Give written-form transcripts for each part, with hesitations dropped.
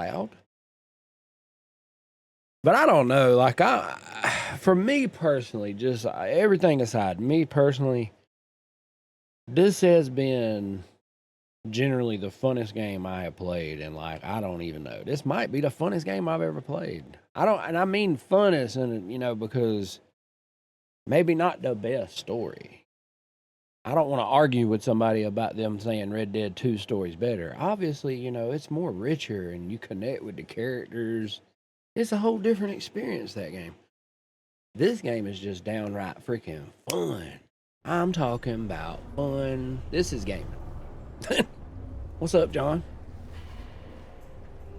loud. But I don't know. Like, for me personally, just everything aside, me personally, this has been generally the funnest game I have played. And, like, I don't even know. This might be the funnest game I've ever played. And I mean funnest, and, you know, because maybe not the best story. I don't want to argue with somebody about them saying Red Dead 2 story's better. Obviously, you know, it's more richer and you connect with the characters. It's a whole different experience, that game. This game is just downright freaking fun. I'm talking about fun. This is gaming. What's up, John?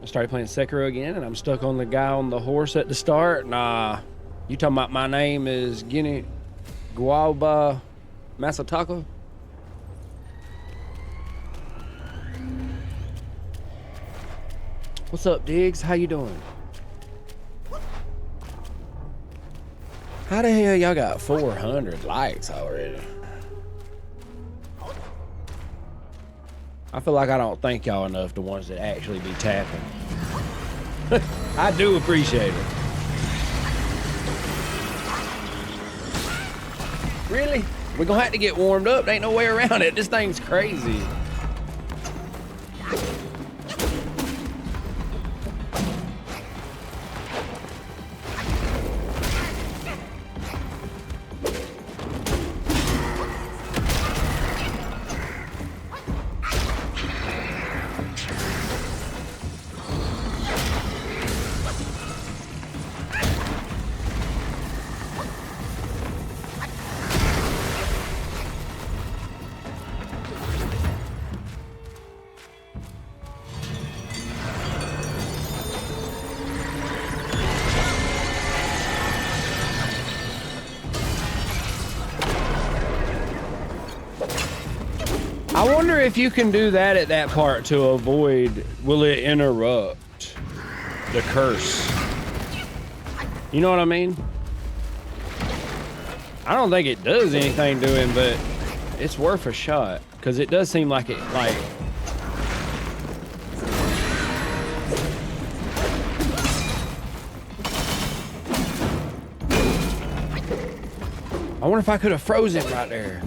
I started playing Sekiro again, and I'm stuck on the guy on the horse at the start. Nah, you talking about my name is Guinea Guauba Masataka? What's up, Diggs? How you doing? How the hell y'all got 400 likes already? I feel like I don't thank y'all enough, the ones that actually be tapping. I do appreciate it. Really? We're gonna have to get warmed up. There ain't no way around it. This thing's crazy. I wonder if you can do that at that part to avoid, will it interrupt the curse? You know what I mean? I don't think it does anything to him, but it's worth a shot, because it does seem like it, like... I wonder if I could have frozen it right there.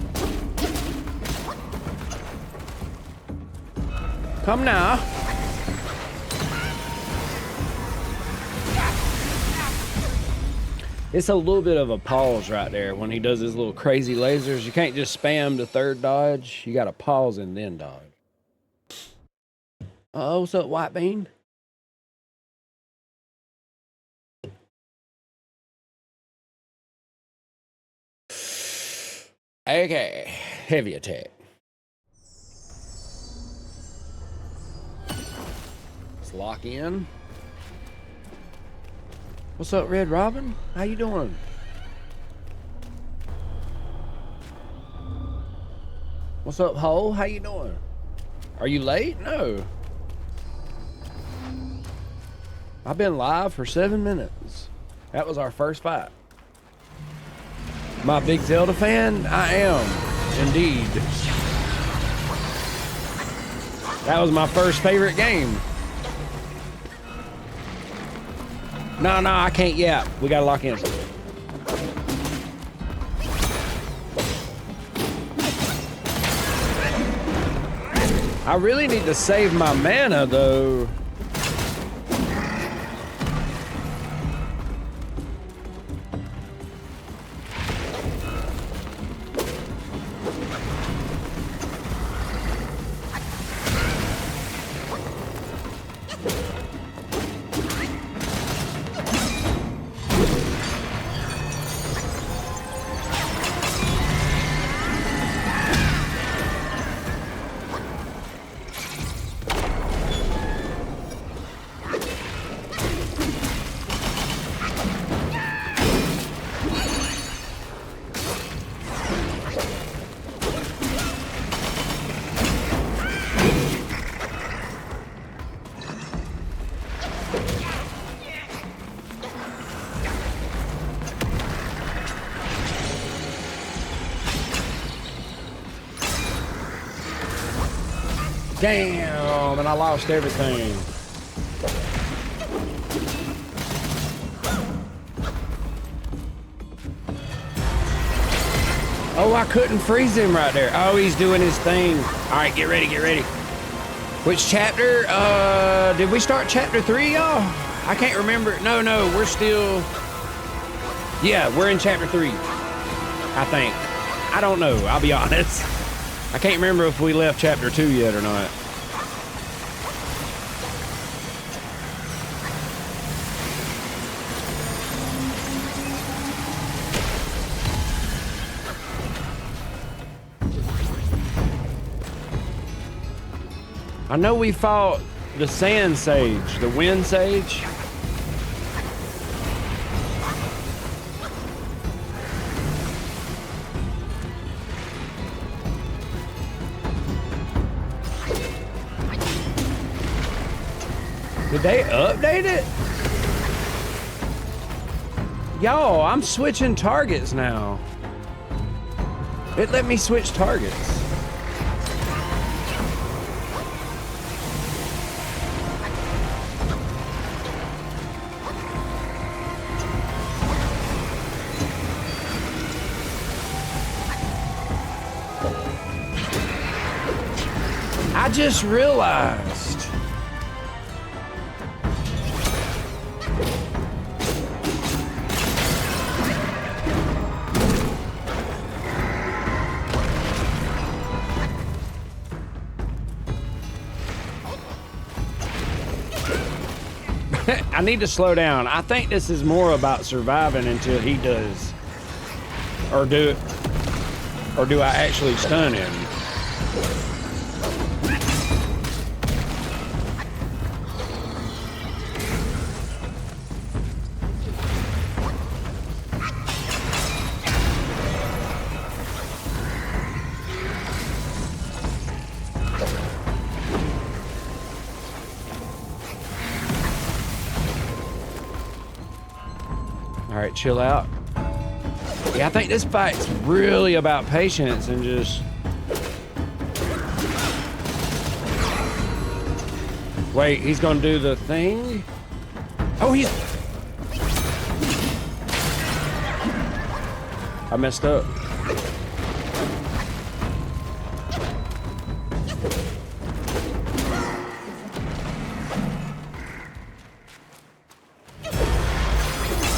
Come now. It's a little bit of a pause right there when he does his little crazy lasers. You can't just spam the third dodge. You got to pause and then dodge. Uh-oh, what's up, White Bean? Okay, heavy attack. Let's lock in. What's up, Red Robin? How you doing? What's up, Ho? How you doing? Are you late? No. I've been live for 7 minutes. That was our first fight. My big Zelda fan? I am, indeed. That was my first favorite game. No, I can't yet. We gotta lock in. I really need to save my mana, though. Damn, and I lost everything. Oh, I couldn't freeze him right there. Oh, he's doing his thing. All right, get ready, get ready. Which chapter? Did we start chapter 3, y'all? I can't remember. No, we're still... Yeah, we're in chapter 3, I think. I don't know, I'll be honest. I can't remember if we left chapter 2 yet or not. I know we fought the sand sage, the wind sage. Did they update it? Y'all, I'm switching targets now. It let me switch targets. I just realized. I need to slow down. I think this is more about surviving until he does. Or do I actually stun him? All right, chill out. Yeah, I think this fight's really about patience and just... Wait, he's gonna do the thing? Oh, he's... I messed up.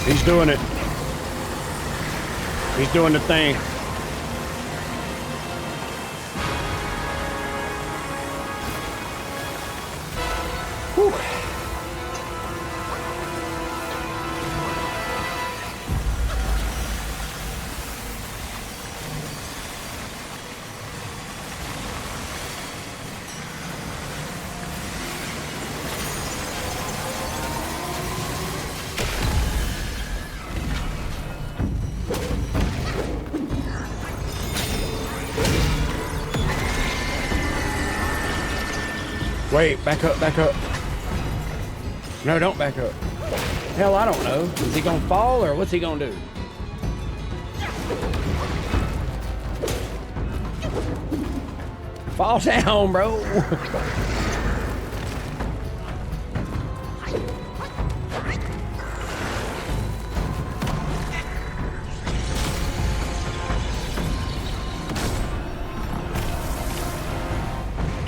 He's doing it. He's doing the thing. Whew. Wait, back up, back up. No, don't back up. Hell, I don't know. Is he gonna fall or what's he gonna do? Fall down, bro.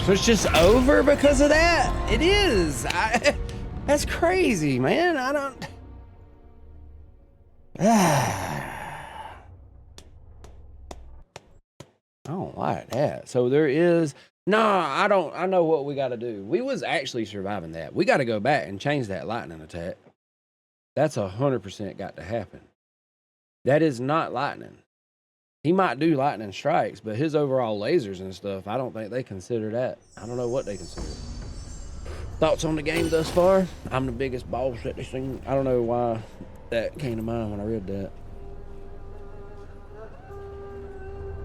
So it's just over because of that? It is. That's crazy, man. I don't... I don't like that. So there is... Nah, I don't... I know what we got to do. We was actually surviving that. We got to go back and change that lightning attack. That's 100% got to happen. That is not lightning. He might do lightning strikes, but his overall lasers and stuff, I don't think they consider that. I don't know what they consider. Thoughts on the game thus far? I'm the biggest boss at this thing. I don't know why that came to mind when I read that.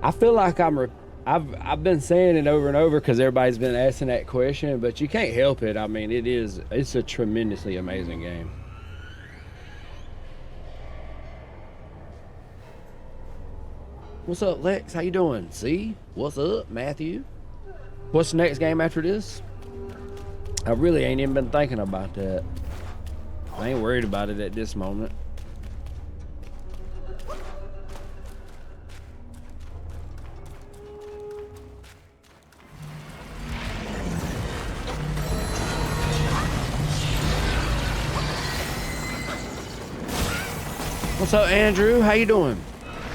I feel like I've been saying it over and over because everybody's been asking that question, but you can't help it. I mean, it's a tremendously amazing game. What's up, Lex? How you doing? See? What's up, Matthew? What's the next game after this? I really ain't even been thinking about that. I ain't worried about it at this moment. What's up, Andrew? How you doing?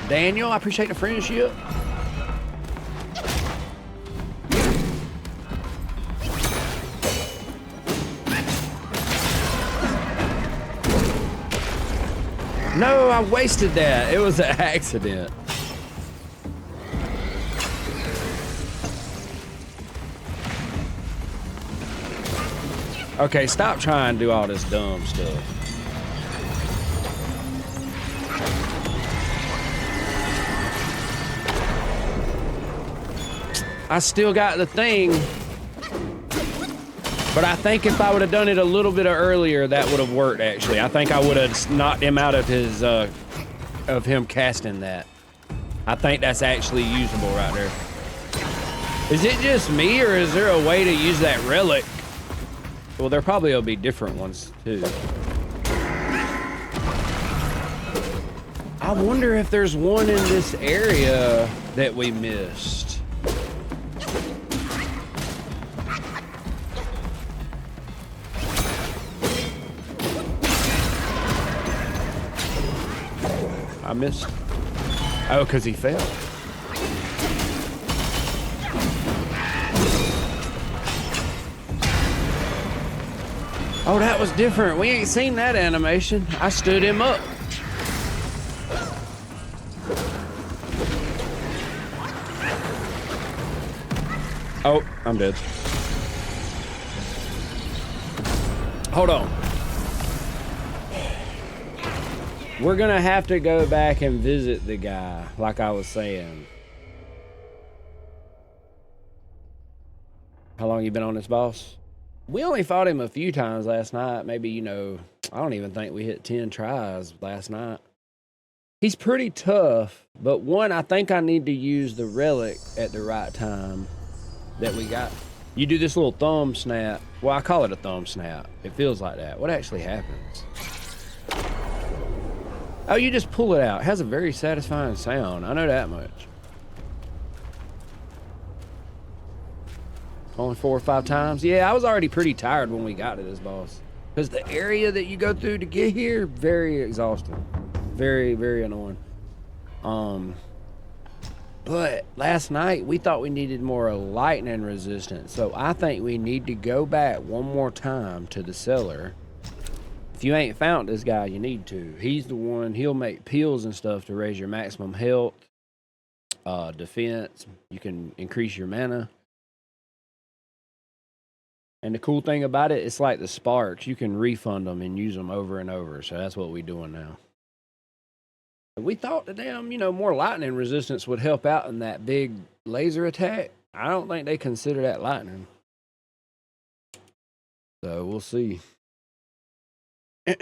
Daniel, I appreciate the friendship. No, I wasted that. It was an accident. Okay, stop trying to do all this dumb stuff. I still got the thing, but I think if I would have done it a little bit earlier, that would have worked. Actually, I think I would have knocked him out of his of him casting that. I think that's actually usable right there. Is it just me, or is there a way to use that relic? Well, there probably will be different ones too. I wonder if there's one in this area that we missed. I missed. Oh, because he fell. Oh, that was different. We ain't seen that animation. I stood him up. Oh, I'm dead. Hold on. We're gonna have to go back and visit the guy, like I was saying. How long you been on this boss? We only fought him a few times last night. Maybe, you know, I don't even think we hit 10 tries last night. He's pretty tough, but one, I think I need to use the relic at the right time that we got. You do this little thumb snap. Well, I call it a thumb snap. It feels like that. What actually happens? Oh, you just pull it out. It has a very satisfying sound. I know that much. Only 4 or 5 times. Yeah, I was already pretty tired when we got to this boss. Because the area that you go through to get here, very exhausting. Very, very annoying. But last night, we thought we needed more lightning resistance. So I think we need to go back one more time to the cellar. If you ain't found this guy, you need to. He's the one, he'll make pills and stuff to raise your maximum health, defense. You can increase your mana. And the cool thing about it, it's like the sparks. You can refund them and use them over and over. So that's what we're doing now. We thought the damn, you know, more lightning resistance would help out in that big laser attack. I don't think they consider that lightning. So we'll see. Like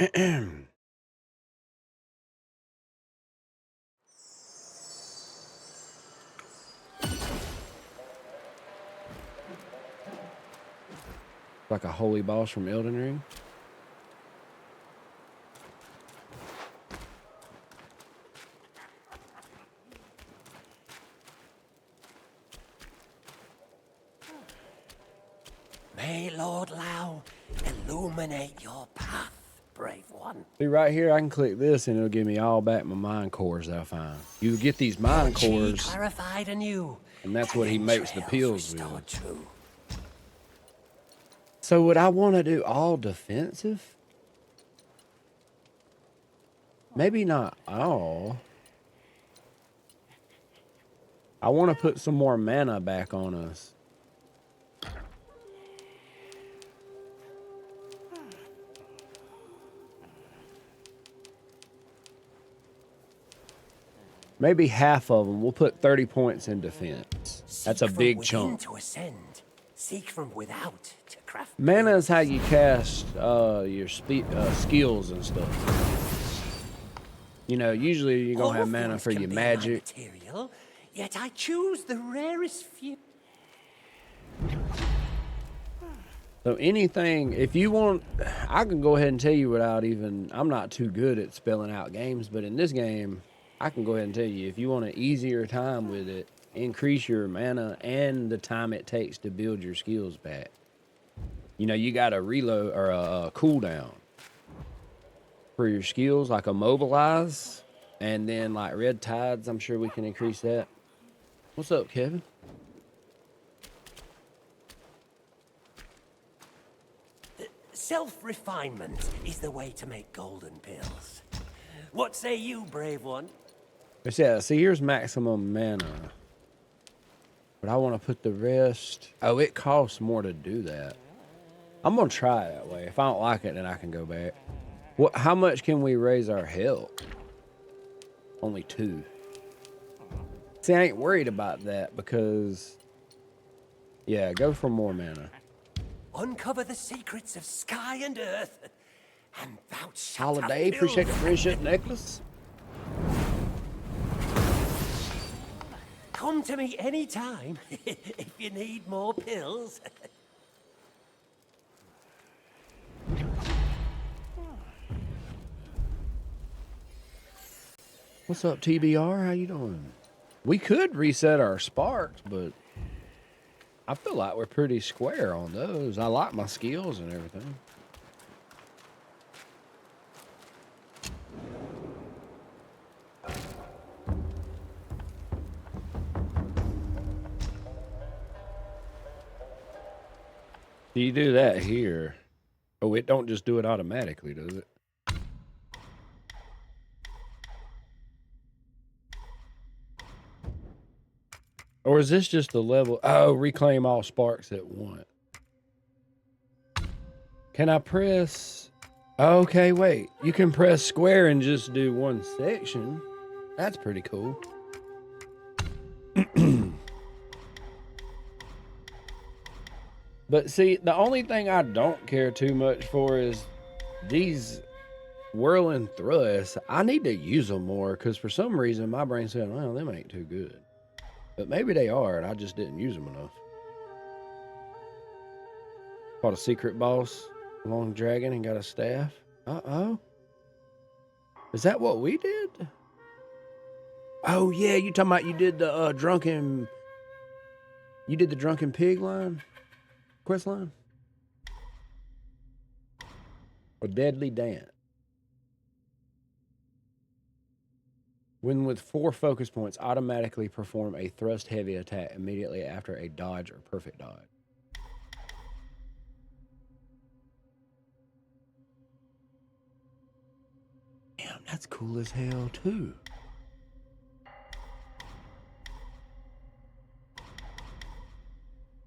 a holy boss from Elden Ring. May Lord Lao illuminate your path, brave one. See right here, I can click this and it'll give me all back my mind cores that I find. You get these mind cores, clarified anew, and that's what he makes the pills with. True. So would I want to do all defensive? Maybe not all. I want to put some more mana back on us. Maybe half of them. We'll put 30 points in defense. That's a big chunk. To ascend. Seek from without to craft. Mana is how you cast your skills and stuff. You know, usually you're going to have mana for your magic. Material, yet I choose the rarest few. So anything, if you want, I can go ahead and tell you without even, I'm not too good at spelling out games, but in this game, I can go ahead and tell you, if you want an easier time with it, increase your mana and the time it takes to build your skills back. You know, you got a reload or a cooldown for your skills, like immobilize, and then like red tides. I'm sure we can increase that. What's up, Kevin? Self-refinement is the way to make golden pills. What say you, brave one? Yeah, see, here's maximum mana. But I want to put the rest. Oh, it costs more to do that. I'm going to try it that way. If I don't like it, then I can go back. What? How much can we raise our health? Only 2. See, I ain't worried about that because... Yeah, go for more mana. Uncover the secrets of sky and earth, and thou shalt Holiday, have appreciate the pills. friendship necklace. Come to me anytime if you need more pills. What's up, TBR? How you doing? We could reset our sparks, but I feel like we're pretty square on those. I like my skills and everything. Do you do that here? Oh, it don't just do it automatically, does it? Or is this just the level? Oh, reclaim all sparks at once. Can I press? Okay, wait. You can press square and just do one section. That's pretty cool. But see, the only thing I don't care too much for is these whirling thrusts. I need to use them more because for some reason my brain said, well, them ain't too good. But maybe they are, and I just didn't use them enough. Fought a secret boss, long dragon, and got a staff. Uh-oh. Is that what we did? Oh, yeah, you talking about you did the drunken... You did the drunken pig line? Quest line? Or deadly dance? When with 4 focus points, automatically perform a thrust heavy attack immediately after a dodge or perfect dodge. Damn, that's cool as hell too.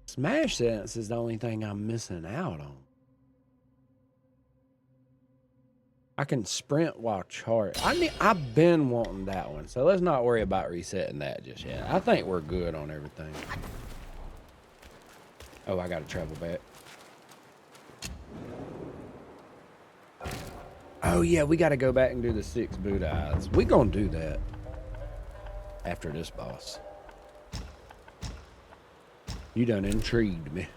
Smash Sense is the only thing I'm missing out on. I can sprint while charged. I've been wanting that one, so let's not worry about resetting that just yet. I think we're good on everything. Oh, I gotta travel back. Oh yeah, we gotta go back and do the 6 Buddha eyes. We gonna do that after this boss. You done intrigued me.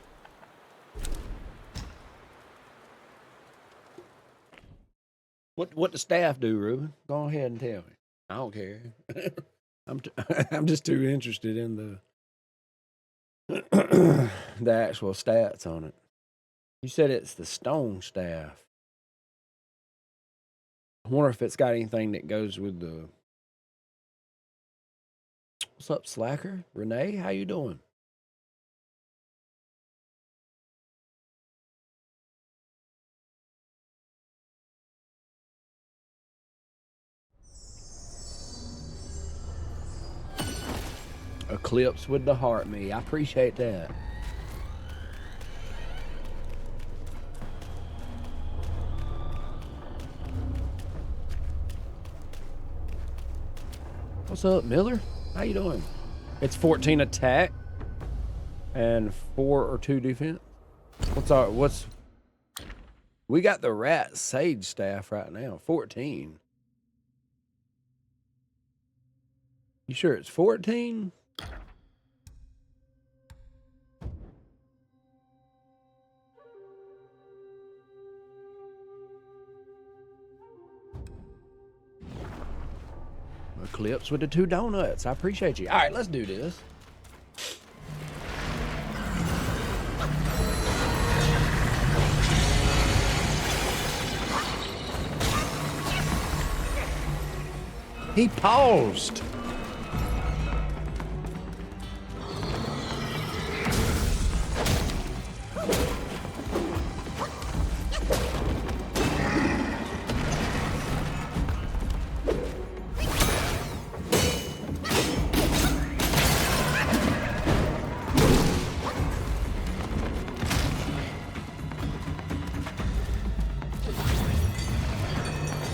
What the staff do, Ruben? Go ahead and tell me. I don't care. I'm just too interested in the the actual stats on it. You said it's the stone staff. I wonder if it's got anything that goes with the... What's up, Slacker? Renee, how you doing? Eclipse with the heart me. I appreciate that. What's up, Miller? How you doing? It's 14 attack and 4 or 2 defense. We got the rat sage staff right now. 14. You sure it's 14? Eclipse with the 2 donuts. I appreciate you. All right, let's do this. He paused.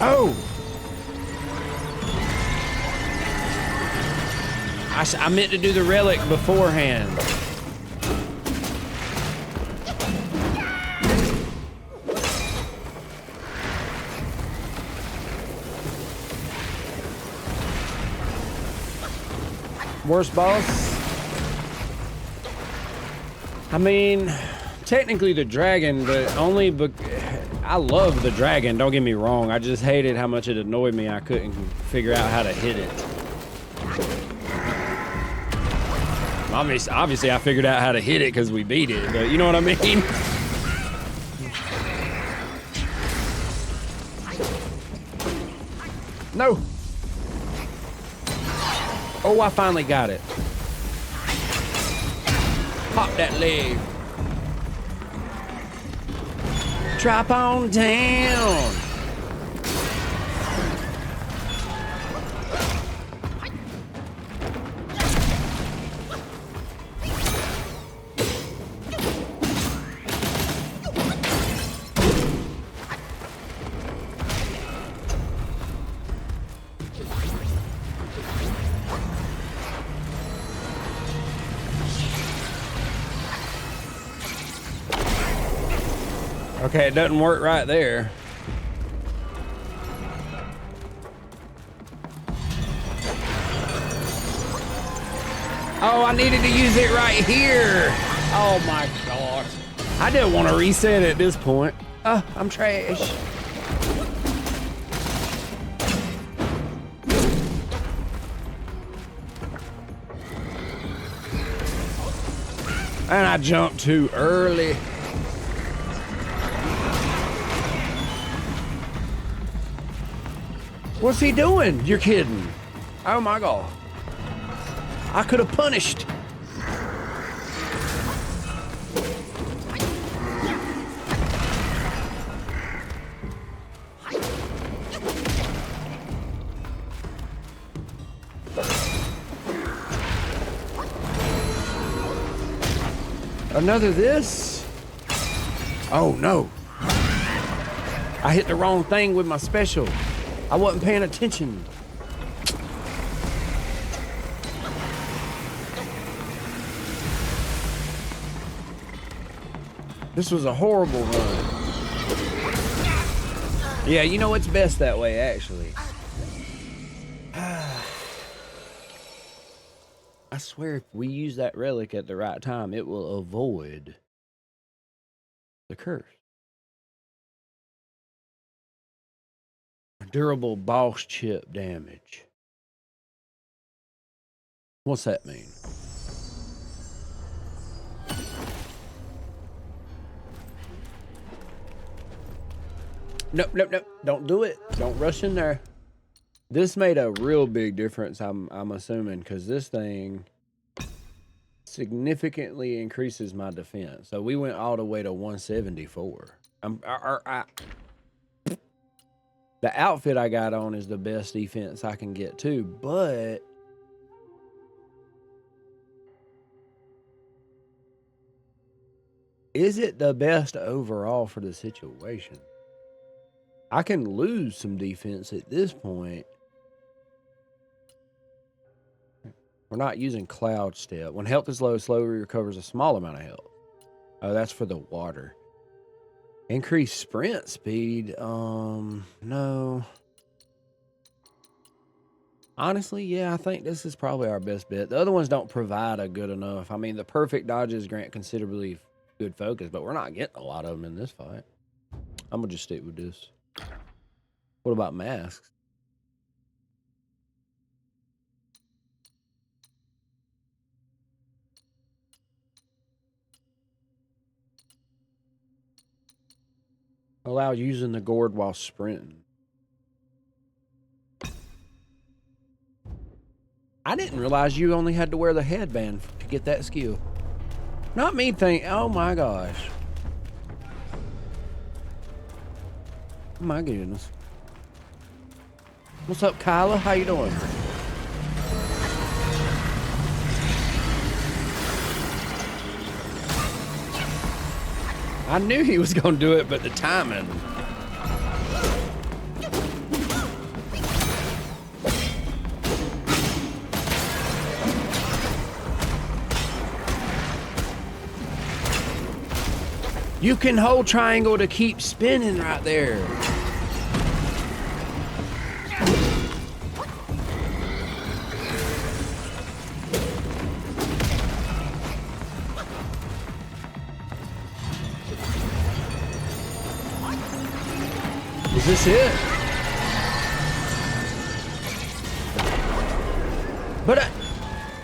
Oh! I meant to do the relic beforehand. Worst boss? I mean, technically the dragon, but only I love the dragon, don't get me wrong. I just hated how much it annoyed me I couldn't figure out how to hit it. Obviously I figured out how to hit it because we beat it, but you know what I mean? No. Oh, I finally got it. Pop that leg. Drop on down. Okay, it doesn't work right there. Oh, I needed to use it right here. Oh my gosh. I didn't want to reset at this point. Oh, I'm trash. And I jumped too early. What's he doing? You're kidding. Oh my God. I could have punished. Another this? Oh no. I hit the wrong thing with my special. I wasn't paying attention. This was a horrible run. Yeah, you know it's best that way, actually. I swear if we use that relic at the right time, it will avoid the curse. Durable boss chip damage. What's that mean? Nope, nope, nope. Don't do it. Don't rush in there. This made a real big difference, I'm assuming, because this thing significantly increases my defense. So we went all the way to 174. The outfit I got on is the best defense I can get too, but is it the best overall for the situation? I can lose some defense at this point. We're not using Cloud Step. When health is low, slowly recovers a small amount of health. Oh, that's for the water. Increase sprint speed. No. Honestly, yeah, I think this is probably our best bet. The other ones don't provide a good enough. I mean, the perfect dodges grant considerably good focus, but we're not getting a lot of them in this fight. I'm gonna just stick with this. What about masks? Allow using the gourd while sprinting. I didn't realize you only had to wear the headband to get that skill. Not me think, oh my gosh. Oh my goodness. What's up, Kyla? How you doing? I knew he was gonna do it, but the timing. You can hold triangle to keep spinning right there. Is this it? But I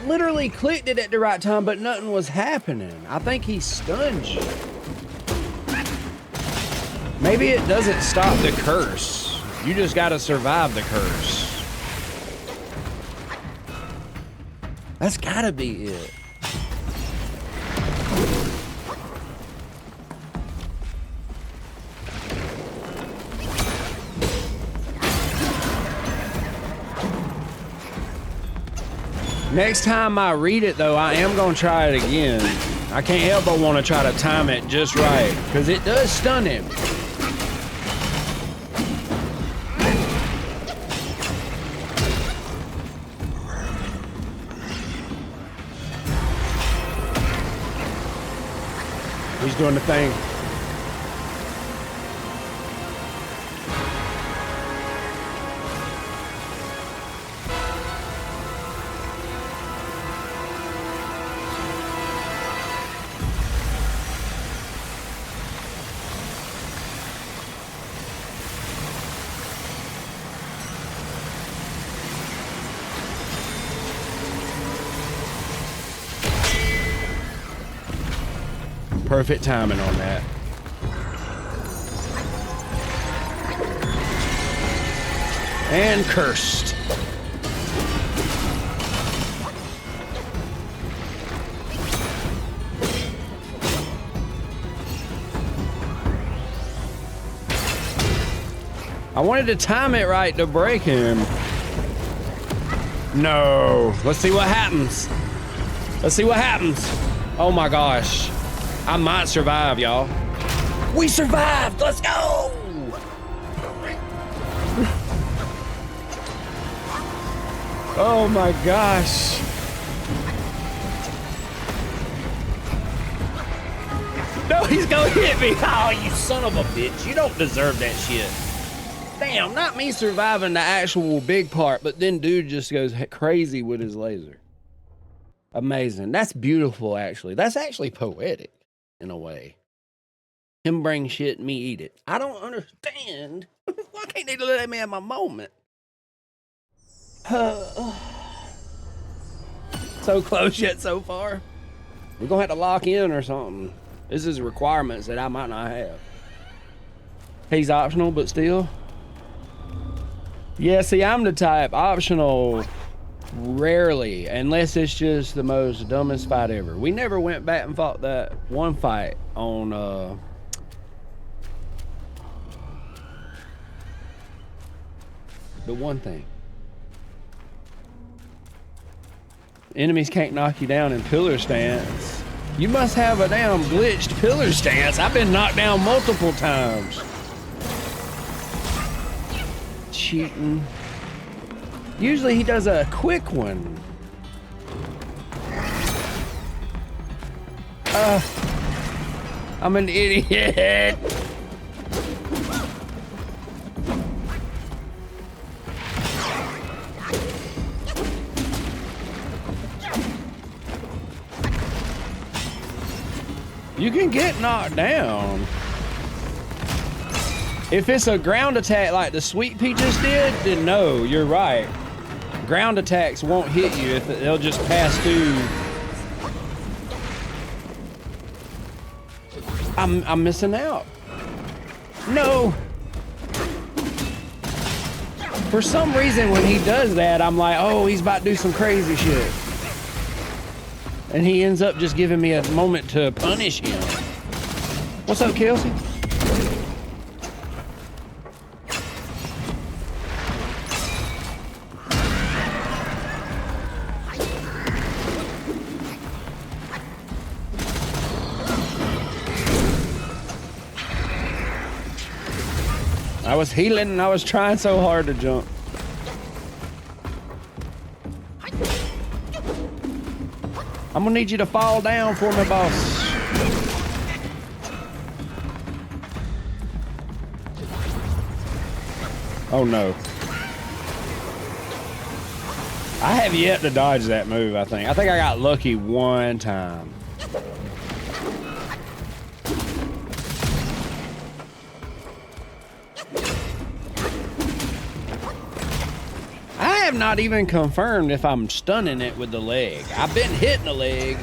literally clicked it at the right time, but nothing was happening. I think he stunned you. Maybe it doesn't stop the curse. You just gotta survive the curse. That's gotta be it. Next time I read it, though, I am gonna try it again. I can't help but want to try to time it just right, because it does stun him. He's doing the thing. Perfect timing on that. And cursed. I wanted to time it right to break him. No. Let's see what happens. Let's see what happens. Oh my gosh. I might survive, y'all. We survived! Let's go! Oh my gosh. No, he's gonna hit me. Oh, you son of a bitch. You don't deserve that shit. Damn, not me surviving the actual big part, but then dude just goes crazy with his laser. Amazing. That's beautiful, actually. That's actually poetic. In a way. Him bring shit, me eat it. I don't understand. Why can't they let me have my moment? So close yet so far. We're gonna have to lock in or something. This is requirements that I might not have. He's optional, but still. Yeah, see, I'm the type optional rarely, unless it's just the most dumbest fight ever. We never went back and fought that one fight on the one thing. Enemies can't knock you down in pillar stance. You must have a damn glitched pillar stance. I've been knocked down multiple times. Cheating. Usually he does a quick one. I'm an idiot. You can get knocked down. If it's a ground attack like the Sweet Peaches did, then no, you're right. Ground attacks won't hit you if they'll just pass through. I'm missing out. No. For some reason, when he does that, I'm like, oh, he's about to do some crazy shit. And he ends up just giving me a moment to punish him. What's up, Kelsey? I was healing and I was trying so hard to jump. I'm gonna need you to fall down for me, boss. Oh no. I have yet to dodge that move, I think. I think I got lucky one time. I have not even confirmed if I'm stunning it with the leg. I've been hitting the leg.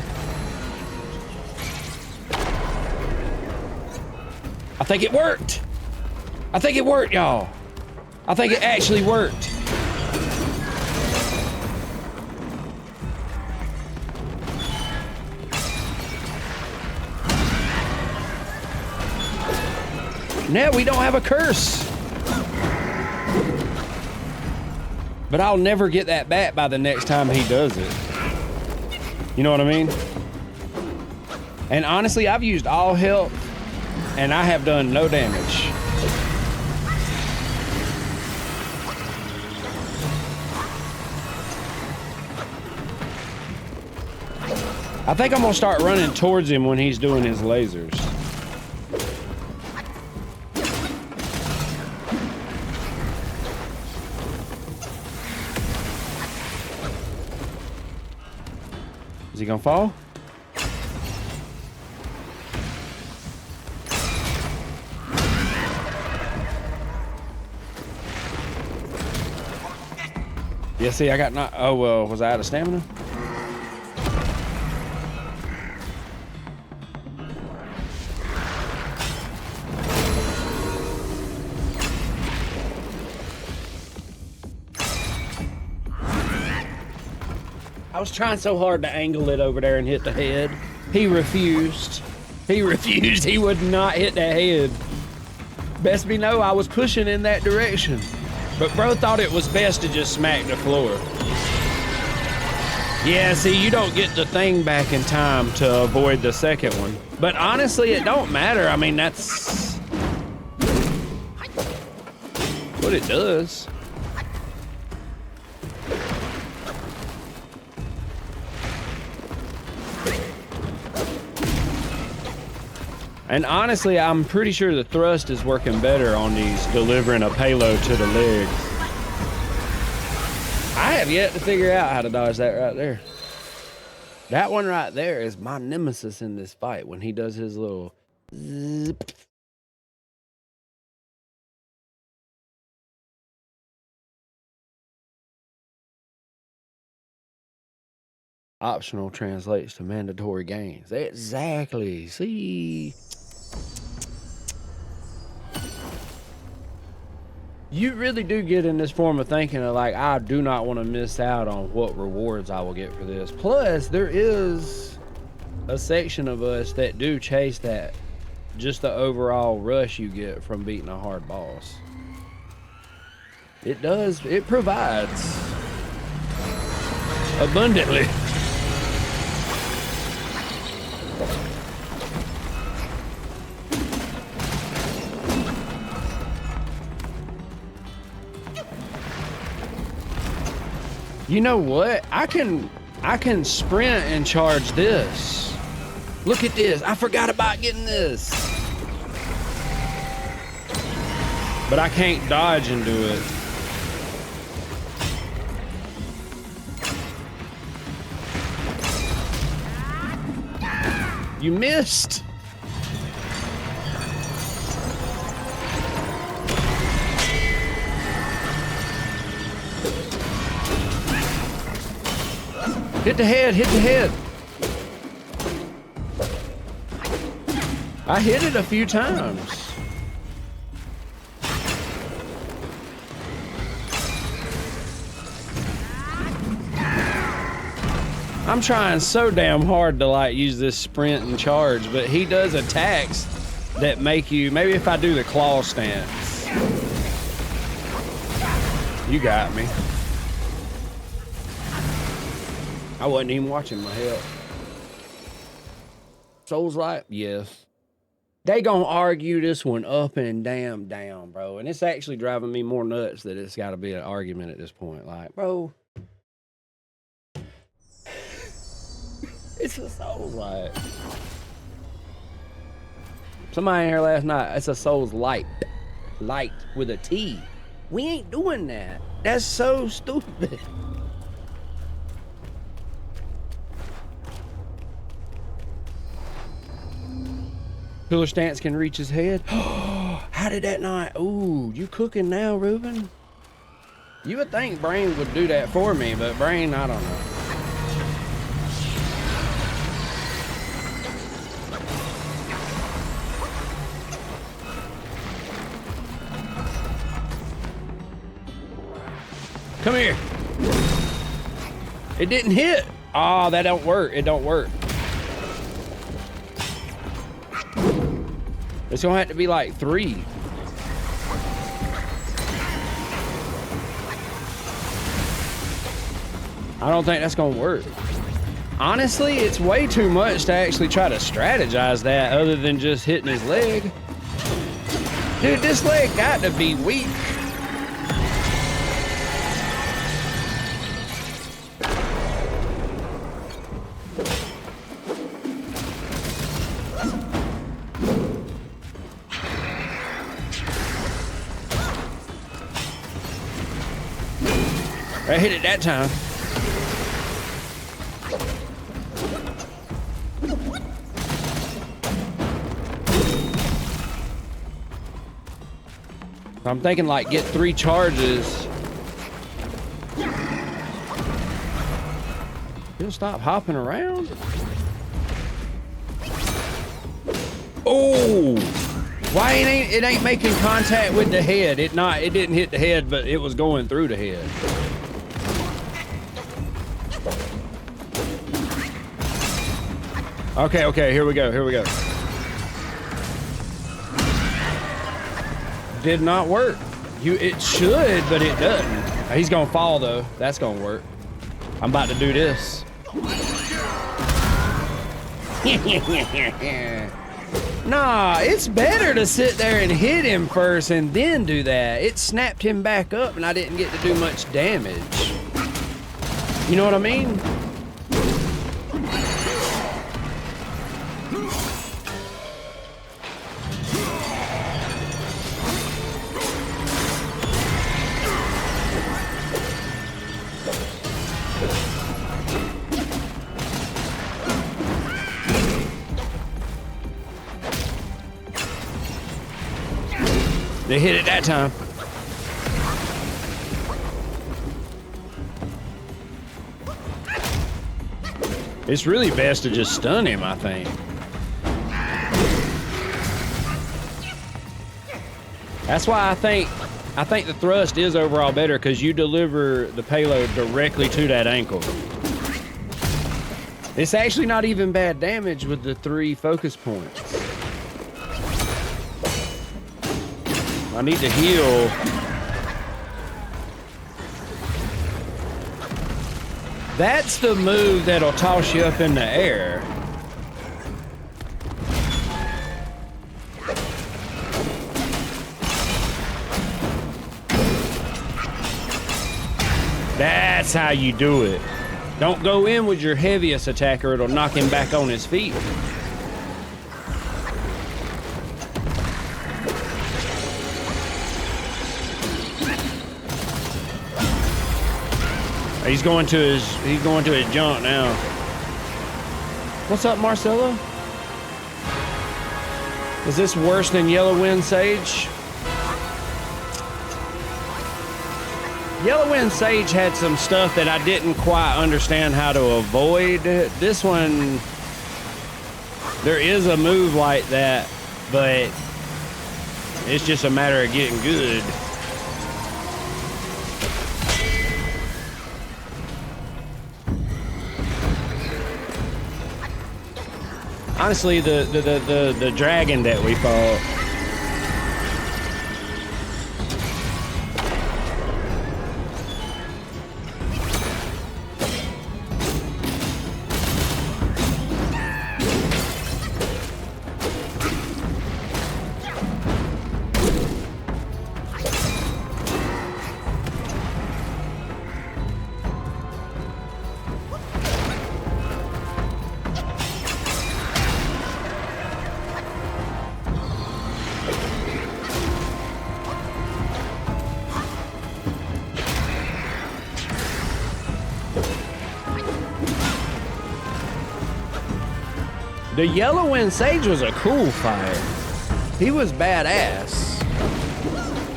I think it worked. I think it worked, y'all. I think it actually worked. Now we don't have a curse. But I'll never get that back by the next time he does it. You know what I mean? And honestly, I've used all health and I have done no damage. I think I'm gonna start running towards him when he's doing his lasers. Is he gonna fall? Yeah, see, I got not. Oh, well, was I out of stamina? I was trying so hard to angle it over there and hit the head. He refused. He refused. He would not hit that head. Best be know I was pushing in that direction. But bro thought it was best to just smack the floor. Yeah, see, you don't get the thing back in time to avoid the second one. But honestly, it don't matter. I mean, that's what it does. And honestly, I'm pretty sure the thrust is working better on these delivering a payload to the legs. I have yet to figure out how to dodge that right there. That one right there is my nemesis in this fight when he does his little zip. Optional translates to mandatory gains. Exactly. See? You really do get in this form of thinking of like, I do not want to miss out on what rewards I will get for this. Plus, there is a section of us that do chase that, just the overall rush you get from beating a hard boss. It does, it provides abundantly. You know what? I can sprint and charge this. Look at this. I forgot about getting this. But I can't dodge and do it. You missed. Hit the head, hit the head. I hit it a few times. I'm trying so damn hard to like use this sprint and charge, but he does attacks that make you, maybe if I do the claw stance. You got me. I wasn't even watching my health. Souls Light? Yes. They gonna argue this one up and down, bro. And it's actually driving me more nuts that it's gotta be an argument at this point. Like, bro. It's a Souls Light. Somebody in here last night, it's a Souls Light. Light with a T. We ain't doing that. That's so stupid. Pillar stance can reach his head. How did that not? Ooh, you cooking now, Ruben? You would think Brain would do that for me, but Brain, I don't know. Come here. It didn't hit. Oh, that don't work. It don't work. It's gonna have to be like 3. I don't think that's gonna work. Honestly, it's way too much to actually try to strategize that other than just hitting his leg. Dude, this leg got to be weak. I hit it that time. I'm thinking like get 3 charges. He'll stop hopping around. Oh, why it ain't making contact with the head? It didn't hit the head, but it was going through the head. Okay, here we go. Did not work. It should, but it doesn't. He's gonna fall though. That's gonna work. I'm about to do this. Nah, it's better to sit there and hit him first and then do that. It snapped him back up and I didn't get to do much damage. You know what I mean? They hit it that time. It's really best to just stun him, I think. That's why I think the thrust is overall better because you deliver the payload directly to that ankle. It's actually not even bad damage with the 3 focus points. I need to heal. That's the move that'll toss you up in the air. That's how you do it. Don't go in with your heaviest attacker. It'll knock him back on his feet. He's going to his jump now. What's up, Marcelo? Is this worse than Yellow Wind Sage? Yellow Wind Sage had some stuff that I didn't quite understand how to avoid. This one, there is a move like that, but it's just a matter of getting good. Honestly, the dragon that we fought. The Yellow Wind Sage was a cool fight. He was badass.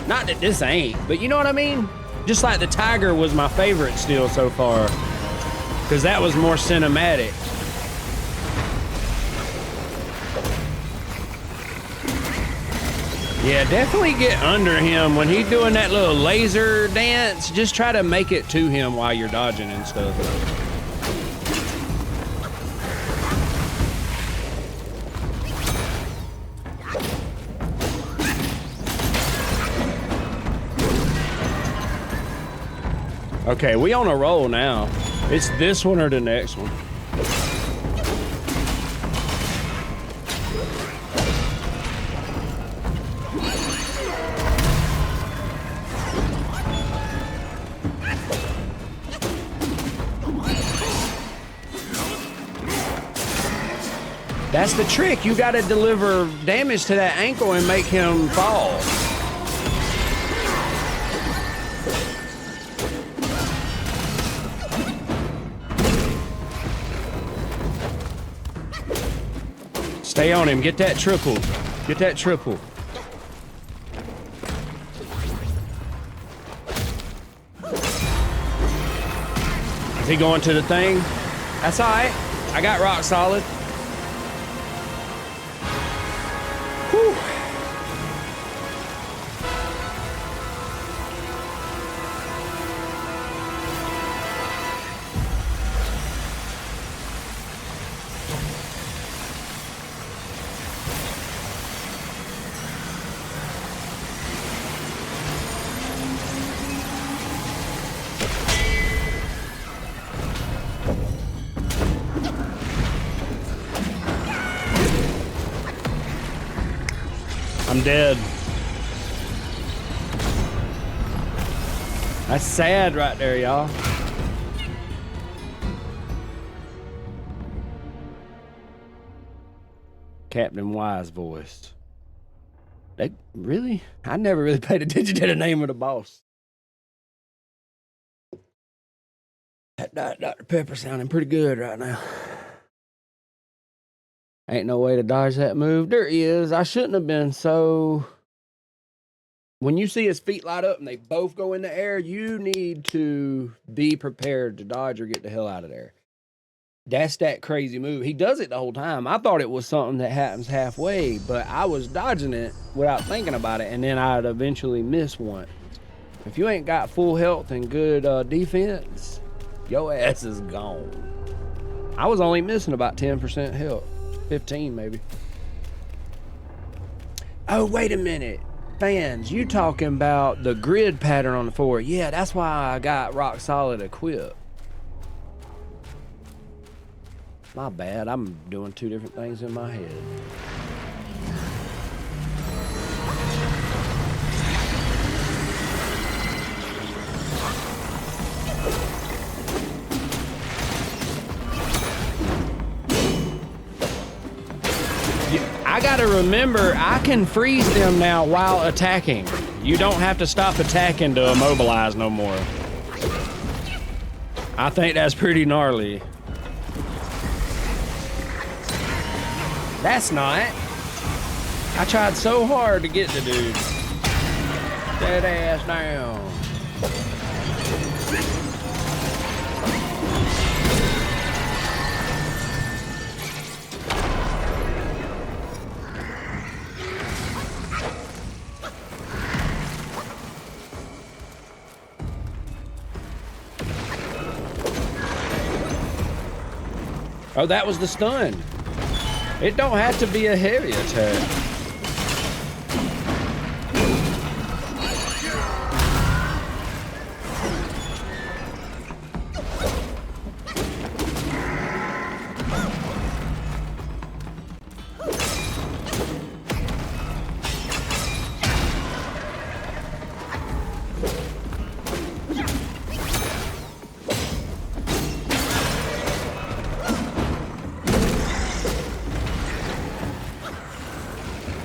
Not that this ain't, but you know what I mean? Just like the Tiger was my favorite still so far. Because that was more cinematic. Yeah, definitely get under him. When he's doing that little laser dance, just try to make it to him while you're dodging and stuff. Okay, we on a roll now. It's this one or the next one. That's the trick. You got to deliver damage to that ankle and make him fall. Stay on him. Get that triple. Get that triple. Is he going to the thing? That's all right. I got rock solid. Whew. I'm dead. That's sad right there, y'all. Captain Wise voice. They really? I never really paid attention to the name of the boss. That Dr. Pepper sounding pretty good right now. Ain't no way to dodge that move. There is. I shouldn't have been so... When you see his feet light up and they both go in the air, you need to be prepared to dodge or get the hell out of there. That's that crazy move. He does it the whole time. I thought it was something that happens halfway, but I was dodging it without thinking about it, and then I'd eventually miss one. If you ain't got full health and good defense, your ass is gone. I was only missing about 10% health. 15 maybe. Oh, wait a minute. Fans, you talking about the grid pattern on the floor. Yeah, that's why I got rock solid equipped. My bad. I'm doing two different things in my head. I gotta remember, I can freeze them now while attacking. You don't have to stop attacking to immobilize no more. I think that's pretty gnarly. That's not. I tried so hard to get the dude. Dead ass down. Oh, that was the stun. It don't have to be a heavy attack.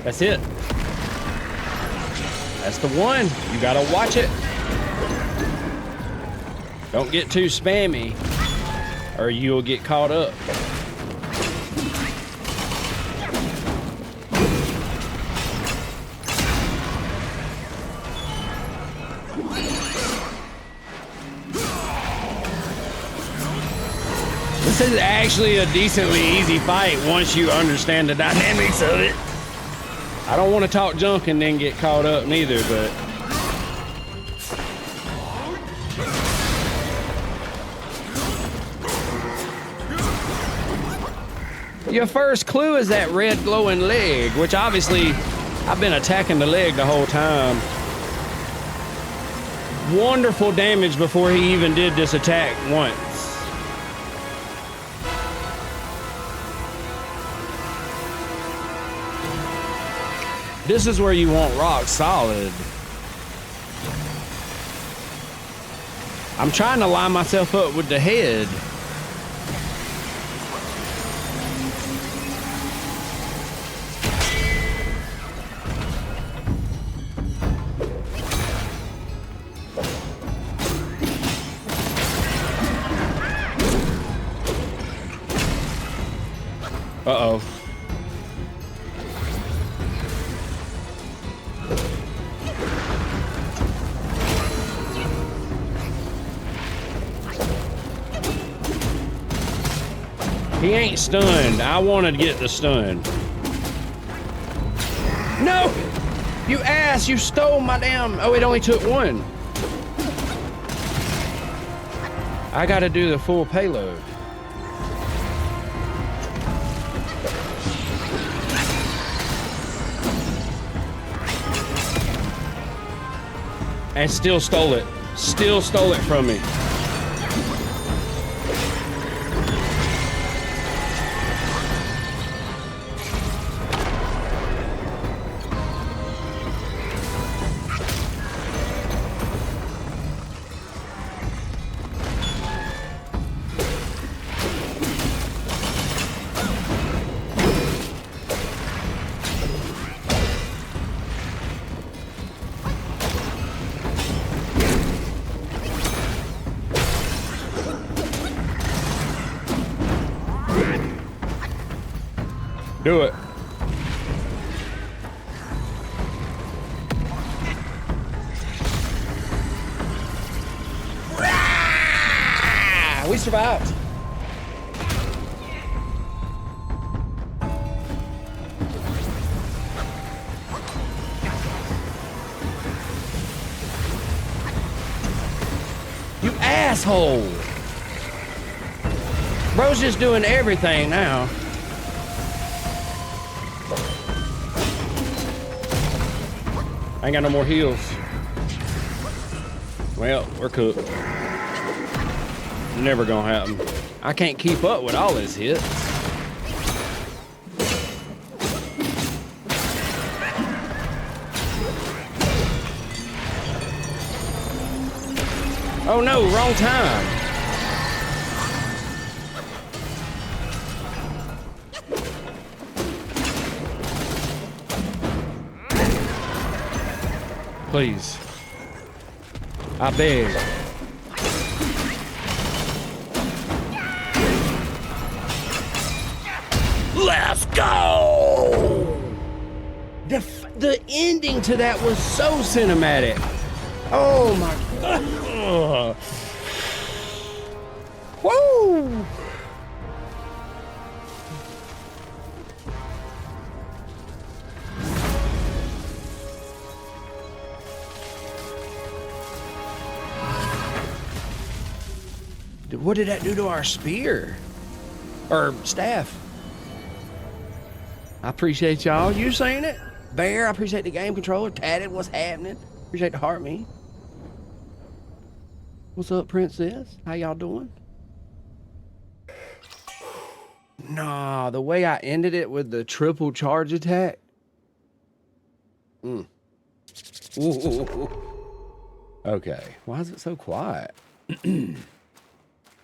That's it. That's the one. You gotta watch it. Don't get too spammy or you'll get caught up. This is actually a decently easy fight once you understand the dynamics of it. I don't want to talk junk and then get caught up neither, but your first clue is that red glowing leg, which obviously I've been attacking the leg the whole time. Wonderful damage before he even did this attack once. This is where you want rock solid. I'm trying to line myself up with the head. Uh-oh. He ain't stunned. I want to get the stun. No! You ass! You stole my damn... Oh, it only took one. I gotta do the full payload. And still stole it. Still stole it from me. Do it. We survived. You asshole. Bro's just doing everything now. I ain't got no more heals. Well, we're cooked. Never gonna happen. I can't keep up with all his hits. Oh no, wrong time. Please. I beg. Let's go! The ending to that was so cinematic. Oh my God. Woo! What did that do to our spear? Or staff? I appreciate y'all. You saying it? Bear, I appreciate the game controller. Tatted, what's happening? Appreciate the heart me. What's up, princess? How y'all doing? Nah, the way I ended it with the triple charge attack. Ooh. Okay. Why is it so quiet?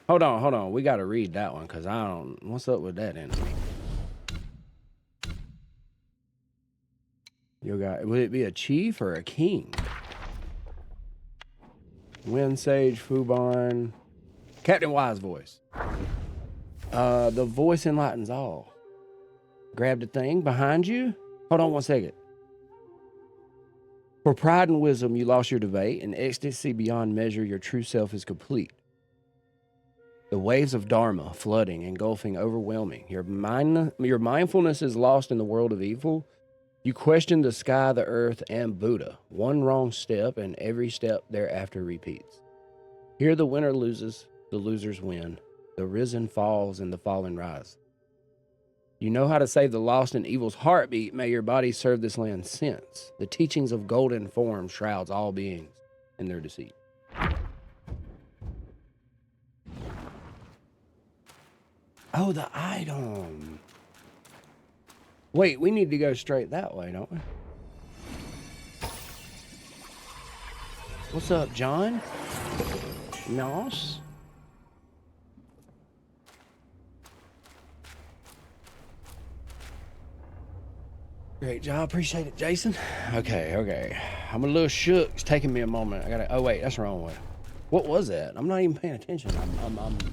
Hold on. We got to read that one because I don't... What's up with that enemy? Would it be a chief or a king? Wind Sage, Fubon, Captain Wise voice. The voice enlightens all. Grab the thing behind you. Hold on 1 second. For pride and wisdom, you lost your debate, and ecstasy beyond measure, your true self is complete. The waves of Dharma flooding, engulfing, overwhelming. Your mindfulness is lost in the world of evil. You question the sky, the earth, and Buddha. One wrong step, and every step thereafter repeats. Here the winner loses, the losers win. The risen falls, and the fallen rise. You know how to save the lost in evil's heartbeat. May your body serve this land since. The teachings of golden form shrouds all beings in their deceit. Oh, the item. Wait, we need to go straight that way, don't we? What's up, John? Nos? Great job. Appreciate it, Jason. Okay. I'm a little shook. It's taking me a moment. Oh, wait, that's the wrong way. What was that? I'm not even paying attention.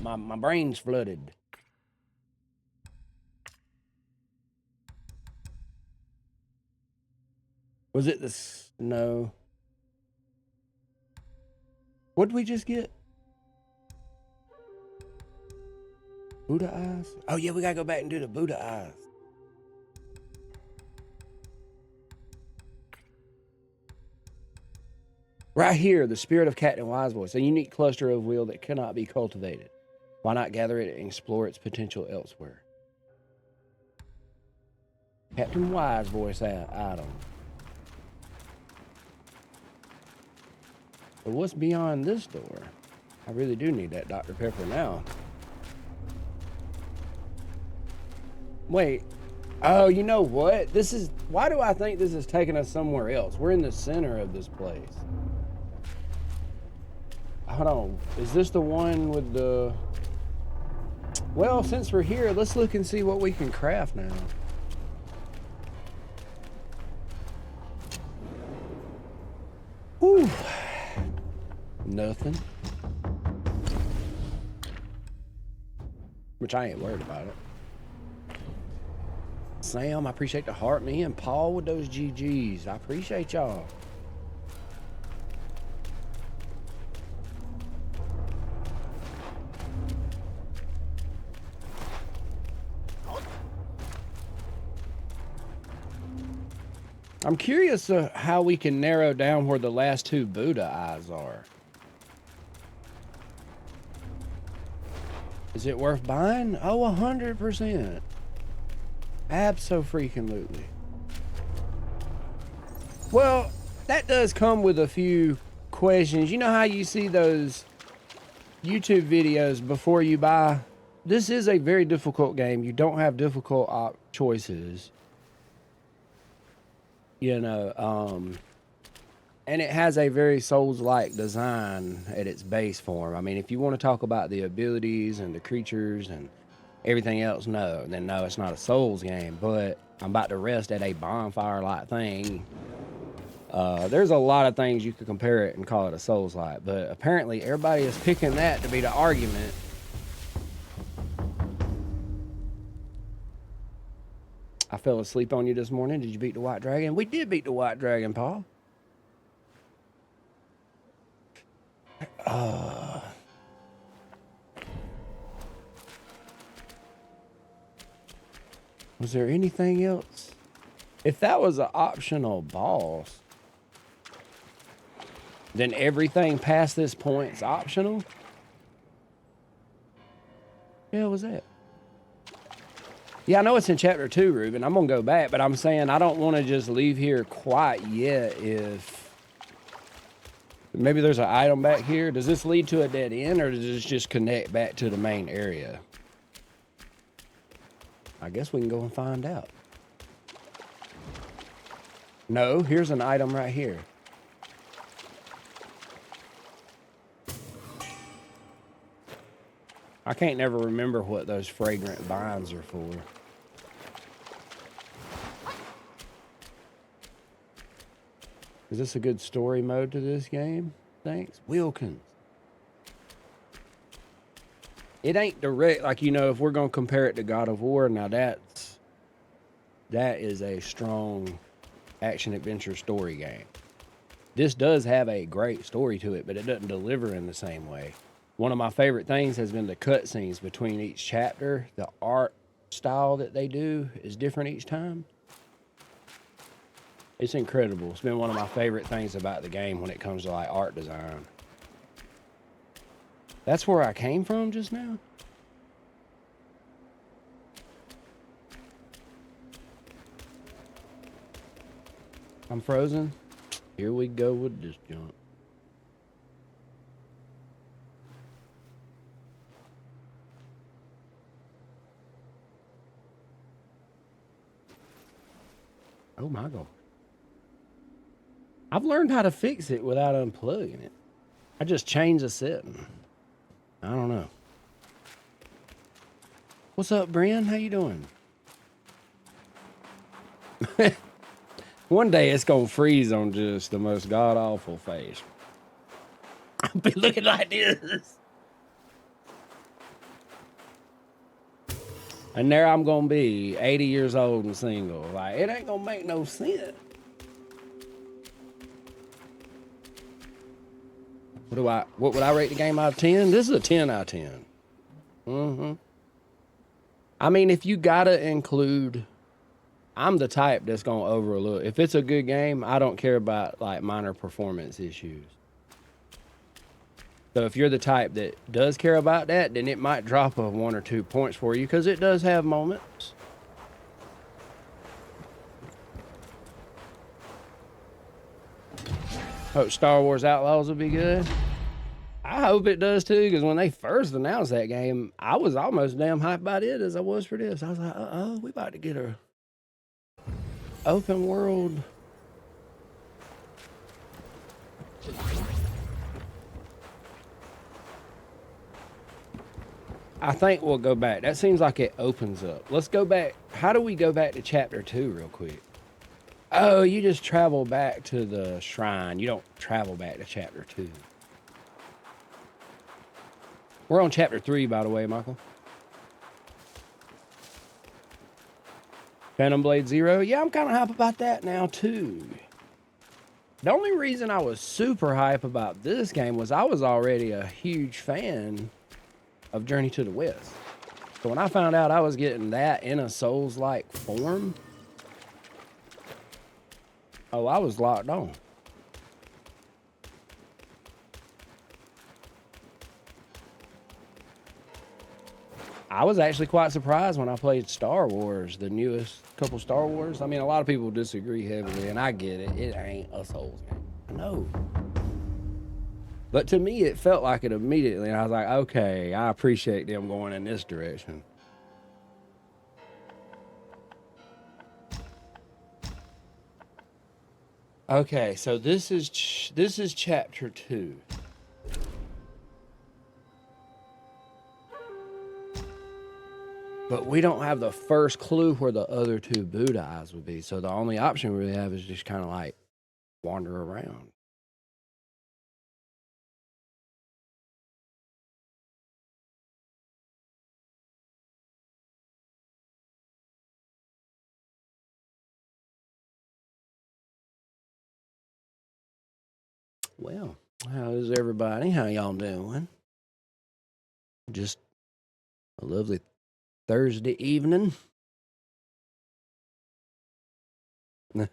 My brain's flooded. Was it this? No. What did we just get? Buddha eyes? Oh, yeah, we gotta go back and do the Buddha eyes. Right here, the spirit of Captain Wise voice, a unique cluster of will that cannot be cultivated. Why not gather it and explore its potential elsewhere? Captain Wise voice item. But what's beyond this door? I really do need that Dr. Pepper now. Wait. Oh, you know what? Why do I think this is taking us somewhere else? We're in the center of this place. Hold on. Is this the one with the... Well, since we're here, let's look and see what we can craft now. Whew. Nothing. Which I ain't worried about it. Sam, I appreciate the heart. Me and Paul with those GGs. I appreciate y'all. I'm curious how we can narrow down where the last two Buddha eyes are. Is it worth buying? Oh, 100%. Abso-freaking-lutely. Well, that does come with a few questions. You know how you see those YouTube videos before you buy? This is a very difficult game. You don't have difficult choices. You know, and it has a very Souls-like design at its base form. I mean, if you want to talk about the abilities and the creatures and everything else, then no, it's not a Souls game. But I'm about to rest at a bonfire-like thing. There's a lot of things you could compare it and call it a Souls-like, but apparently everybody is picking that to be the argument. I fell asleep on you this morning. Did you beat the White Dragon? We did beat the White Dragon, Paul. Was there anything else? If that was an optional boss, then everything past this point's optional? Yeah, what was that? Yeah, I know it's in chapter 2, Ruben. I'm going to go back, but I'm saying I don't want to just leave here quite yet if... Maybe there's an item back here. Does this lead to a dead end, or does this just connect back to the main area? I guess we can go and find out. No, here's an item right here. I can't never remember what those fragrant vines are for. Is this a good story mode to this game? Thanks. Wilkins. It ain't direct, like, you know, if we're going to compare it to God of War, now that is a strong action-adventure story game. This does have a great story to it, but it doesn't deliver in the same way. One of my favorite things has been the cutscenes between each chapter. The art style that they do is different each time. It's incredible. It's been one of my favorite things about the game when it comes to, like, art design. That's where I came from just now? I'm frozen. Here we go with this junk. Oh my God. I've learned how to fix it without unplugging it. I just changed the setting. I don't know. What's up, Brian? How you doing? One day it's gonna freeze on just the most god-awful face. I'll be looking like this. And there I'm gonna be, 80 years old and single. Like, it ain't gonna make no sense. What would I rate the game out of 10? This is a 10 out of 10. Mm-hmm. I mean, if you gotta include, I'm the type that's gonna overlook. If it's a good game, I don't care about, like, minor performance issues. So if you're the type that does care about that, then it might drop a 1 or 2 points for you, because it does have moments. Hope Star Wars Outlaws will be good. I hope it does too, because when they first announced that game, I was almost damn hyped about it as I was for this. I was like, we about to get a open world. I think we'll go back. That seems like it opens up. Let's go back. How do we go back to chapter 2 real quick? Oh, you just travel back to the shrine. You don't travel back to chapter 2. We're on chapter 3, by the way, Michael. Phantom Blade Zero. Yeah, I'm kind of hype about that now, too. The only reason I was super hype about this game was I was already a huge fan of Journey to the West. So when I found out I was getting that in a Souls-like form, oh, I was locked on. I was actually quite surprised when I played Star Wars, the newest couple Star Wars. I mean, a lot of people disagree heavily, and I get it. It ain't a Souls game. I know. But to me, it felt like it immediately, and I was like, okay, I appreciate them going in this direction. Okay, so this is chapter 2. But we don't have the first clue where the other 2 Buddha eyes would be. So the only option we really have is just kind of like wander around. Well, how's everybody? How y'all doing? Just a lovely Thursday evening. Oh,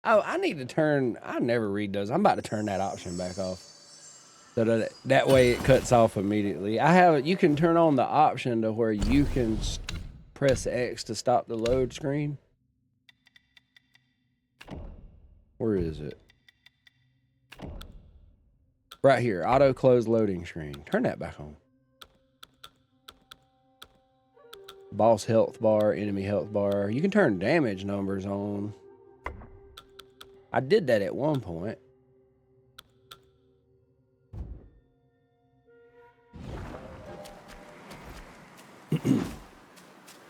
I need to turn, I never read those. I'm about to turn that option back off. So that way it cuts off immediately. You can turn on the option to where you can press X to stop the load screen. Where is it? Right here, auto close loading screen. Turn that back on. Boss health bar, enemy health bar. You can turn damage numbers on. I did that at one point.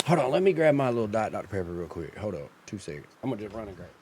Hold on, let me grab my little Diet Dr. Pepper real quick. Hold up, 2 seconds. I'm gonna just run and grab it.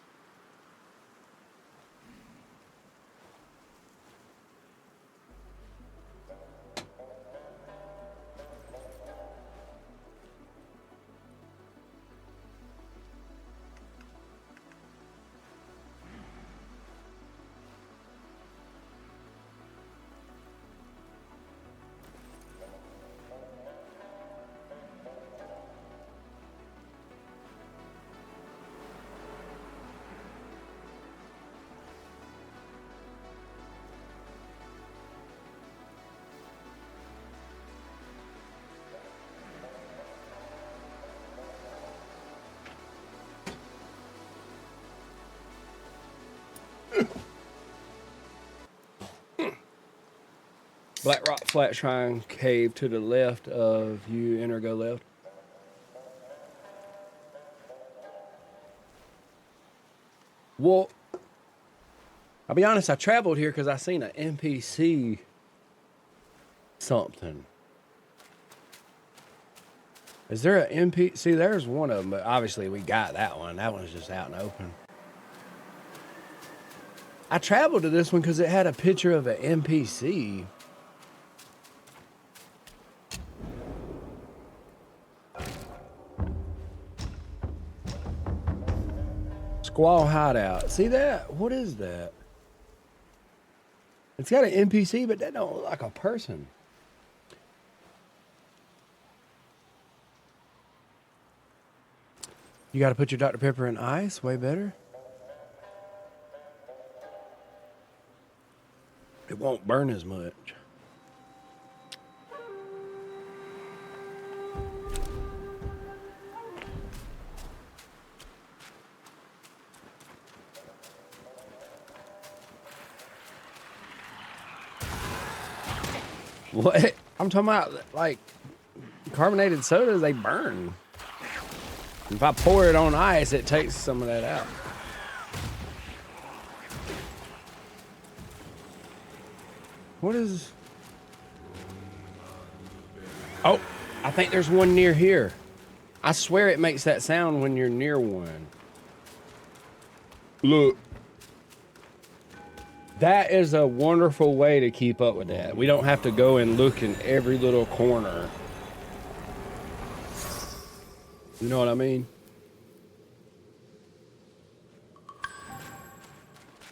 Black Rock Flat Shrine Cave to the left of you. Enter, go left. Well, I'll be honest, I traveled here because I seen an NPC something. Is there an NPC? See, there's one of them, but obviously we got that one. That one's just out and open. I traveled to this one because it had a picture of an NPC. Squall Hideout. See that? What is that? It's got an NPC, but that don't look like a person. You got to put your Dr. Pepper in ice. Way better. It won't burn as much. What? I'm talking about, like, carbonated sodas, they burn. If I pour it on ice, it takes some of that out. What is... Oh, I think there's one near here. I swear it makes that sound when you're near one. Look. That is a wonderful way to keep up with that. We don't have to go and look in every little corner. You know what I mean?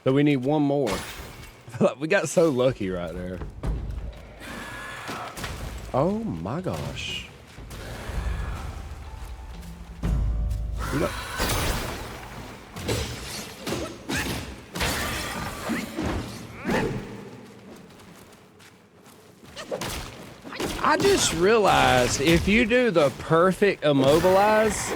So we need one more. We got so lucky right there. Oh my gosh. You know, I just realized if you do the perfect immobilize,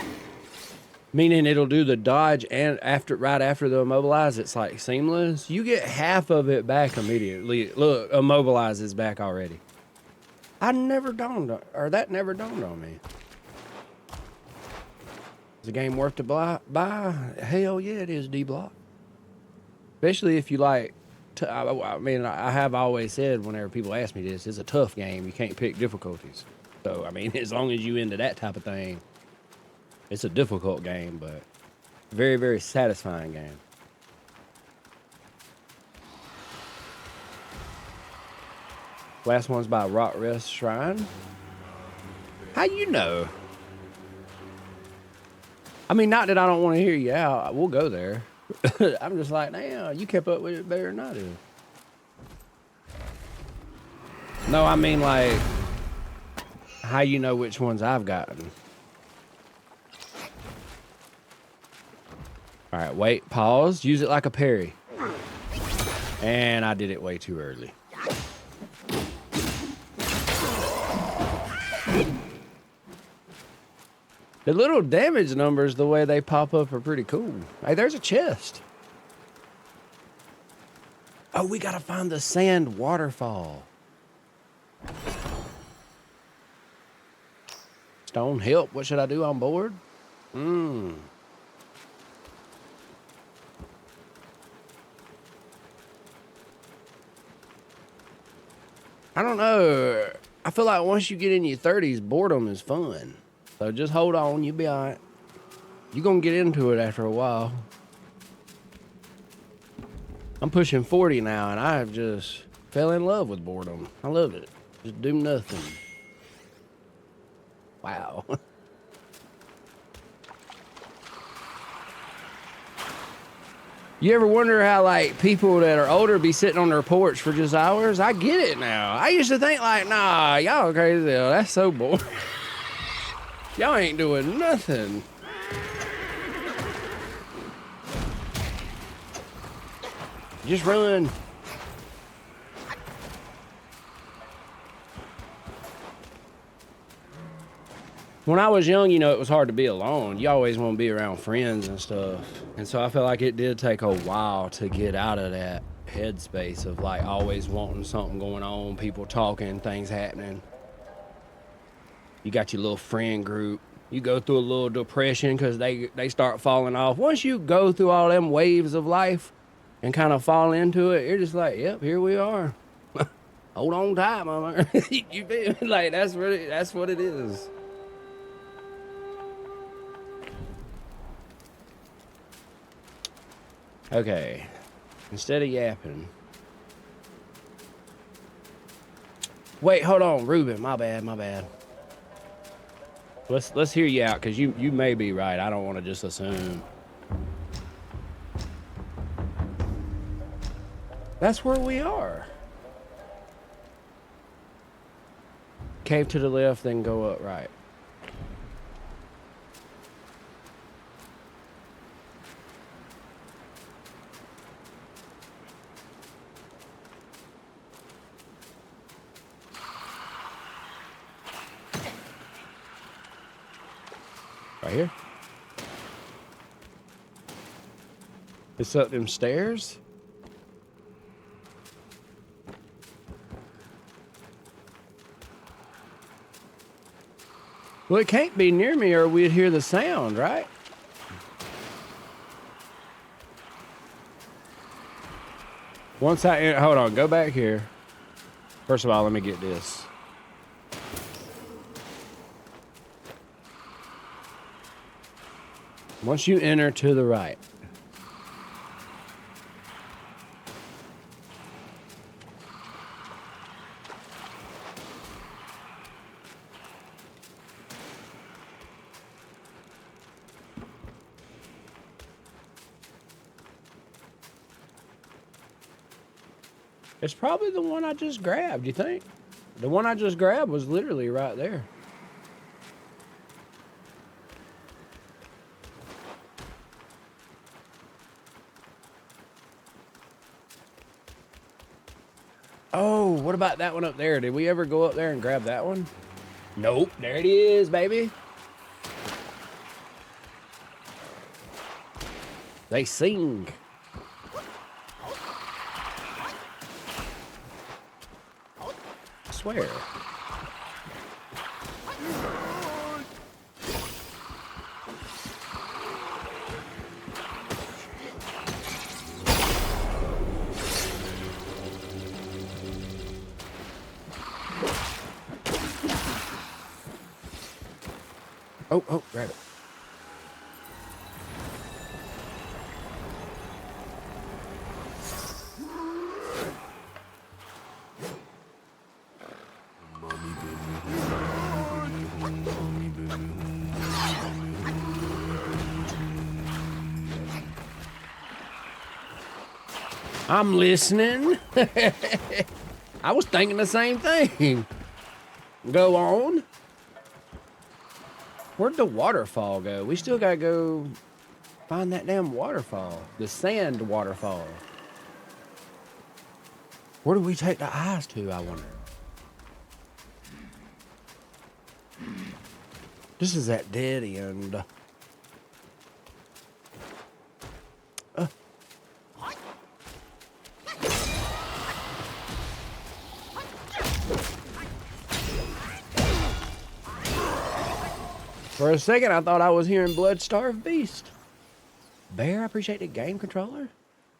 meaning it'll do the dodge and right after the immobilize, it's like seamless. You get half of it back immediately. Look, immobilize is back already. That never dawned on me. Is the game worth to buy? Hell yeah, it is D-Block. Especially if you like. I mean, I have always said whenever people ask me this, it's a tough game. You can't pick difficulties. So, I mean, as long as you into that type of thing, it's a difficult game, but very, very satisfying game. Last one's by Rock Rest Shrine. How you know? I mean, not that I don't want to hear you out. We'll go there. I'm just like, damn, you kept up with it better than I did. No, I mean, like, how you know which ones I've gotten. All right, wait, pause. Use it like a parry. And I did it way too early. The little damage numbers, the way they pop up, are pretty cool. Hey, there's a chest. Oh, we gotta find the sand waterfall. Stone, help. What should I do on board? I don't know. I feel like once you get in your 30s, boredom is fun. So just hold on. You'll be all right. You're going to get into it after a while. I'm pushing 40 now, and I have just fell in love with boredom. I love it. Just do nothing. Wow. You ever wonder how, like, people that are older be sitting on their porch for just hours? I get it now. I used to think, like, nah, y'all crazy. That's so boring. Y'all ain't doing nothing. Just run. When I was young, you know, it was hard to be alone. You always want to be around friends and stuff. And so I felt like it did take a while to get out of that headspace of like always wanting something going on, people talking, things happening. You got your little friend group. You go through a little depression because they start falling off. Once you go through all them waves of life and kind of fall into it, you're just like, yep, here we are. Hold on tight, mama. You feel like that's what it is. Okay, instead of yapping. Wait, hold on, Ruben. My bad. Let's hear you out, because you may be right. I don't want to just assume. That's where we are. Cave to the left, then go up right. Right here. It's up them stairs. Well, it can't be near me or we'd hear the sound, right? Once hold on, go back here. First of all, let me get this. Once you enter to the right. It's probably the one I just grabbed, you think? The one I just grabbed was literally right there. Oh, what about that one up there? Did we ever go up there and grab that one? Nope, there it is, baby. They sing. I swear. Oh, grab it. I'm listening. I was thinking the same thing. Go on. Where'd the waterfall go? We still gotta go find that damn waterfall. The sand waterfall. Where do we take the eyes to, I wonder? This is that dead end. For a second, I thought I was hearing Blood-Starved Beast. Bear, I appreciate the game controller.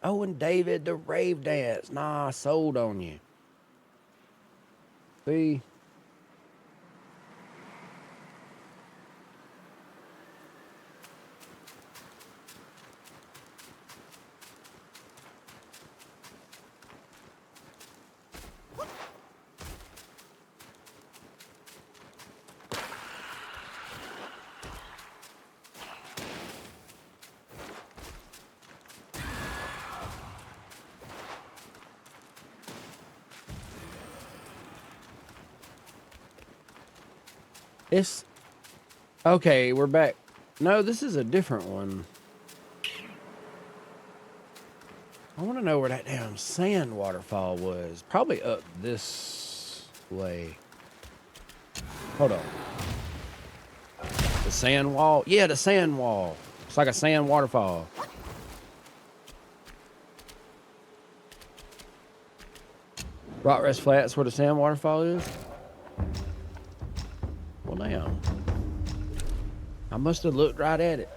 Oh, and David, the rave dance. Nah, I sold on you. See? It's okay, we're back. No, this is a different one. I want to know where that damn sand waterfall was. Probably up this way. Hold on. The sand wall? Yeah, the sand wall. It's like a sand waterfall. Rock Rest Flats where the sand waterfall is? Well, damn. I must have looked right at it.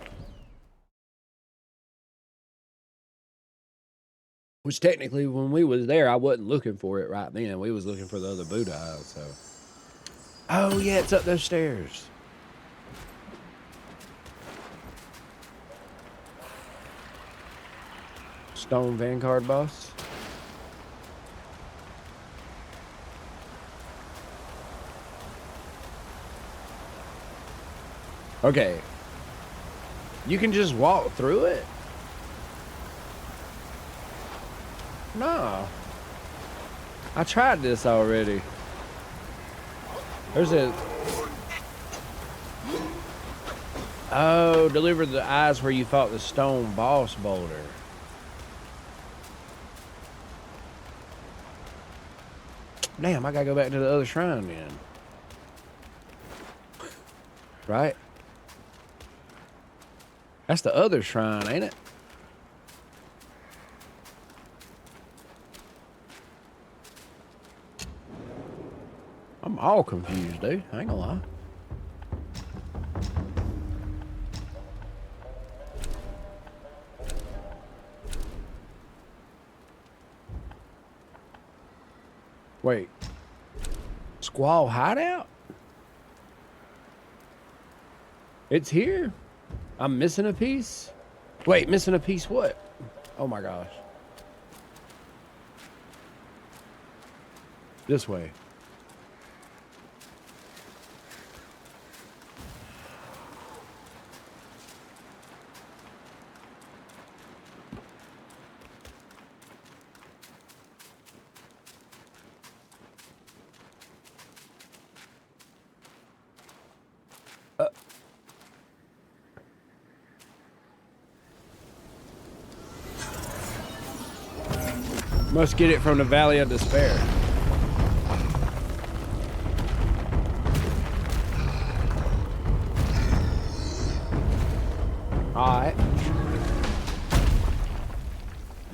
Which technically, when we was there, I wasn't looking for it right then. We was looking for the other Buddha house, so. Oh, yeah, it's up those stairs. Stone Vanguard boss. Okay. You can just walk through it? No. I tried this already. There's a... Oh, deliver the eyes where you fought the stone boss boulder. Damn, I gotta go back to the other shrine then. Right? That's the other shrine, ain't it? I'm all confused, dude. I ain't gonna lie. Wait. Squall hideout? It's here? I'm missing a piece? Wait, missing a piece what? Oh my gosh. This way. Must get it from the Valley of Despair. Alright.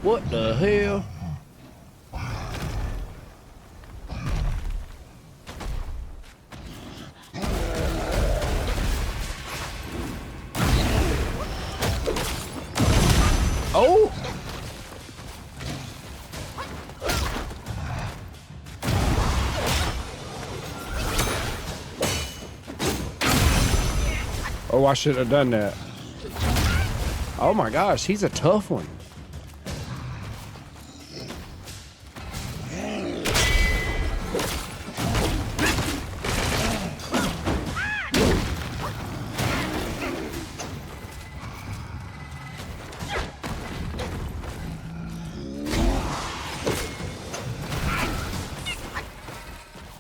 What the hell? Oh! Oh, I should have done that. Oh my gosh, he's a tough one.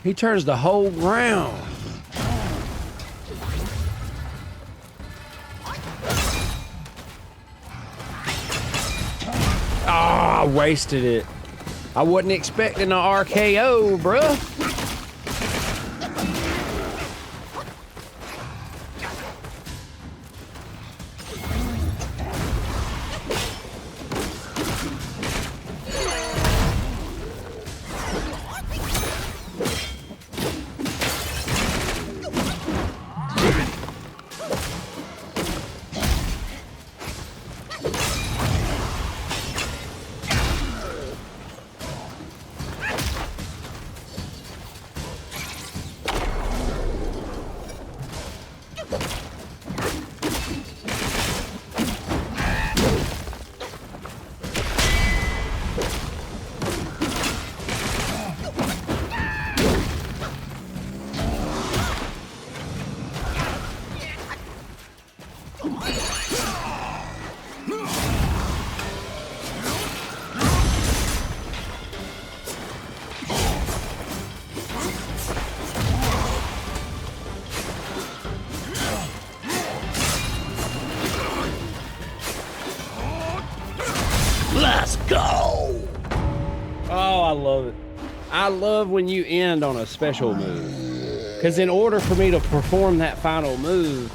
He turns the whole ground. I wasted it. I wasn't expecting an RKO, bruh. love it. I love when you end on a special move. Because in order for me to perform that final move,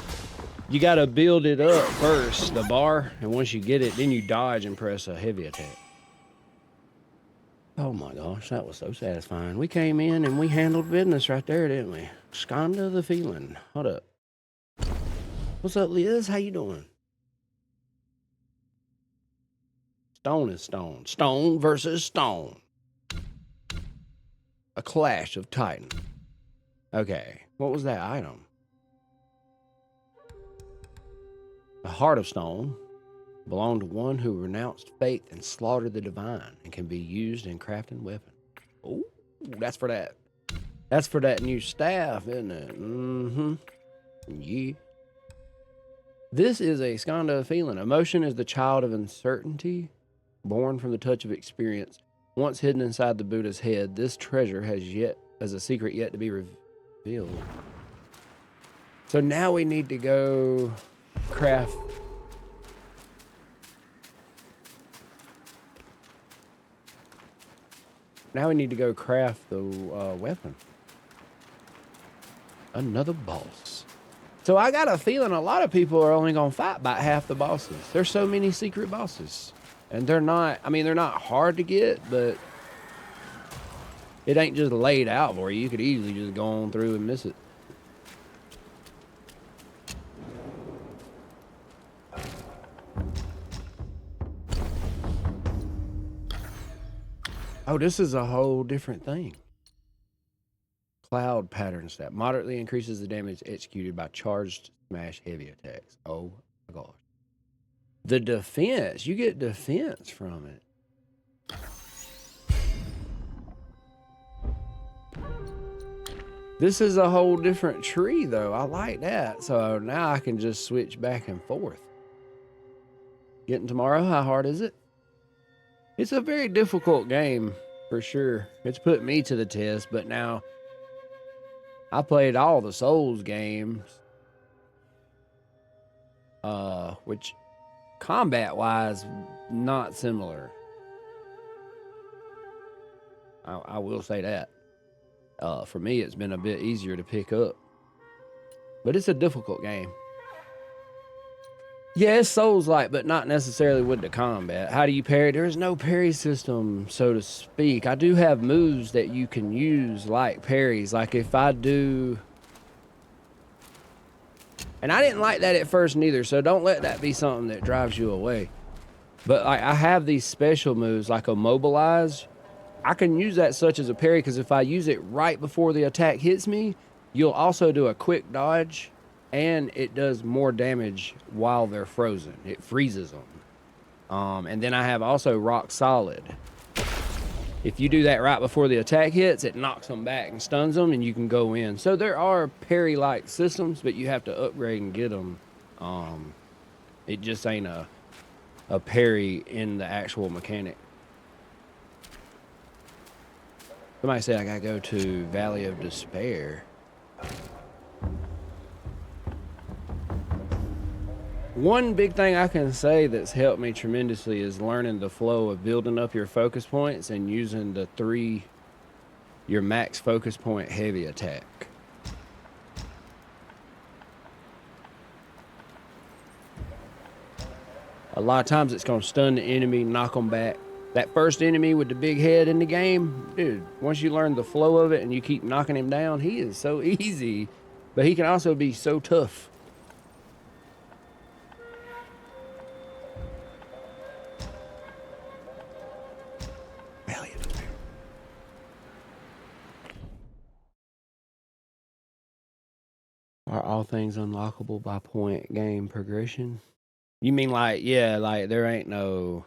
you got to build it up first, the bar. And once you get it, then you dodge and press a heavy attack. Oh my gosh, that was so satisfying. We came in and we handled business right there, didn't we? Skanda the feeling. Hold up. What's up, Liz? How you doing? Stone is stone. Stone versus stone. A clash of titans. Okay, what was that item? The heart of stone belonged to one who renounced faith and slaughtered the divine and can be used in crafting weapons. Oh, that's for that. That's for that new staff, isn't it? Mm-hmm. Yeah. This is a skanda feeling. Emotion is the child of uncertainty, born from the touch of experience. Once hidden inside the Buddha's head, this treasure has a secret yet to be revealed. So now we need to go craft. Now we need to go craft the weapon. Another boss. So I got a feeling a lot of people are only going to fight about half the bosses. There's so many secret bosses. And they're not, I mean, they're not hard to get, but it ain't just laid out for you. You could easily just go on through and miss it. Oh, this is a whole different thing. Cloud pattern stat. Moderately increases the damage executed by charged smash heavy attacks. Oh my gosh. The defense. You get defense from it. This is a whole different tree, though. I like that. So now I can just switch back and forth. Getting tomorrow, how hard is it? It's a very difficult game, for sure. It's put me to the test, but now I played all the Souls games. Which combat-wise, not similar. I will say that. For me, it's been a bit easier to pick up. But it's a difficult game. Yeah, it's Souls-like, but not necessarily with the combat. How do you parry? There is no parry system, so to speak. I do have moves that you can use like parries. Like if I do... And I didn't like that at first neither, so don't let that be something that drives you away. But I have these special moves like Immobilize. I can use that such as a parry because if I use it right before the attack hits me, you'll also do a quick dodge and it does more damage while they're frozen. It freezes them. And then I have also Rock Solid. If you do that right before the attack hits, it knocks them back and stuns them and you can go in. So there are parry-like systems, but you have to upgrade and get them. It just ain't a parry in the actual mechanic. Somebody said I gotta go to Valley of Despair. One big thing I can say that's helped me tremendously is learning the flow of building up your focus points and using your max focus point heavy attack. A lot of times it's gonna stun the enemy, knock them back. That first enemy with the big head in the game, dude, once you learn the flow of it and you keep knocking him down, he is so easy, but he can also be so tough. Are all things unlockable by point game progression? You mean like, yeah, like there ain't no...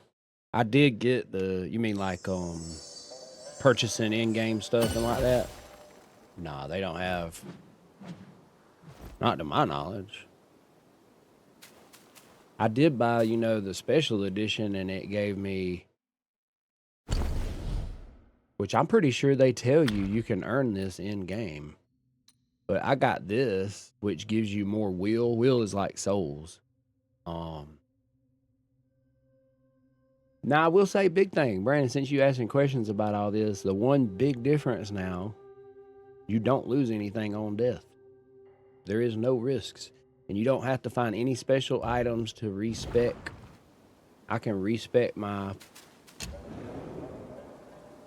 I did get you mean like purchasing in-game stuff and like that? Nah, they don't have... Not to my knowledge. I did buy, the special edition and it gave me... Which I'm pretty sure they tell you can earn this in-game. But I got this, which gives you more will. Will is like souls. Now, I will say big thing, Brandon, since you asking questions about all this, the one big difference now, you don't lose anything on death. There is no risks. And you don't have to find any special items to respec. I can respec my...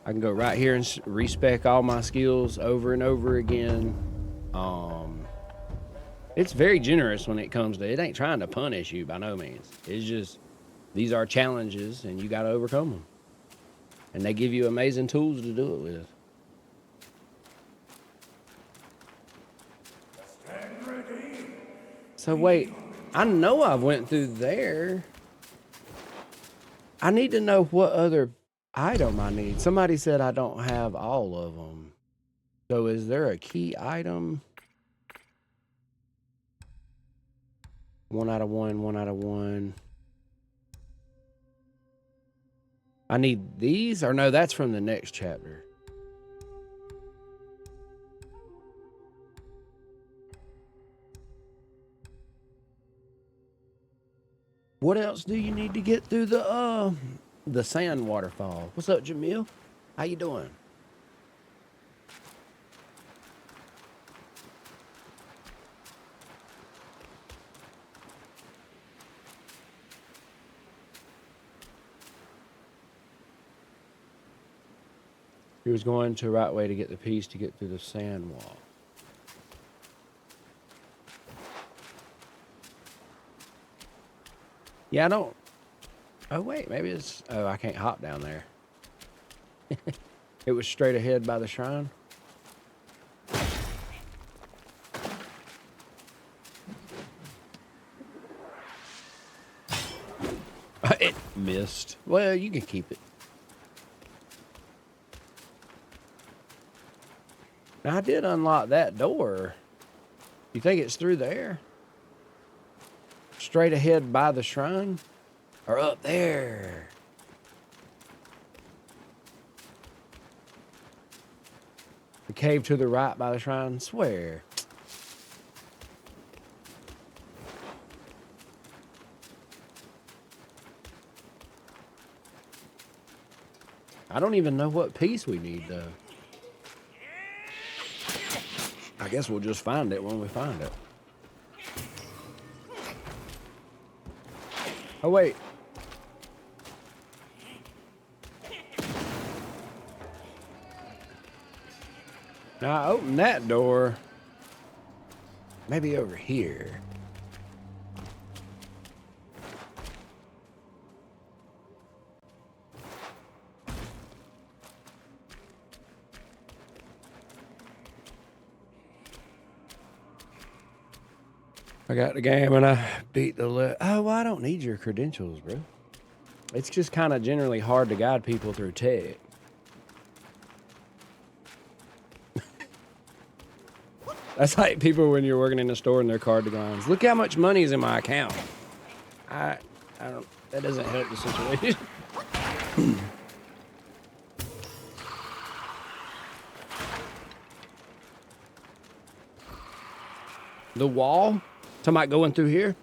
I can go right here and respec all my skills over and over again. It's very generous when it comes to... It ain't trying to punish you by no means. It's just... These are challenges, and you got to overcome them. And they give you amazing tools to do it with. Stand ready. So wait, I know I went through there. I need to know what other item I need. Somebody said I don't have all of them. So is there a key item? 1 out of 1, 1 out of 1. I need these, or no, that's from the next chapter. What else do you need to get through the sand waterfall? What's up, Jamil? How you doing? He was going to the right way to get the piece to get through the sand wall. Yeah, I don't... Oh, wait, maybe it's... Oh, I can't hop down there. It was straight ahead by the shrine. It missed. Well, you can keep it. Now, I did unlock that door. You think it's through there? Straight ahead by the shrine? Or up there? The cave to the right by the shrine? Swear. I don't even know what piece we need, though. I guess we'll just find it when we find it. Oh, wait. Now, I opened that door. Maybe over here. I got the game and I beat the... Oh, well, I don't need your credentials, bro. It's just kind of generally hard to guide people through tech. That's like people when you're working in a store and their card declines. Look how much money is in my account. I don't... That doesn't help the situation. The wall? Somebody going through here?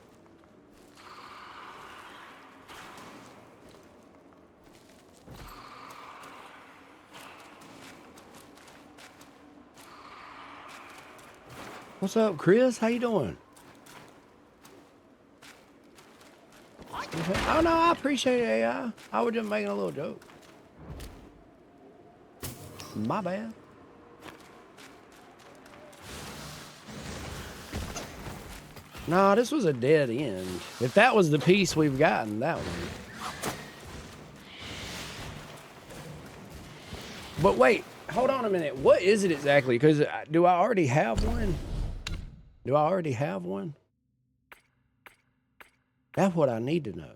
What's up, Chris? How you doing? Oh, no, I appreciate it, AI. I was just making a little joke. My bad. Nah, this was a dead end. If that was the piece we've gotten, that one. But wait, hold on a minute. What is it exactly? Because do I already have one? Do I already have one? That's what I need to know.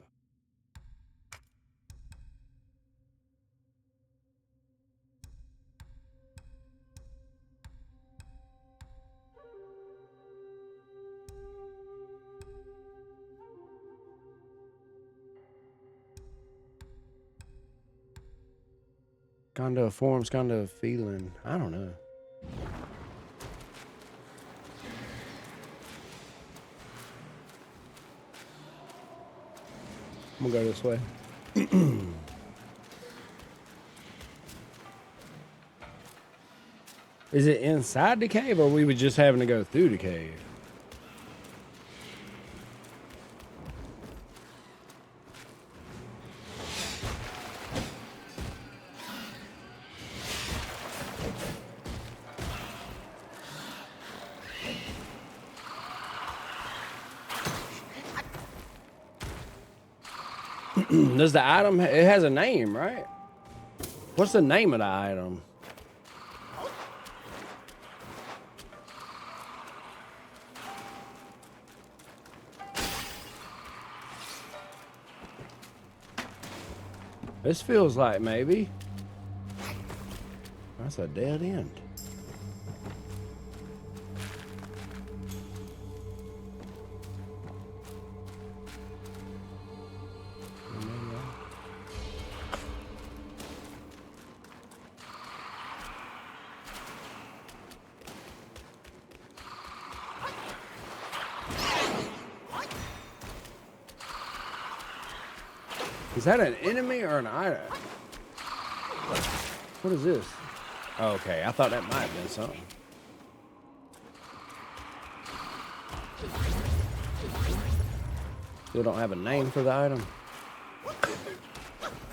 Kind of forms, kind of feeling. I don't know. I'm gonna go this way. Is it inside the cave, or we were just having to go through the cave? Does the item, it has a name, right? What's the name of the item? This feels like maybe. That's a dead end. Is that an enemy or an item? What is this? Oh, okay, I thought that might have been something. Still don't have a name for the item.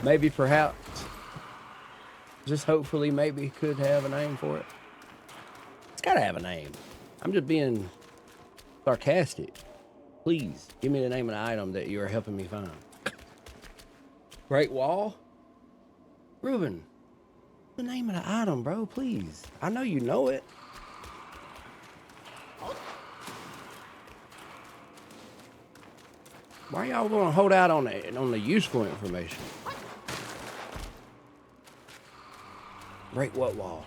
Maybe, perhaps. Just hopefully, maybe could have a name for it. It's gotta have a name. I'm just being sarcastic. Please, give me the name of the item that you are helping me find. Great Wall? Ruben, what's the name of the item, bro? Please. I know you know it. Why y'all gonna hold out on the useful information? Break what wall?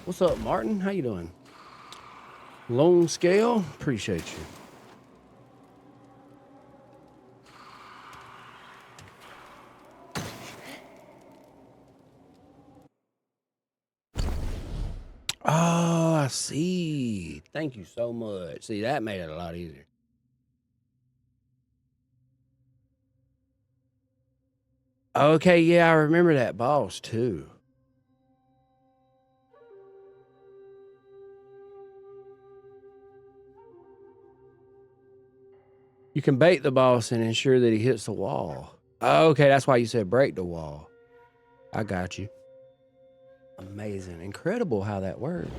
What's up, Martin? How you doing? Long scale? Appreciate you. Oh, I see. Thank you so much. See, that made it a lot easier. Okay, yeah, I remember that boss too. You can bait the boss and ensure that he hits the wall. Okay, that's why you said break the wall. I got you. Amazing. Incredible how that worked.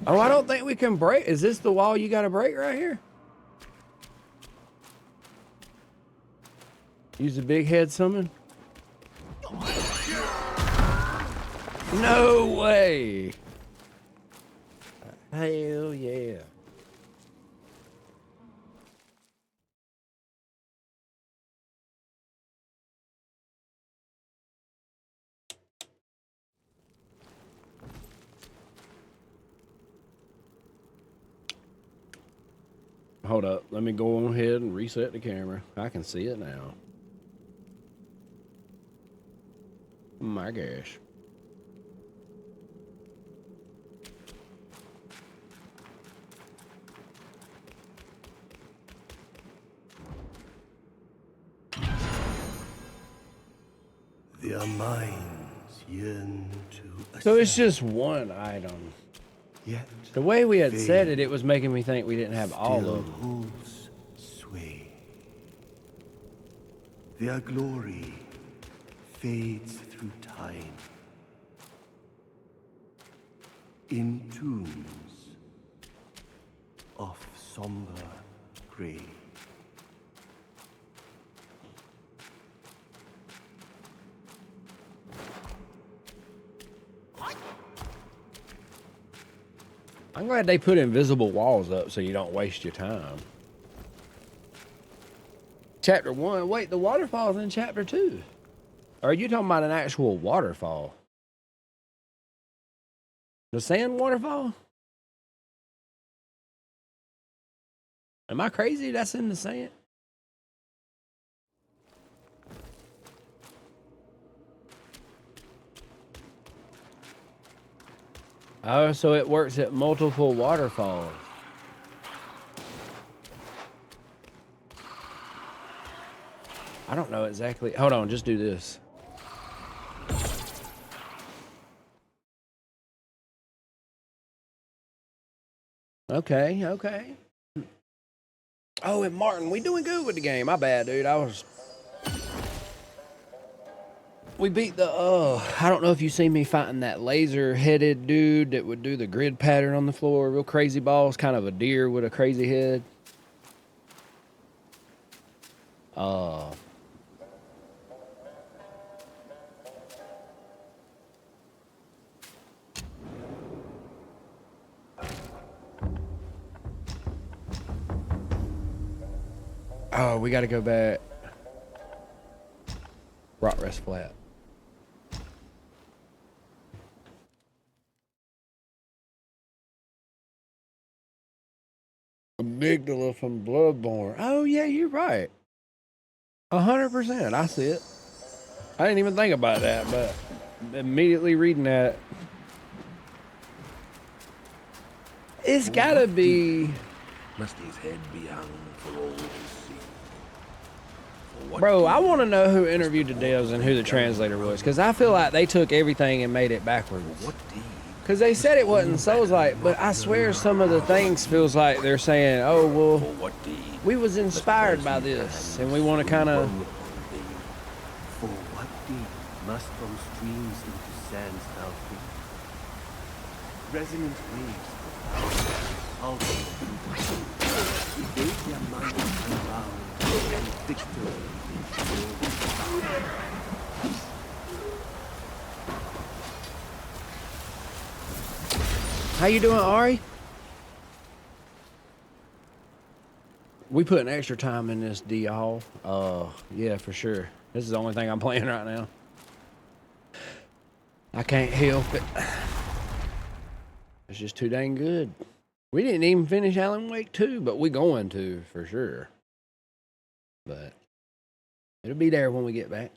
Oh, I don't think we can break. Is this the wall you got to break right here? Use the big head summon? No way. Hell yeah. Hold up. Let me go on ahead and reset the camera. I can see it now. My gosh. Their minds yearn to So it's just one item. Yet The way we had said it, it was making me think we didn't have all still of them. holds sway. Their glory fades through time in tombs of somber gray. I'm glad they put invisible walls up so you don't waste your time. Chapter 1. Wait, the waterfall's in chapter 2. Or are you talking about an actual waterfall? The sand waterfall? Am I crazy? That's in the sand? Oh, so it works at multiple waterfalls. I don't know exactly. Hold on, just do this. Okay, okay. Oh, and Martin, we doing good with the game. My bad, dude. We beat the, I don't know if you seen me fighting that laser-headed dude that would do the grid pattern on the floor. Real crazy balls, kind of a deer with a crazy head. Oh, we got to go back. Rock Rest Flat. Amygdala from Bloodborne. Oh, yeah, you're right. 100%. I see it. I didn't even think about that, but immediately reading that, it's gotta be. Must his head be hung for all to see? Bro, I want to know who interviewed the devs and who the translator was, because I feel like they took everything and made it backwards. What deed? Because they said it wasn't Souls-like, but I swear some of the things feels like they're saying, oh, well, For what deed? we was inspired by this, and we want to kind of... For what deed must from streams into sands thou think? Resonant waves pulsing through debate their minds unbound, and victory How you doing, Ari? We put an extra time in this D-Hall. Yeah, for sure. This is the only thing I'm playing right now. I can't help it. It's just too dang good. We didn't even finish Alan Wake 2, but we going to, for sure. But it'll be there when we get back.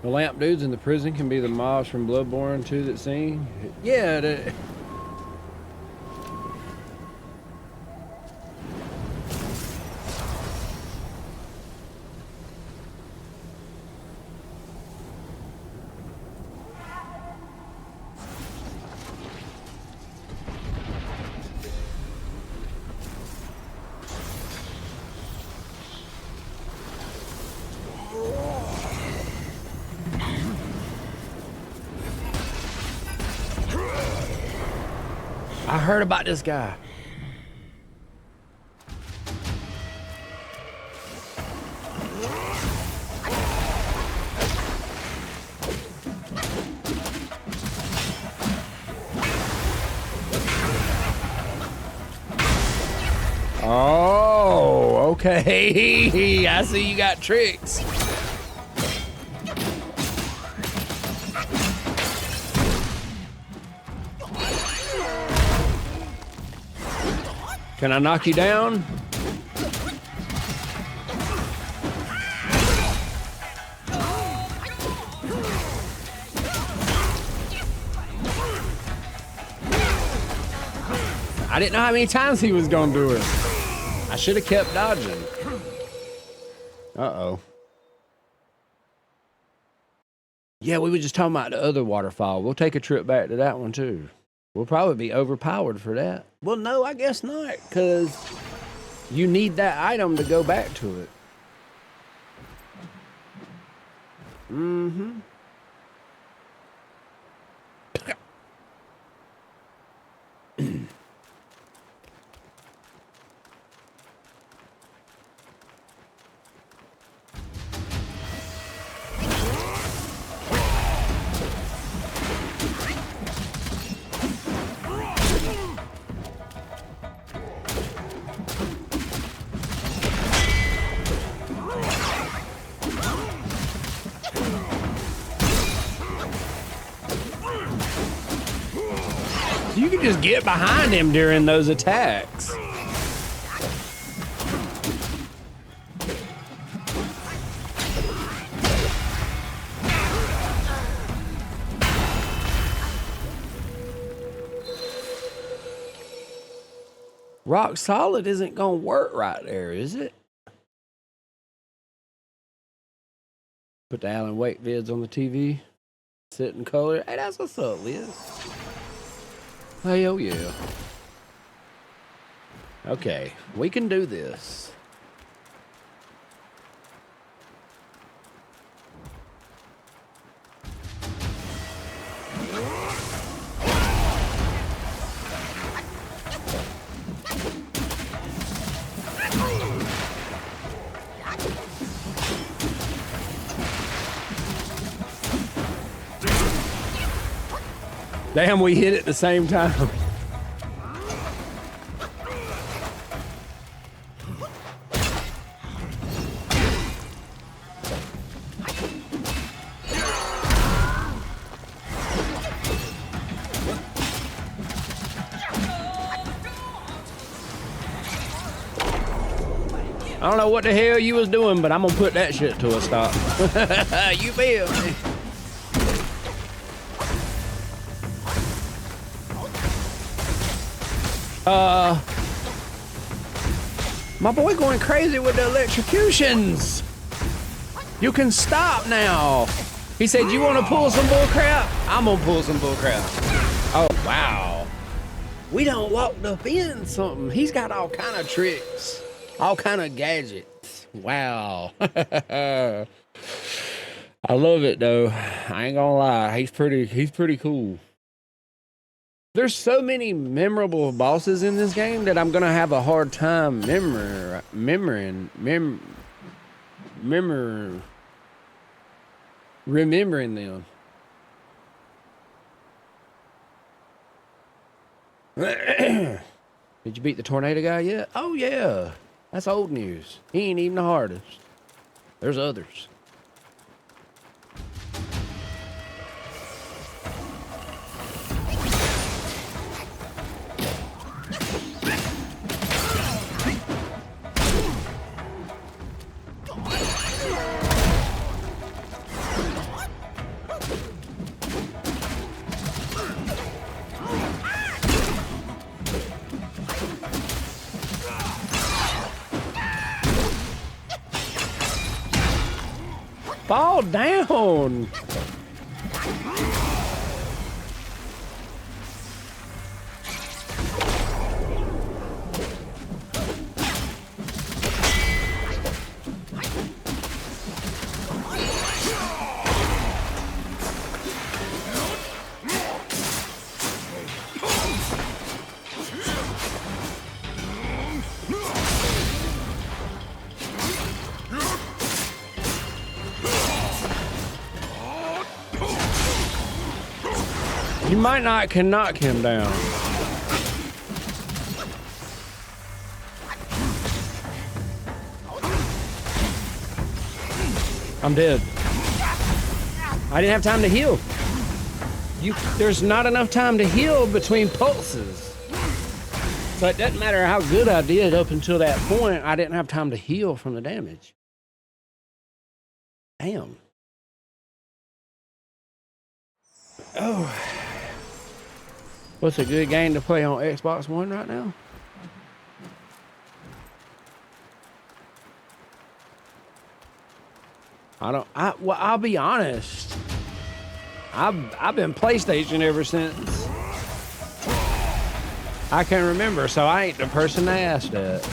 The lamp dudes in the prison can be the mobs from Bloodborne 2 that sing. Yeah, I heard about this guy. Oh, okay. I see you got tricks. Can I knock you down? I didn't know how many times he was gonna do it. I should have kept dodging. Uh-oh. Yeah, we were just talking about the other waterfall. We'll take a trip back to that one too. We'll probably be overpowered for that. Well, no, I guess not, because you need that item to go back to it. Mm-hmm. You can just get behind him during those attacks. Rock solid isn't gonna work right there, is it? Put the Alan Wake vids on the TV. Sit in color. Hey, that's what's up, Liz. Hey, oh yeah. Okay, we can do this. Damn, we hit it at the same time. I don't know what the hell you was doing, but I'm gonna put that shit to a stop. You feel me? My boy going crazy with the electrocutions. You can stop now. He said, you want to pull some bull crap? I'm gonna pull some bull crap. Oh, wow. We done walked up in something. He's got all kind of tricks, all kind of gadgets. Wow. I love it though. I ain't gonna lie. He's pretty cool. There's so many memorable bosses in this game that I'm gonna have a hard time remembering them. Did you beat the tornado guy yet? Oh yeah, that's old news. He ain't even the hardest. There's others. Fall down. You might not can knock him down. I'm dead. I didn't have time to heal. There's not enough time to heal between pulses. So it doesn't matter how good I did up until that point, I didn't have time to heal from the damage. Damn. Oh. What's a good game to play on Xbox One right now? Well, I'll be honest. I've been PlayStation ever since I can remember, so I ain't the person to ask that.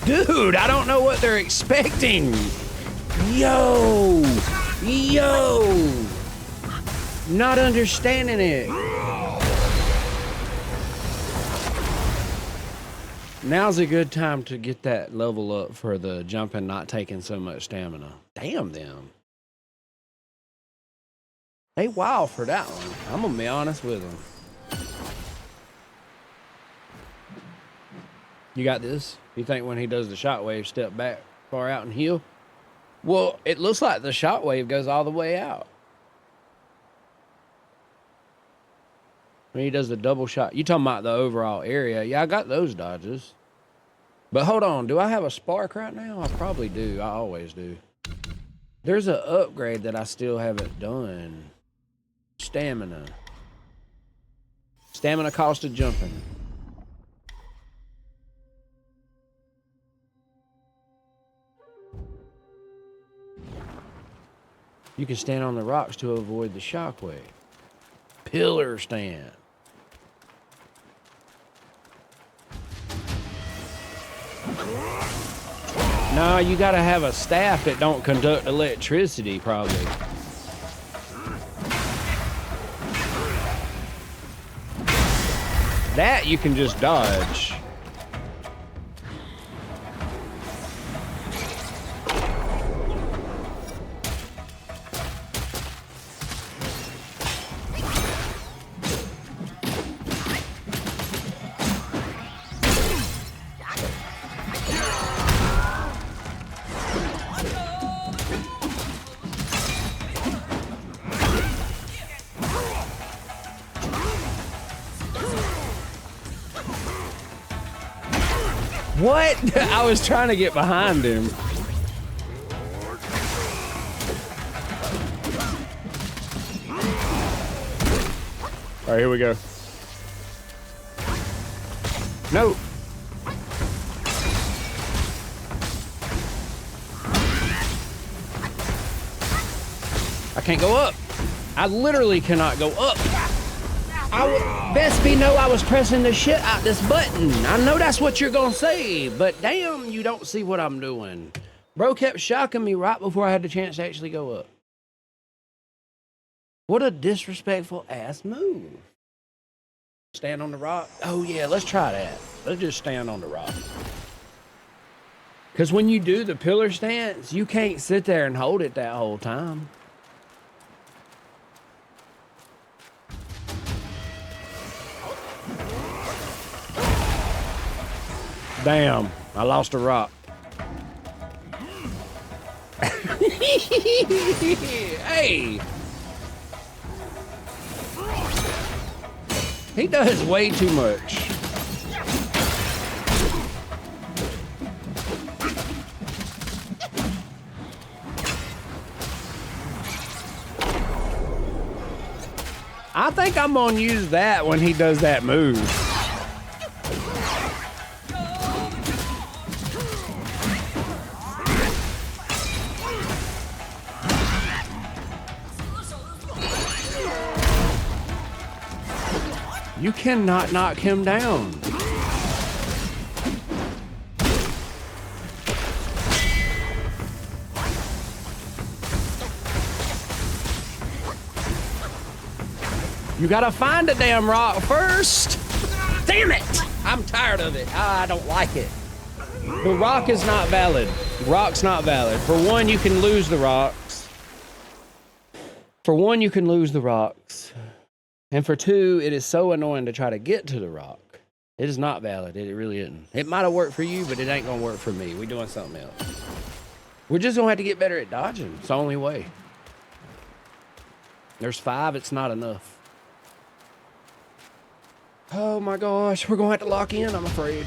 Dude, I don't know what they're expecting. Yo! Yo! Not understanding it. Now's a good time to get that level up for the jumping, not taking so much stamina. Damn them. They wild for that one. I'm gonna be honest with them. You got this? You think when he does the shockwave, step back far out and heal? Well, it looks like the shockwave goes all the way out. When he does the double shot. You talking about the overall area. Yeah, I got those dodges. But hold on, do I have a spark right now? I probably do. I always do. There's an upgrade that I still haven't done. Stamina. Stamina cost of jumping. You can stand on the rocks to avoid the shockwave. Pillar stand. No, you gotta have a staff that don't conduct electricity, probably. That you can just dodge. What? I was trying to get behind him. All right, here we go. No. I can't go up. I literally cannot go up. Best be know I was pressing the shit out this button. I know that's what you're gonna say, but damn, you don't see what I'm doing. Bro kept shocking me right before I had the chance to actually go up. What a disrespectful ass move. Stand on the rock? Oh yeah, let's try that. Let's just stand on the rock. Because when you do the pillar stance, you can't sit there and hold it that whole time. Damn, I lost a rock. Hey! He does way too much. I think I'm gonna use that when he does that move. You cannot knock him down. You gotta find a damn rock first. Damn it! I'm tired of it. I don't like it. The rock is not valid. Rock's not valid. For one, you can lose the rocks. And for two, it is so annoying to try to get to the rock. It is not valid. It really isn't. It might have worked for you, but it ain't gonna work for me. We're doing something else. We're just gonna have to get better at dodging. It's the only way. There's 5, it's not enough. Oh my gosh, we're gonna have to lock in, I'm afraid.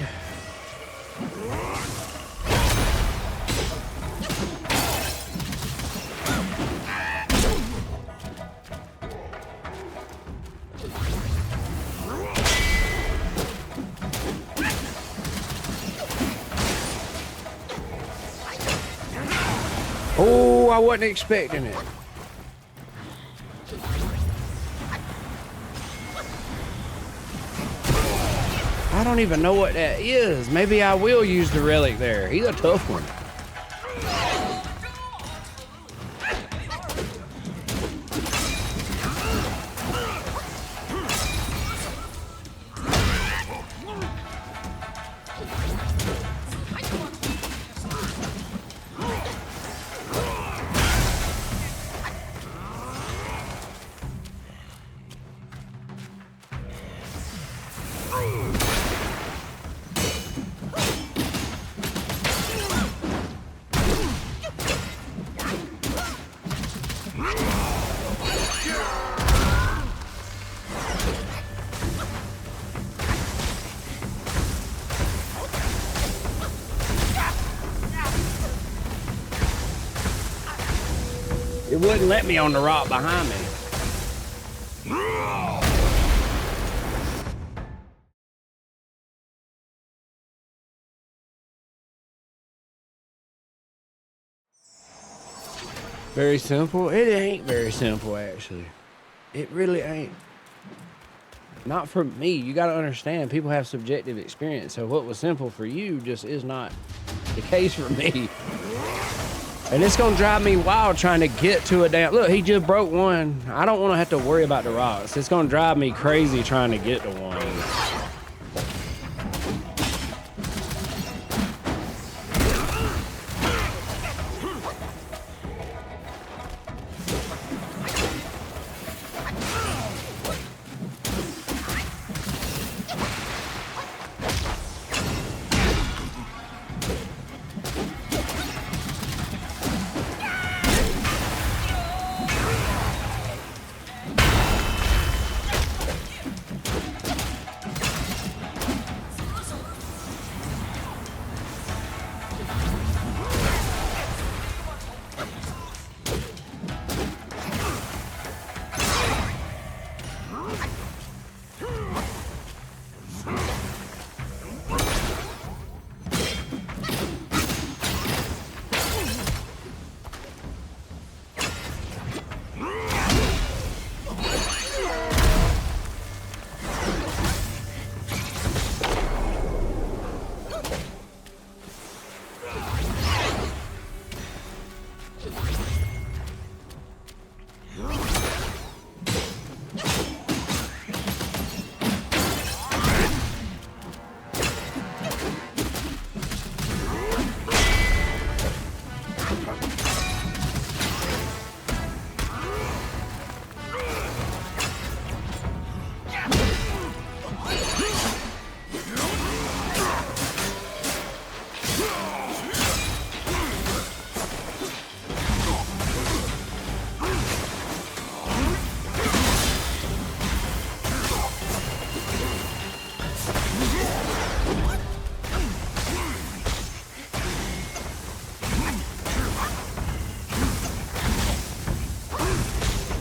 Oh, I wasn't expecting it. I don't even know what that is. Maybe I will use the relic there. He's a tough one. It wouldn't let me on the rock behind me. Very simple? It ain't very simple, actually. It really ain't. Not for me. You got to understand, people have subjective experience. So what was simple for you just is not the case for me. And it's going to drive me wild trying to get to a damn... Look, he just broke one. I don't want to have to worry about the rocks. It's going to drive me crazy trying to get to one.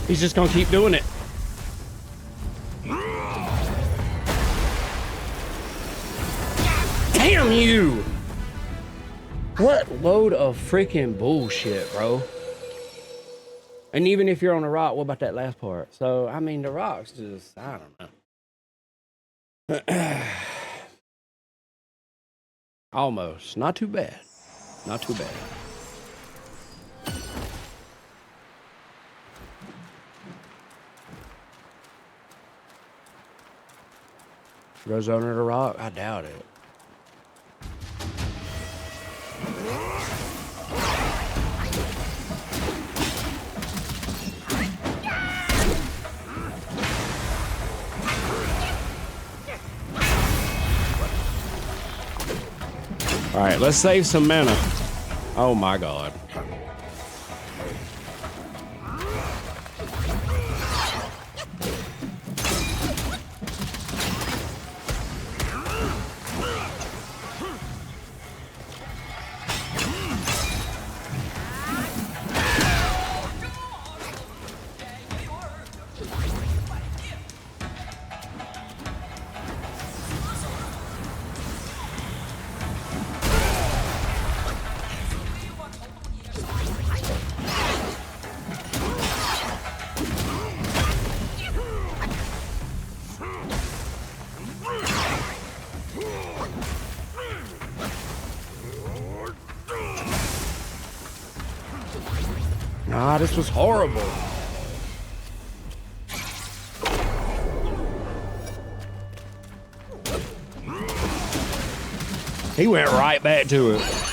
He's just gonna keep doing it. Damn you! What load of freaking bullshit, bro. And even if you're on a rock, what about that last part? So, I mean, the rocks just, I don't know. Almost. Not too bad. Not too bad. Goes under the rock? I doubt it. All right, let's save some mana. Oh my God. Ah, this was horrible. He went right back to it.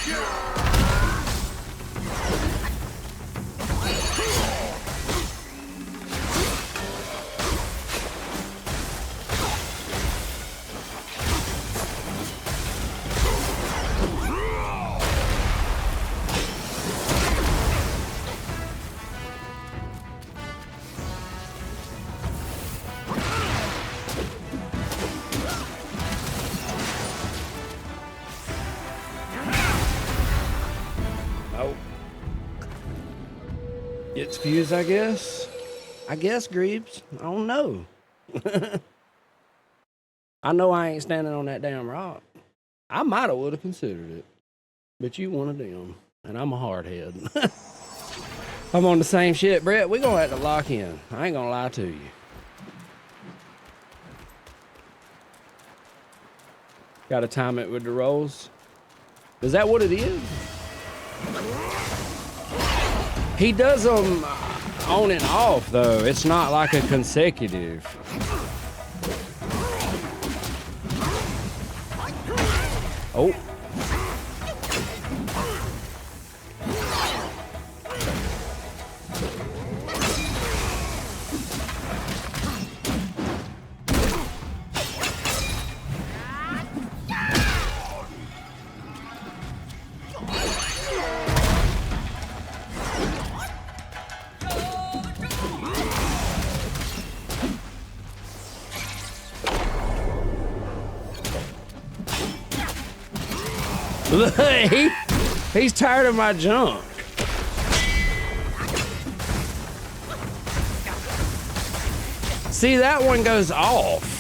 Gets fused, I guess. I guess, Greaves. I don't know. I know I ain't standing on that damn rock. I might have would have considered it. But you one of them. And I'm a hardhead. I'm on the same shit, Brett. We're gonna have to lock in. I ain't gonna lie to you. Gotta time it with the rolls. Is that what it is? He does them on and off, though. It's not like a consecutive. Oh. He's tired of my junk. See, that one goes off.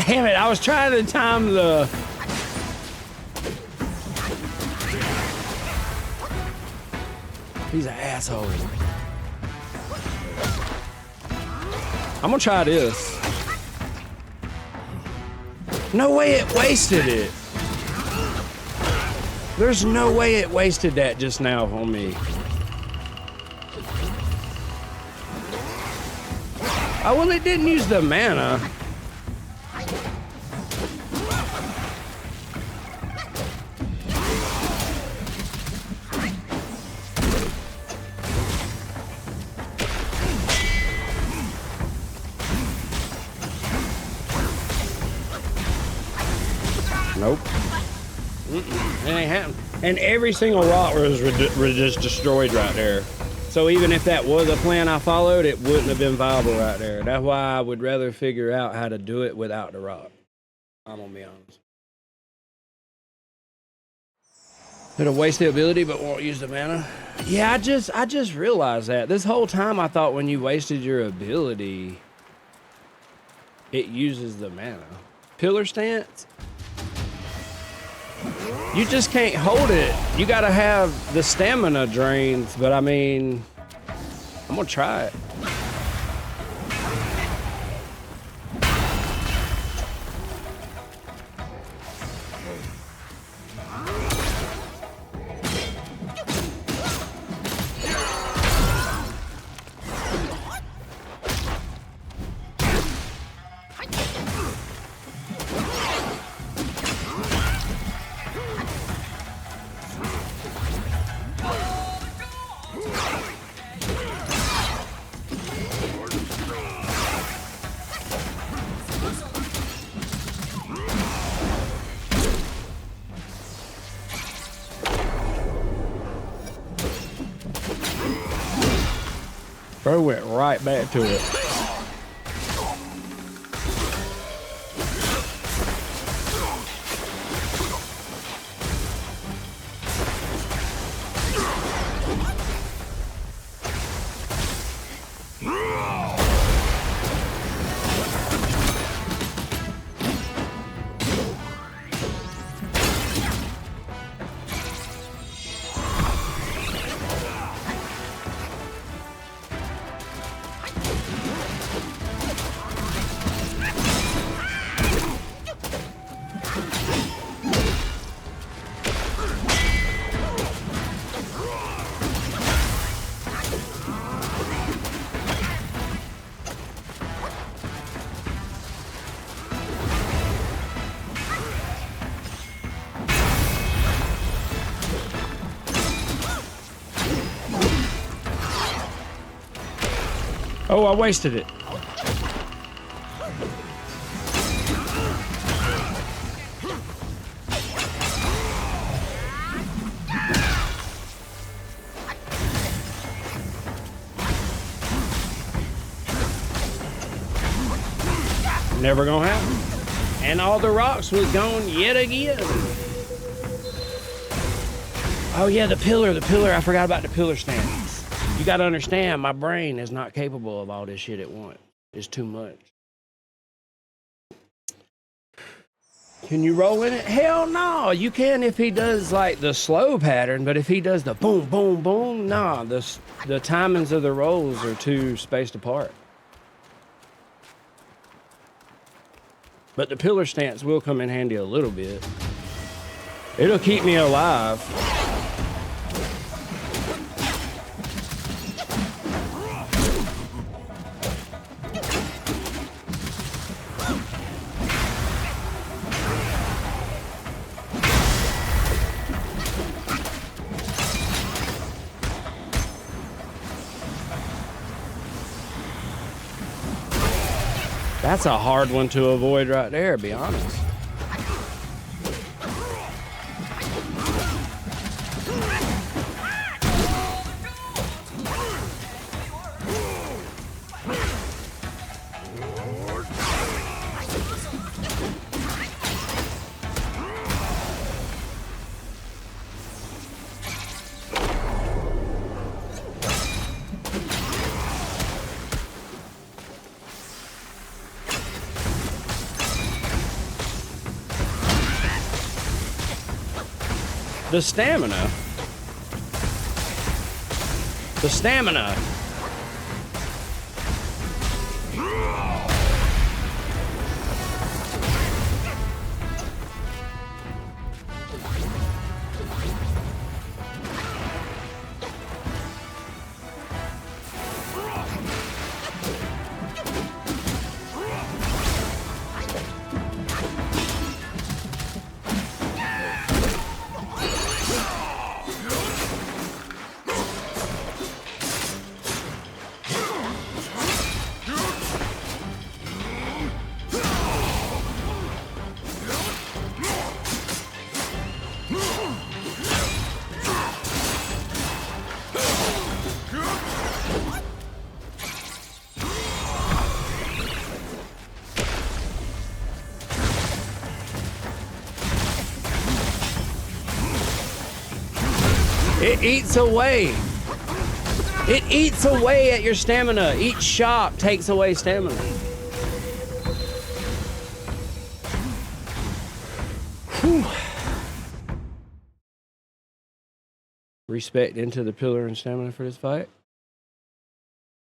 Damn it, I was trying to time the... He's an asshole. I'm gonna try this. No way it wasted it. There's no way it wasted that just now on me. Oh, well, it didn't use the mana. Nope. It ain't happening. And every single rock was just destroyed right there. So even if that was a plan I followed, it wouldn't have been viable right there. That's why I would rather figure out how to do it without the rock. I'm gonna be honest. It'll waste the ability, but won't use the mana. Yeah, I just realized that. This whole time I thought when you wasted your ability, it uses the mana. Pillar stance? You just can't hold it. You gotta have the stamina drains, but I mean, I'm gonna try it. Bro went right back to it. Oh, I wasted it. Never gonna happen. And all the rocks was gone yet again. Oh yeah, the pillar. I forgot about the pillar stance. You gotta understand, my brain is not capable of all this shit at once. It's too much. Can you roll in it? Hell no. You can if he does like the slow pattern, but if he does the boom, boom, boom, nah. The timings of the rolls are too spaced apart. But the pillar stance will come in handy a little bit. It'll keep me alive. That's a hard one to avoid right there, to be honest. The stamina. The stamina. It eats away. It eats away at your stamina. Each shock takes away stamina. Whew. Respect into the pillar and stamina for this fight.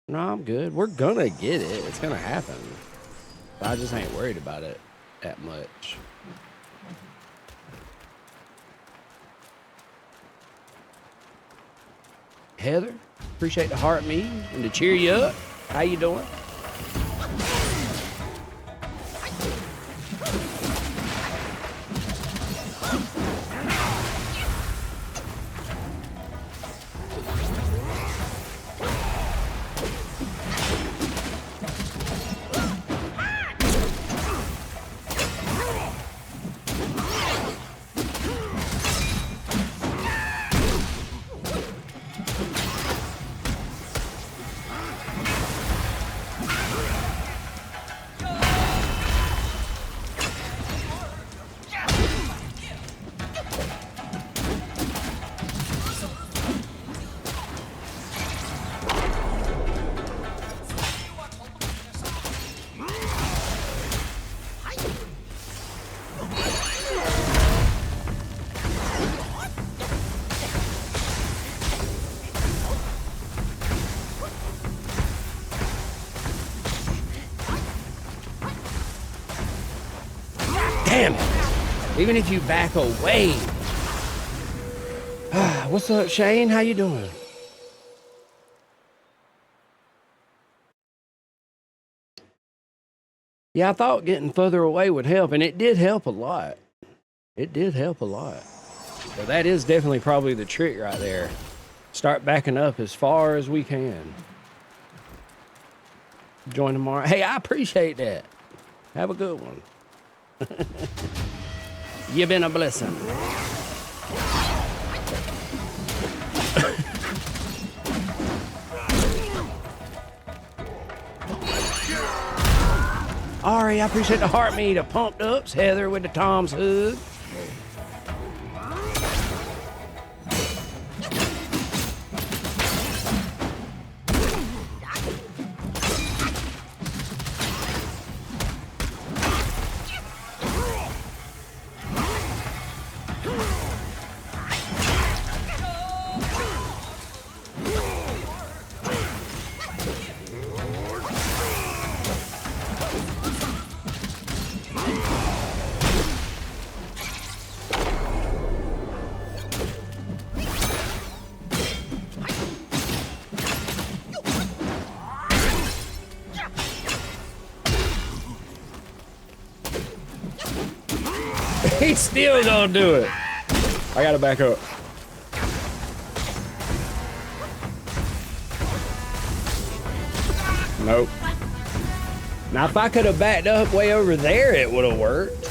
No, I'm good. We're gonna get it. It's gonna happen. I just ain't worried about it that much. Heather, appreciate the heart me and to cheer you up. How you doing? Damn it. Even if you back away. What's up, Shane? How you doing? Yeah, I thought getting further away would help, and it did help a lot. It did help a lot. So that is definitely probably the trick right there. Start backing up as far as we can. Join tomorrow. Hey, I appreciate that. Have a good one. You've been a blessing. Ari, I appreciate the heart meter. Pumped ups. Heather with the Tom's hood. He's still gonna do it. I gotta back up. Nope. Now, if I could have backed up way over there, it would have worked.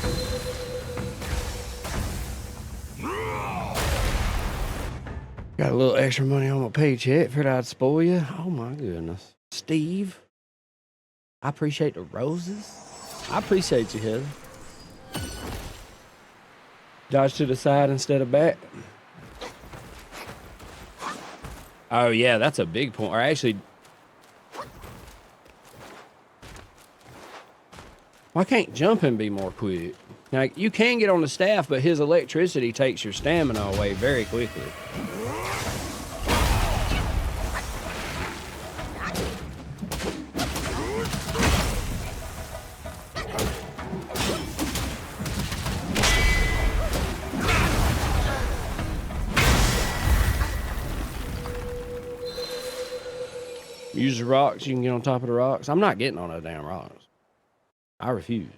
Got a little extra money on my paycheck. Figured I'd spoil you. Oh my goodness. Steve, I appreciate the roses. I appreciate you, Heather. Dodge to the side instead of back. Oh yeah, that's a big point. Or actually, why can't jumping be more quick? Now, you can get on the staff, but his electricity takes your stamina away very quickly. Use the rocks, you can get on top of the rocks. I'm not getting on those damn rocks. I refuse.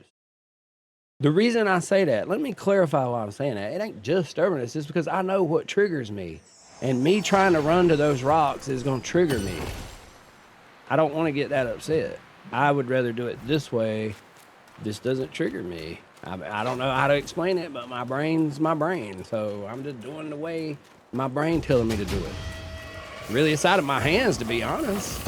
The reason I say that, let me clarify why I'm saying that. It ain't just stubbornness, it's because I know what triggers me. And me trying to run to those rocks is going to trigger me. I don't want to get that upset. I would rather do it this way. This doesn't trigger me. I don't know how to explain it, but my brain's my brain. So I'm just doing the way my brain telling me to do it. Really, it's out of my hands, to be honest.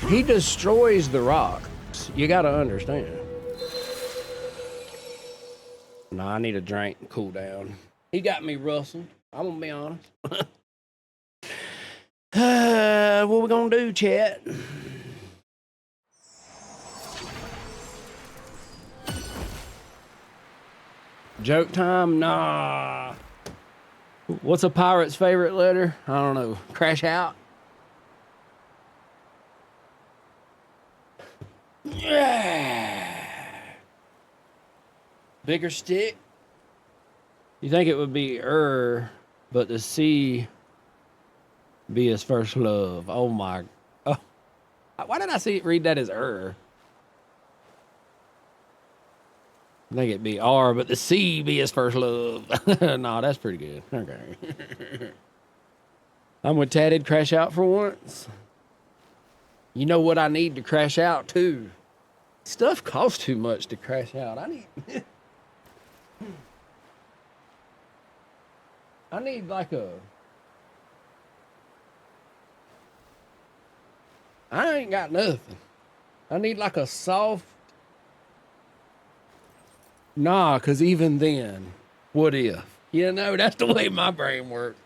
He destroys the rocks. You got to understand. No, I need a drink and cool down. He got me rustled. I'm gonna be honest. What we gonna do, chat? Joke time? Nah. What's a pirate's favorite letter? I don't know. Crash out? Yeah. Bigger stick? You think it would be but the C be his first love. Oh my. Oh. Why did I read that as I think it'd be R, but the C be his first love. No, that's pretty good. Okay. I'm with Tatted. Crash out for once. You know what I need to crash out too? Stuff costs too much to crash out. I need like I ain't got nothing. I need like a soft. Nah, cause even then, what if? You know, that's the way my brain works.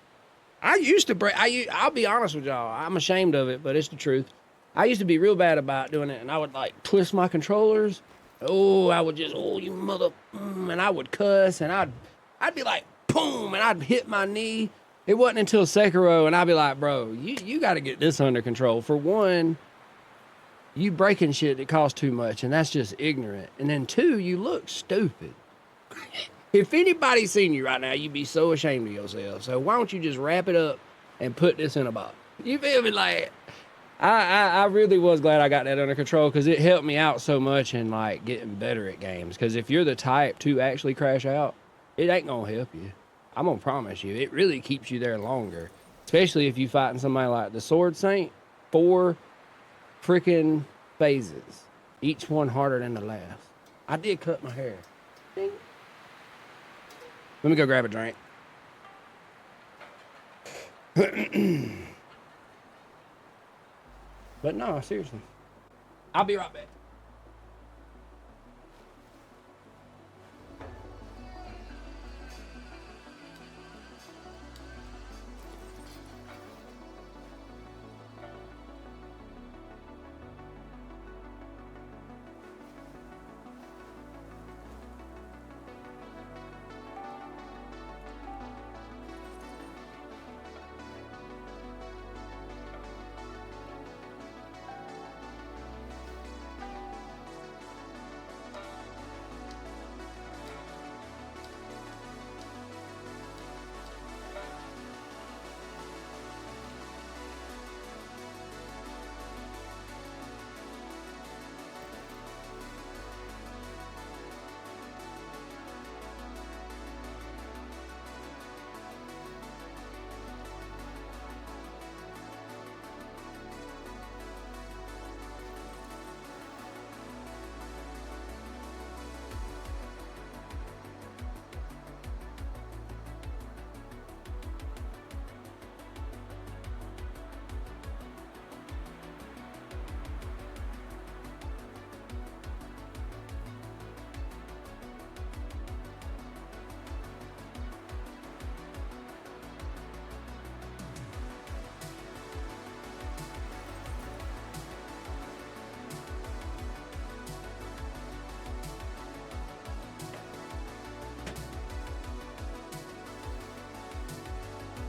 I used to break. I'll be honest with y'all. I'm ashamed of it, but it's the truth. I used to be real bad about doing it, and I would like twist my controllers. Oh, I would just, oh, you mother, and I would cuss, and I'd be like, boom, and I'd hit my knee. It wasn't until Sekiro, and I'd be like, bro, you got to get this under control. For one, you breaking shit that costs too much, and that's just ignorant. And then two, you look stupid. If anybody's seen you right now, you'd be so ashamed of yourself. So why don't you just wrap it up and put this in a box? You feel me? Like, I really was glad I got that under control because it helped me out so much in like getting better at games. Because if you're the type to actually crash out, it ain't gonna help you. I'm gonna promise you, it really keeps you there longer. Especially if you fighting somebody like the Sword Saint. 4 freaking phases, each one harder than the last. I did cut my hair. Ding. Let me go grab a drink. But no, seriously. I'll be right back.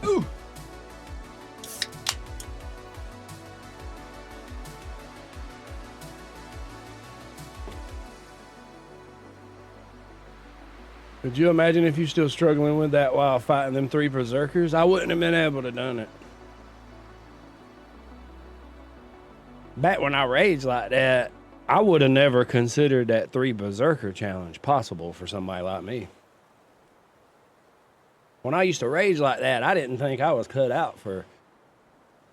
Ooh. Could you imagine if you're still struggling with that while fighting them 3 berserkers? I wouldn't have been able to done it. Back when I raged like that, I would have never considered that 3 berserker challenge possible for somebody like me. When I used to rage like that, I didn't think I was cut out for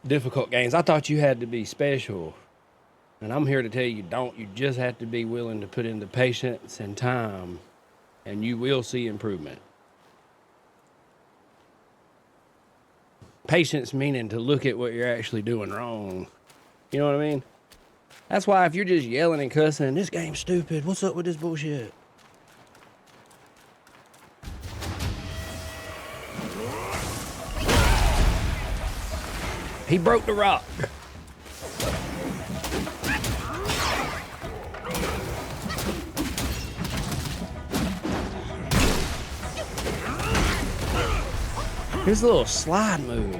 difficult games. I thought you had to be special. And I'm here to tell you don't. You just have to be willing to put in the patience and time, and you will see improvement. Patience meaning to look at what you're actually doing wrong. You know what I mean? That's why if you're just yelling and cussing, this game's stupid, what's up with this bullshit? He broke the rock. His little slide move.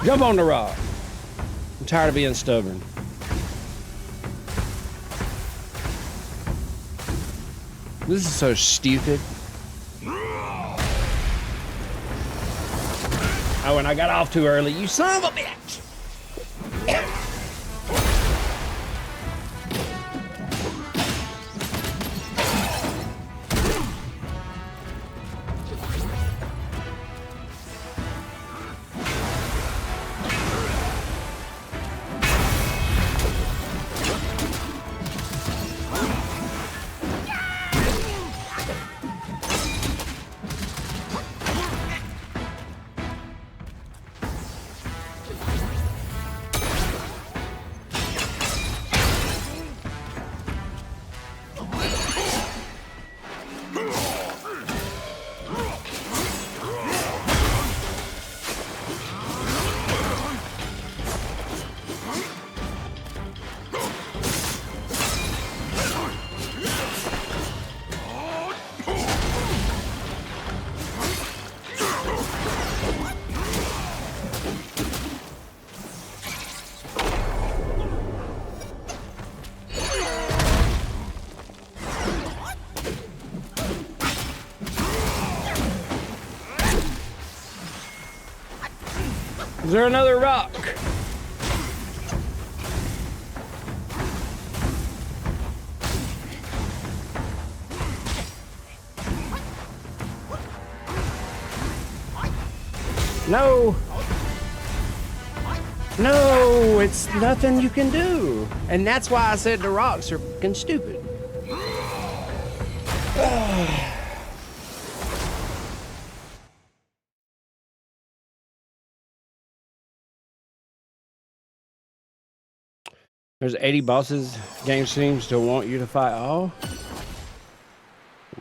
Jump on the rock. I'm tired of being stubborn. This is so stupid. Oh, and I got off too early. You son of a bitch! Is there another rock? No. No, it's nothing you can do. And that's why I said the rocks are fucking stupid. There's 80 bosses. Game seems to want you to fight all.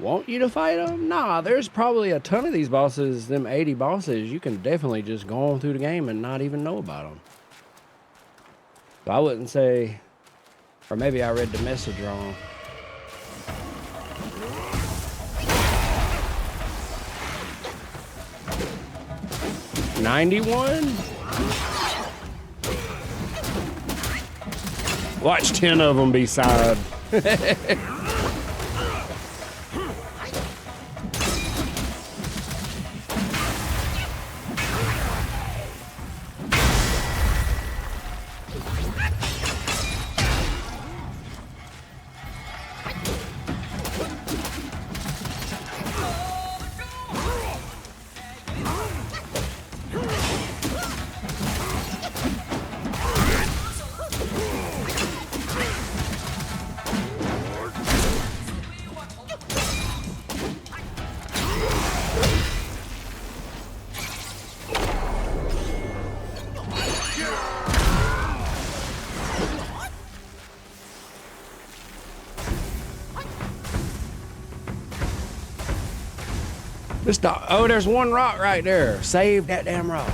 Want you to fight them? Nah, there's probably a ton of these bosses, them 80 bosses. You can definitely just go on through the game and not even know about them. So I wouldn't say, or maybe I read the message wrong. $91? Watch 10 of them be side. This dog, oh, there's one rock right there. Save that damn rock.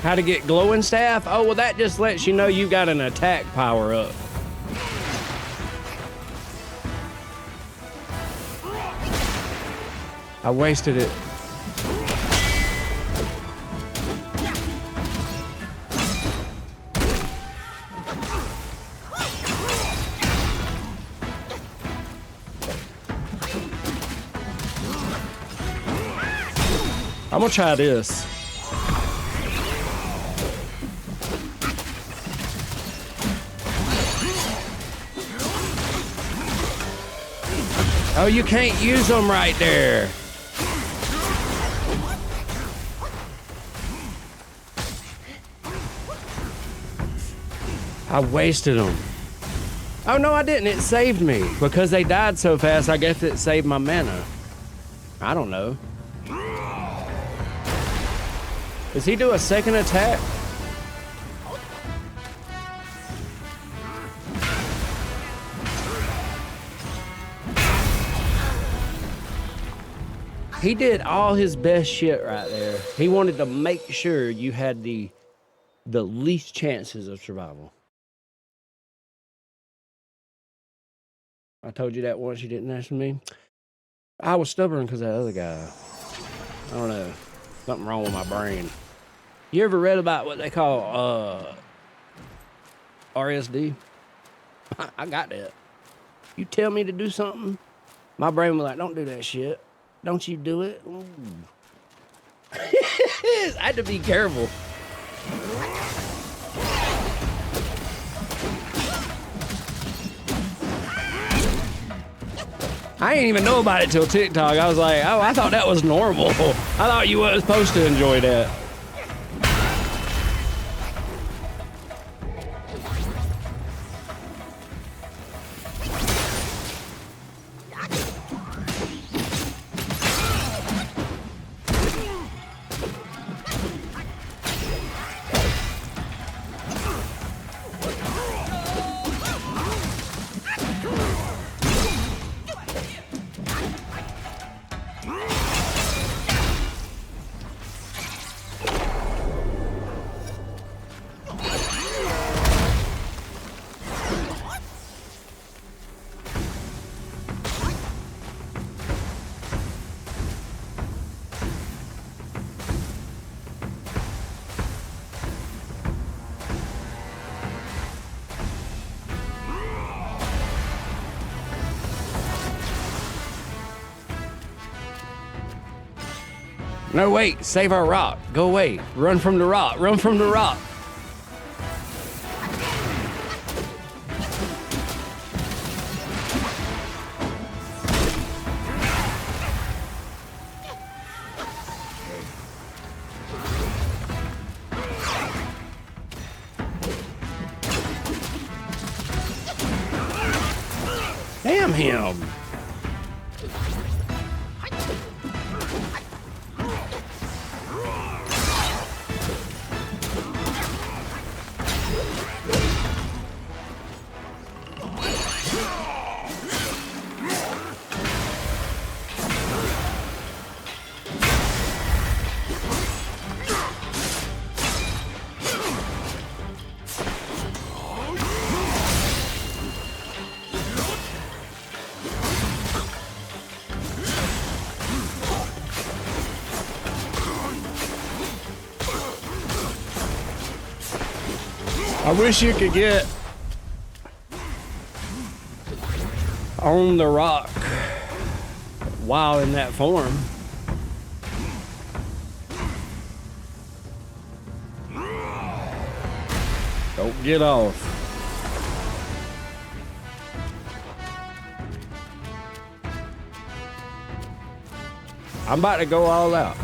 How to get glowing staff? Oh, well, that just lets you know you got an attack power up. I wasted it. I'm gonna try this. Oh, you can't use them right there. I wasted them. Oh, no, I didn't. It saved me. Because they died so fast, I guess it saved my mana. I don't know. Does he do a second attack? He did all his best shit right there. He wanted to make sure you had the least chances of survival. I told you that once, you didn't answer me. I was stubborn because that other guy. I don't know. Something wrong with my brain. You ever read about what they call RSD? I got that. You tell me to do something, my brain was like, don't do that shit. Don't you do it. I had to be careful. I didn't even know about it till TikTok. I was like, oh, I thought that was normal. I thought you weren't supposed to enjoy that. No, wait. Save our rock. Go away. Run from the rock. Run from the rock. Damn him. I wish you could get on the rock while in that form. Don't get off. I'm about to go all out.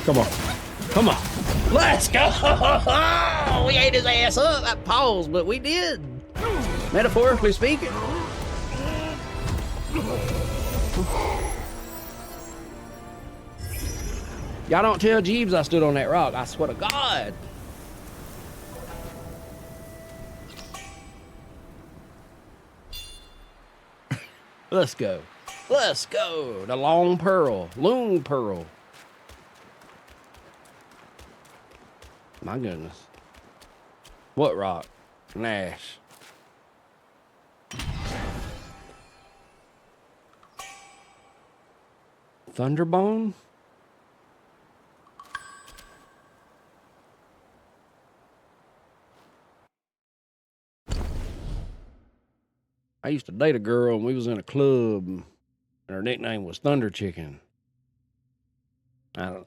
Come on. Come on. Let's go. We ate his ass up. I paused, but we did. Metaphorically speaking. Y'all don't tell Jeeves I stood on that rock. I swear to God. Let's go. Let's go. The long pearl. Loon pearl. My goodness. What rock? Nash. Thunderbone? I used to date a girl and we was in a club and her nickname was Thunder Chicken. I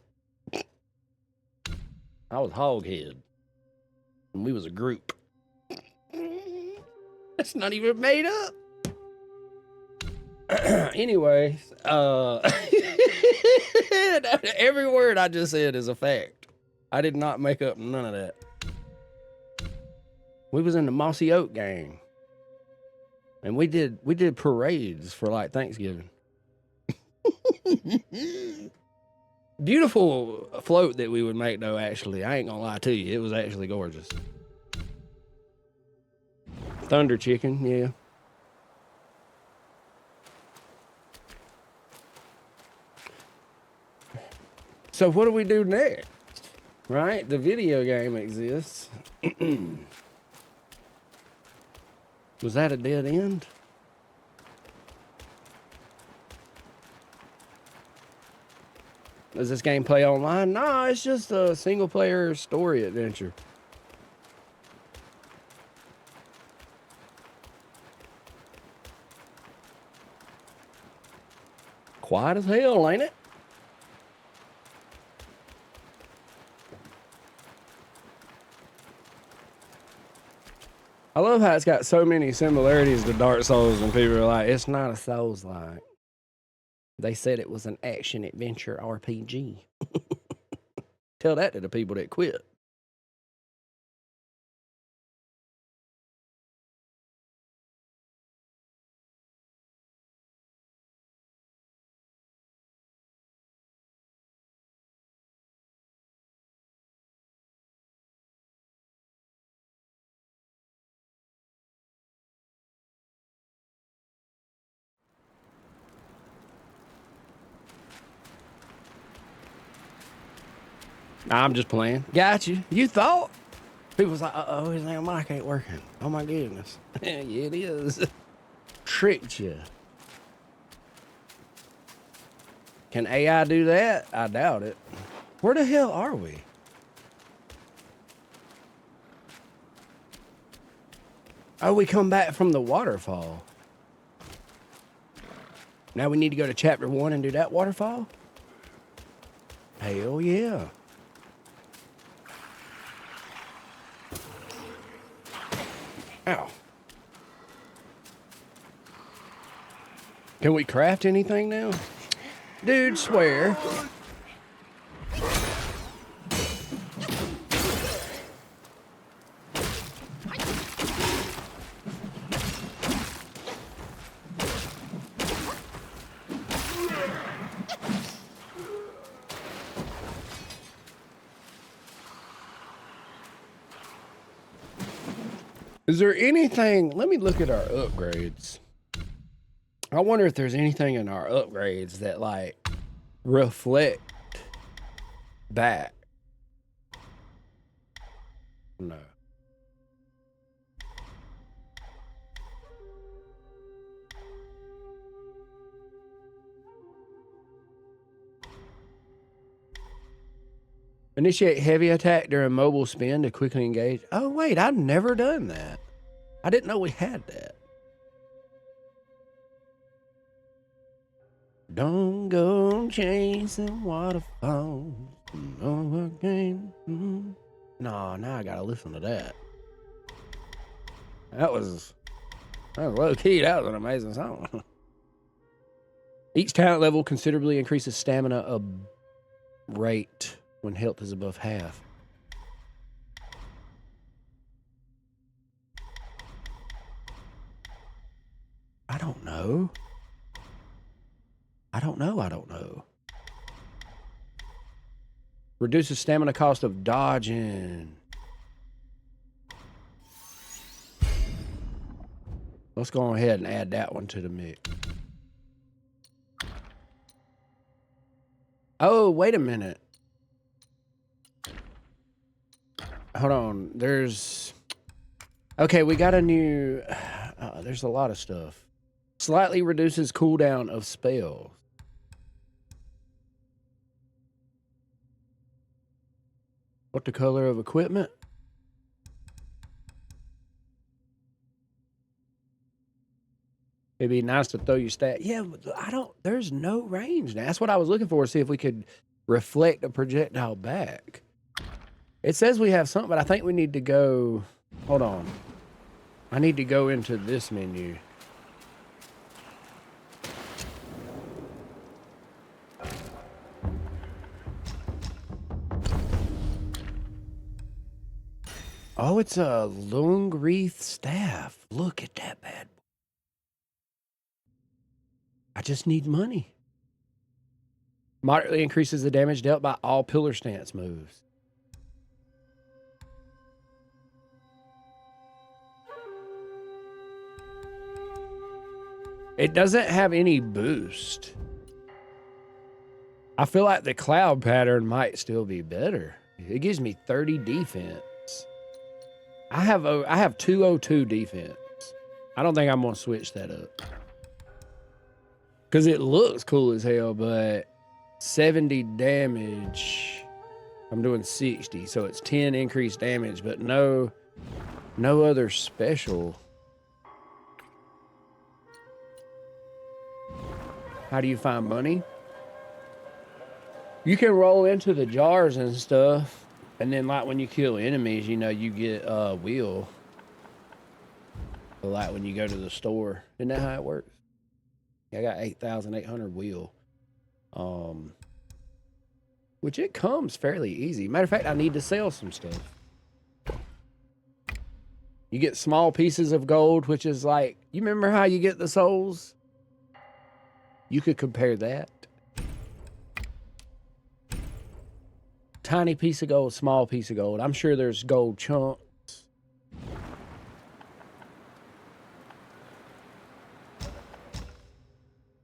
was Hoghead. And we was a group. That's not even made up. Anyway, every word I just said is a fact. I did not make up none of that. We was in the Mossy Oak gang. And we did parades for like Thanksgiving. Beautiful float that we would make though, actually. I ain't gonna lie to you. It was actually gorgeous. Thunder Chicken, yeah. So what do we do next? Right? The video game exists. Was that a dead end? Does this game play online? No, it's just a single player story adventure. Quiet as hell, ain't it? I love how it's got so many similarities to Dark Souls and people are like, it's not a Souls-like. They said it was an action-adventure RPG. Tell that to the people that quit. I'm just playing. Got you. You thought? People was like, uh-oh, his damn mic ain't working. Oh, my goodness. Yeah, it is. Tricked you. Can AI do that? I doubt it. Where the hell are we? Oh, we come back from the waterfall. Now we need to go to chapter 1 and do that waterfall? Hell yeah. Ow. Can we craft anything now? Dude, swear. Is there anything? Let me look at our upgrades. I wonder if there's anything in our upgrades that like reflect back. No. Initiate heavy attack during mobile spin to quickly engage. Oh, wait, I've never done that. I didn't know we had that. Don't go chasing waterfalls. No, again. No, now I gotta listen to that. That was low key. That was an amazing song. Each talent level considerably increases stamina rate when health is above half. I don't know. I don't know. Reduces stamina cost of dodging. Let's go ahead and add that one to the mix. Oh, wait a minute. Hold on. Okay, we got a new... there's a lot of stuff. Slightly reduces cooldown of spells. What the color of equipment? It'd be nice to throw your stat. Yeah, there's no range now. That's what I was looking for, see if we could reflect a projectile back. It says we have something, but I think we need to go... Hold on. I need to go into this menu. Oh, it's a long wreath staff. Look at that bad boy. I just need money. Moderately increases the damage dealt by all pillar stance moves. It doesn't have any boost. I feel like the cloud pattern might still be better. It gives me 30 defense. I have 202 defense. I don't think I'm gonna switch that up. Cause it looks cool as hell, but 70 damage. I'm doing 60, so it's 10 increased damage, but no other special. How do you find money? You can roll into the jars and stuff. And then, like, when you kill enemies, you know, you get a wheel. Like when you go to the store. Isn't that how it works? Yeah, I got 8,800 wheel. Which it comes fairly easy. Matter of fact, I need to sell some stuff. You get small pieces of gold, which is like, you remember how you get the souls? You could compare that. Tiny piece of gold, small piece of gold. I'm sure there's gold chunks.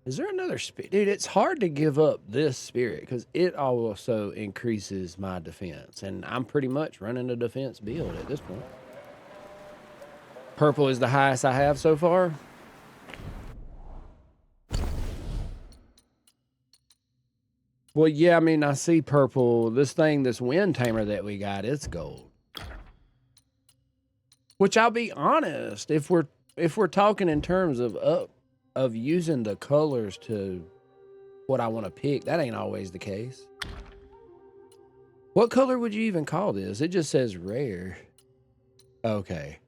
Is there another spirit? Dude, it's hard to give up this spirit because it also increases my defense. And I'm pretty much running a defense build at this point. Purple is the highest I have so far. Well, yeah, I mean, I see purple. This thing, this wind tamer that we got, it's gold. Which I'll be honest, if we're talking in terms of using the colors to what I want to pick, that ain't always the case. What color would you even call this? It just says rare. Okay.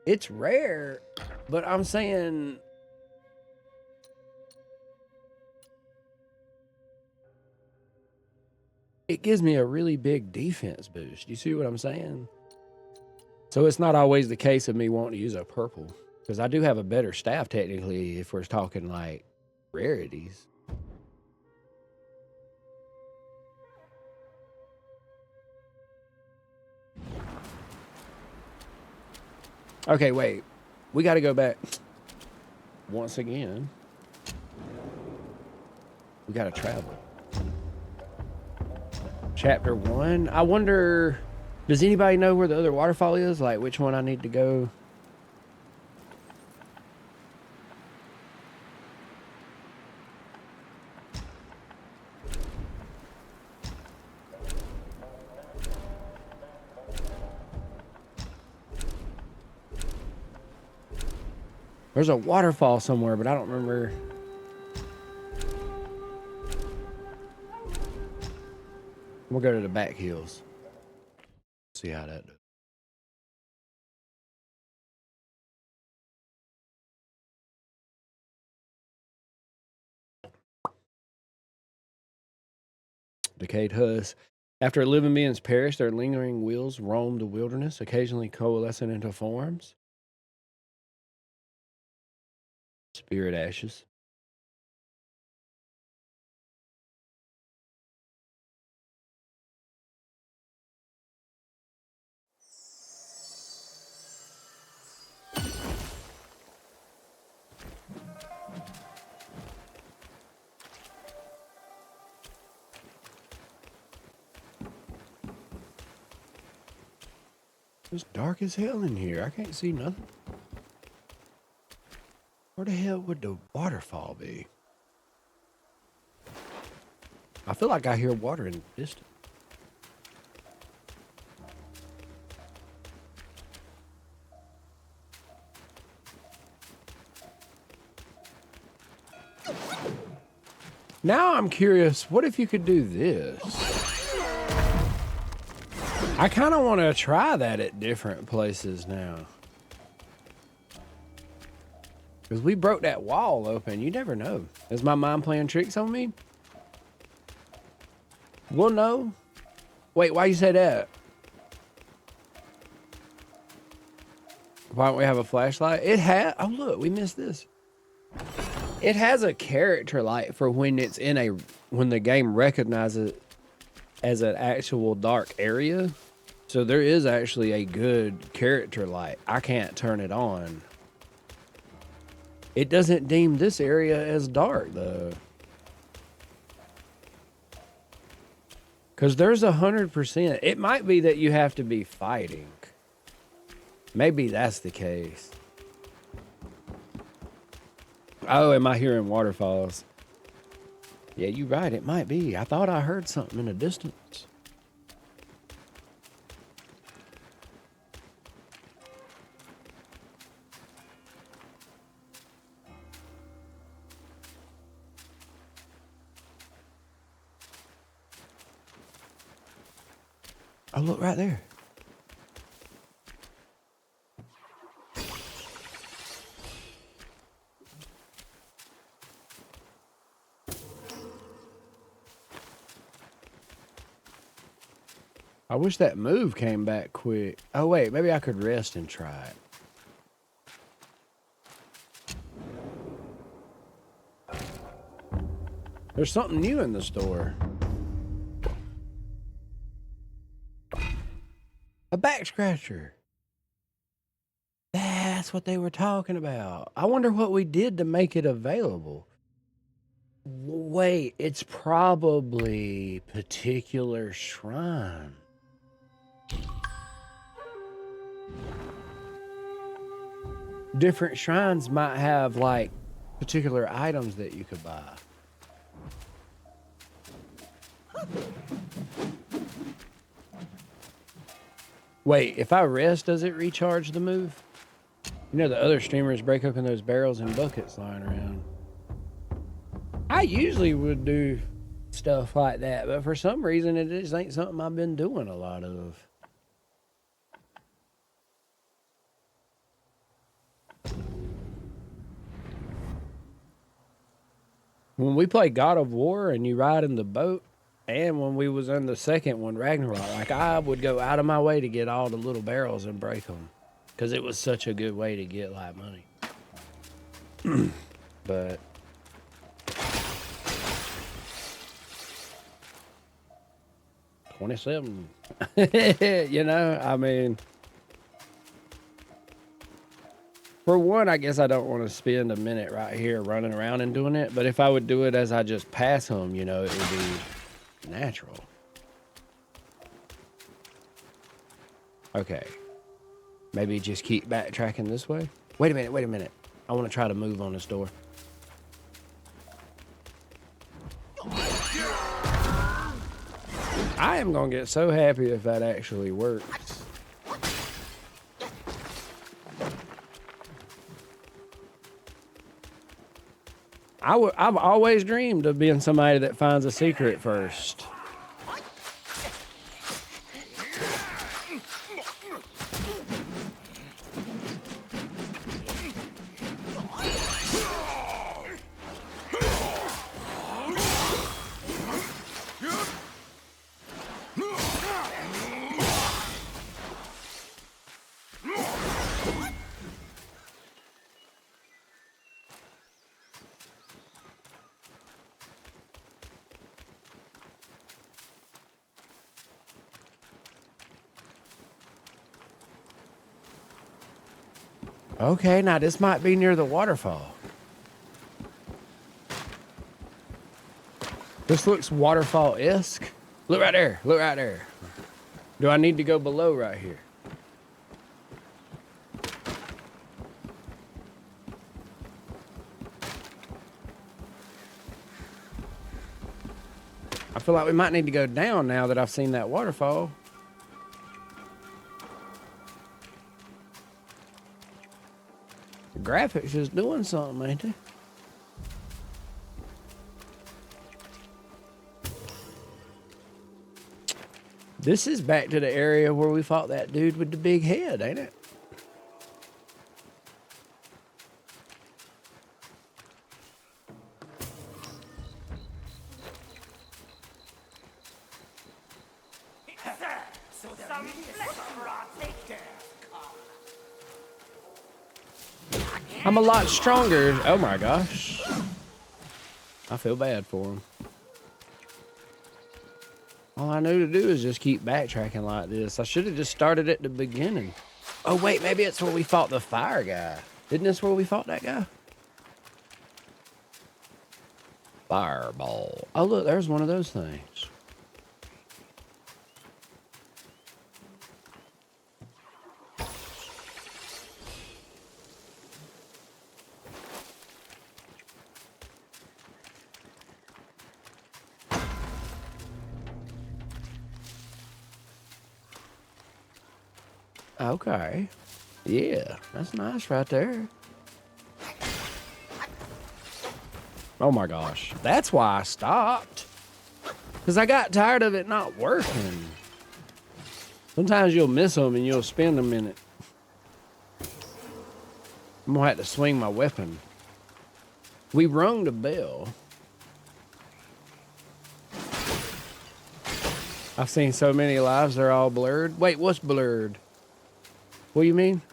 It's rare, but I'm saying it gives me a really big defense boost. You see what I'm saying? So it's not always the case of me wanting to use a purple, because I do have a better staff technically if we're talking like rarities. Okay, wait. We got to go back once again. We got to travel. Chapter 1. I wonder, does anybody know where the other waterfall is? Like which one I need to go? There's a waterfall somewhere, but I don't remember. We'll go to the back hills. See how that does. Decayed husk. After a living being's perished, their lingering wills roam the wilderness, occasionally coalescing into forms. Spirit ashes. It's dark as hell in here. I can't see nothing. Where the hell would the waterfall be? I feel like I hear water in the distance. Now I'm curious, what if you could do this? I kind of want to try that at different places now. Because we broke that wall open. You never know. Is my mind playing tricks on me? We'll know. Wait, why you say that? Why don't we have a flashlight? It has... Oh, look, we missed this. It has a character light for when it's in a... When the game recognizes it as an actual dark area. So there is actually a good character light. I can't turn it on. It doesn't deem this area as dark, though. Because there's 100%. It might be that you have to be fighting. Maybe that's the case. Oh, am I hearing waterfalls? Yeah, you're right. It might be. I thought I heard something in the distance. Oh, look right there. I wish that move came back quick. Oh, wait, maybe I could rest and try it. There's something new in the store. A back scratcher. That's what they were talking about. I wonder what we did to make it available. Wait, it's probably particular shrine. Different shrines might have like particular items that you could buy. Wait, if I rest, does it recharge the move? You know the other streamers break open those barrels and buckets lying around. I usually would do stuff like that, but for some reason it just ain't something I've been doing a lot of. When we play God of War and you ride in the boat, and when we was in the second one, Ragnarok, like I would go out of my way to get all the little barrels and break them, because it was such a good way to get like money. But 27, you know, I mean, for one, I guess I don't want to spend a minute right here running around and doing it, but if I would do it as I just pass them, you know, it would be natural. Okay. Maybe just keep backtracking this way. Wait a minute. I want to try to move on this door. I am going to get so happy if that actually works. I've always dreamed of being somebody that finds a secret first. Okay, now this might be near the waterfall. This looks waterfall-esque. Look right there. Look right there. Do I need to go below right here? I feel like we might need to go down now that I've seen that waterfall. The graphics is doing something, ain't they? This is back to the area where we fought that dude with the big head, ain't it? I'm a lot stronger. Oh my gosh. I feel bad for him. All I knew to do is just keep backtracking like this. I should have just started at the beginning. Oh wait, maybe it's where we fought the fire guy. Isn't this where we fought that guy? Fireball. Oh look, there's one of those things. Okay. Yeah, that's nice right there. Oh my gosh. That's why I stopped. Because I got tired of it not working. Sometimes you'll miss them and you'll spend a minute. I'm going to have to swing my weapon. We rung the bell. I've seen so many lives, they're all blurred. Wait, what's blurred? What do you mean?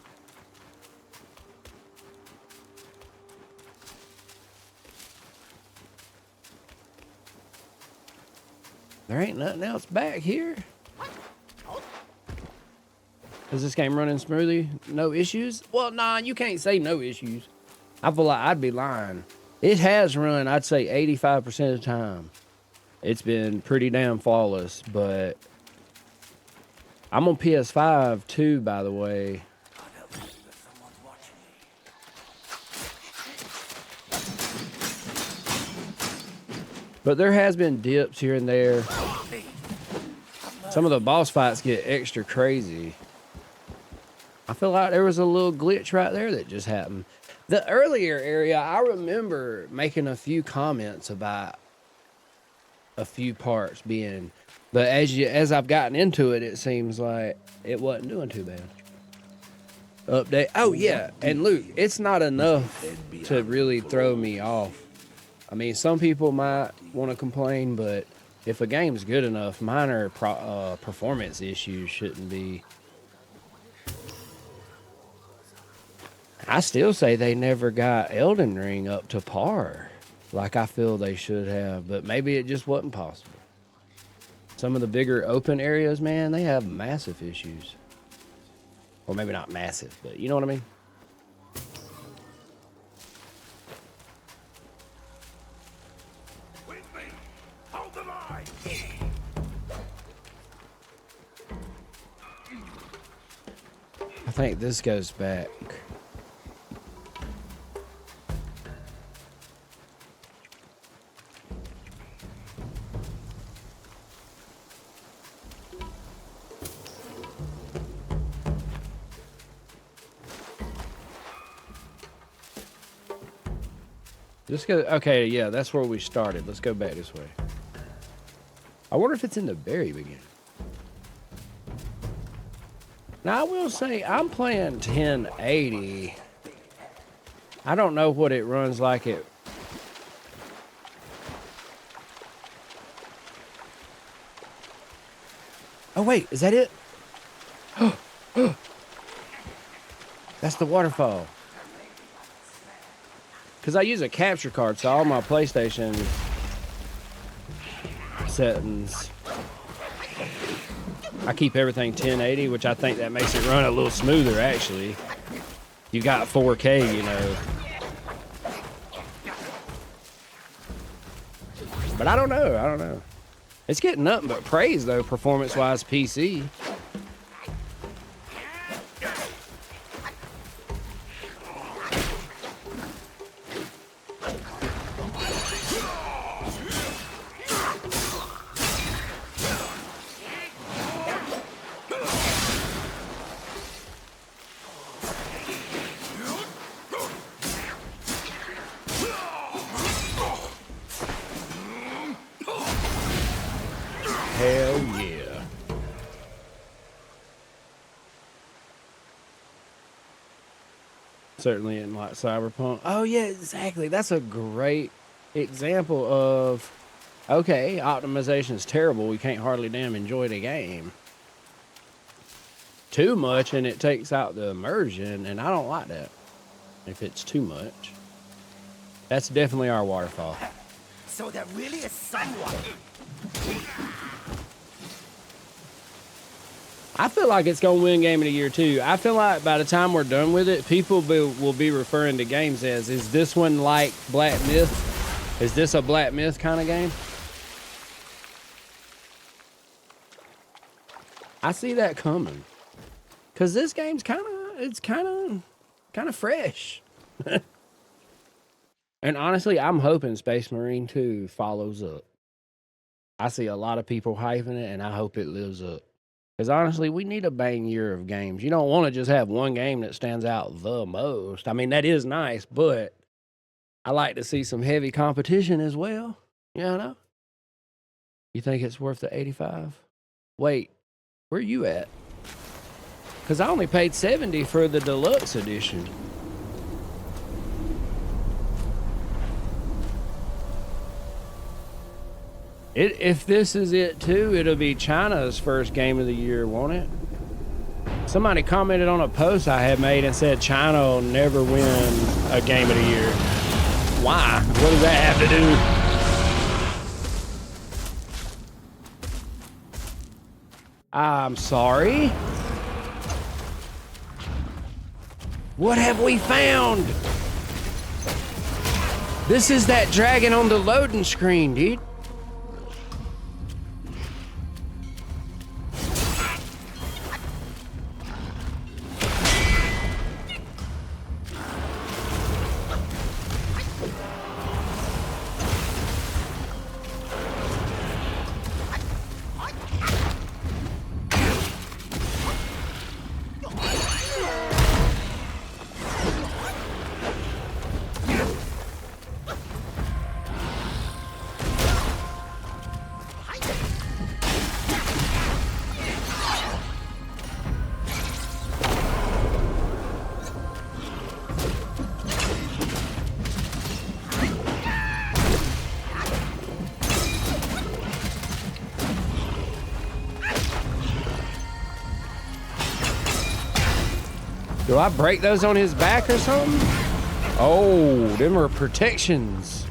There ain't nothing else back here. Is this game running smoothly? No issues? Well, nah, you can't say no issues. I feel like I'd be lying. It has run, I'd say 85% of the time. It's been pretty damn flawless, but I'm on PS5 too, by the way. But there has been dips here and there. Some of the boss fights get extra crazy. I feel like there was a little glitch right there that just happened. The earlier area, I remember making a few comments about a few parts being, but as I've gotten into it, it seems like it wasn't doing too bad. Update. Oh yeah, and Luke, it's not enough to really throw me off. I mean, some people might want to complain, but if a game's good enough, minor performance issues shouldn't be. I still say they never got Elden Ring up to par like I feel they should have, but maybe it just wasn't possible. Some of the bigger open areas, man, they have massive issues. Or maybe not massive, but you know what I mean? Hold the line. I think this goes back. Let's go. Okay, yeah, that's where we started. Let's go back this way. I wonder if it's in the very beginning. Now, I will say, I'm playing 1080. I don't know what it runs like it. Oh, wait, is that it? That's the waterfall. Because I use a capture card, so all my PlayStation settings, I keep everything 1080, which I think that makes it run a little smoother, actually. You got 4K, you know. But I don't know. It's getting nothing but praise, though, performance-wise PC. Hell yeah. Certainly in like Cyberpunk. Oh yeah, exactly. That's a great example of, okay, optimization is terrible. We can't hardly damn enjoy the game. Too much and it takes out the immersion, and I don't like that. If it's too much. That's definitely our waterfall. So there really is someone. I feel like it's going to win Game of the Year, too. I feel like by the time we're done with it, people will be referring to games as, is this one like Black Myth? Is this a Black Myth kind of game? I see that coming. Because this game's kind of fresh. And honestly, I'm hoping Space Marine 2 follows up. I see a lot of people hyping it, and I hope it lives up. Because honestly, we need a bang year of games. You don't want to just have one game that stands out the most. I mean, that is nice, but I like to see some heavy competition as well. You know? You think it's worth the 85? Wait, where you at? Because I only paid 70 for the deluxe edition. If this is it too, it'll be China's first game of the year, won't it? Somebody commented on a post I had made and said China will never win a game of the year. Why? What does that have to do? I'm sorry. What have we found? This is that dragon on the loading screen, dude. Do I break those on his back or something? Oh, them are protections.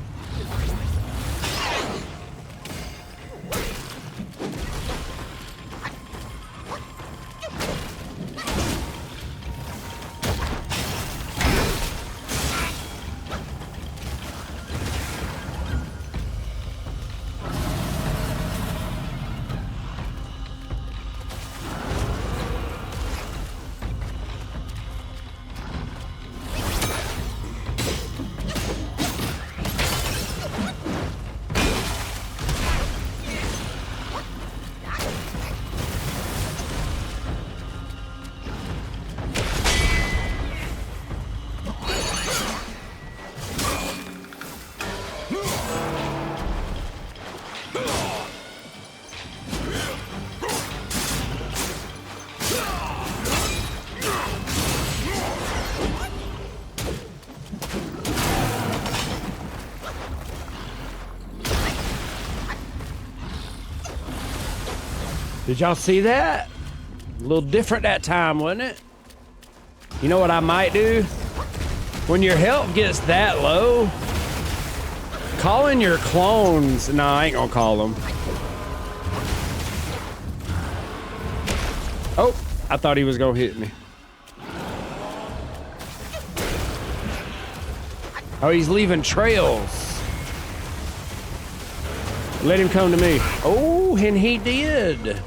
Did y'all see that? A little different that time, wasn't it? You know what I might do? When your health gets that low, call in your clones. No, I ain't gonna call them. Oh, I thought he was gonna hit me. Oh, he's leaving trails. Let him come to me. Oh, and he did.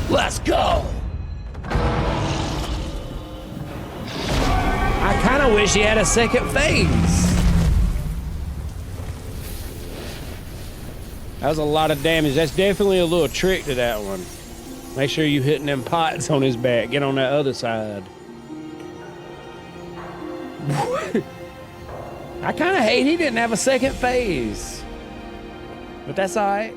Let's go! I kind of wish he had a second phase. That was a lot of damage. That's definitely a little trick to that one. Make sure you hitting them pots on his back. Get on that other side. I kind of hate he didn't have a second phase. But that's all right.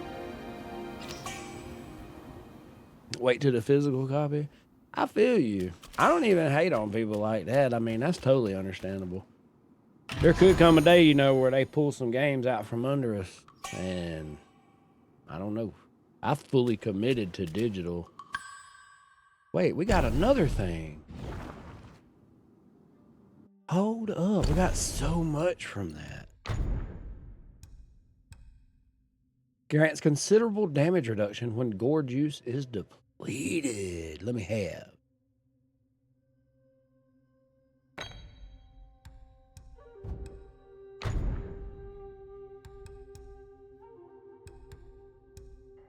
Wait till the physical copy. I feel you. I don't even hate on people like that. I mean, that's totally understandable. There could come a day, you know, where they pull some games out from under us. And I don't know. I fully committed to digital. Wait, we got another thing. Hold up. We got so much from that. Grants considerable damage reduction when gore juice is depleted. Let me have.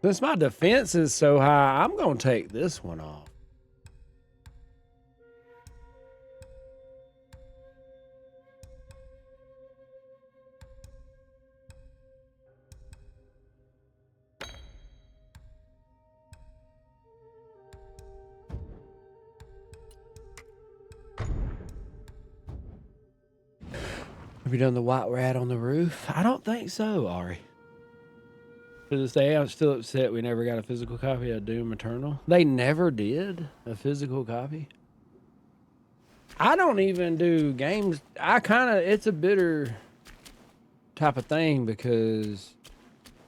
Since my defense is so high, I'm going to take this one off. Have you done the white rat on the roof? I don't think so, Ari. To this day, I'm still upset we never got a physical copy of Doom Eternal. They never did a physical copy. I don't even do games. It's a bitter type of thing because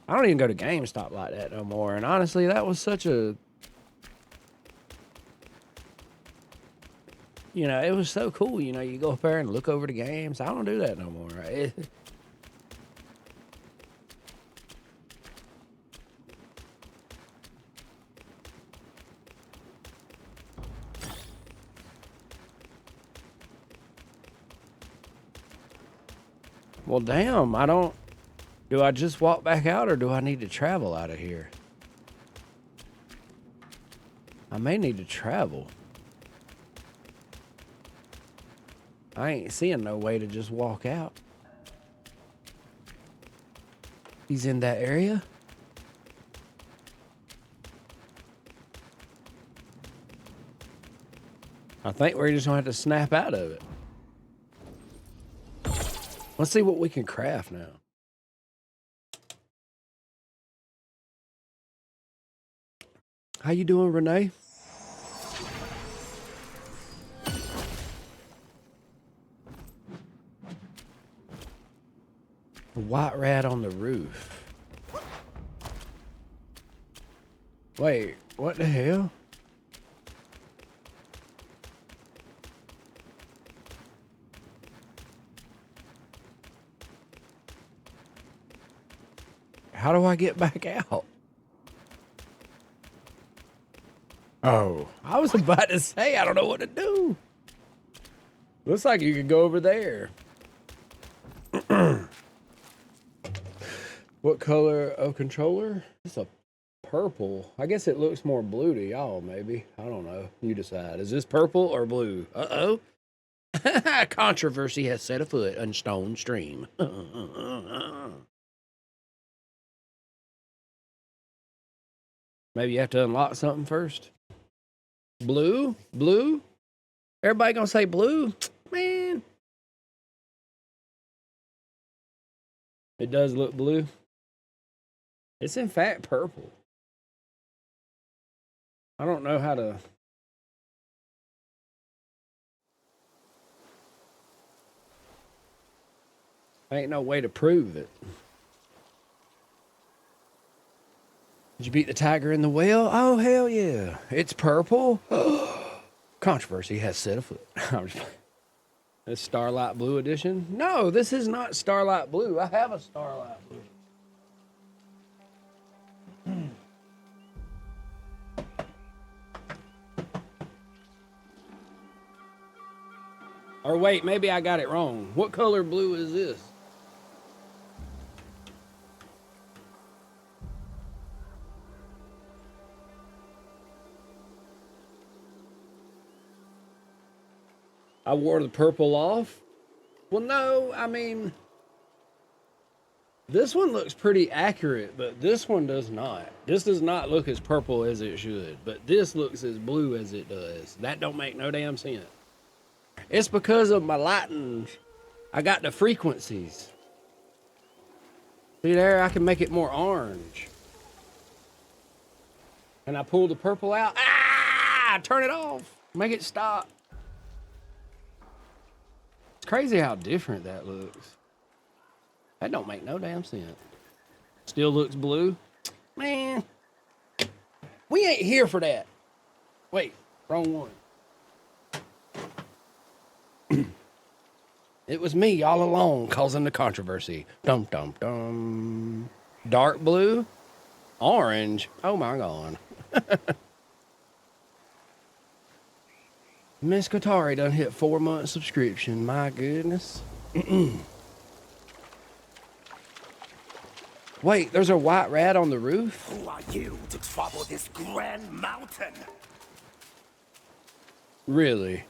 I don't even go to GameStop like that no more. And honestly, that was such a, you know, it was so cool. You know, you go up there and look over the games. I don't do that no more. Right? Well, damn, I don't... Do I just walk back out or do I need to travel out of here? I may need to travel. I ain't seeing no way to just walk out. He's in that area? I think we're just gonna have to snap out of it. Let's see what we can craft now. How you doing, Renee? A white rat on the roof. Wait, what the hell? How do I get back out? Oh, I was about to say, I don't know what to do. Looks like you could go over there. What color of controller? It's a purple. I guess it looks more blue to y'all, maybe. I don't know. You decide. Is this purple or blue? Uh-oh. Controversy has set afoot on Stone Stream. Maybe you have to unlock something first. Blue? Blue? Everybody gonna say blue? Man. It does look blue. It's in fact purple. I don't know how to... Ain't no way to prove it. Did you beat the tiger in the well? Oh, hell yeah. It's purple. Controversy has set afoot. This Starlight Blue edition? No, this is not Starlight Blue. I have a Starlight Blue. Or wait, maybe I got it wrong. What color blue is this? I wore the purple off? Well, no, I mean, this one looks pretty accurate, but this one does not. This does not look as purple as it should, but this looks as blue as it does. That don't make no damn sense. It's because of my lighting. I got the frequencies. See there, I can make it more orange. And I pull the purple out. Ah! Turn it off. Make it stop. It's crazy how different that looks. That don't make no damn sense. Still looks blue. Man, we ain't here for that. Wait, wrong one. It was me all along causing the controversy. Dum, dum, dum. Dark blue? Orange? Oh my God. Miss Katari done hit 4-month subscription. My goodness. Wait, there's a white rat on the roof? Who are you to trouble this grand mountain? Really?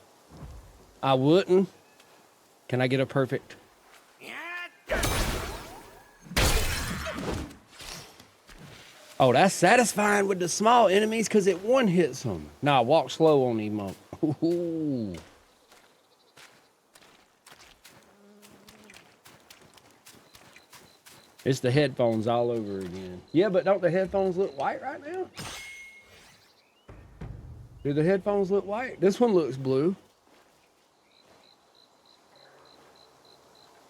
I wouldn't. Can I get a perfect? Oh, that's satisfying with the small enemies because it one hits them. Nah, walk slow on him. Ooh. It's the headphones all over again. Yeah, but don't the headphones look white right now? Do the headphones look white? This one looks blue.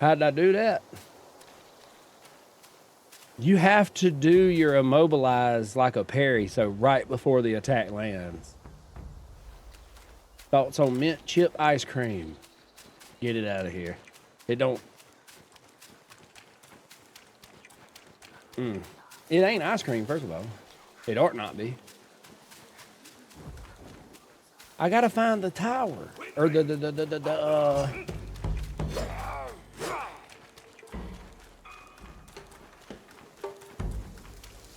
How did I do that? You have to do your immobilize like a parry, so right before the attack lands. Thoughts on mint chip ice cream? Get it out of here. It don't... It ain't ice cream, first of all. It ought not be. I gotta find the tower. Or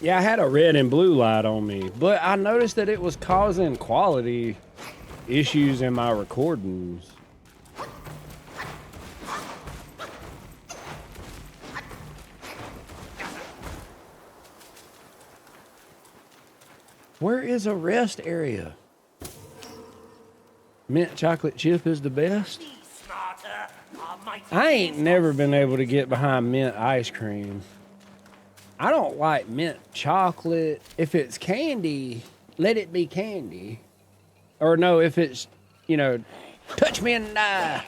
Yeah, I had a red and blue light on me, but I noticed that it was causing quality issues in my recordings. Where is a rest area? Mint chocolate chip is the best. Be smarter, our mighty I ain't never been able to get behind mint ice cream. I don't like mint chocolate. If it's candy, let it be candy. Or no, if it's, you know, touch me and die.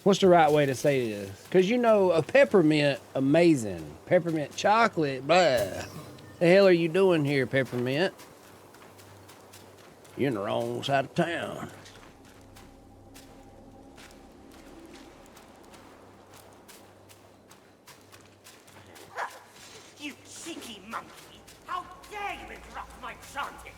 What's the right way to say this? Because, you know, a peppermint, amazing. Peppermint chocolate, blah. The hell are you doing here, peppermint? You're in the wrong side of town. You cheeky monkey! How dare you interrupt my chanting!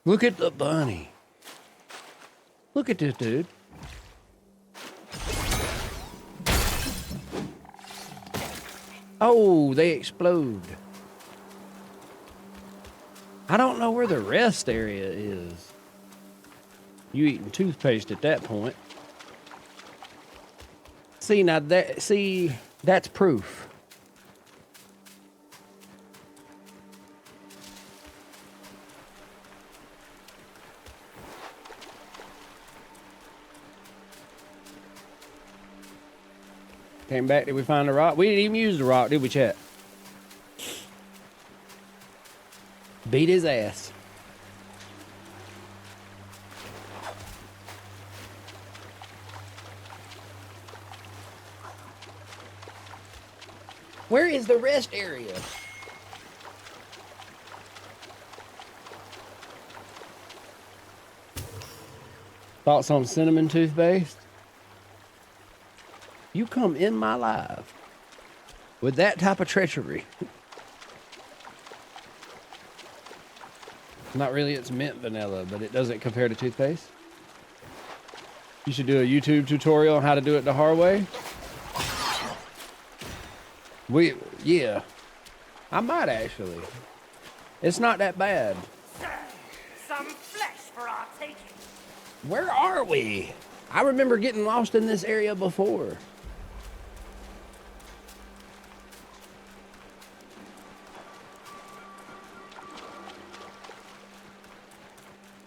Look at the bunny. Look at this dude. Oh, they explode. I don't know where the rest area is. You eating toothpaste at that point. See, now that's proof. Came back, did we find the rock? We didn't even use the rock, did we, chat? Beat his ass. Where is the rest area? Thoughts on cinnamon toothpaste? You come in my life with that type of treachery. Not really, it's mint vanilla, but it doesn't compare to toothpaste. You should do a YouTube tutorial on how to do it the hard way. Yeah. I might actually. It's not that bad. Some flesh for our taking. Where are we? I remember getting lost in this area before.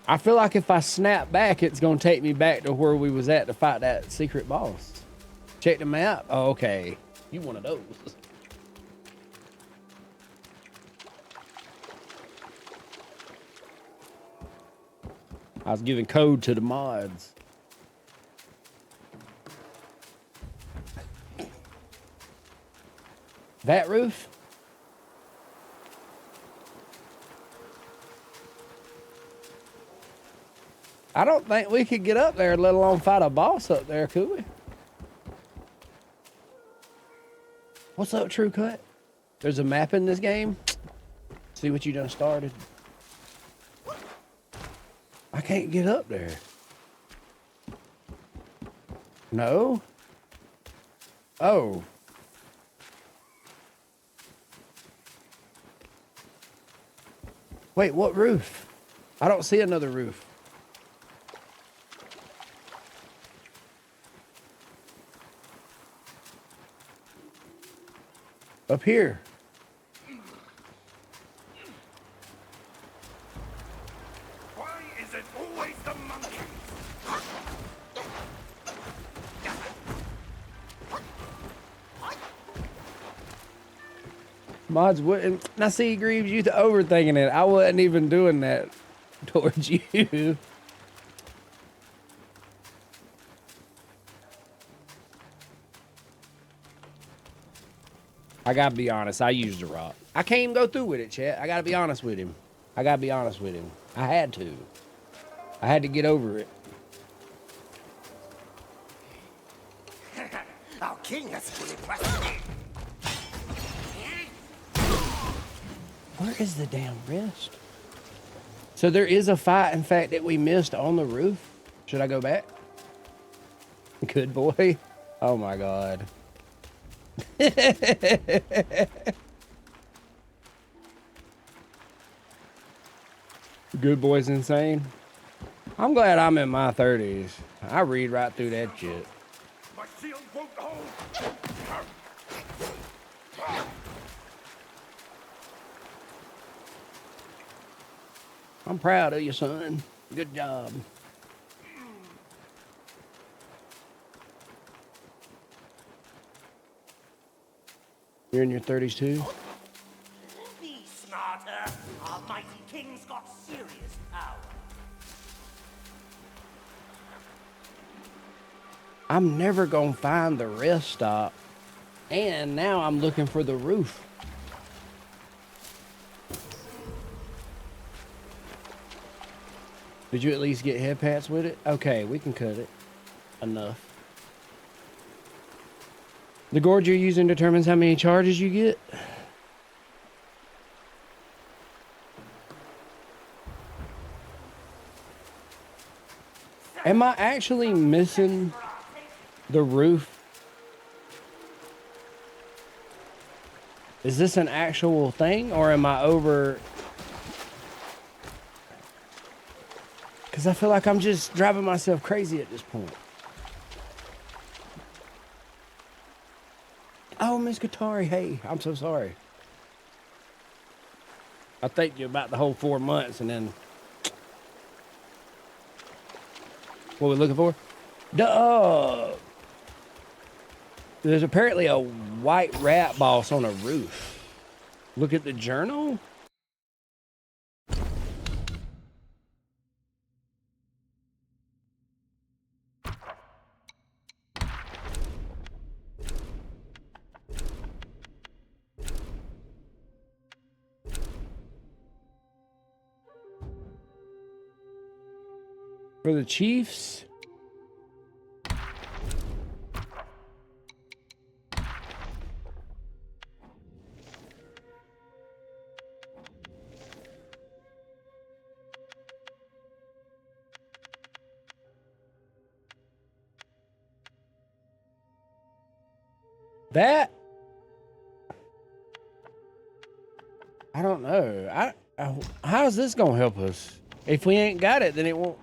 I feel like if I snap back, it's going to take me back to where we was at to fight that secret boss. Check the map. Oh, okay. You one of those. I was giving code to the mods. That roof? I don't think we could get up there, let alone fight a boss up there, could we? What's up, True Cut? There's a map in this game. See what you done started. I can't get up there. No? Oh. Wait, what roof? I don't see another roof. Up here. Why is it always the monkeys? Mods wouldn't. Now see, Greaves, you overthinking it. I wasn't even doing that towards you. I gotta be honest, I used a rock. I can't even go through with it, chat. I gotta be honest with him. I had to. I had to get over it. Our king has fully pressed me. Where is the damn rest? So there is a fight, in fact, that we missed on the roof. Should I go back? Good boy. Oh my God. Good boy's insane. I'm glad I'm in my 30s. I read right through that shit. My shield won't hold. I'm proud of you, son. Good job. You're in your 30s too? Be smarter. Our mighty king's got serious power. I'm never gonna find the rest stop. And now I'm looking for the roof. Did you at least get head pats with it? Okay, we can cut it. Enough. The gourd you're using determines how many charges you get. Am I actually missing the roof? Is this an actual thing, or am I over? Because I feel like I'm just driving myself crazy at this point. Oh, Miss Katari, hey, I'm so sorry. I thanked you about the whole 4 months, and then what we looking for? There's apparently a white rat boss on a roof. Look at the journal. For the Chiefs. That I don't know. How's this gonna help us? If we ain't got it, then it won't.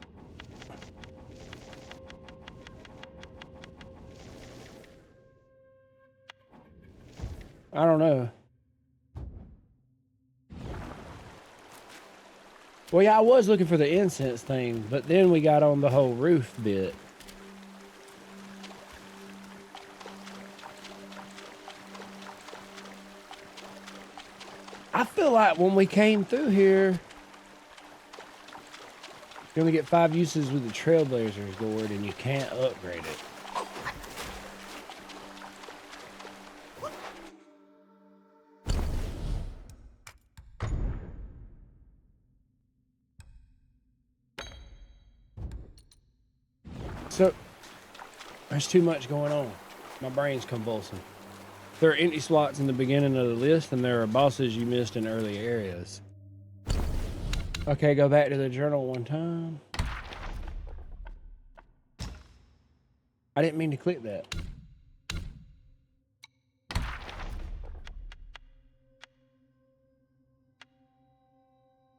I don't know. Well, yeah, I was looking for the incense thing, but then we got on the whole roof bit. I feel like when we came through here, you're gonna get 5 uses with the Trailblazer's gourd, and you can't upgrade it. So, there's too much going on. My brain's convulsing. There are empty slots in the beginning of the list, and there are bosses you missed in early areas. Okay, go back to the journal one time. I didn't mean to click that.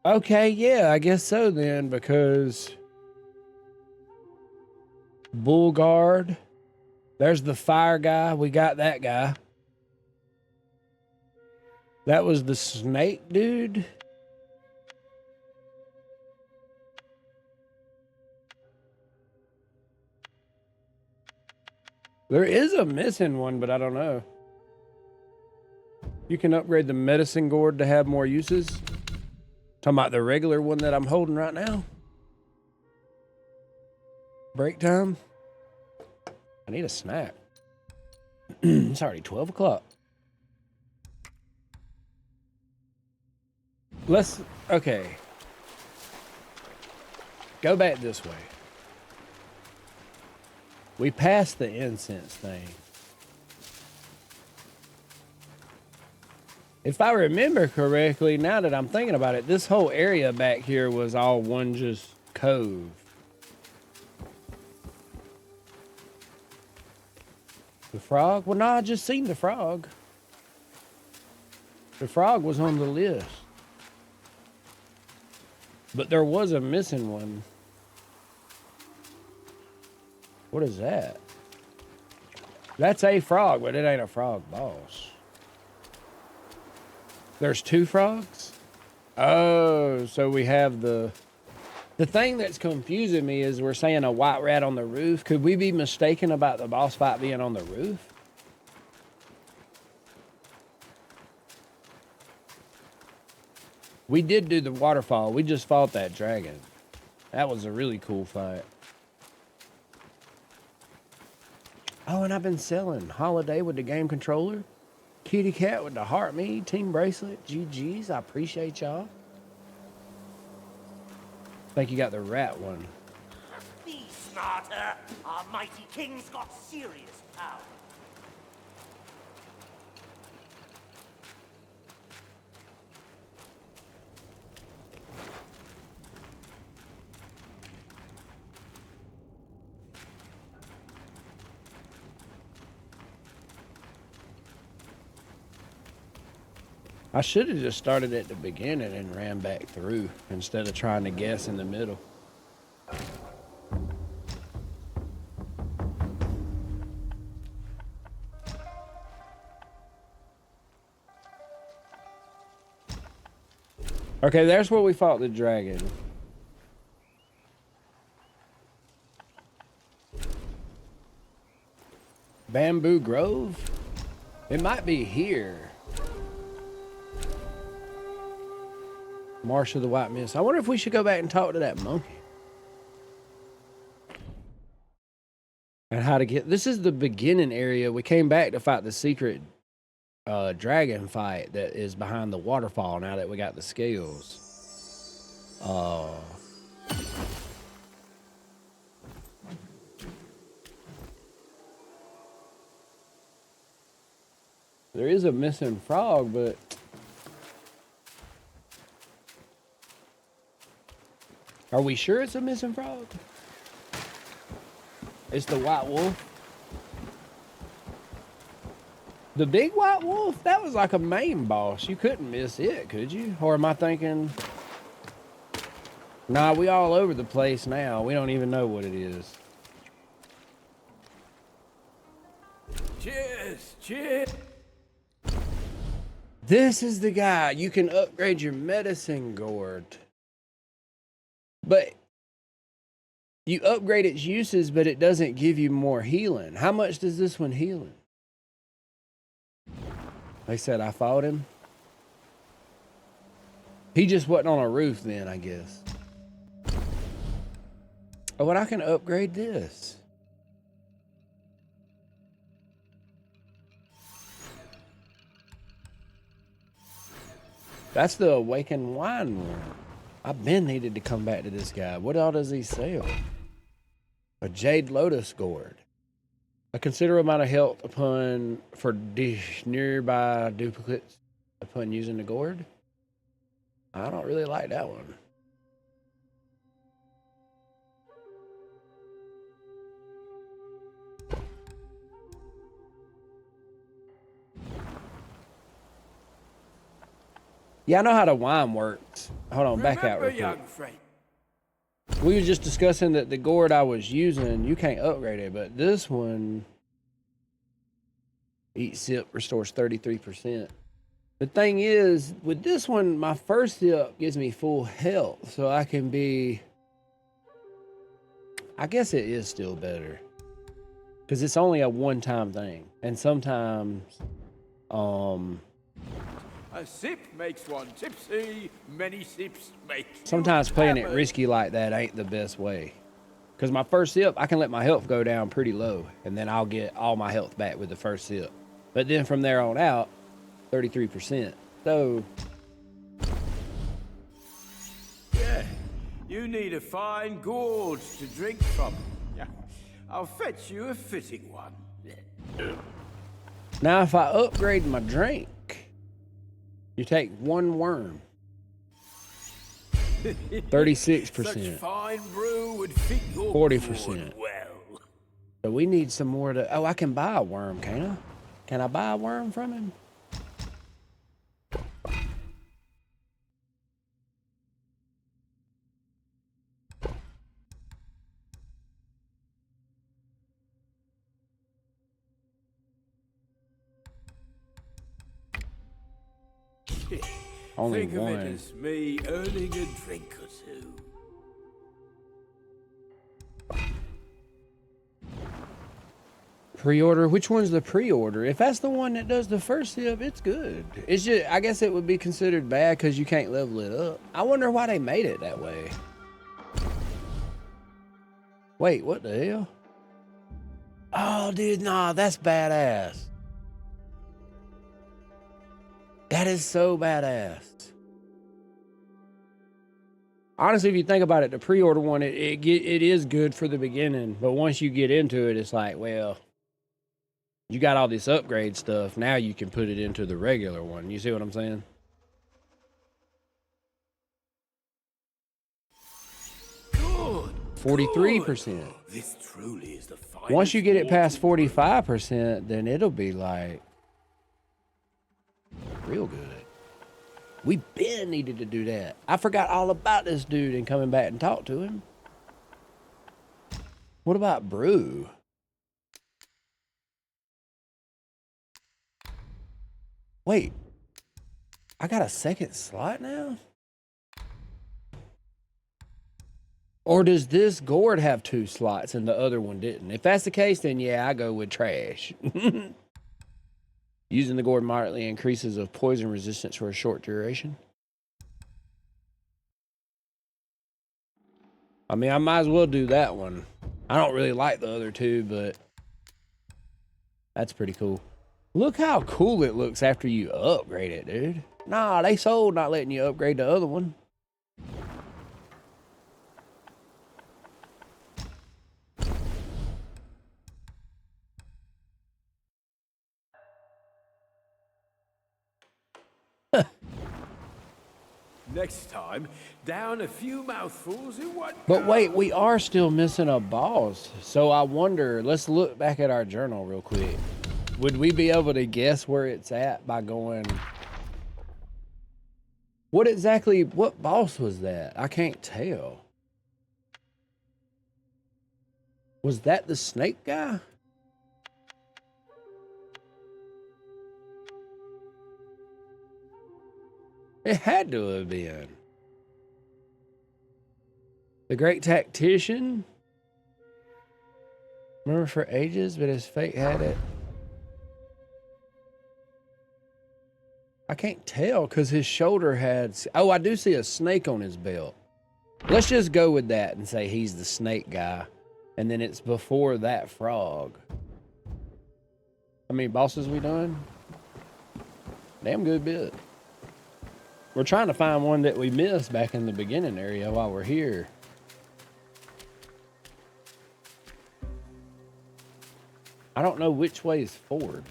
Okay, yeah, I guess so then, because Bull Guard. There's the fire guy. We got that guy. That was the snake dude. There is a missing one, but I don't know. You can upgrade the medicine gourd to have more uses. Talking about the regular one that I'm holding right now. Break time. I need a snack. It's already 12 o'clock. Okay. Go back this way. We passed the incense thing. If I remember correctly, now that I'm thinking about it, this whole area back here was all one just cove. The frog? Well, no, I just seen the frog. The frog was on the list. But there was a missing one. What is that? That's a frog, but it ain't a frog boss. There's 2 frogs? Oh, so we have the thing that's confusing me is we're saying a white rat on the roof. Could we be mistaken about the boss fight being on the roof? We did do the waterfall. We just fought that dragon. That was a really cool fight. Oh, and I've been selling Holiday with the game controller. Kitty Cat with the heart me, team bracelet, GG's. I appreciate y'all. I think you got the rat one. Be smarter. Our mighty king's got serious power. I should have just started at the beginning and ran back through instead of trying to guess in the middle. Okay, there's where we fought the dragon. Bamboo Grove? It might be here. Marsh of the White Mist. I wonder if we should go back and talk to that monkey. And how to get... This is the beginning area. We came back to fight the secret dragon fight that is behind the waterfall now that we got the scales. There is a missing frog, but... Are we sure it's a missing frog? It's the white wolf. The big white wolf? That was like a main boss. You couldn't miss it, could you? Or am I thinking... Nah, we all over the place now. We don't even know what it is. Cheers! Cheers! This is the guy. You can upgrade your medicine gourd. But you upgrade its uses, but it doesn't give you more healing. How much does this one healing? They said I fought him. He just wasn't on a roof then, I guess. Oh, but I can upgrade this. That's the Awakened Wine one. I've been needed to come back to this guy. What all does he sell? A Jade Lotus Gourd. A considerable amount of health for nearby duplicates upon using the gourd. I don't really like that one. Yeah, I know how the wine works. Hold on, back out real quick. Young friend. We were just discussing that the gourd I was using, you can't upgrade it, but this one, each sip restores 33%. The thing is, with this one, my first sip gives me full health, so I can be... I guess it is still better. Because it's only a one-time thing. And sometimes, A sip makes one tipsy, many sips make you sometimes playing it hammered. risky like that ain't the best way. Because my first sip, I can let my health go down pretty low, and then I'll get all my health back with the first sip. But then from there on out, 33%. So... Yeah, you need a fine gourd to drink from. Yeah, I'll fetch you a fitting one. Now if I upgrade my drink, You take one worm. Such 36%. fine brew would fit your 40%. gourd well. So we need some more to... Oh, I can buy a worm, can I? Can I buy a worm from him? Only Think of one. it as me earning a drink or two. Pre-order? Which one's the pre-order? If that's the one that does the first sip, it's good. It's just, I guess it would be considered bad because you can't level it up. I wonder why they made it that way. Wait, what the hell? Oh, dude, nah, that's badass. That is so badass. Honestly, if you think about it, the pre-order one, it is good for the beginning, but once you get into it, it's like, well, you got all this upgrade stuff. Now you can put it into the regular one. You see what I'm saying? Good. 43%. This truly is the finest. Once you get it past water- 45%, then it'll be like real good. We been needed to do that. I forgot all about this dude and coming back and talk to him. What about brew? Wait, I got a second slot now? Or does this gourd have 2 slots and the other one didn't? If that's the case, then yeah, I go with trash. Using the gourd moderately increases of poison resistance for a short duration. I mean, I might as well do that one. I don't really like the other 2, but that's pretty cool. Look how cool it looks after you upgrade it, dude. Nah, they sold not letting you upgrade the other one. Next time, down a few mouthfuls in one. But wait, we are still missing a boss. So I wonder, let's look back at our journal real quick. Would we be able to guess where it's at by going... What boss was that? I can't tell. Was that the snake guy? It had to have been. The great tactician? Remember for ages, but his fate had it. I can't tell because his shoulder had... Oh, I do see a snake on his belt. Let's just go with that and say he's the snake guy. And then it's before that frog. How many bosses we done? Damn good bit. We're trying to find one that we missed back in the beginning area while we're here. I don't know which way is forward.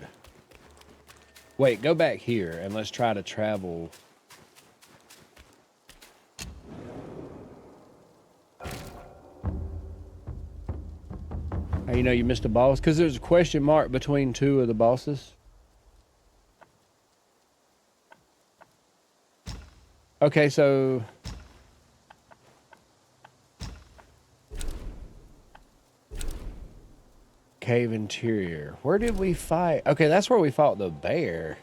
Wait, go back here and let's try to travel. How you know you missed a boss? Because there's a question mark between 2 of the bosses. Okay, so... Cave interior. Where did we fight? Okay, that's where we fought the bear.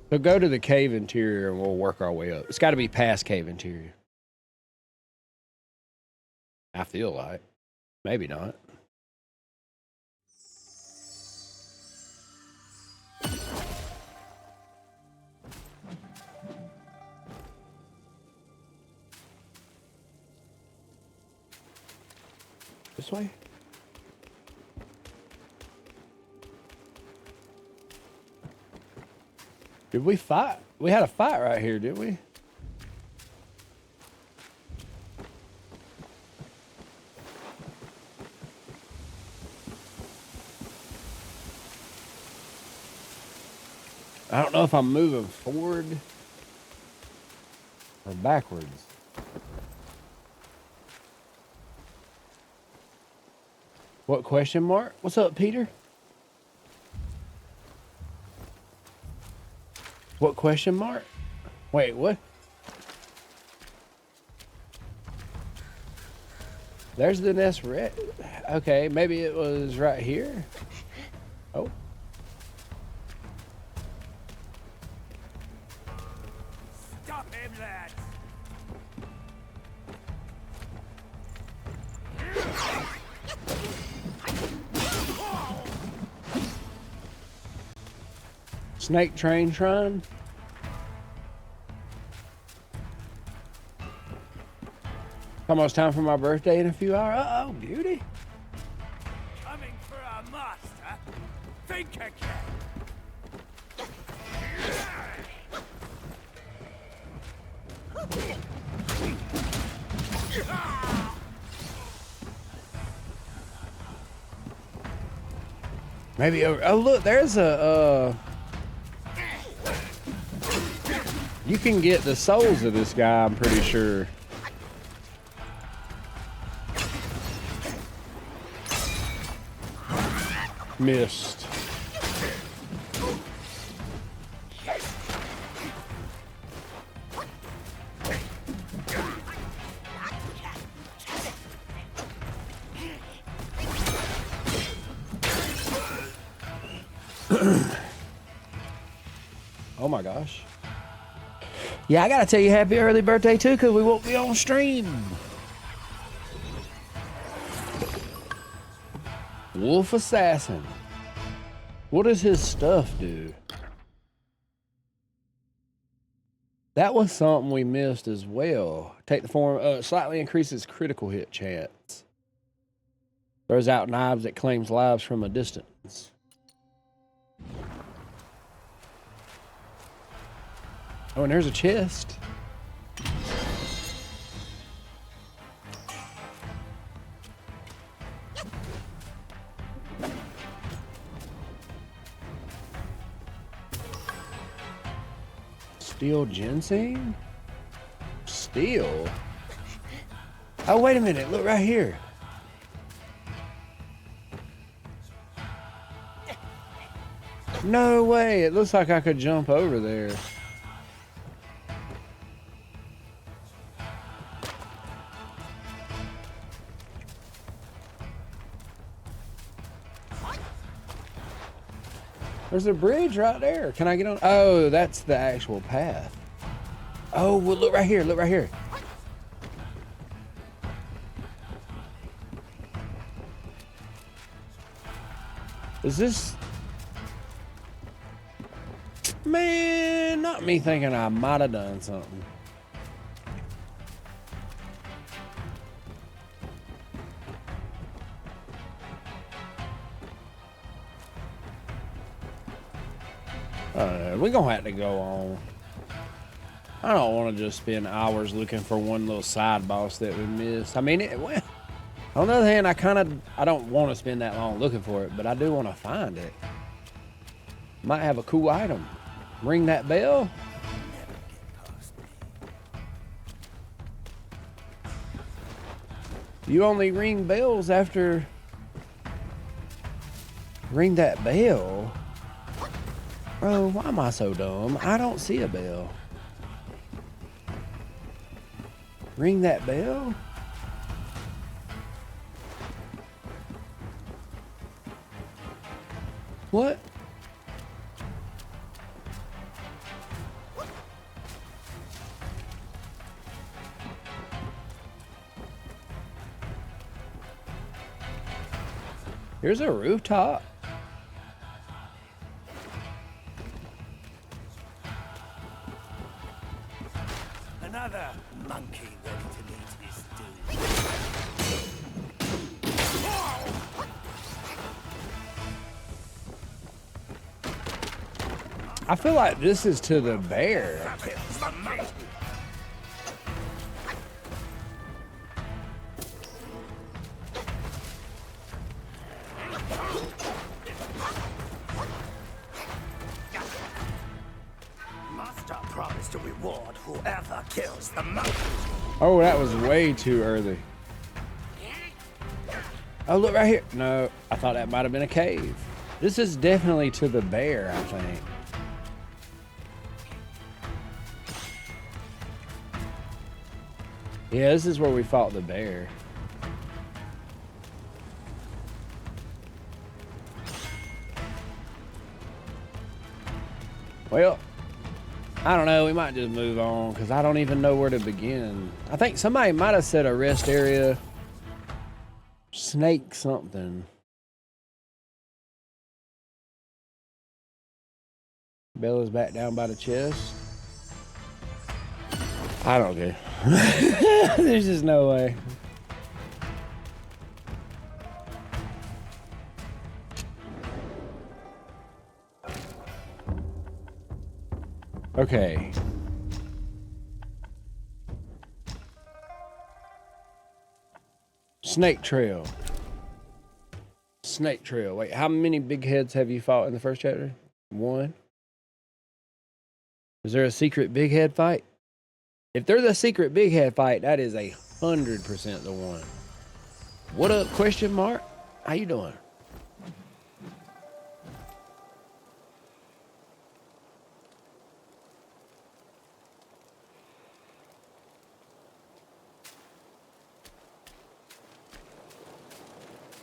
So go to the cave interior and we'll work our way up. It's got to be past cave interior. I feel like. Maybe not. This way? Did we fight? We had a fight right here, didn't we? I don't know if I'm moving forward or backwards. What question mark? What's up, Peter? What question mark? Wait, what? There's the nest red. Okay, maybe it was right here. Oh. Stop him, lads! Snake train shrine. Almost time for my birthday in a few hours. Uh-oh, beauty. Coming for our master? Think again! Maybe over. Oh, look, there's a. You can get the souls of this guy, I'm pretty sure. Missed. Oh my gosh. Yeah, I gotta tell you happy early birthday too, because we won't be on stream. Wolf Assassin. What does his stuff do? That was something we missed as well. Take the form, slightly increases critical hit chance. Throws out knives that claims lives from a distance. Oh, and there's a chest. Steel ginseng? Steel? Oh, wait a minute. Look right here. No way. It looks like I could jump over there. There's a bridge right there. Can I get on? Oh, that's the actual path. Oh, well, look right here. Look right here. Is this... Man, not me thinking I might have done something. We're gonna have to go on. I don't want to just spend hours looking for one little side boss that we missed. I mean, well, on the other hand, I don't want to spend that long looking for it, but I do want to find it. Might have a cool item. Ring that bell. You only ring bells after... Ring that bell? Bro, why am I so dumb? I don't see a bell. Ring that bell? What? Here's a rooftop. Another monkey ready to meet his doom. I feel like this is to the bear. to reward whoever kills the most. Oh, that was way too early. Oh, look right here. No, I thought that might have been a cave. This is definitely to the bear, I think. Yeah, this is where we fought the bear. Well, I don't know. We might just move on because I don't even know where to begin. I think somebody might have said a rest area. Snake something. Bella's back down by the chest. I don't care. There's just no way. Okay. Snake Trail. Snake Trail. Wait, how many big heads have you fought in the first chapter? 1? Is there a secret big head fight? If there's a secret big head fight, that is 100% the one. What up, question mark? How you doing?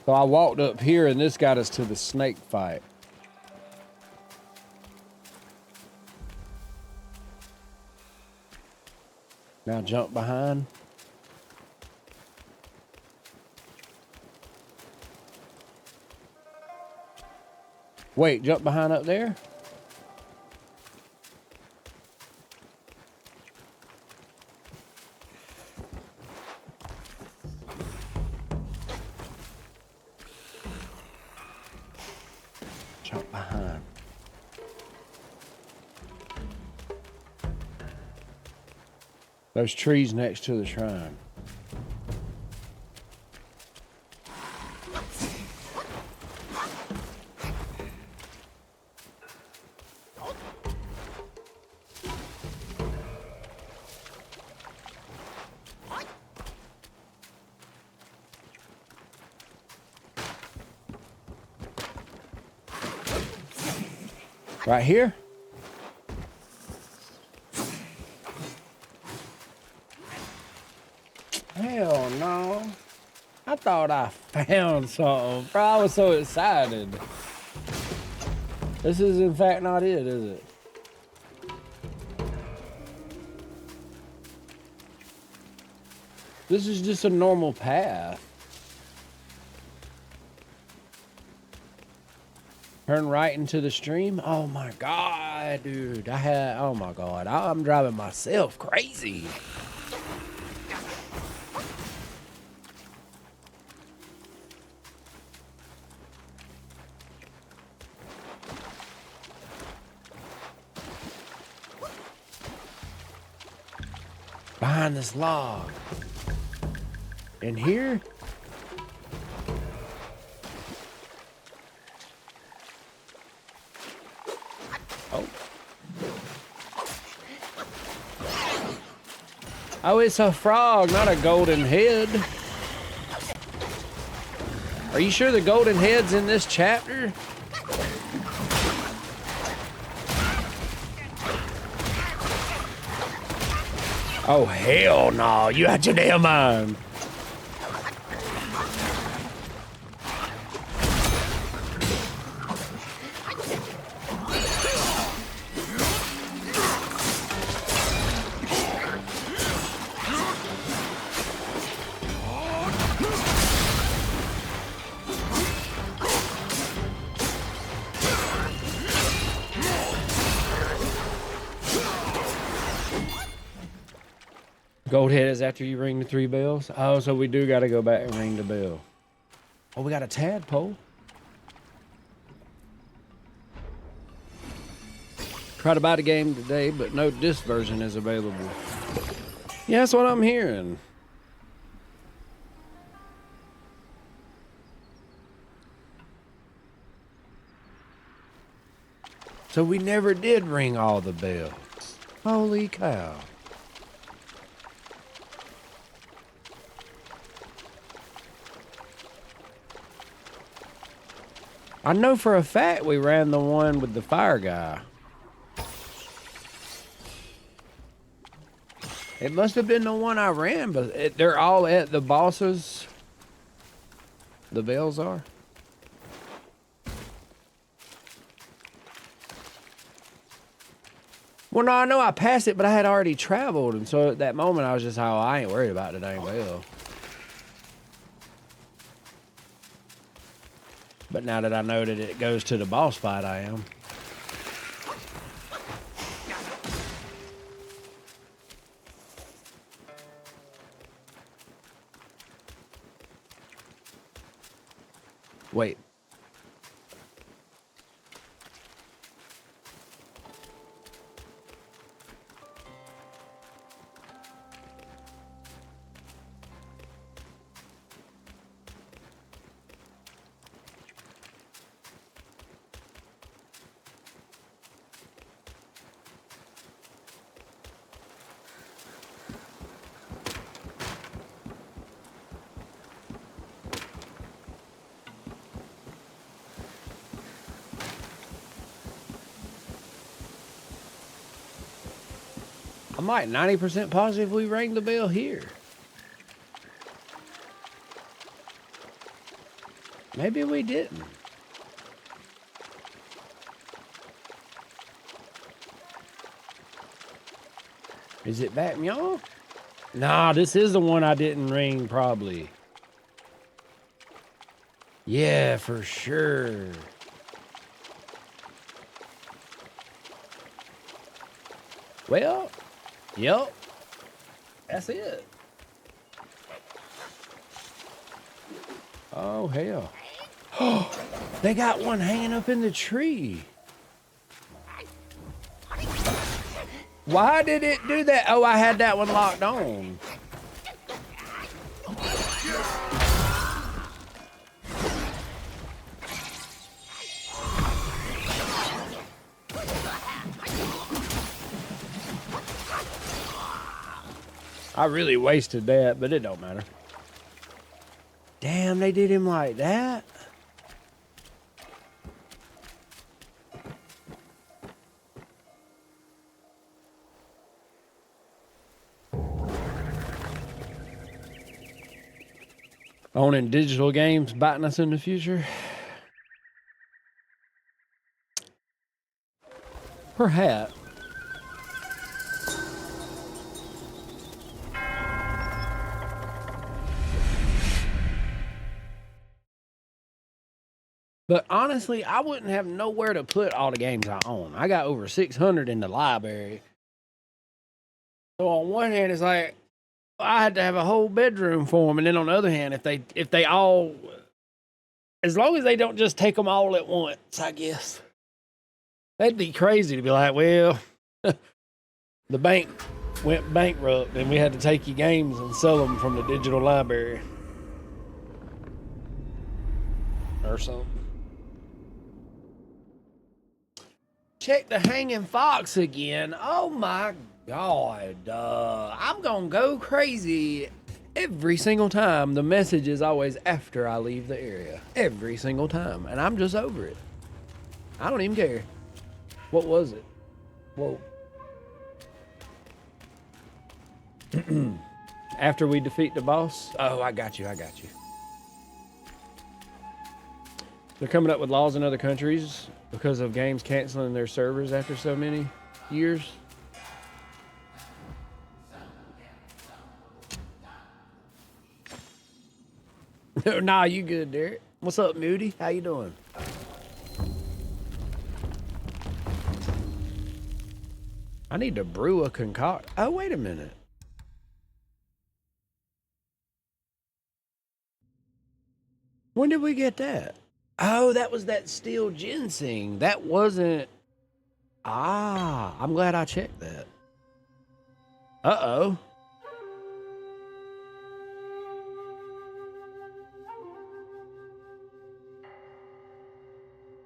So I walked up here and this got us to the snake fight. Now jump behind. Wait, jump behind up there? Jump behind. Those trees next to the shrine. Right here? Hell no. I thought I found something. Bro, I was so excited. This is in fact not it, is it? This is just a normal path. Turn right into the stream. Oh my God, dude. Oh my God. I'm driving myself crazy. Behind this log. In here? Oh, it's a frog, not a golden head. Are you sure the golden head's in this chapter? Oh, hell no. You out your damn mind. Gold head is after you ring the 3 bells. Oh, so we do got to go back and ring the bell. Oh, we got a tadpole. Tried to buy the game today, but no disc version is available. Yeah, that's what I'm hearing. So we never did ring all the bells. Holy cow. I know for a fact we ran the one with the fire guy. It must have been the one I ran, but they're all at the bosses. The bells are. Well, no, I know I passed it, but I had already traveled, and so at that moment I was just, oh, I ain't worried about the dang bell. But now that I know that it goes to the boss fight, I am. Wait. I'm like 90% positive we rang the bell here. Maybe we didn't. Is it back, y'all? Nah, this is the one I didn't ring, probably. Yeah, for sure. Well, yep. That's it. Oh, hell. They got one hanging up in the tree. Why did it do that? Oh, I had that one locked on. I really wasted that, but it don't matter. Damn, they did him like that? Owning digital games biting us in the future? Perhaps. But honestly, I wouldn't have nowhere to put all the games I own. I got over 600 in the library. So on one hand, it's like I had to have a whole bedroom for them, and then on the other hand, if they all, as long as they don't just take them all at once, I guess that'd be crazy to be like, well, the bank went bankrupt, and we had to take your games and sell them from the digital library or something. Check the hanging fox again. Oh my God. I'm gonna go crazy every single time. The message is always after I leave the area. Every single time. And I'm just over it. I don't even care. What was it? Whoa. After we defeat the boss? Oh, I got you. They're coming up with laws in other countries because of games canceling their servers after so many years. Nah, you good, Derek. What's up, Moody? How you doing? I need to brew a concoct. Oh, wait a minute. When did we get that? Oh, that was that steel ginseng. That wasn't... Ah, I'm glad I checked that. Uh-oh.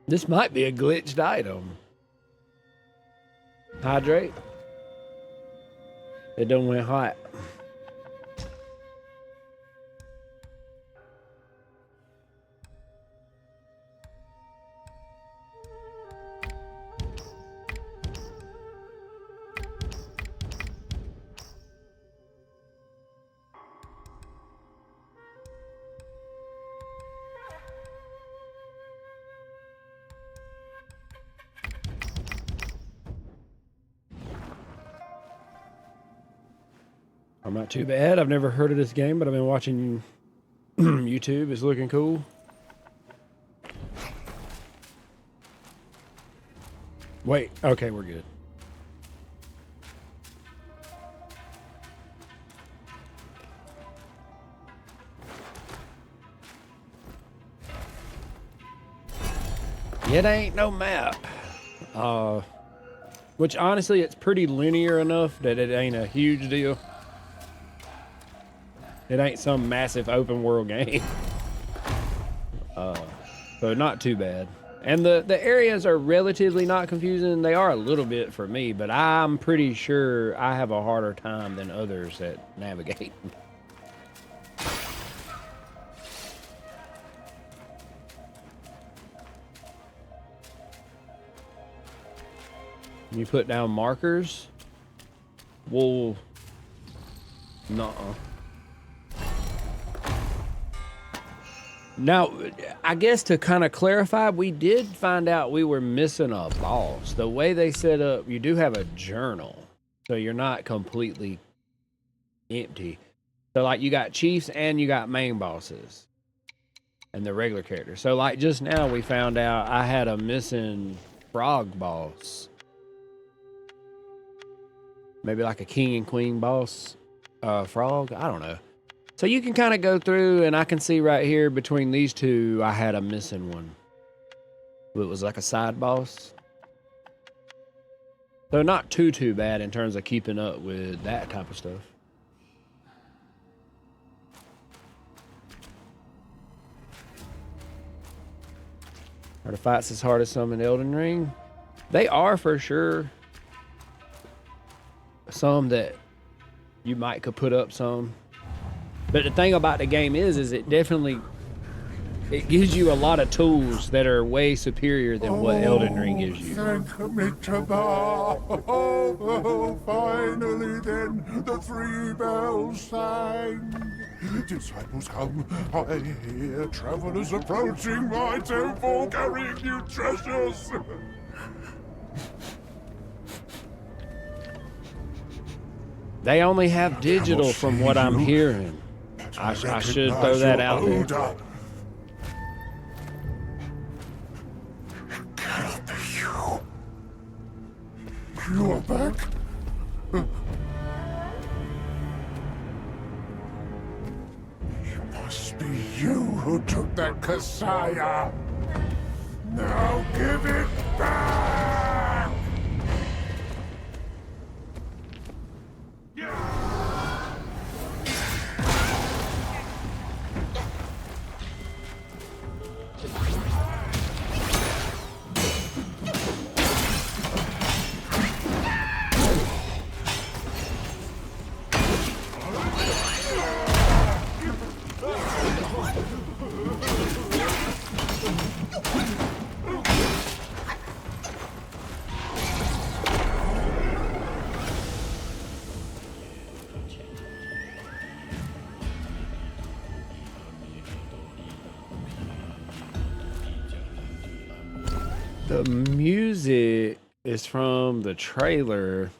This might be a glitched item. Hydrate. It done went hot. I'm not too bad. I've never heard of this game, but I've been watching YouTube. It's looking cool. Wait, okay, we're good. It ain't no map. Which honestly, it's pretty linear enough that it ain't a huge deal. It ain't some massive open world game. So not too bad. And the areas are relatively not confusing. They are a little bit for me, but I'm pretty sure I have a harder time than others at navigating. You put down markers. Well, nuh-uh. Now, I guess to kind of clarify, we did find out we were missing a boss. The way they set up, you do have a journal, so you're not completely empty. So, like, you got chiefs and you got main bosses and the regular characters. So, like, just now we found out I had a missing frog boss. Maybe like a king and queen boss frog. I don't know. So you can kind of go through, and I can see right here between these two, I had a missing one. It was like a side boss. So not too bad in terms of keeping up with that type of stuff. Are the fights as hard as some in Elden Ring? They are for sure. Some that you might could put up some. But the thing about the game is it definitely, it gives you a lot of tools that are way superior than what Elden Ring gives you. Thank me to thou. Oh, finally then the 3 bells sang. Disciples come, I hear travelers approaching my temple carrying new treasures. They only have digital from what I'm hearing. I should throw that out there. Cannot be you. You are back? It must be you who took that Kasaya. Now give it back! The music is from the trailer.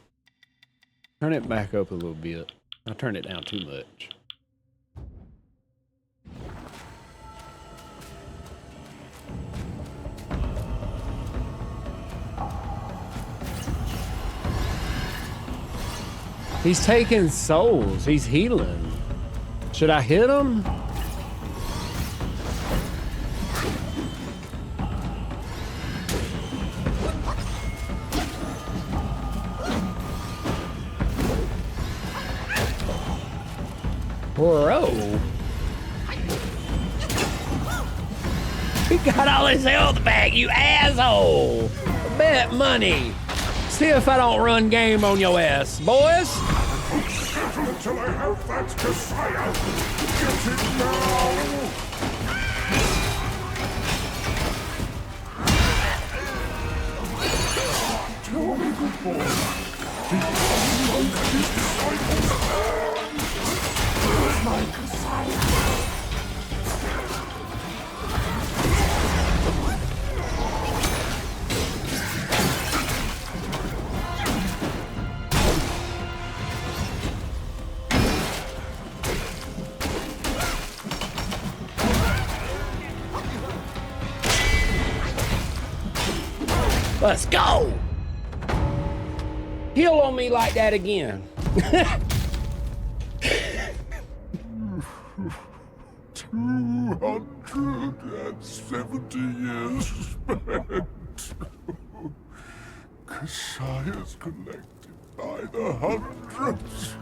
Turn it back up a little bit. I turned it down too much. He's taking souls. He's healing. Should I hit him? Bro. He got all his health back, you asshole. Bet money. See if I don't run game on your ass, boys. won't settle until I have that Kasaya. Get it now! Tell me, good boy. Did anyone of his disciples? Where's my Kasaya? Let's go! Heal on me like that again. 270 years spent. Kasaya's collected by the hundreds.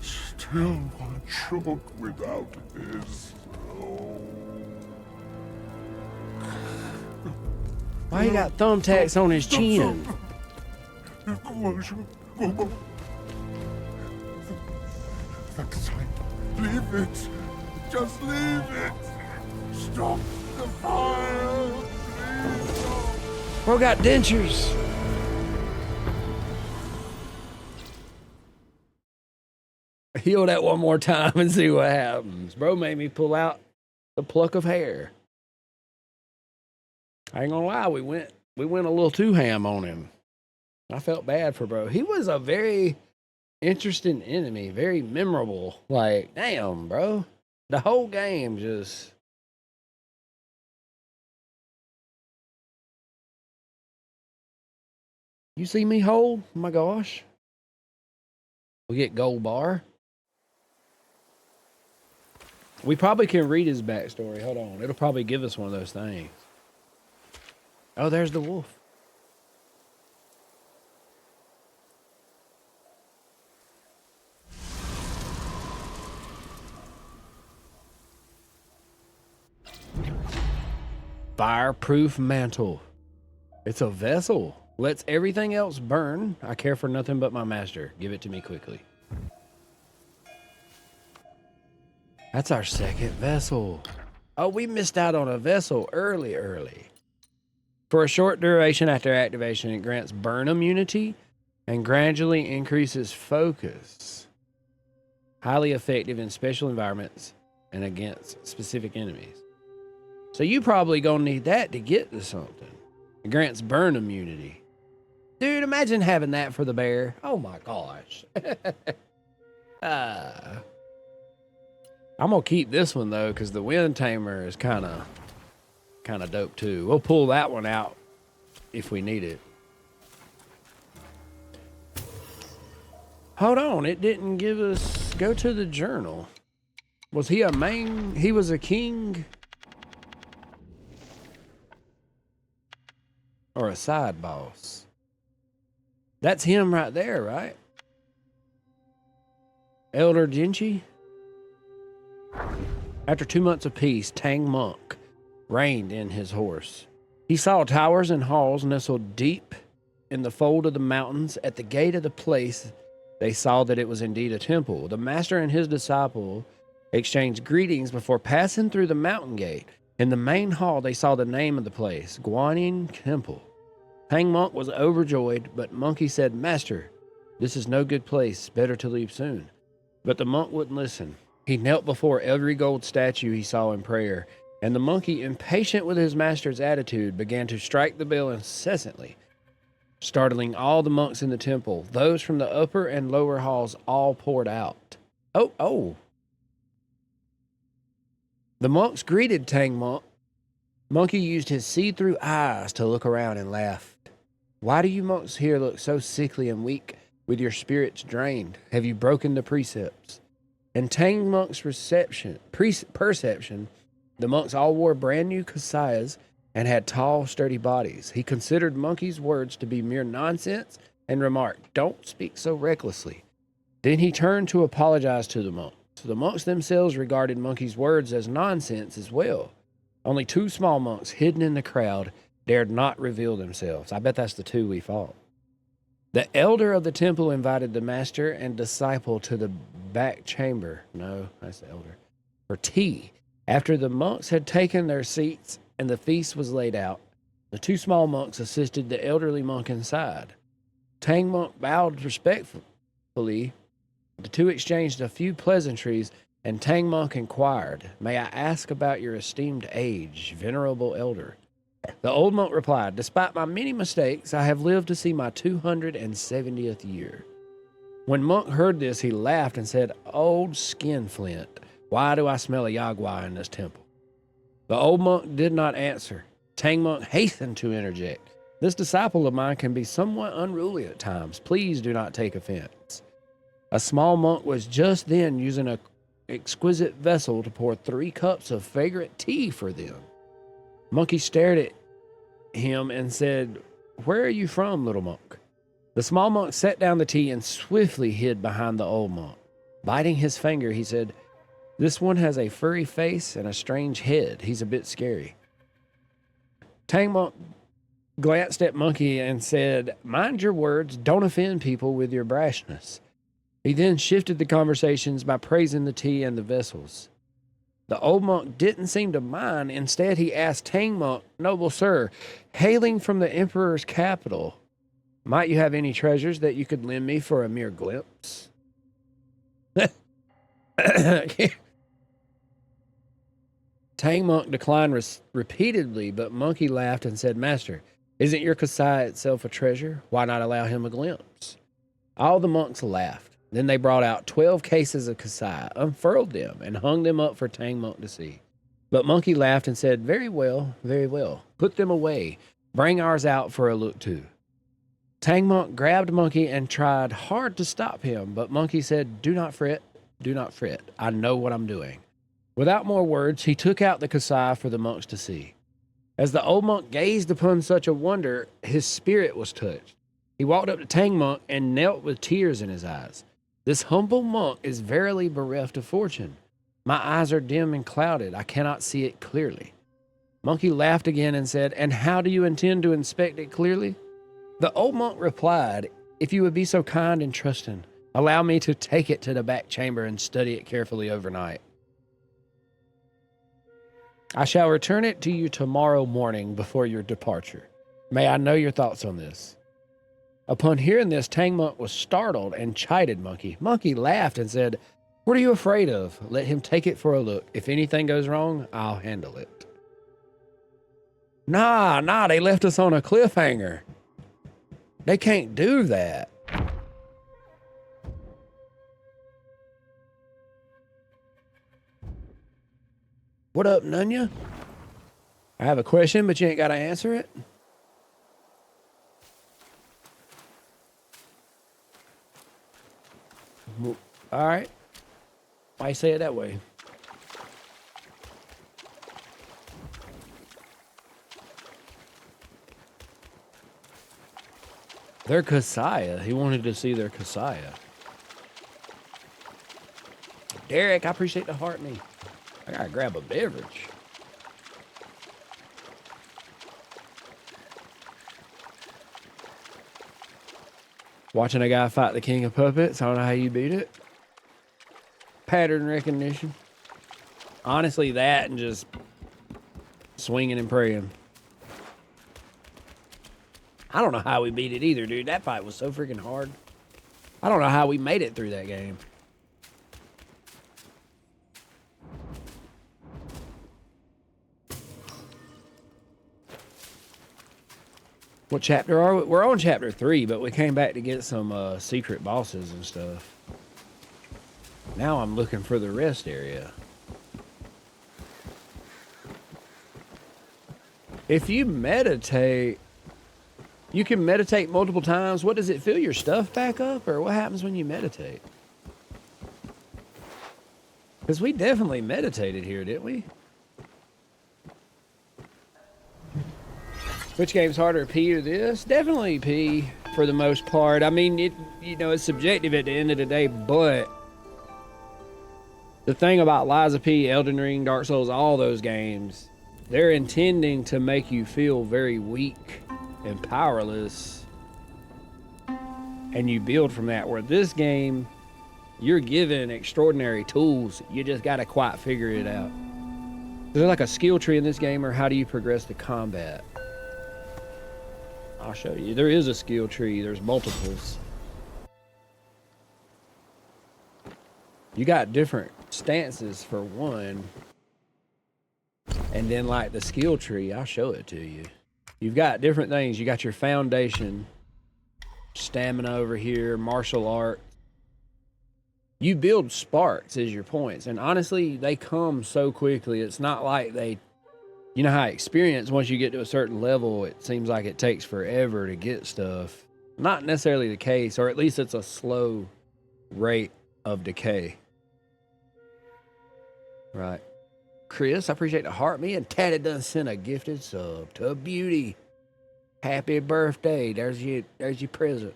Still one short without his soul. Why he got thumbtacks on his chin? Leave it. Just leave it. Stop the fire. Please stop. Bro got dentures. Heal that one more time and see what happens. Bro made me pull out the pluck of hair. I ain't gonna lie, we went a little too ham on him. I felt bad for bro. He was a very interesting enemy, very memorable. Like, damn, bro. The whole game just... You see me hold? Oh my gosh. We get gold bar. We probably can read his backstory. Hold on. It'll probably give us one of those things. Oh, there's the wolf. Fireproof mantle. It's a vessel. Lets everything else burn. I care for nothing but my master. Give it to me quickly. That's our second vessel. Oh, we missed out on a vessel early. For a short duration after activation, it grants burn immunity and gradually increases focus. Highly effective in special environments and against specific enemies. So you probably gonna need that to get to something. It grants burn immunity. Dude, imagine having that for the bear. Oh my gosh. I'm gonna keep this one though, because the wind tamer is kind of dope too. We'll pull that one out if we need it. Hold on, it didn't give us... Go to the journal. Was he a main... He was a king? Or a side boss? That's him right there, right? Elder Genchi? After 2 months of peace, Tang Monk reigned in his horse. He saw towers and halls nestled deep in the fold of the mountains. At the gate of the place, they saw that it was indeed a temple. The master and his disciple exchanged greetings before passing through the mountain gate. In the main hall, they saw the name of the place, Guanyin Temple. Tang Monk was overjoyed, but Monkey said, "Master, this is no good place. Better to leave soon." But the monk wouldn't listen. He knelt before every gold statue he saw in prayer, and the monkey, impatient with his master's attitude, began to strike the bell incessantly, startling all the monks in the temple. Those from the upper and lower halls all poured out. Oh. The monks greeted Tang Monk. Monkey used his see-through eyes to look around and laughed. "Why do you monks here look so sickly and weak, with your spirits drained? Have you broken the precepts?" In Tang Monk's perception, the monks all wore brand new kasayas and had tall, sturdy bodies. He considered Monkey's words to be mere nonsense and remarked, "Don't speak so recklessly." Then he turned to apologize to the monks. The monks themselves regarded Monkey's words as nonsense as well. Only 2 small monks hidden in the crowd dared not reveal themselves. I bet that's the 2 we fought. The elder of the temple invited the master and disciple to the back chamber. No, that's the elder. For tea. After the monks had taken their seats and the feast was laid out, the two small monks assisted the elderly monk inside. Tang monk bowed respectfully. The two exchanged a few pleasantries, and Tang monk inquired, "May I ask about your esteemed age, venerable elder?" The old monk replied, "Despite my many mistakes, I have lived to see my 270th year." When Monk heard this, he laughed and said, "Old skinflint, why do I smell a Yagua in this temple?" The old monk did not answer. Tang monk hastened to interject, "This disciple of mine can be somewhat unruly at times. Please do not take offense." A small monk was just then using an exquisite vessel to pour 3 cups of fragrant tea for them. Monkey stared at him and said, "Where are you from, little monk?" The small monk set down the tea and swiftly hid behind the old monk. Biting his finger, he said, "This one has a furry face and a strange head. He's a bit scary." Tang monk glanced at Monkey and said, "Mind your words, don't offend people with your brashness." He then shifted the conversations by praising the tea and the vessels. The old monk didn't seem to mind. Instead, he asked Tang monk, "Noble sir, hailing from the emperor's capital, might you have any treasures that you could lend me for a mere glimpse?" Tang monk declined repeatedly, but Monkey laughed and said, "Master, isn't your Kasai itself a treasure? Why not allow him a glimpse?" All the monks laughed. Then they brought out 12 cases of Kasai, unfurled them, and hung them up for Tang monk to see. But Monkey laughed and said, very well. Put them away. Bring ours out for a look too." Tang monk grabbed Monkey and tried hard to stop him, but Monkey said, do not fret. I know what I'm doing." Without more words, he took out the Kasai for the monks to see. As the old monk gazed upon such a wonder, his spirit was touched. He walked up to Tang monk and knelt with tears in his eyes. "This humble monk is verily bereft of fortune. My eyes are dim and clouded. I cannot see it clearly." Monkey laughed again and said, "And how do you intend to inspect it clearly?" The old monk replied, "If you would be so kind and trusting, allow me to take it to the back chamber and study it carefully overnight. I shall return it to you tomorrow morning before your departure. May I know your thoughts on this?" Upon hearing this, Tang monk was startled and chided Monkey. Monkey laughed and said, "What are you afraid of? Let him take it for a look. If anything goes wrong, I'll handle it." Nah, they left us on a cliffhanger. They can't do that. What up, Nunya? I have a question, but you ain't got to answer it. All right. Why you say it that way? Their Kasaya. He wanted to see their Kasaya. Derek, I appreciate the heart me. I gotta grab a beverage. Watching a guy fight the king of puppets. I don't know how you beat it. Pattern recognition. Honestly, that and just swinging and praying. I don't know how we beat it either, dude. That fight was so freaking hard. I don't know how we made it through that game. What chapter are we? We're on chapter 3, but we came back to get some secret bosses and stuff. Now I'm looking for the rest area. If you meditate, you can meditate multiple times. What does it fill your stuff back up, or what happens when you meditate? Because we definitely meditated here, didn't we? Which game's harder, P or this? Definitely P for the most part. I mean, it's subjective at the end of the day, but the thing about Liza P, Elden Ring, Dark Souls, all those games, they're intending to make you feel very weak and powerless. and you build from that. Where this game, you're given extraordinary tools. You just got to quite figure it out. Is there like a skill tree in this game, or how do you progress the combat? I'll show you. There is a skill tree. There's multiples. You got different stances for one. And then like the skill tree, I'll show it to you. You've got different things. You got your foundation, stamina over here, martial art. You build sparks as your points. And honestly, they come so quickly. It's not like they, you know how experience, once you get to a certain level, it seems like it takes forever to get stuff. Not necessarily the case, or at least it's a slow rate of decay. Right. Chris, I appreciate the heart. Me and Tatty done sent a gifted sub to a beauty. Happy birthday. There's your present.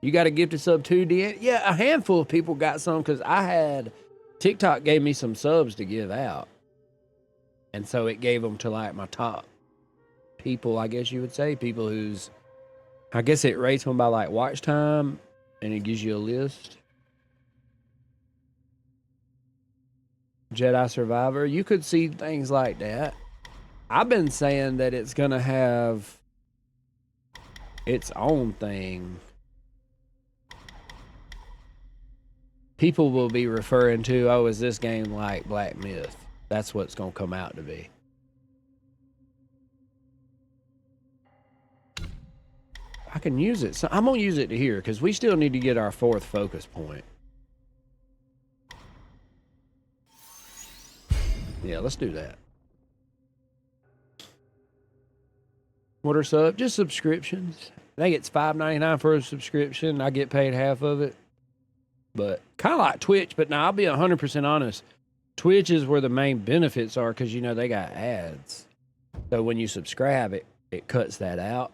You got a gifted sub too, Deanne? Yeah, a handful of people got some because TikTok gave me some subs to give out. And so it gave them to like my top people, I guess you would say. People who's, I guess it rates them by like watch time and it gives you a list. Jedi Survivor, you could see things like that. I've been saying that it's going to have its own thing. People will be referring to, oh, is this game like Black Myth? That's what it's going to come out to be. I can use it. So I'm going to use it to here because we still need to get our 4th focus point. Yeah, let's do that. What are subs? Just subscriptions. I think it's $5.99 for a subscription. I get paid half of it. But kind of like Twitch, but now I'll be 100% honest. Twitch is where the main benefits are because, you know, they got ads. So when you subscribe, it cuts that out.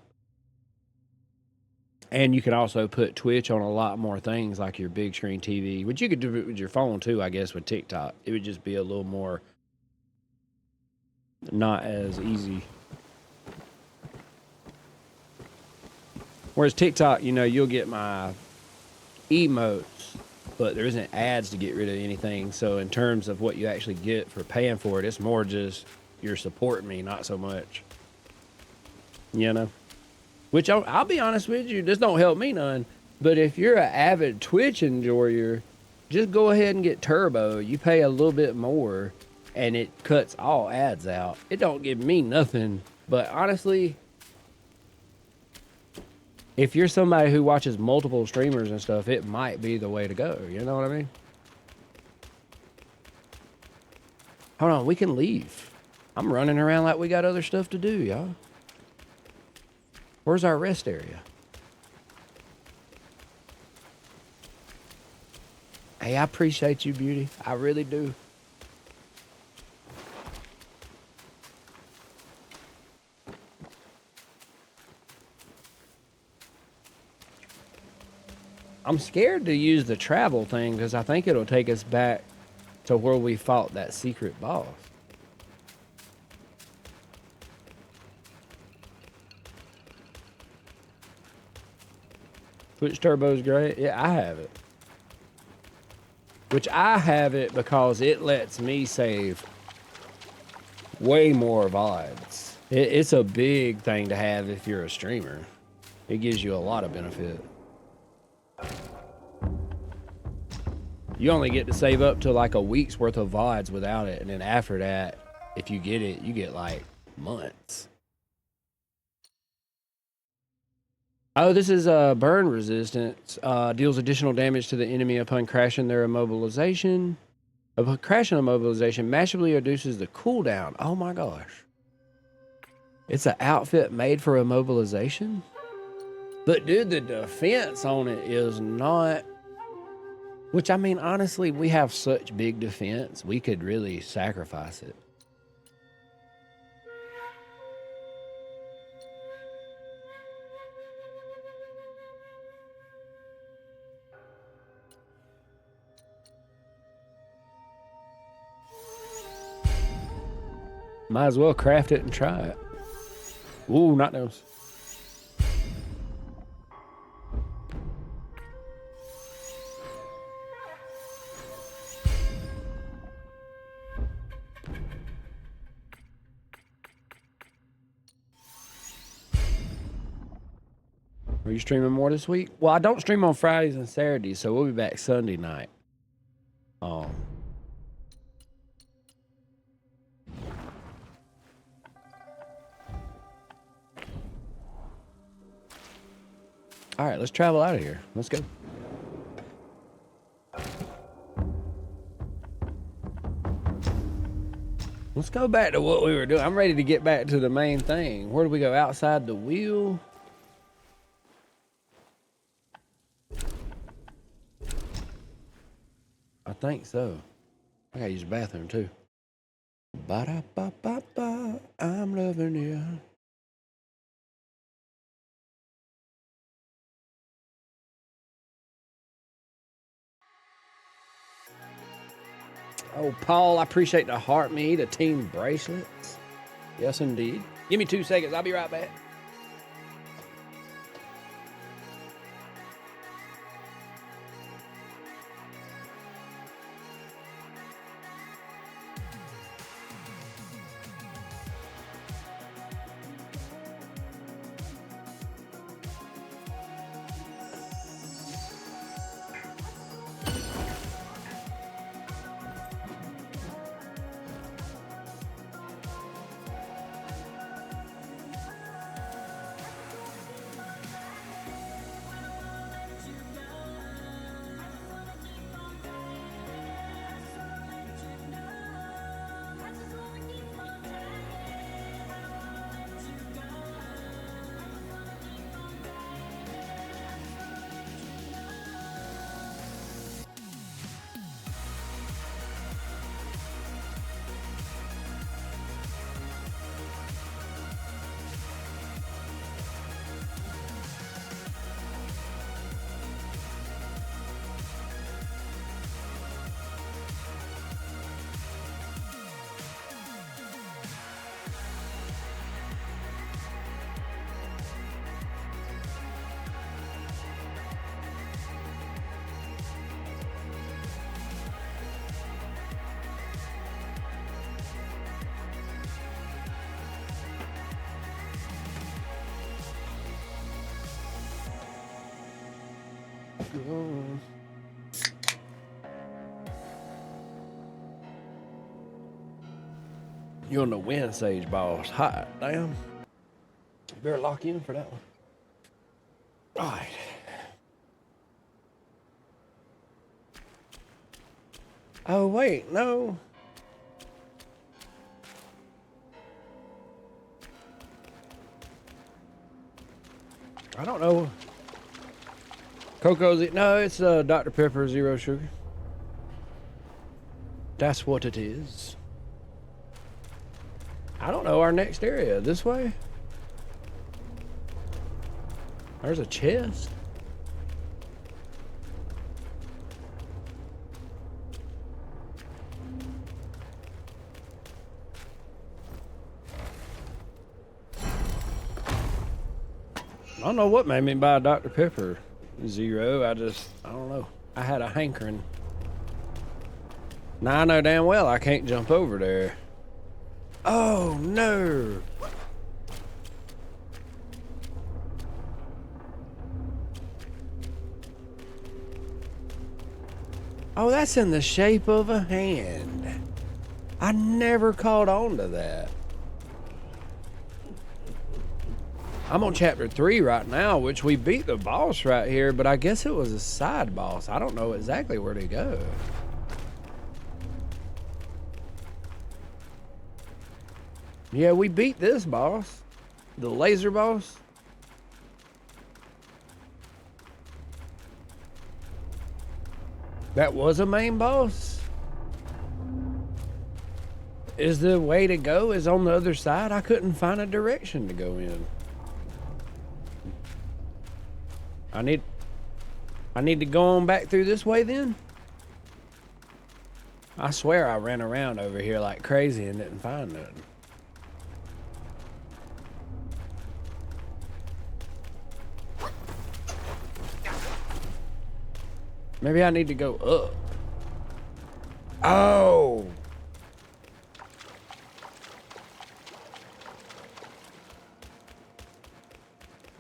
And you can also put Twitch on a lot more things like your big screen TV, which you could do it with your phone too, I guess, with TikTok. It would just be a little more not as easy. Whereas TikTok, you know, you'll get my emotes, but there isn't ads to get rid of anything. So in terms of what you actually get for paying for it, it's more just you're supporting me, not so much. You know? Which I'll be honest with you, this don't help me none. But if you're an avid Twitch enjoyer, just go ahead and get Turbo. You pay a little bit more, and it cuts all ads out. It don't give me nothing. But honestly, if you're somebody who watches multiple streamers and stuff, it might be the way to go. You know what I mean? Hold on, we can leave. I'm running around like we got other stuff to do, y'all. Where's our rest area? Hey, I appreciate you, beauty. I really do. I'm scared to use the travel thing because I think it'll take us back to where we fought that secret boss. Twitch Turbo's great. Yeah, I have it. Which I have it because it lets me save way more VODs. It's a big thing to have if you're a streamer. It gives you a lot of benefit. You only get to save up to like a week's worth of VODs without it. And then after that, if you get it, you get like months. Oh, this is burn resistance. Deals additional damage to the enemy upon crashing their immobilization. Upon crashing immobilization, massively reduces the cooldown. Oh my gosh. It's an outfit made for immobilization? But dude, the defense on it is not... Which, I mean, honestly, we have such big defense, we could really sacrifice it. Might as well craft it and try it. Ooh, not those. Are you streaming more this week? Well, I don't stream on Fridays and Saturdays, so we'll be back Sunday night. All right, let's travel out of here. Let's go. Let's go back to what we were doing. I'm ready to get back to the main thing. Where do we go? Outside the wheel? I think so. I gotta use the bathroom too. Ba-da-ba-ba-ba, I'm loving you. Oh, Paul, I appreciate the heart me, the team bracelets. Yes, indeed. Give me 2 seconds. I'll be right back. You on the wind sage boss. Hot damn. Better lock in for that one. All right. Oh, wait, no. I don't know. Coco's it? No, it's Dr. Pepper Zero Sugar. That's what it is. I don't know our next area. This way? There's a chest. I don't know what made me buy Dr. Pepper Zero. I don't know. I had a hankering. Now I know damn well I can't jump over there. Oh no. Oh, that's in the shape of a hand. I never caught on to that. I'm on chapter 3 right now, which we beat the boss right here, but I guess it was a side boss. I don't know exactly where to go. Yeah, we beat this boss. The laser boss. That was a main boss. Is the way to go is on the other side? I couldn't find a direction to go in. I need to go on back through this way then? I swear I ran around over here like crazy and didn't find nothing. Maybe I need to go up. Oh!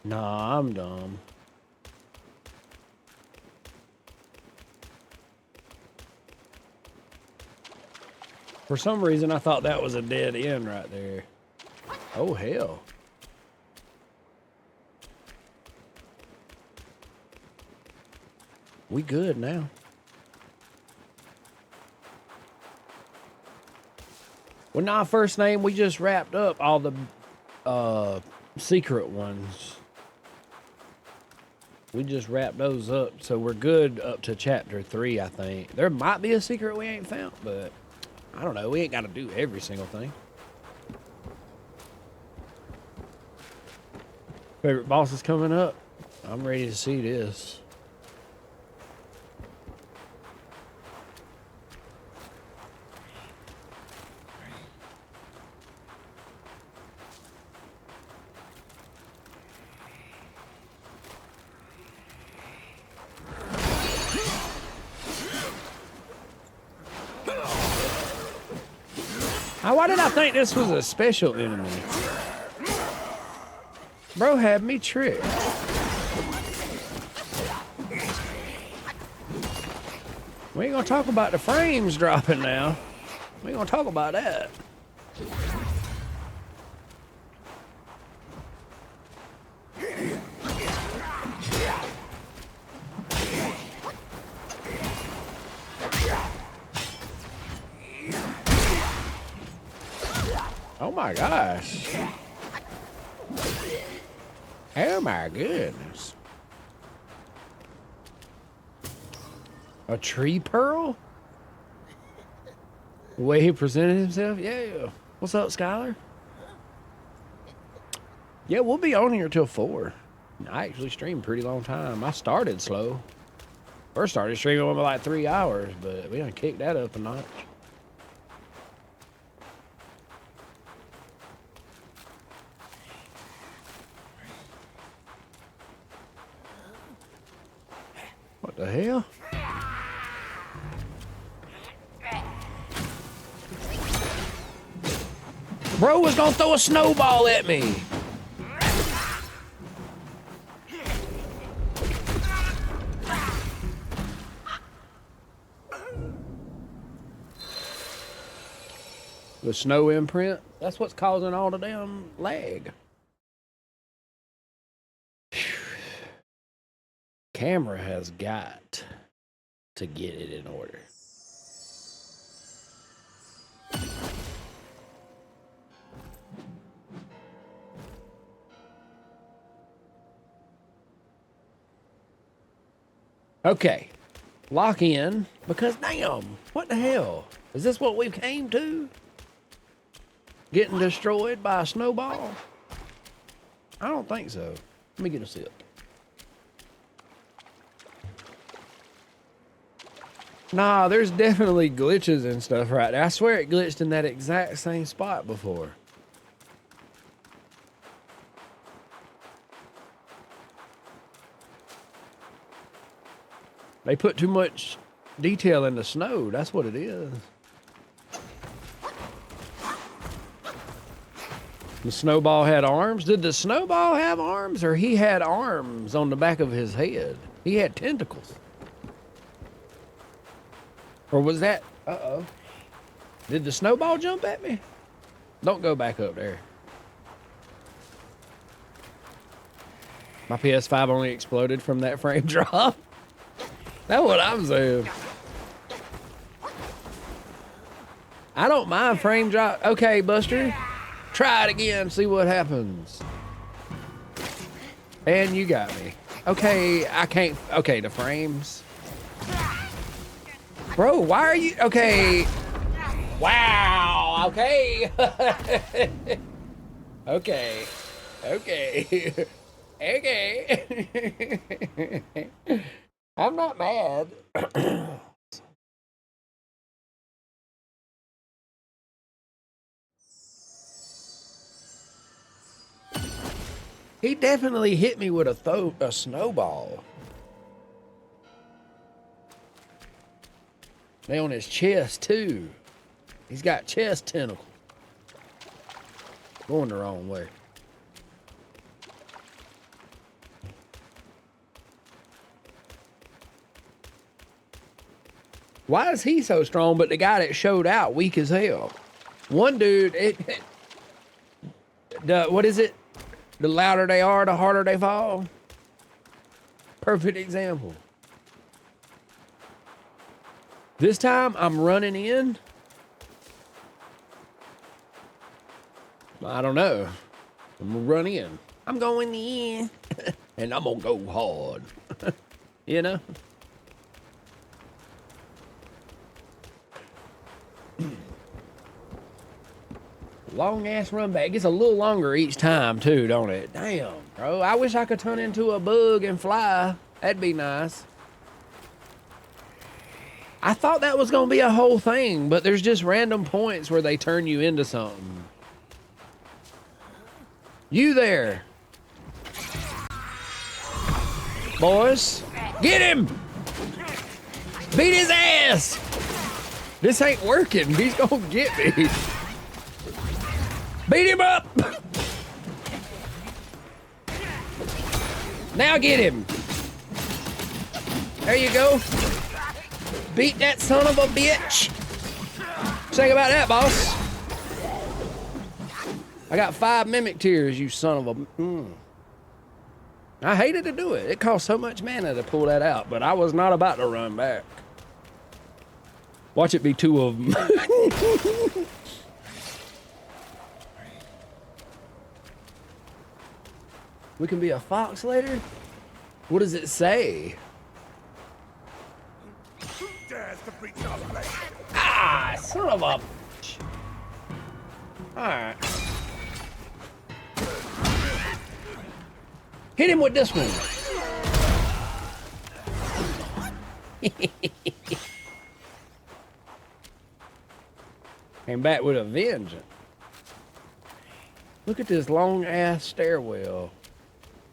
Nah, I'm dumb. For some reason, I thought that was a dead end right there. Oh, hell. We good now. Well, nah, first name, we just wrapped up all the secret ones. We just wrapped those up, so we're good up to chapter 3, I think. There might be a secret we ain't found, but I don't know. We ain't got to do every single thing. Favorite boss is coming up. I'm ready to see this. Why did I think this was a special enemy? Bro had me tricked. We ain't gonna talk about the frames dropping now. We ain't gonna talk about that. Oh my gosh. Oh my goodness. A tree pearl? The way he presented himself? Yeah. What's up, Skylar? Yeah, we'll be on here till 4. I actually streamed a pretty long time. I started slow. First started streaming for like 3 hours, but we done kicked that up a notch. What the hell? Bro was gonna throw a snowball at me. The snow imprint? That's what's causing all the damn lag. Camera has got to get it in order. Okay, lock in, because damn, what the hell? Is this what we came to? Getting destroyed by a snowball? I don't think so. Let me get a sip. Nah, there's definitely glitches and stuff right there. I swear it glitched in that exact same spot before. They put too much detail in the snow. That's what it is. The snowball had arms. Did the snowball have arms, or he had arms on the back of his head? He had tentacles. Or was that... Uh-oh. Did the snowball jump at me? Don't go back up there. My PS5 only exploded from that frame drop. That's what I'm saying. I don't mind frame drop. Okay, Buster. Try it again. See what happens. And you got me. Okay, I can't... Okay, the frames... Bro, why are you... Okay. Wow. Okay. Okay. Okay. Okay. I'm not mad. He definitely hit me with a snowball. They on his chest, too. He's got chest tentacle. Going the wrong way. Why is he so strong, but the guy that showed out weak as hell? One dude, what is it? The louder they are, the harder they fall. Perfect example. This time I'm running in. I don't know. I'm gonna run in. I'm going in. And I'm gonna go hard. You know? Long ass run back. It's a little longer each time too, don't it? Damn, bro. I wish I could turn into a bug and fly. That'd be nice. I thought that was gonna be a whole thing, but there's just random points where they turn you into something. You there. Boys, get him! Beat his ass! This ain't working. He's gonna get me. Beat him up! Now get him. There you go. Beat that son of a bitch. Think about that, boss. I got 5 mimic tears, you son of a... I hated to do it. It cost so much mana to pull that out, but I was not about to run back. Watch it be 2 of them. We can be a fox later? What does it say? Ah, son of a... Alright. Hit him with this one. Came back with a vengeance. Look at this long ass stairwell.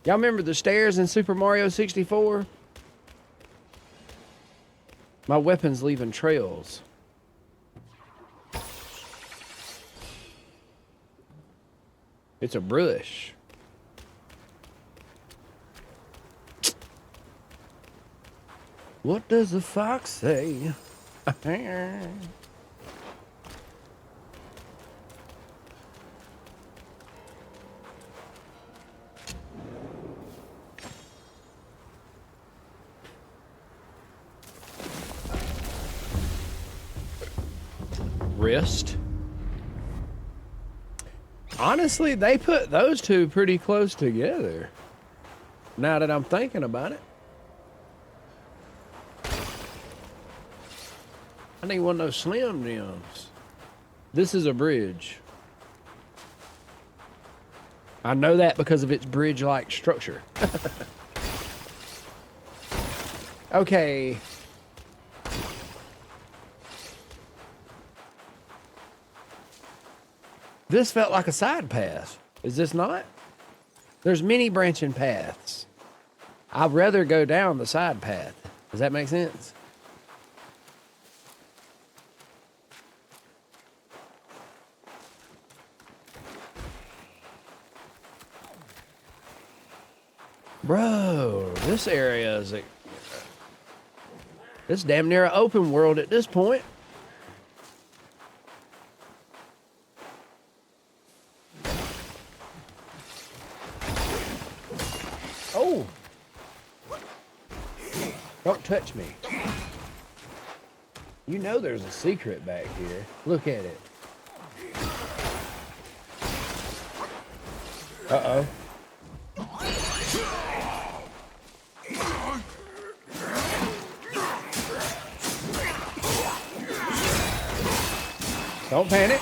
Y'all remember the stairs in Super Mario 64? My weapon's leaving trails. It's a brush. What does the fox say? Wrist. Honestly, they put those two pretty close together. Now that I'm thinking about it. I need one of those Slim Jims. This is a bridge. I know that because of its bridge-like structure. Okay. This felt like a side path. Is this not? There's many branching paths. I'd rather go down the side path. Does that make sense? Bro, this area is... It's damn near an open world at this point. Oh! Don't touch me. You know there's a secret back here. Look at it. Uh-oh. Don't panic.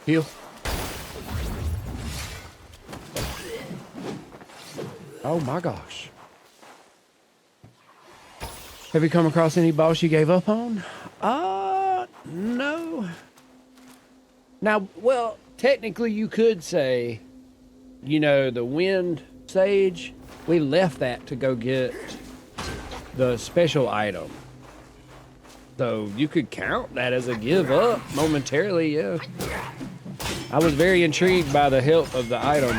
Heal. Oh my gosh. Have you come across any boss you gave up on? No. Now, well, technically you could say, you know, the wind sage, we left that to go get the special item. So you could count that as a give up momentarily, yeah. I was very intrigued by the help of the item.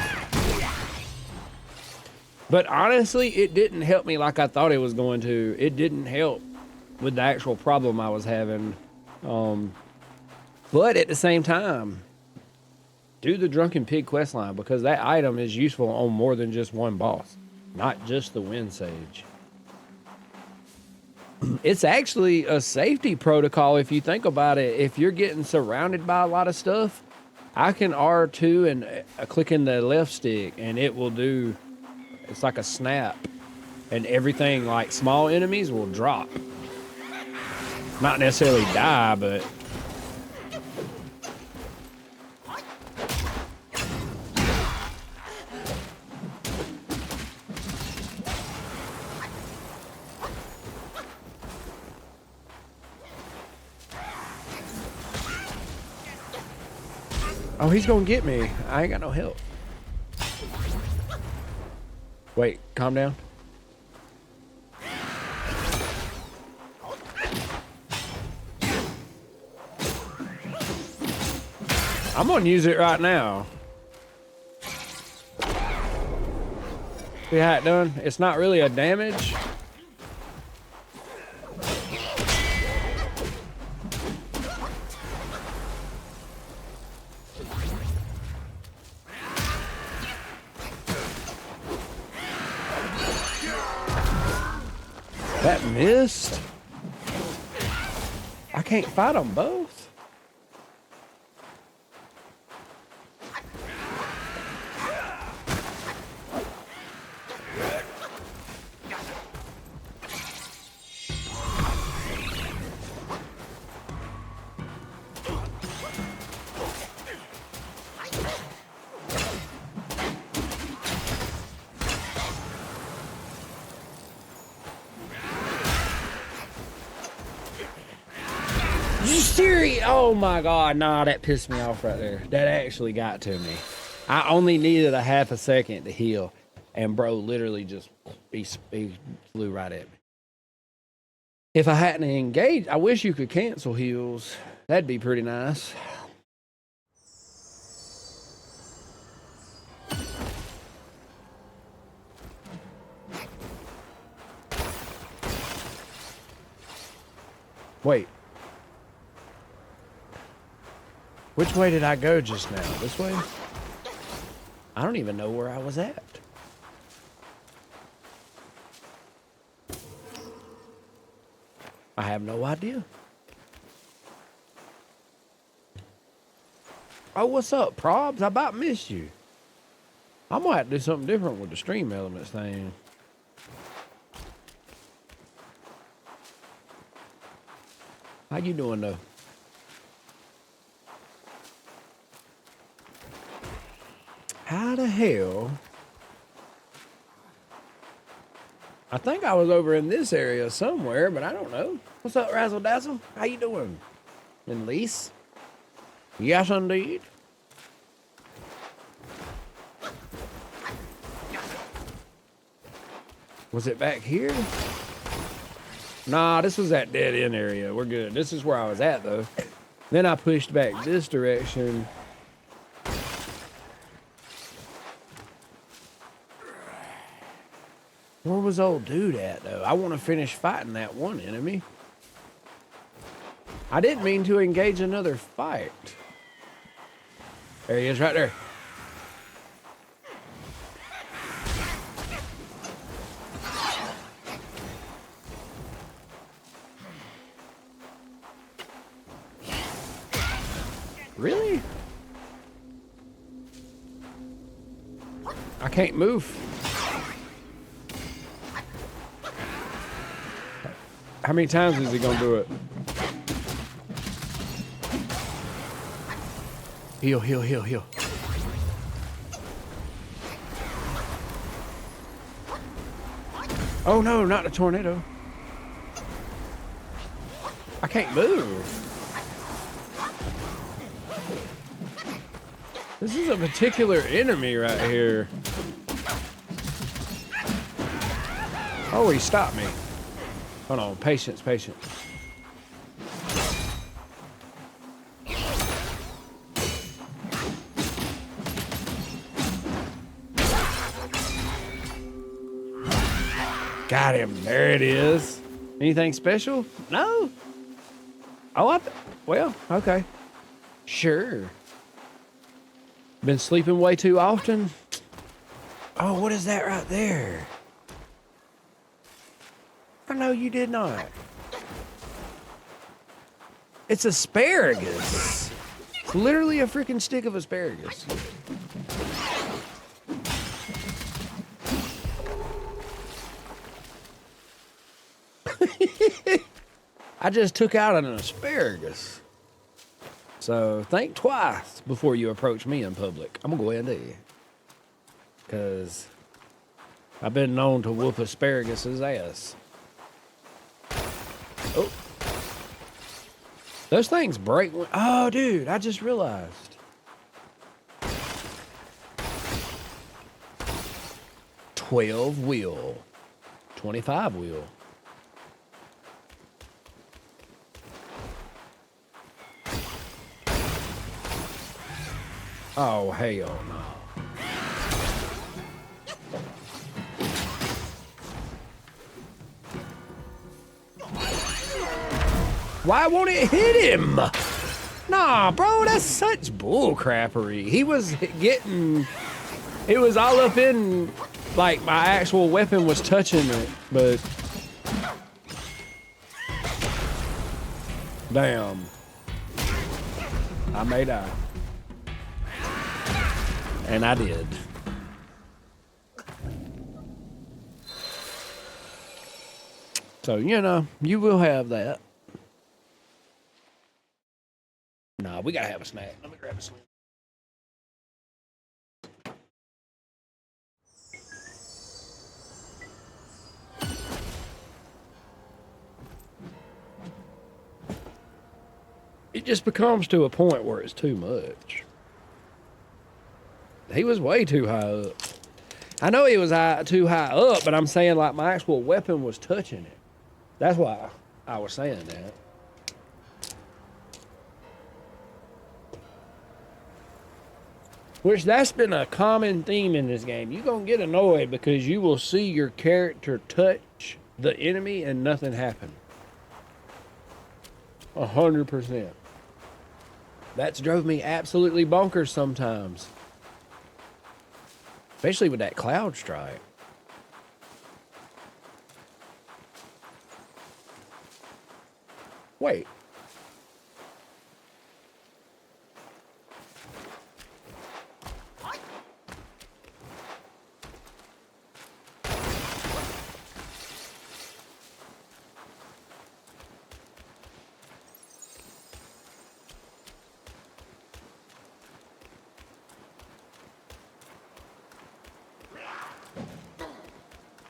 But honestly, it didn't help me like I thought it was going to. It didn't help with the actual problem I was having. But at the same time, do the Drunken Pig questline because that item is useful on more than just one boss, not just the Wind Sage. It's actually a safety protocol if you think about it. If you're getting surrounded by a lot of stuff, I can R2 and click in the left stick and it will do, it's like a snap, and everything like small enemies will drop. Not necessarily die, but oh, he's gonna get me. I ain't got no help. Wait, calm down. I'm gonna use it right now. See how it done? It's not really a damage. That missed? I can't fight them both. Oh my god, nah, that pissed me off right there. That actually got to me. I only needed a half a second to heal, and bro literally just he flew right at me. If I hadn't engaged, I wish you could cancel heals. That'd be pretty nice. Wait. Which way did I go just now? This way? I don't even know where I was at. I have no idea. Oh, what's up, Probs? I about missed you. I'm gonna have to do something different with the stream elements thing. How you doing though? How the hell? I think I was over in this area somewhere, but I don't know. What's up, Razzle Dazzle? How you doing? And Lise? Yes, indeed. Was it back here? Nah, this was that dead end area. We're good. This is where I was at, though. Then I pushed back this direction. Where was old dude at, though? I want to finish fighting that one enemy. I didn't mean to engage another fight. There he is right there. Really? I can't move. How many times is he gonna do it? Heal, heal, heal, heal. Oh no, not the tornado. I can't move. This is a particular enemy right here. Oh, he stopped me. Hold on, patience, patience. Got him. There it is. Anything special? No. Oh, well, okay. Sure. Been sleeping way too often? Oh, what is that right there? I know you did not. It's asparagus. It's literally a freaking stick of asparagus. I just took out an asparagus. So think twice before you approach me in public. I'm gonna go ahead and do it. Cause I've been known to whoop asparagus's ass. Oh. Those things break. Oh, dude, I just realized. $12 wheel. 25 wheel. Oh, hell no. Why won't it hit him? Nah, bro, that's such bullcrappery. He was getting... It was all up in... Like, my actual weapon was touching it, but... Damn. I may die. And I did. So, you know, you will have that. Nah, we gotta have a snack. Let me grab a snack. It just becomes to a point where it's too much. He was way too high up. I know he was too high up, but I'm saying like my actual weapon was touching it. That's why I was saying that. Which that's been a common theme in this game. You're going to get annoyed because you will see your character touch the enemy and nothing happen. 100%. That's drove me absolutely bonkers sometimes. Especially with that cloud strike. Wait.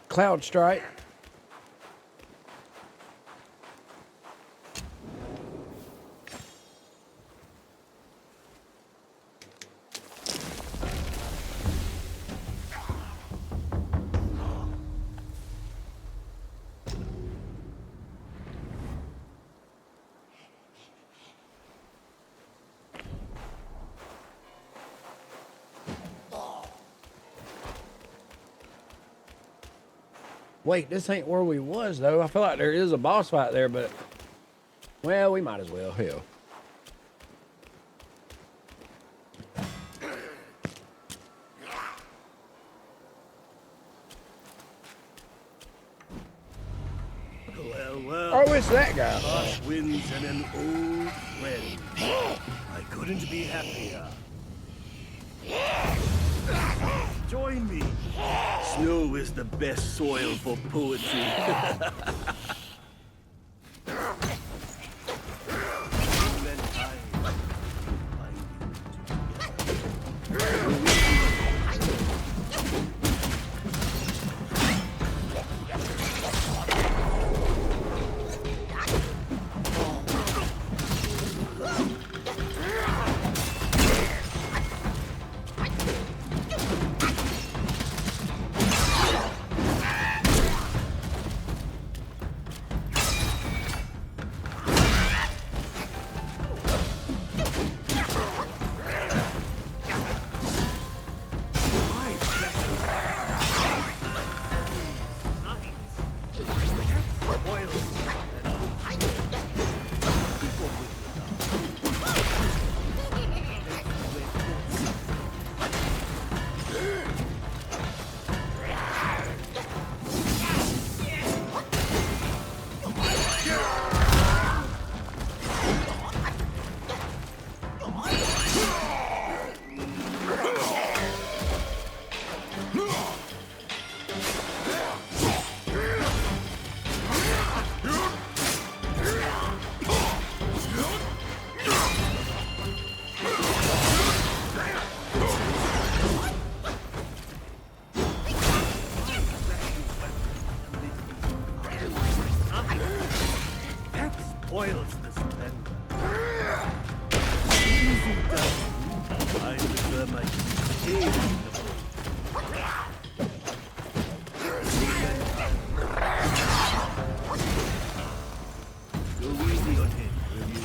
Cloud strike. Wait, this ain't where we was, though. I feel like there is a boss fight there, but... Well, we might as well. Hell. Well. Oh, it's that guy. Harsh winds and an old friend. I couldn't be happier. Join me. Snow is the best soil for poetry. Spoils the splendor. Easy done. I prefer my king. Go easy on him, will you?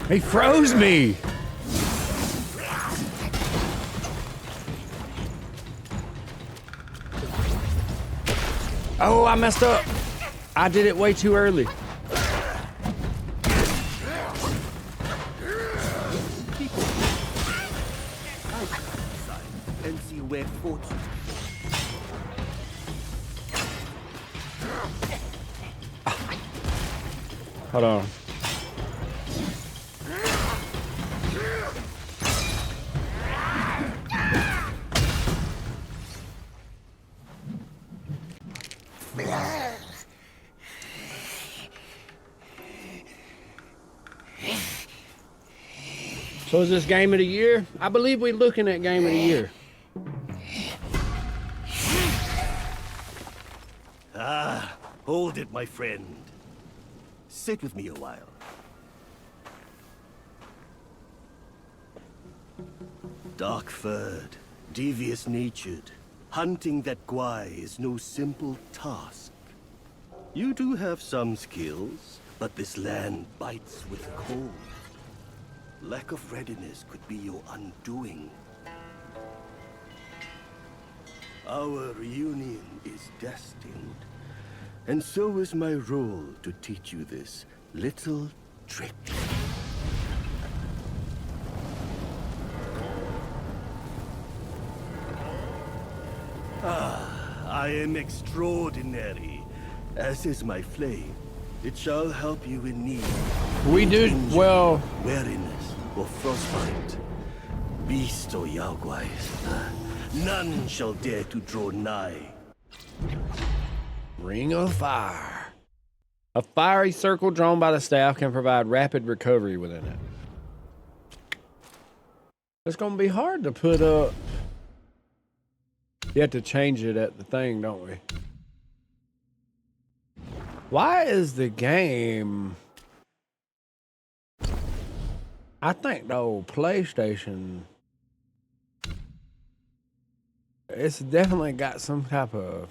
He froze me. Oh, I messed up. I did it way too early. And see where fortune. Hold on. So is this game of the year? I believe we're looking at game of the year. Ah, hold it, my friend. Sit with me a while. Dark-furred, devious-natured, hunting that Gwai is no simple task. You do have some skills, but this land bites with cold. Lack of readiness could be your undoing. Our reunion is destined, and so is my role to teach you this little trick. I am extraordinary, as is my flame. It shall help you in need. We do, Danger, well... weariness, or frostbite. Beast or Yaoguais, none shall dare to draw nigh. Ring of Fire. A fiery circle drawn by the staff can provide rapid recovery within it. It's gonna be hard to put up. You have to change it at the thing, don't we? Why is the game... I think the old PlayStation... It's definitely got some type of...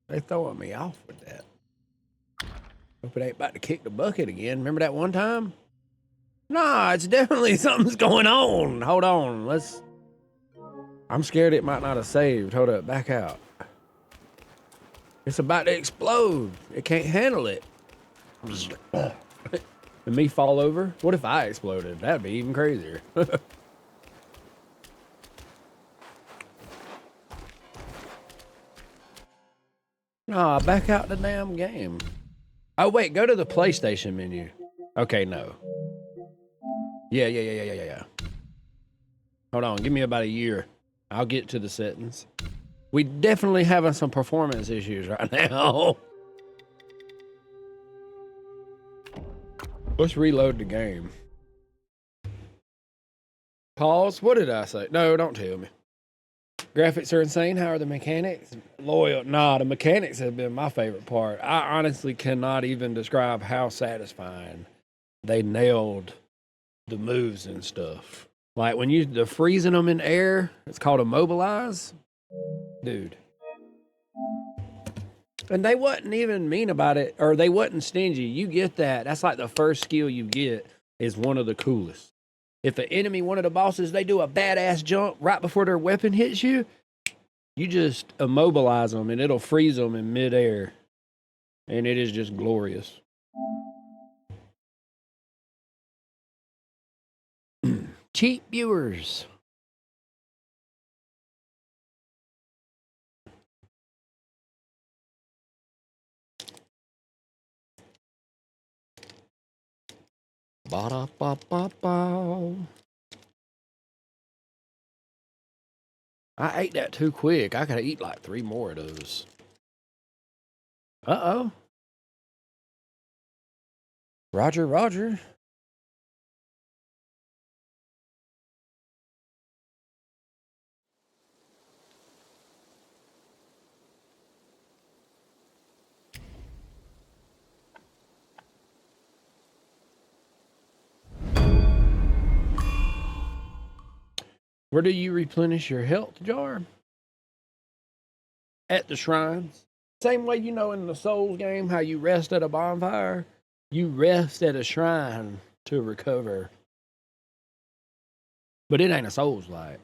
They throwing me off with that. Hope it ain't about to kick the bucket again. Remember that one time? Nah, it's definitely something's going on. Hold on, let's... I'm scared it might not have saved. Hold up, back out. It's about to explode. It can't handle it. And me fall over? What if I exploded? That'd be even crazier. Nah, back out the damn game. Oh, wait, go to the PlayStation menu. Okay, no. Yeah. Hold on, give me about a year. I'll get to the settings. We definitely having some performance issues right now. Let's reload the game. Pause? What did I say? No, don't tell me. Graphics are insane. How are the mechanics? Loyal. Nah, the mechanics have been my favorite part. I honestly cannot even describe how satisfying they nailed the moves and stuff. Like when the freezing them in air, it's called immobilize. Dude. And they wasn't even mean about it, or they wasn't stingy. You get that. That's like the first skill you get is one of the coolest. If an enemy, one of the bosses, they do a badass jump right before their weapon hits you, you just immobilize them and it'll freeze them in midair. And it is just glorious. Cheap viewers. Ba-da-ba-ba-ba. I ate that too quick. I could eat like 3 more of those. Uh-oh. Roger, Roger. Where do you replenish your health jar? At the shrines. Same way, you know, in the Souls game, how you rest at a bonfire, you rest at a shrine to recover. But it ain't a Souls like.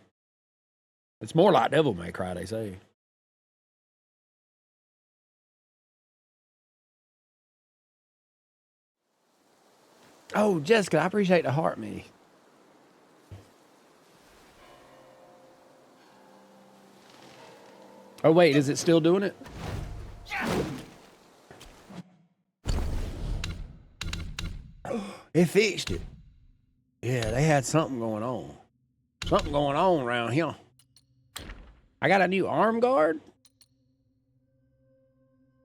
It's more like Devil May Cry, they say. Oh, Jessica, I appreciate the heart me. Oh, wait, is it still doing it? It fixed it. Yeah, they had something going on. Something going on around here. I got a new arm guard.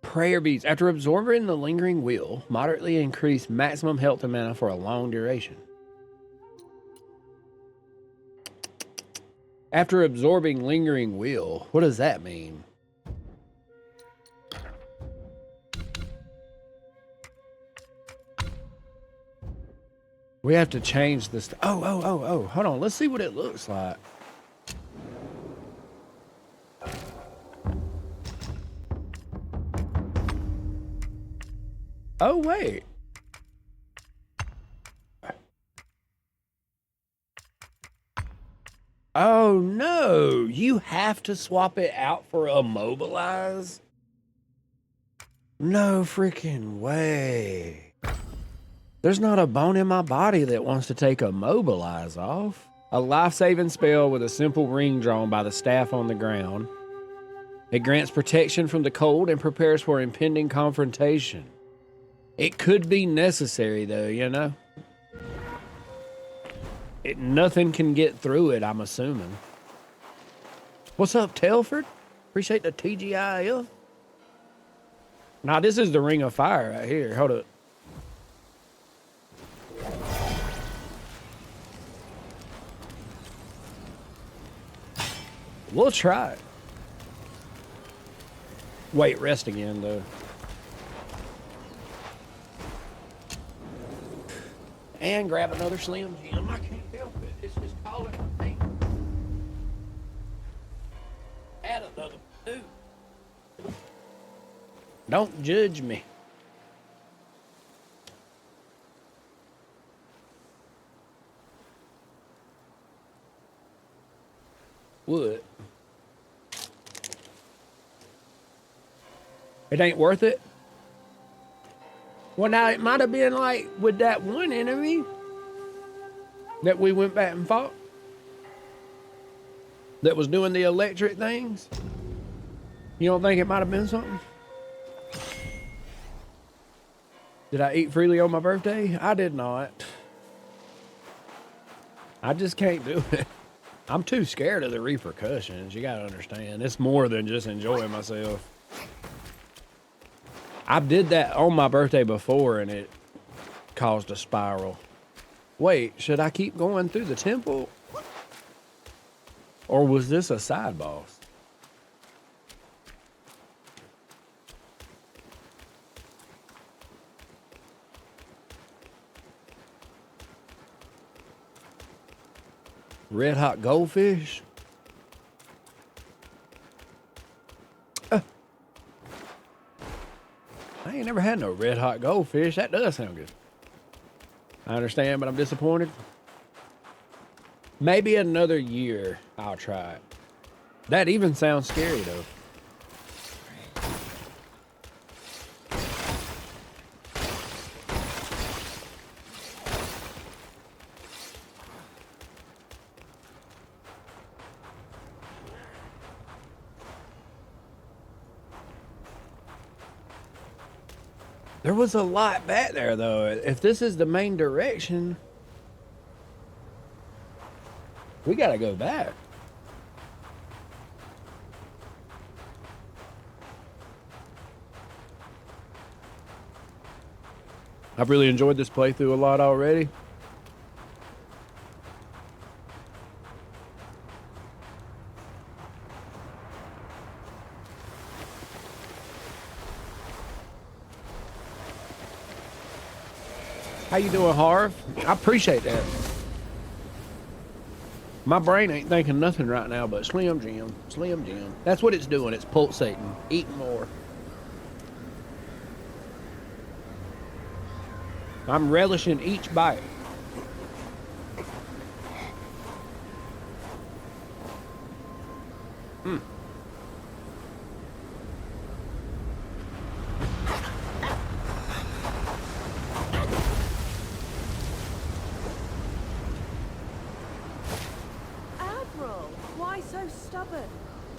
Prayer beads. After absorbing the lingering will, moderately increase maximum health and mana for a long duration. After absorbing lingering will, what does that mean? We have to change this. Oh. Hold on. Let's see what it looks like. Oh, wait. Oh, no. You have to swap it out for immobilize? No freaking way. There's not a bone in my body that wants to take immobilize off. A life-saving spell with a simple ring drawn by the staff on the ground. It grants protection from the cold and prepares for impending confrontation. It could be necessary, though, you know? Nothing can get through it, I'm assuming. What's up, Telford? Appreciate the TGIF. Now, this is the Ring of Fire right here. Hold up. We'll try it. Wait, rest again, though. And grab another Slim Jim. I can't help it. It's just calling me. Add another dude. Don't judge me. What? It ain't worth it? Well, now, it might have been like with that one enemy that we went back and fought that was doing the electric things. You don't think it might have been something? Did I eat freely on my birthday? I did not. I just can't do it. I'm too scared of the repercussions. You gotta understand. It's more than just enjoying myself. I did that on my birthday before, and it caused a spiral. Wait, should I keep going through the temple? Or was this a side boss? Red hot goldfish? I ain't never had no red hot goldfish. That does sound good. I understand, but I'm disappointed. Maybe another year I'll try it. That even sounds scary though. There was a lot back there, though. If this is the main direction, we gotta go back. I've really enjoyed this playthrough a lot already. How you doing, Harv? I appreciate that. My brain ain't thinking nothing right now but Slim Jim, Slim Jim. That's what it's doing. It's pulsating, eating more. I'm relishing each bite. Admiral, why so stubborn?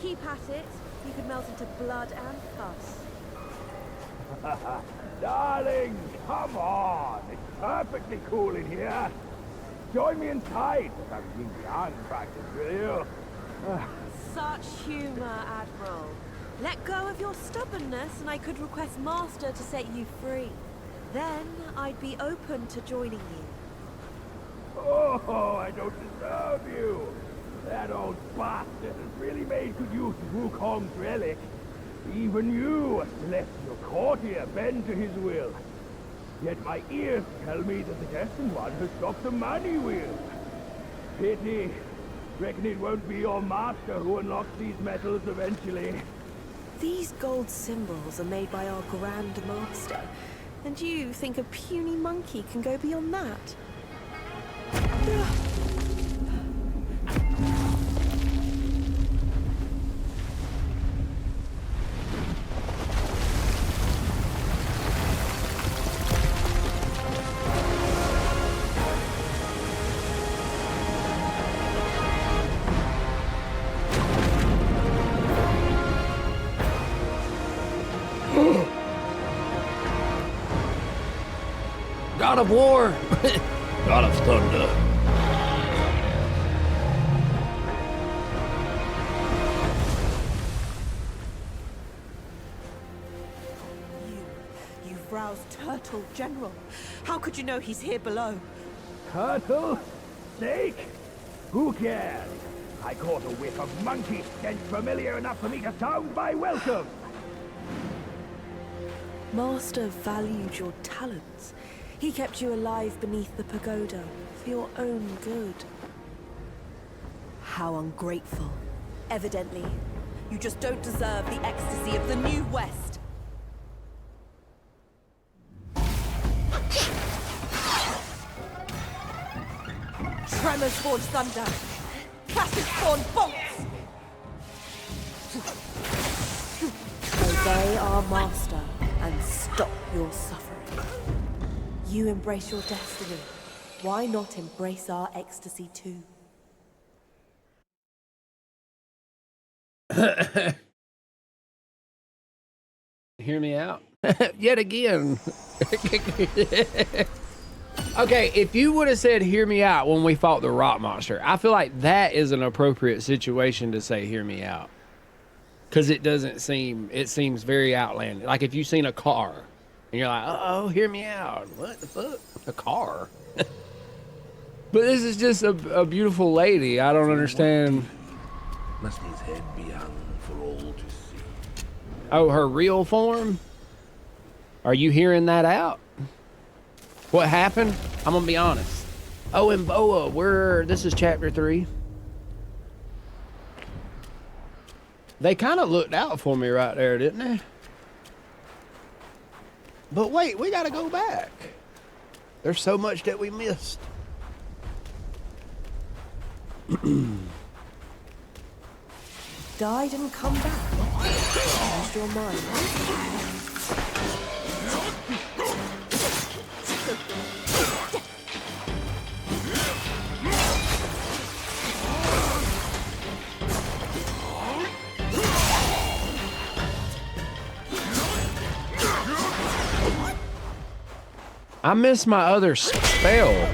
Keep at it. You could melt into blood and pus. Darling, come on. It's perfectly cool in here. Join me inside. I'm yin yang practice with you. Such humor, Admiral. Let go of your stubbornness and I could request Master to set you free. Then I'd be open to joining you. Oh, I don't deserve you. That old bastard has really made good use of Wukong's relic. Even you, a celestial courtier, bend to his will. Yet my ears tell me that the Destined One has stopped the money wheel. Pity. Reckon it won't be your master who unlocks these metals eventually. These gold symbols are made by our Grand Master. And you think a puny monkey can go beyond that? God of War. God of Thunder. You've roused Turtle, General. How could you know he's here below? Turtle? Snake? Who cares? I caught a whiff of monkey stench familiar enough for me to sound my welcome. Master valued your talents. He kept you alive beneath the pagoda for your own good. How ungrateful. Evidently, you just don't deserve the ecstasy of the New West. Tremors forge thunder. Classic spawn bolts. Obey our master and stop your suffering. You embrace your destiny. Why not embrace our ecstasy too? Hear me out. Yet again. Okay, if you would have said hear me out when we fought the rock monster, I feel like that is an appropriate situation to say hear me out. Because it seems very outlandish. Like if you've seen a car and you're like, uh-oh, hear me out. What the fuck? A car? But this is just a beautiful lady. I don't understand. Must his head be hung for all to see? Oh, her real form? Are you hearing that out? What happened? I'm gonna be honest. Oh, and Boa, this is chapter 3. They kind of looked out for me right there, didn't they? But wait, we gotta go back. There's so much that we missed. Died and come back. Changed your mind. I missed my other spell.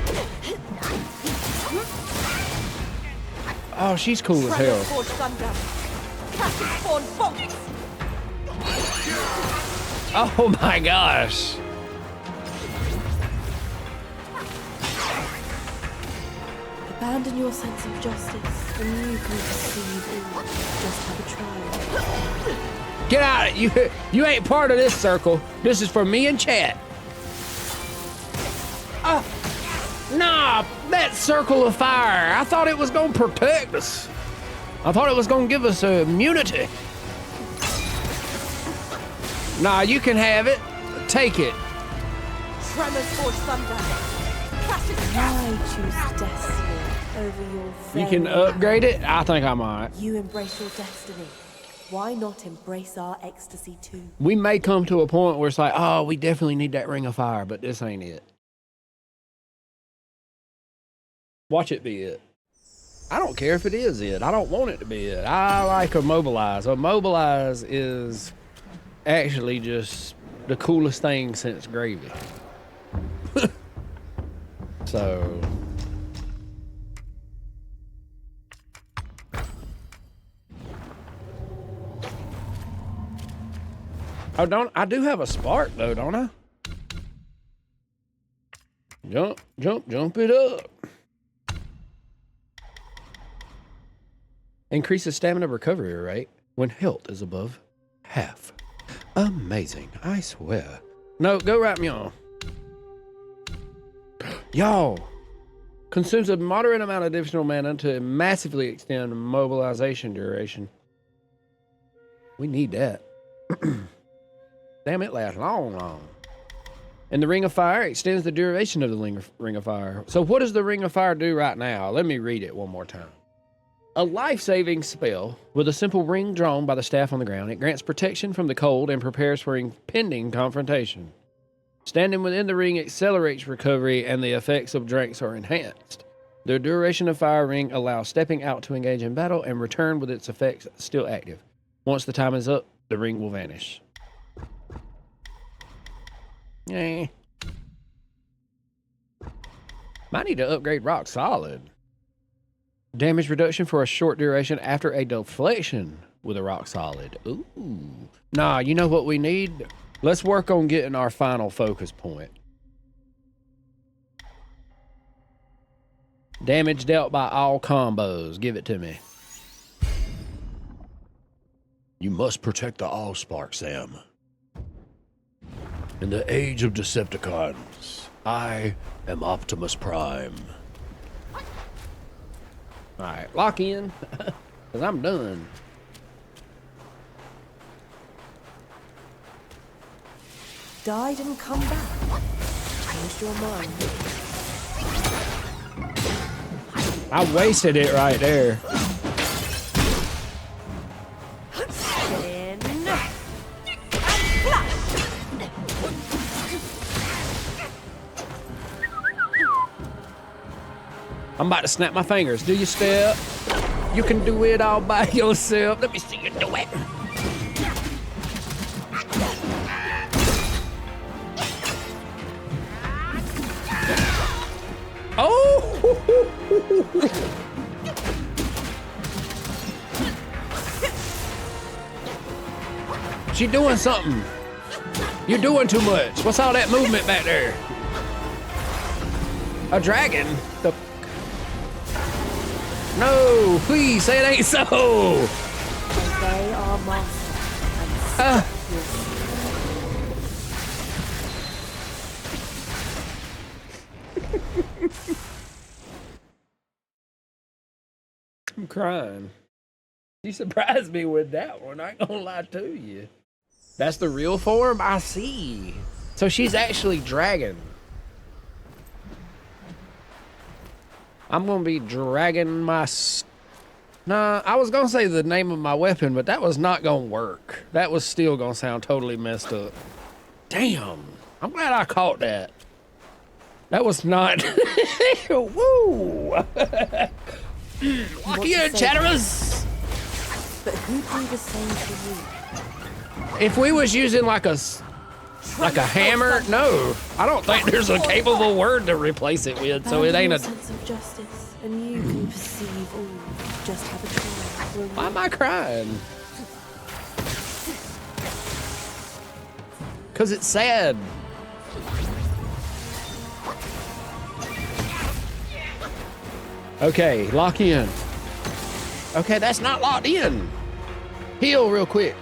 Oh, she's cool as hell. Oh my gosh. Abandon your sense of justice, and you can receive all. Just have a try. Get out! You ain't part of this circle. This is for me and chat. Nah, that circle of fire. I thought it was gonna protect us. I thought it was gonna give us immunity. Nah, you can have it. Take it. Tremors forge thunder. I choose destiny over your You can upgrade it? I think I might. You embrace your destiny. Why not embrace our ecstasy too? We may come to a point where it's like, oh, we definitely need that ring of fire, but this ain't it. Watch it be it. I don't care if it is it. I don't want it to be it. I like Immobilize. Immobilize is actually just the coolest thing since gravy. So... Oh, I do have a spark though, don't I? Jump it up. Increases stamina recovery rate when health is above half. Amazing, I swear. No, go right, y'all. Y'all. Consumes a moderate amount of additional mana to massively extend mobilization duration. We need that. Damn, it lasts long. And the Ring of Fire extends the duration of the Ring of Fire. So what does the Ring of Fire do right now? Let me read it one more time. A life-saving spell with a simple ring drawn by the staff on the ground. It grants protection from the cold and prepares for impending confrontation. Standing within the ring accelerates recovery and the effects of drinks are enhanced. The duration of Fire Ring allows stepping out to engage in battle and return with its effects still active. Once the time is up, the ring will vanish. Eh. Might need to upgrade Rock Solid. Damage reduction for a short duration after a deflection with a Rock Solid. Ooh. Nah, you know what we need? Let's work on getting our final focus point. Damage dealt by all combos. Give it to me. You must protect the Allspark, Sam. In the age of Decepticons, I am Optimus Prime. Alright, lock in, because I'm done. Died and come back. Changed your mind. I wasted it right there. I'm about to snap my fingers. Do your step. You can do it all by yourself. Let me see you do it. Oh! She doing something. You're doing too much. What's all that movement back there? A dragon? The No, please say it ain't so. Obey our master and stop your I'm crying. You surprised me with that one. I ain't gonna lie to you. That's the real form? I see. So she's actually dragon. I'm gonna be dragging my... Nah, I was gonna say the name of my weapon, but that was not gonna work. That was still gonna sound totally messed up. Damn. I'm glad I caught that. That was not... Woo! Lock in, chatterers! But who'd do the same for you? If we was using like a hammer, no. I don't think there's a capable word to replace it with, so it ain't a... sense of justice, and you can perceive all. Just have a try. Why am I crying? Cause it's sad. Okay, lock in. Okay, that's not locked in. Heal real quick.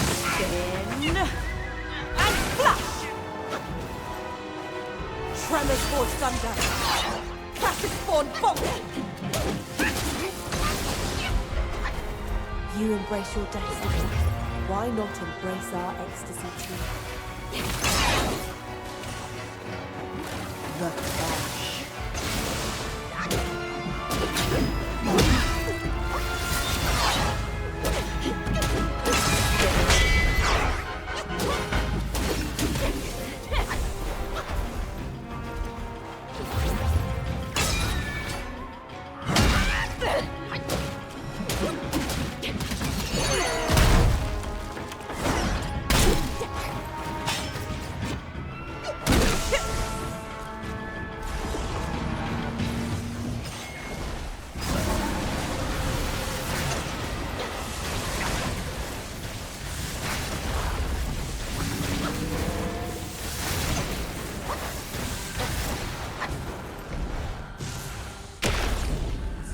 Spin. And flash! Tremors force thunder. Classic spawn bonk! You embrace your destiny. Why not embrace our ecstasy too? The clash.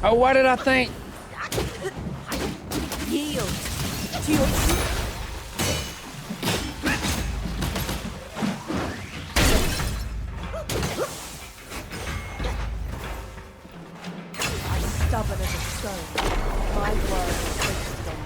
Oh, what did I think? Yield to your... I'm stubborn as a stone. My word is fixed on me.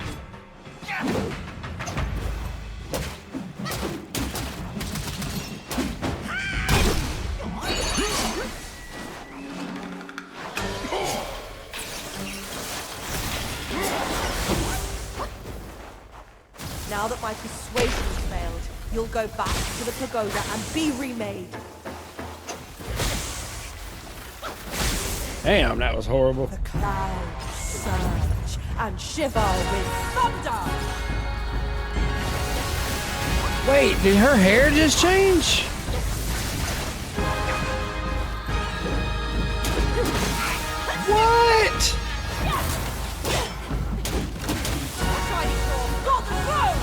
Now that my persuasion has failed, you'll go back to the pagoda and be remade. Damn, that was horrible. The clouds surge and shiver with thunder. Wait, did her hair just change? What? Shining sword, golden throne!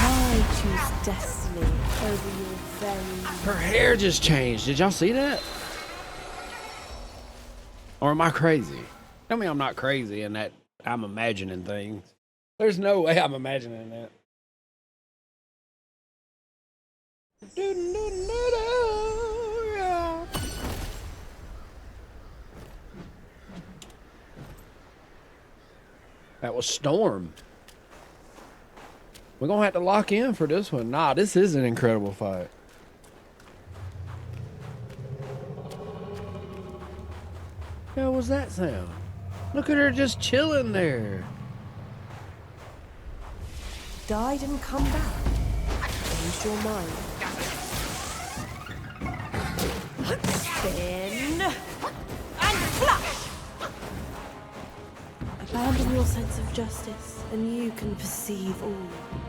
I choose destiny over your very... Her hair just changed. Did y'all see that? Or am I crazy? Tell me I'm not crazy and that I'm imagining things. There's no way I'm imagining that. That was Storm. We're gonna have to lock in for this one. Nah, this is an incredible fight. What was that sound? Look at her just chilling there. Died and come back. Changed your mind. Spin. And flash! Abandon your sense of justice, and you can perceive all.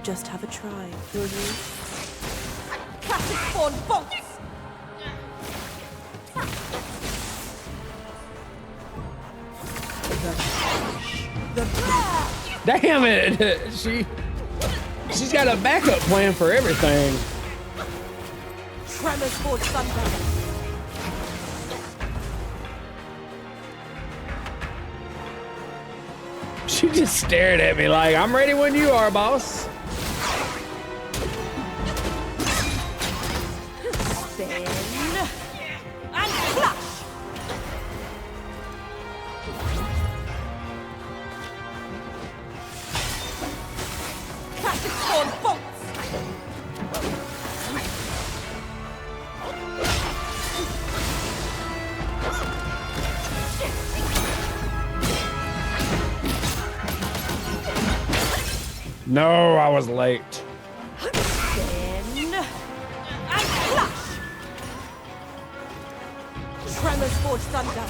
Just have a try, will you? Classic spawn bonks! The flash! Damn it! She She's got a backup plan for everything. Tremors forge thunder. She just stared at me like, I'm ready when you are, boss. Spin. And flush. Classic spawn bolts. No, I was late. Spin. And flush. Tremors forge thunder.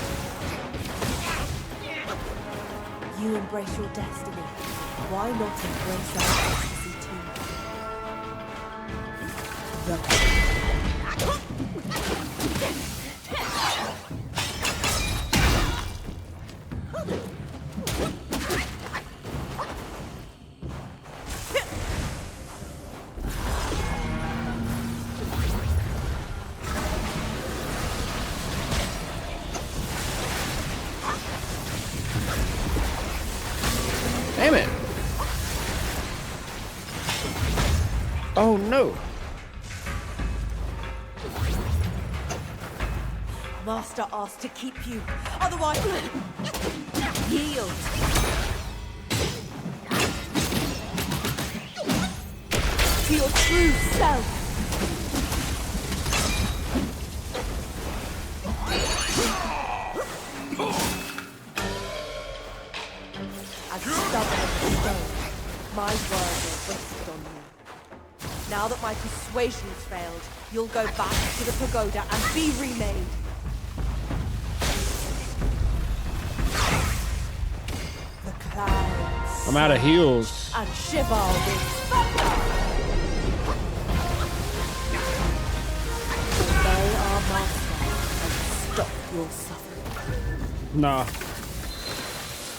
You embrace your destiny. Why not embrace our ecstasy Damn it. Oh no. Master asked to keep you, otherwise yield. To your true self. As stubborn as a stone, my word will wasted on you. Now that my persuasion's failed, you'll go back to the pagoda and be remade. The clouds I'm out of heals. and shiver with thunder. Obey our master and stop your suffering. Nah.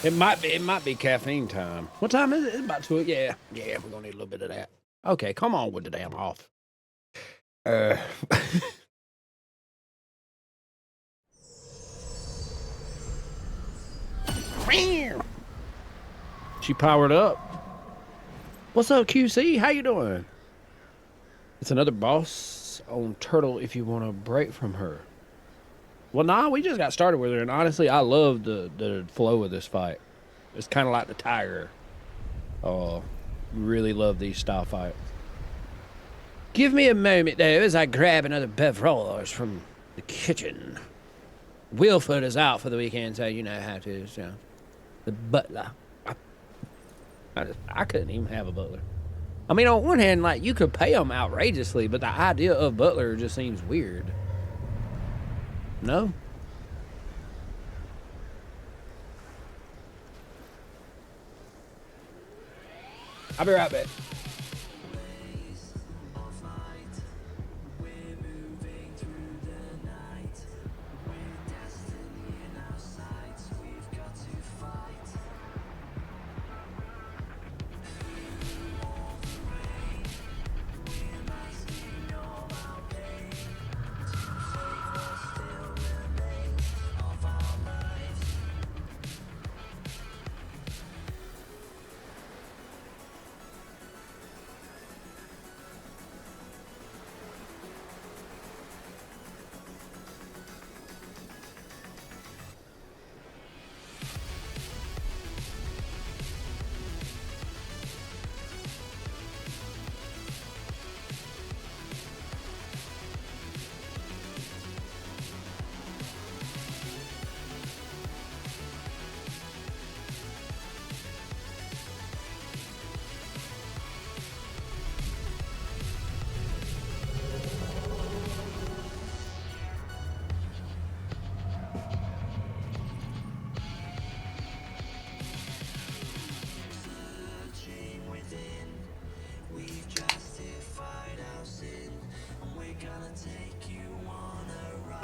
It might be caffeine time. What time is it? It's about 2. Yeah, we're gonna need a little bit of that. Okay, come on with the damn off. She powered up. What's up, QC? How you doing? It's another boss on Turtle if you want to break from her. Well, nah, we just got started with her, and honestly, I love the flow of this fight. It's kind of like the Tiger. Oh, really love these style fights. Give me a moment, though, as I grab another beverage from the kitchen. Wilford is out for the weekend, so you know how it is. You know, the butler. I couldn't even have a butler. I mean, on one hand, like, you could pay them outrageously, but the idea of butler just seems weird. No? I'll be right back.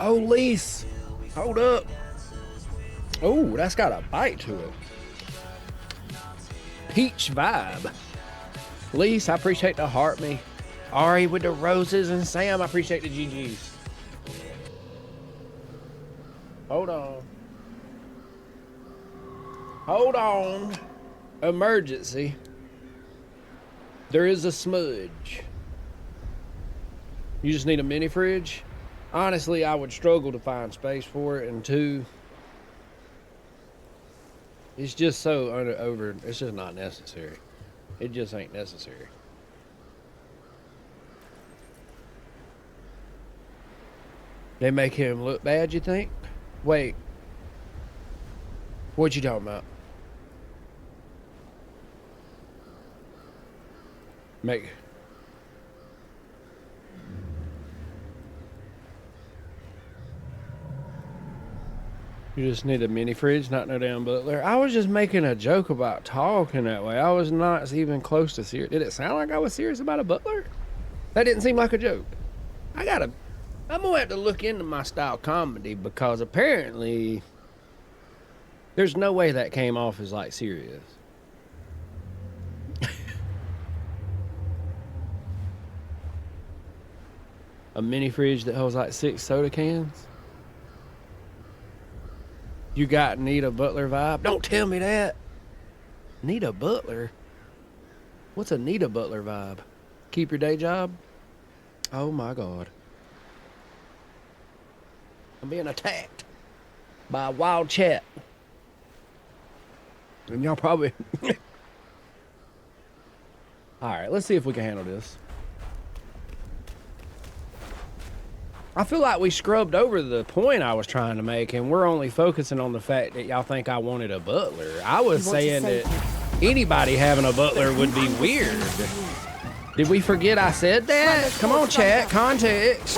Oh, Lise. Hold up. Oh, that's got a bite to it. Peach vibe. Lise, I appreciate the heart me. Ari with the roses, and Sam, I appreciate the GGs. Hold on. Hold on. Emergency. There is a smudge. You just need a mini fridge? Honestly, I would struggle to find space for it, and two, it's just so over, it's just not necessary. It just ain't necessary. They make him look bad, you think? Wait. What you talking about? Make... You just need a mini fridge, not no damn butler. I was just making a joke about talking that way. I was not even close to serious. Did it sound like I was serious about a butler? That didn't seem like a joke. I'm gonna have to look into my style comedy, because apparently there's no way that came off as like serious. A mini fridge that holds like 6 soda cans? You got Nita Butler vibe? Don't tell me that. Nita Butler? What's a Nita Butler vibe? Keep your day job? Oh my God. I'm being attacked by a wild chat. And y'all probably... Alright, let's see if we can handle this. I feel like we scrubbed over the point I was trying to make, and we're only focusing on the fact that y'all think I wanted a butler. I was saying that anybody having a butler would be weird. Did we forget I said that? Come on, chat, context.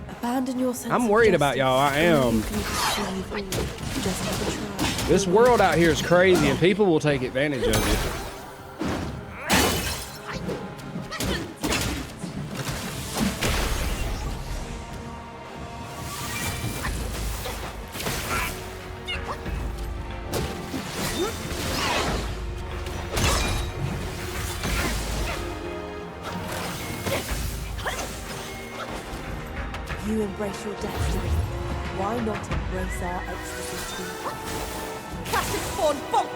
Abandon your sense I'm worried about y'all, I am. This world out here is crazy, and people will take advantage of it. You embrace your destiny. Why not embrace our ecstasy too? Classic spawn bolts!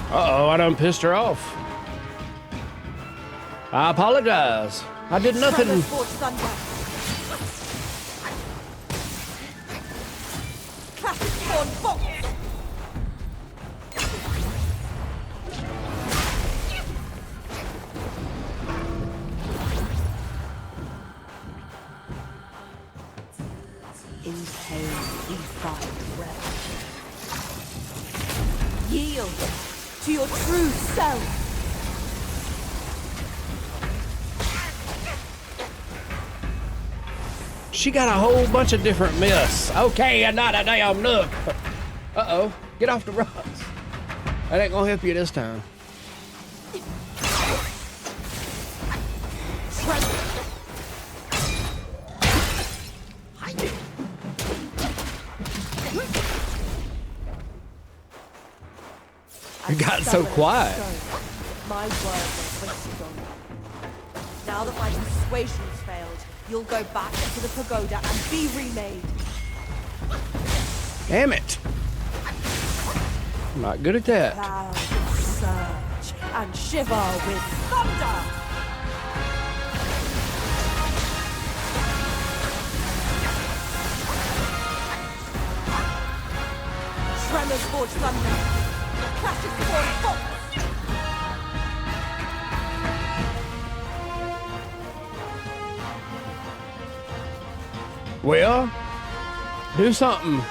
Uh-oh, I done pissed her off. I apologize. I did nothing. In pain, we find rest. Yield to your true self. She got a whole bunch of different myths. Okay, and not a damn nook. Uh-oh, get off the rocks. That ain't gonna help you this time. You got so quiet. My word was wasted on you. Now that my persuasion's failed, you'll go back to the pagoda and be remade. Damn it. I'm not good at that. Clouds surge and shiver with thunder. Tremors forge thunder. Crashes form bolts. Well, do something.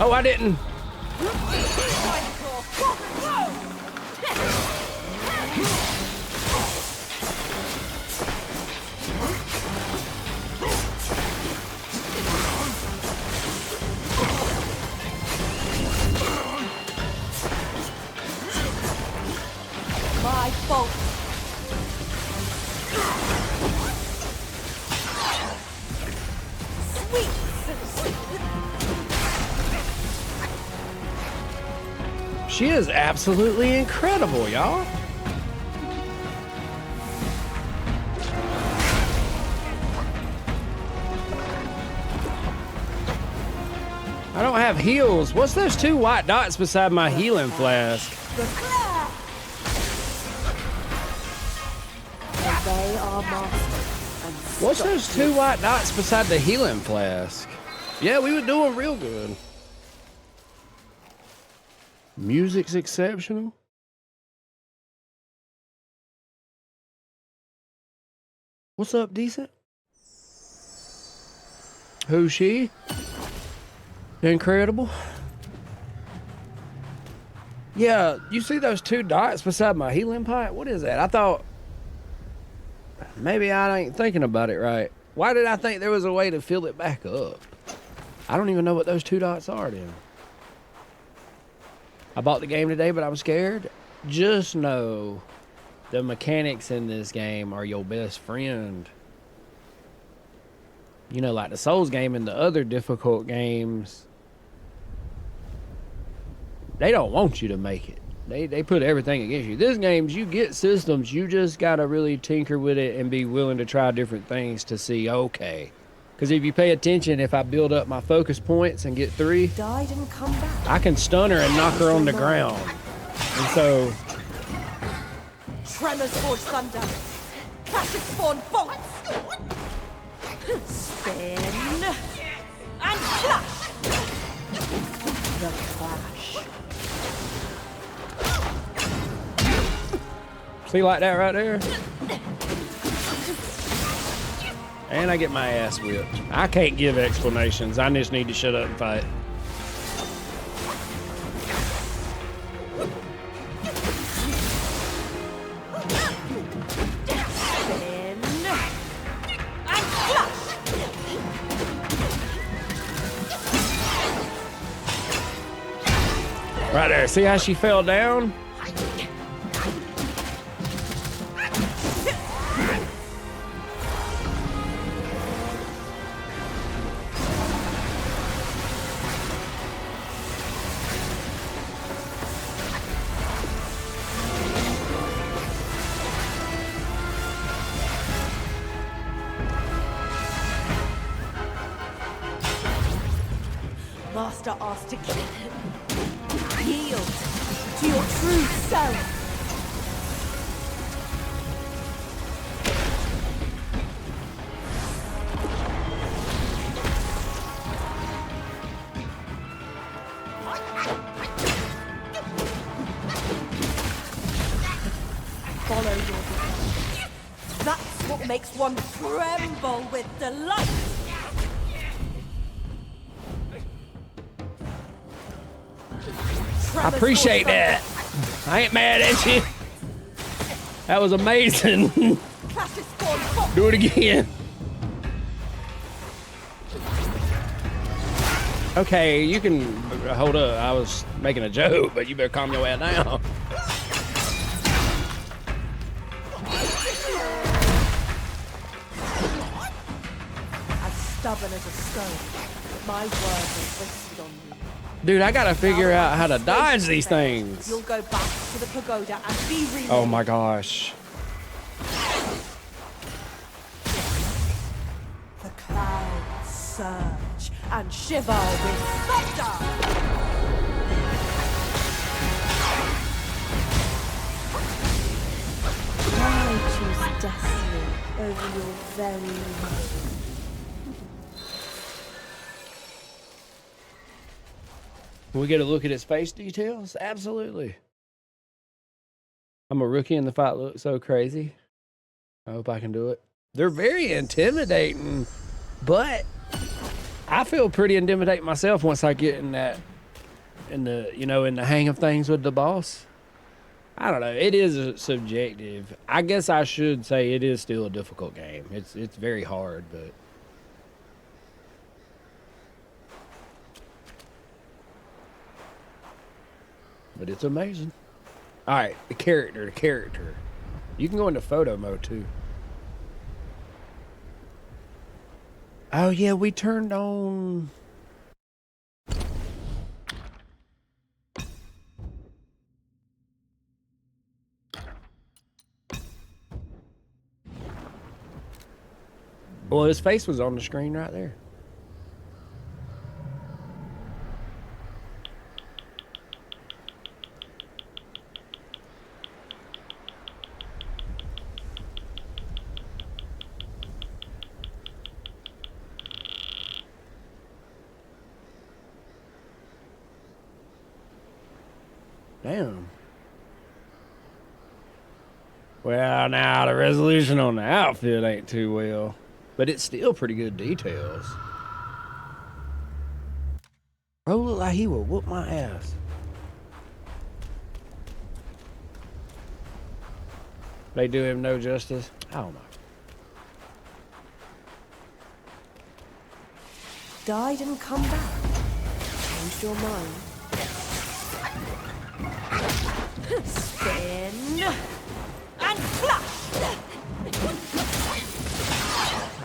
Oh, I didn't. My fault. She is absolutely incredible, y'all. I don't have heals. What's those 2 white dots beside my healing flask? They are masters. What's those 2 white dots beside the healing flask? Yeah, we were doing real good. Music's exceptional. What's up, decent? Who's she? Incredible. Yeah, you see those 2 dots beside my healing pipe? What is that? I thought maybe I ain't thinking about it right. Why did I think there was a way to fill it back up? I don't even know what those 2 dots are then. I bought the game today, but I'm scared. Just know the mechanics in this game are your best friend. You know, like the Souls game and the other difficult games, they don't want you to make it. They put everything against you. This game's, you get systems, you just gotta really tinker with it and be willing to try different things to see, okay. Because if you pay attention, if I build up my focus points and get 3, Died and come back. I can stun her and knock her on the ground. And so, Tremors forge thunder. Classic spawn bolts. Spin. And flash. The clash. see like that right there? And I get my ass whipped. I can't give explanations. I just need to shut up and fight. Right there. See how she fell down? Master asked to kill him. Yield to your true self. Follow your desire. That's what makes one tremble with delight. I appreciate that. I ain't mad at you. That was amazing. Do it again. Okay, you can hold up. I was making a joke, but you better calm your ass down. As stubborn as a stone, my word was wasted on you. Dude, I gotta figure out how to dodge these things. You'll go back to the pagoda and be reborn. Oh my gosh. The clouds surge and shiver with thunder. choose destiny over your very life. We get a look at his face details? Absolutely. I'm a rookie and the fight looks so crazy. I hope I can do it. They're very intimidating, but I feel pretty intimidating myself once I get in that, in the hang of things with the boss. I don't know. It is subjective. I guess I should say it is still a difficult game. It's very hard, but it's amazing. All right, the character. You can go into photo mode too. Oh yeah, we turned on. Well, his face was on the screen right there. Damn. Well, now the resolution on the outfit ain't too well, but it's still pretty good details. Bro look like he would whoop my ass. They do him no justice. I don't know. Died and come back. Changed your mind. Spin and flush.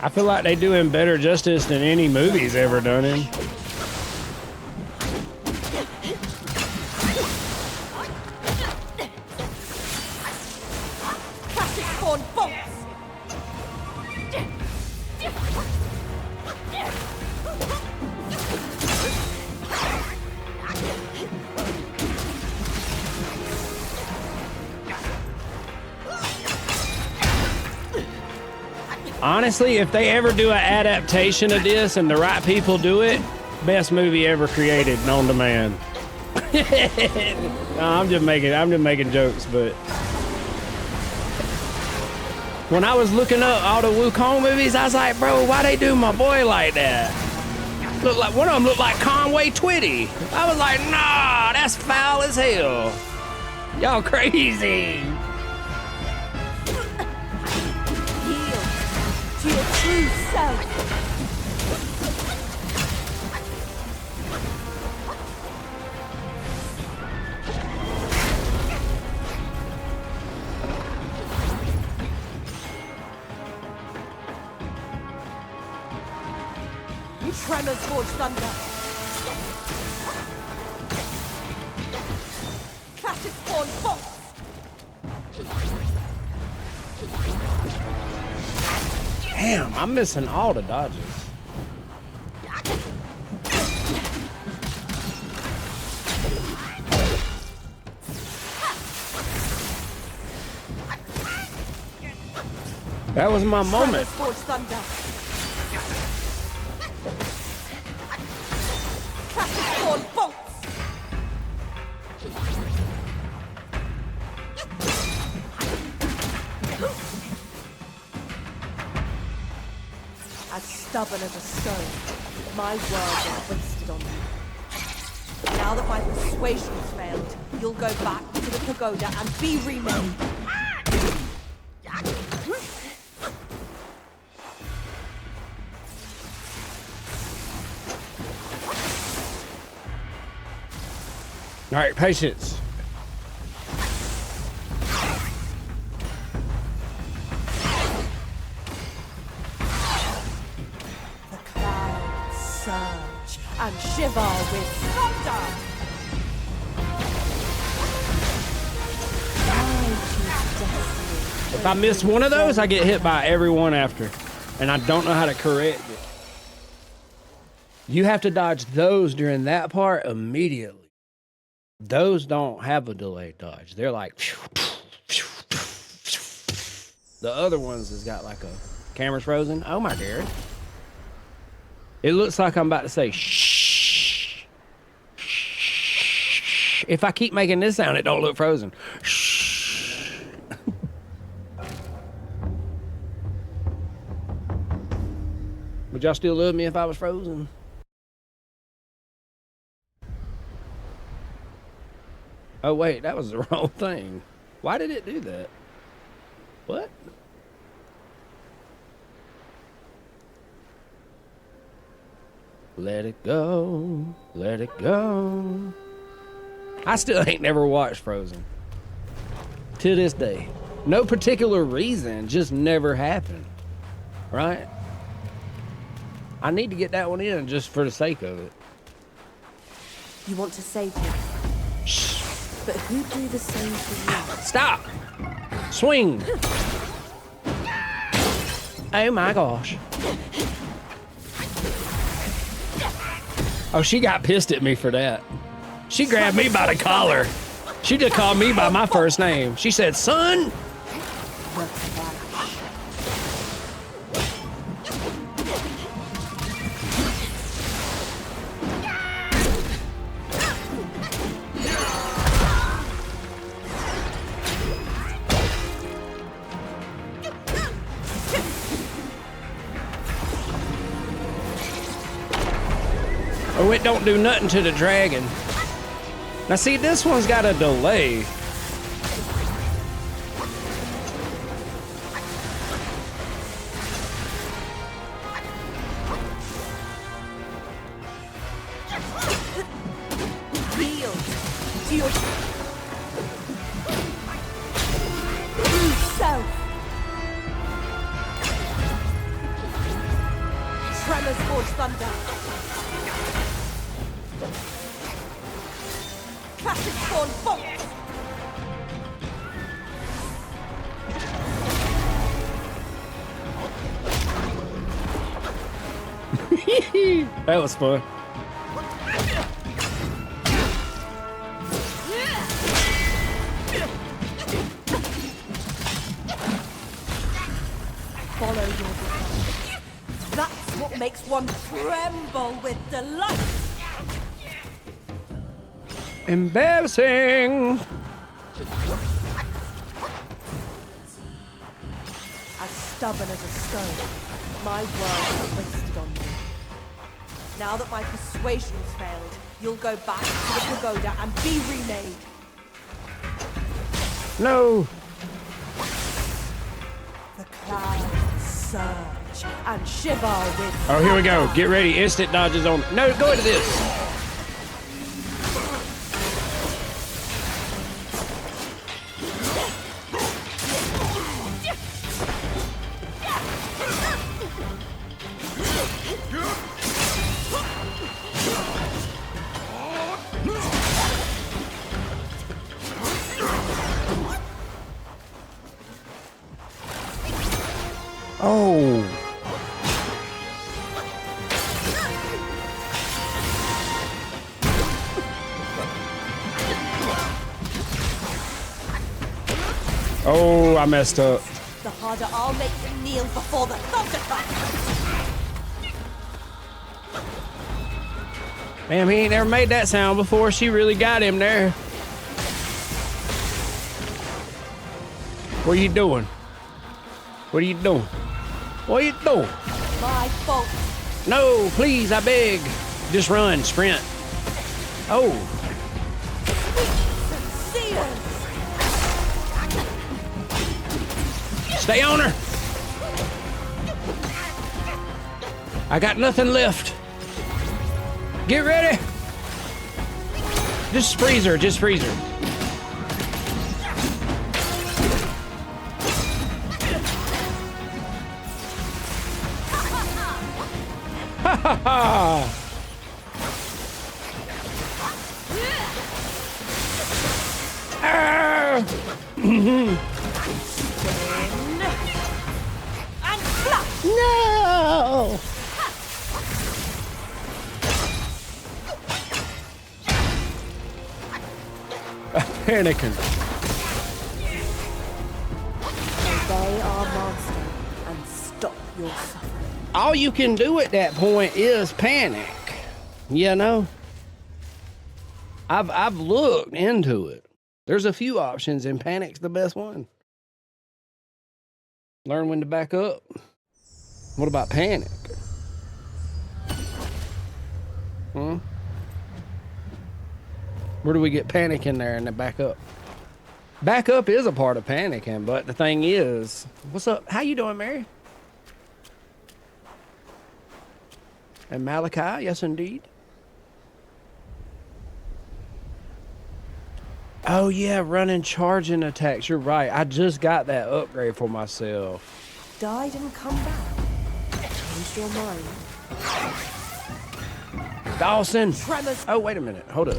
I feel like they do him better justice than any movie's ever done him. Classic corn bolts. Honestly, if they ever do an adaptation of this and the right people do it, best movie ever created known to man. No, I'm just making jokes, but when I was looking up all the Wukong movies, I was like, bro, why they do my boy like that? Look like one of them looked like Conway Twitty. I was like, nah, that's foul as hell. Y'all crazy. To your true self. Tremors forge thunder. Clashes spawn bolts. Damn, I'm missing all the dodges. That was my moment. Forge thunder. Clashes spawn bolts. As stubborn as a stone, my words are wasted on you. Now that my persuasion's failed, you'll go back to the pagoda and be remade. All right, patience. Surge and shiver with thunder. If I miss one of those, I get hit by every one after, and I don't know how to correct it. You have to dodge those during that part immediately. Those don't have a delayed dodge. They're like, The other ones has got like a camera's frozen. Oh my god. It looks like I'm about to say shh. Shh. If I keep making this sound, it don't look frozen. Shh. Would y'all still love me if I was frozen? Oh wait, that was the wrong thing. Why did it do that? What? Let it go, let it go. I still ain't never watched Frozen. To this day. No particular reason, just never happened. Right? I need to get that one in just for the sake of it. You want to save him? Shh. But who'd do the same for you? Stop! Swing! Oh my gosh. Oh, she got pissed at me for that. She grabbed me by the collar. She just called me by my first name. She said, son! Oh, it don't do nothing to the dragon. Now see, this one's got a delay. Yield to your true self. Tremors forge thunder. Classic spawn bolt. That was fun. Follow your desire. That's what makes one tremble with delight. Embarrassing. As stubborn as a stone, my world is wasted on you. Now that my persuasion's failed, you'll go back to the pagoda and be remade. No. The clouds surge and shiver with... Oh, here we go. Get ready. Instant dodges on. No, go into this. Oh. Oh, I messed up. The harder I'll make you kneel before the thunderclap. Damn, he ain't never made that sound before. She really got him there. What are you doing? What are you doing? What are you doing? My fault. No, please, I beg. Just run, sprint. Oh. Seers. Stay on her. I got nothing left. Get ready. Just freeze her, just freeze her. Ha ha ha! And flap. No! I'm panicking. They are your suffering. All you can do at that point is panic. You know? I've looked into it. There's a few options, and panic's the best one. Learn when to back up. What about panic? Where do we get panic in there and then back up? Back up is a part of panicking, but the thing is, what's up? How you doing, Mary? And Malachi, yes indeed. Oh yeah, running, charging attacks. You're right. I just got that upgrade for myself. Died and come back. Changed your mind. Dawson. Tremors. Oh, wait a minute. Hold up.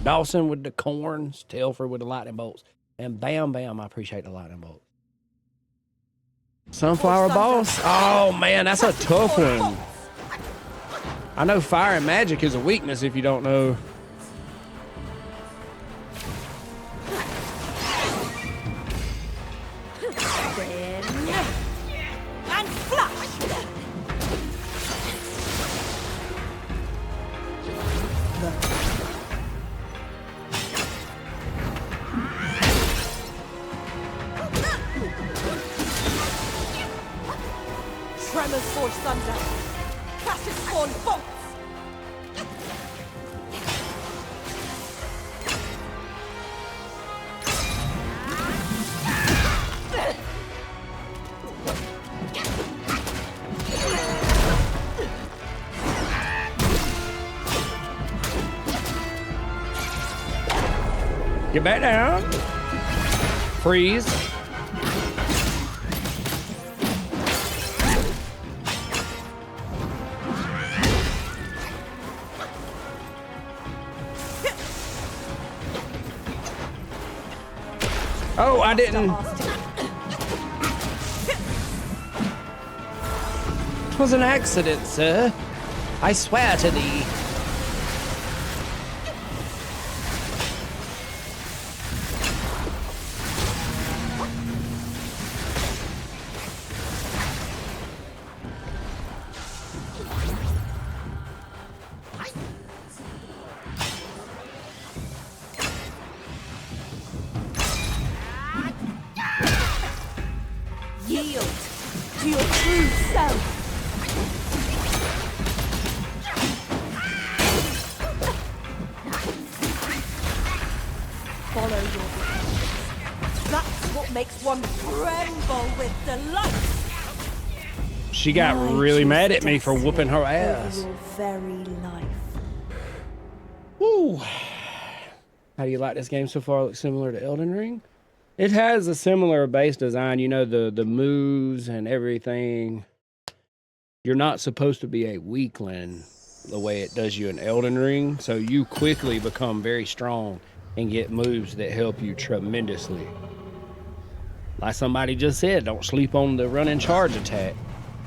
Dawson with the corns, Telford with the lightning bolts, and Bam Bam. I appreciate the lightning bolts. Sunflower boss. Oh man, that's a tough one. I know fire and magic is a weakness if you don't know. And flash! Tremors forge thunder. Classic spawn bolts. Get back down. Freeze. Oh, I didn't. It was an accident, sir. I swear to thee. Yield to your true self. Follow your behaviors. That's what makes one tremble with delight. She got really mad at me for whooping her Over ass. your very life. Woo. How do you like this game so far? Looks similar to Elden Ring? It has a similar base design, you know, the moves and everything. You're not supposed to be a weakling the way it does you in Elden Ring, so you quickly become very strong and get moves that help you tremendously. Like somebody just said, don't sleep on the run and charge attack.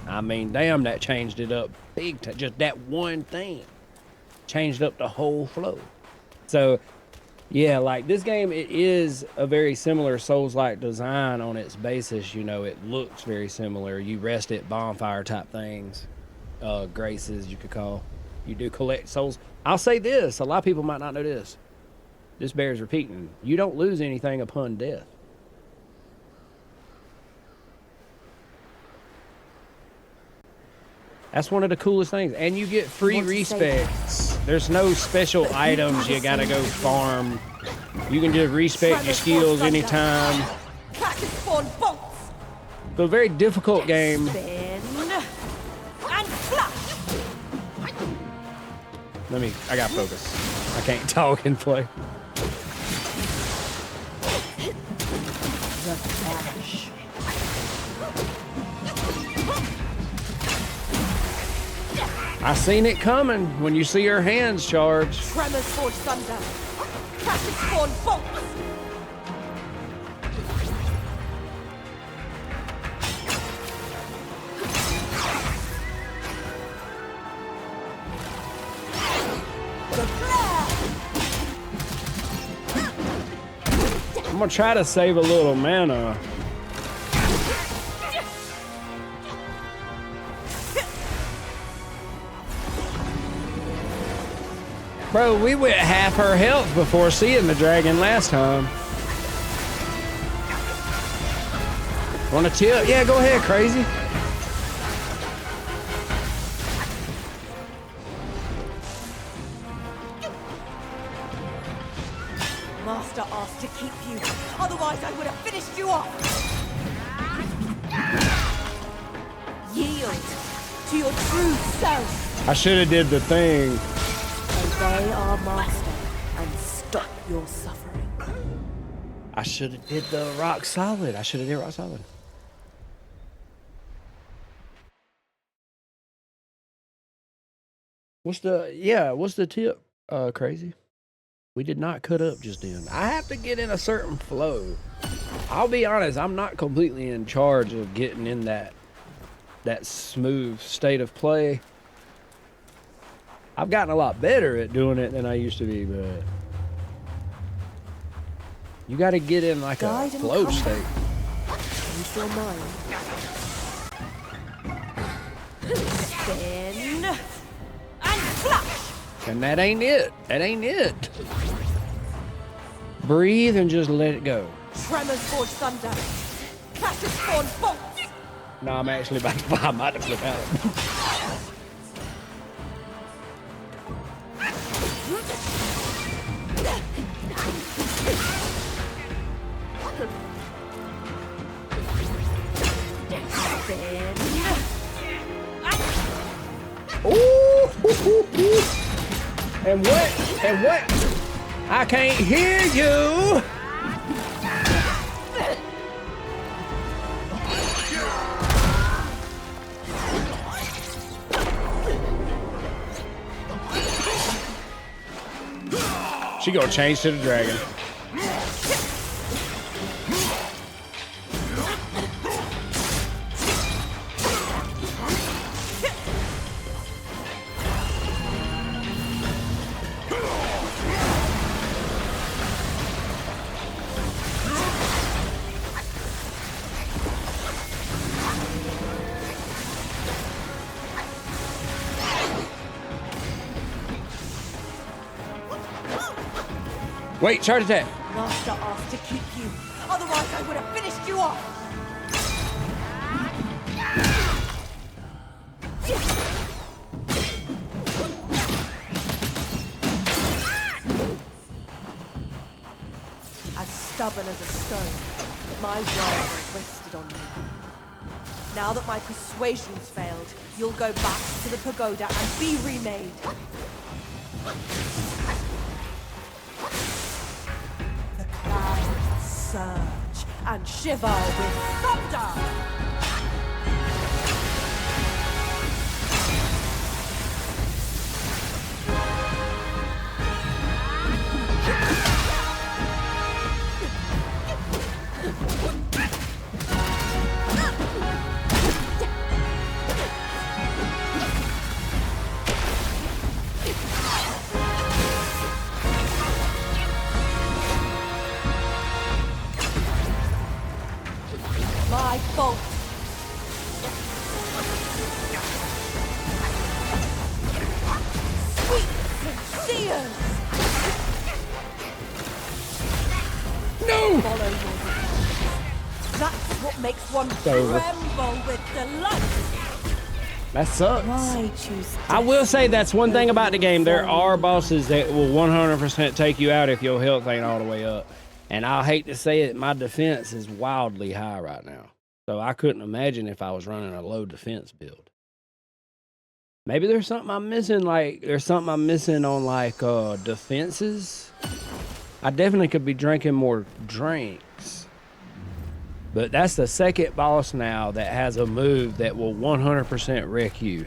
I mean, damn, that changed it up big time. Just that one thing changed up the whole flow. So yeah, like this game, it is a very similar Souls-like design on its basis. You know, it looks very similar. You rest at bonfire type things, graces you could call. You do collect souls. I'll say this, a lot of people might not know this. This bears repeating. You don't lose anything upon death. That's one of the coolest things. And you get free respects. There's no special items you gotta go farm. You can just respect your skills anytime. Classic spawn bolts. It's a very difficult game. Spin and flash. I gotta focus. I can't talk and play. The flash. I seen it coming when you see her hands charge. Tremors forge thunder. Classic spawn bolts. The flare. I'm gonna try to save a little mana. Bro, we went half her health before seeing the dragon last time. Want to tip? Yeah, go ahead, crazy. Master asked to keep you, otherwise I would have finished you off. Yield to your true self. I should have did the thing. Obey our master and stop your suffering. I should have did the rock solid. I should have did rock solid. What's the tip, crazy? We did not cut up just then. I have to get in a certain flow. I'll be honest, I'm not completely in charge of getting in that smooth state of play. I've gotten a lot better at doing it than I used to be, but you got to get in like a flow state. Use your mind. Spin and flash. And that ain't it. That ain't it. Breathe and just let it go. Tremors forge thunder. Clashes spawn bolts. No, I'm actually about to flip out. Ooh, and what? And what? I can't hear you. She gonna change to the dragon. Wait, charge attack. Master asked to keep you, otherwise I would have finished you off. As stubborn as a stone, my word has rested on you. Now that my persuasion's failed, you'll go back to the pagoda and be remade. Surge and shiver with thunder! My fault. Sweet sincere. No! Follow your dreams. That's what makes one tremble with delight. That sucks. Why choose? I will say that's one thing about the game. There are bosses that will 100% take you out if your health ain't all the way up. And I'll hate to say it, my defense is wildly high right now. So I couldn't imagine if I was running a low defense build. Maybe there's something I'm missing, on like defenses. I definitely could be drinking more drinks. But that's the second boss now that has a move that will 100% wreck you.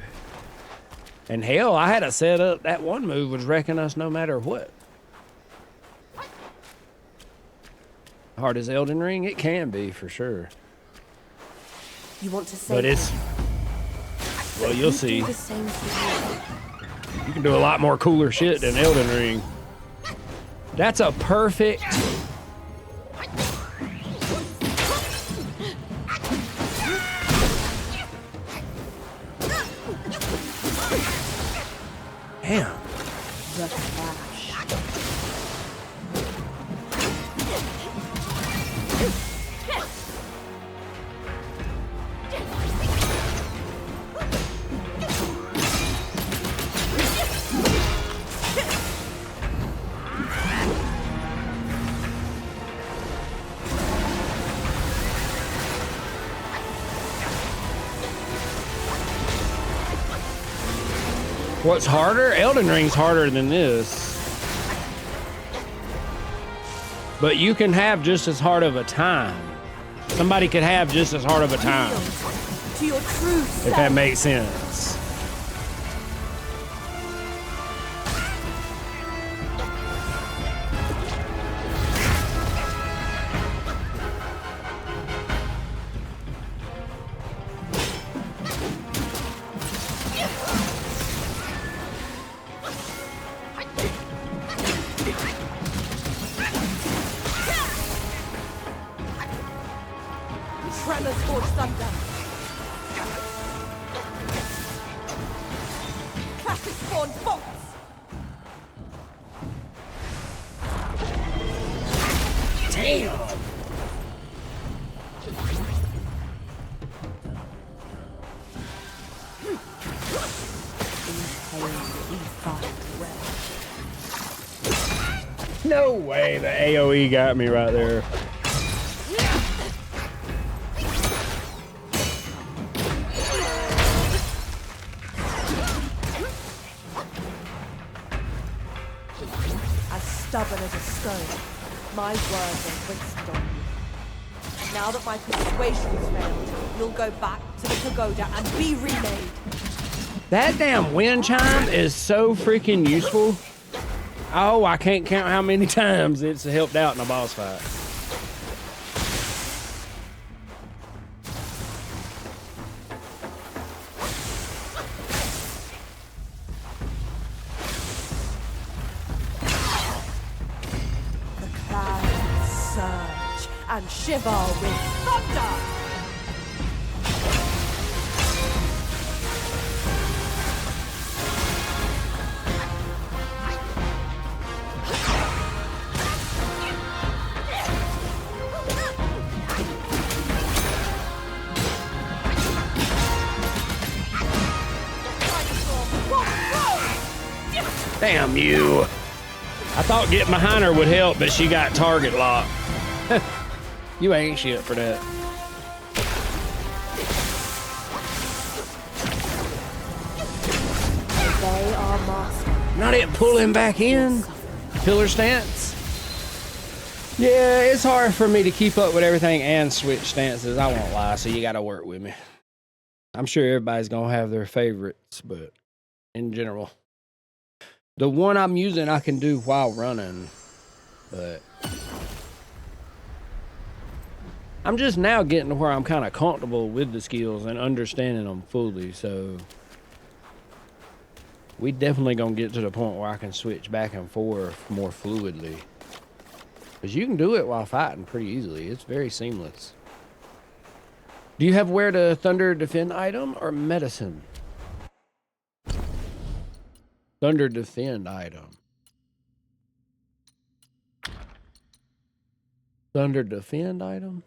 And hell, I had a setup, that one move was wrecking us no matter what. Hard as Elden Ring? It can be, for sure. You want to say But it's... Well, you'll see. Do the same thing. You can do a lot more cooler shit than Elden Ring. That's a perfect... Damn. The cloud What's harder? Elden Ring's harder than this. But you can have just as hard of a time. Somebody could have just as hard of a time. To your true self. If that makes sense. Tremors forge thunder. Clashes spawn bolts. Damn. No way, the AoE got me right there. As stubborn as a stone, my words are rinsed on you. Now that my persuasion's failed, you'll go back to the pagoda and be remade. That damn wind chime is so freaking useful. Oh, I can't count how many times it's helped out in a boss fight. The clouds surge and shiver with thunder. Damn you. I thought getting behind her would help, but she got target lock. You ain't shit for that. They are master. Not it pull him back in? Pillar stance? Yeah, it's hard for me to keep up with everything and switch stances. I won't lie, so you gotta work with me. I'm sure everybody's gonna have their favorites, but in general. The one I'm using I can do while running, but I'm just now getting to where I'm kind of comfortable with the skills and understanding them fully, so we definitely gonna get to the point where I can switch back and forth more fluidly. Because you can do it while fighting pretty easily. It's very seamless. Do you have where to Thunder Defend item or medicine? Thunder Defend item. Thunder Defend item?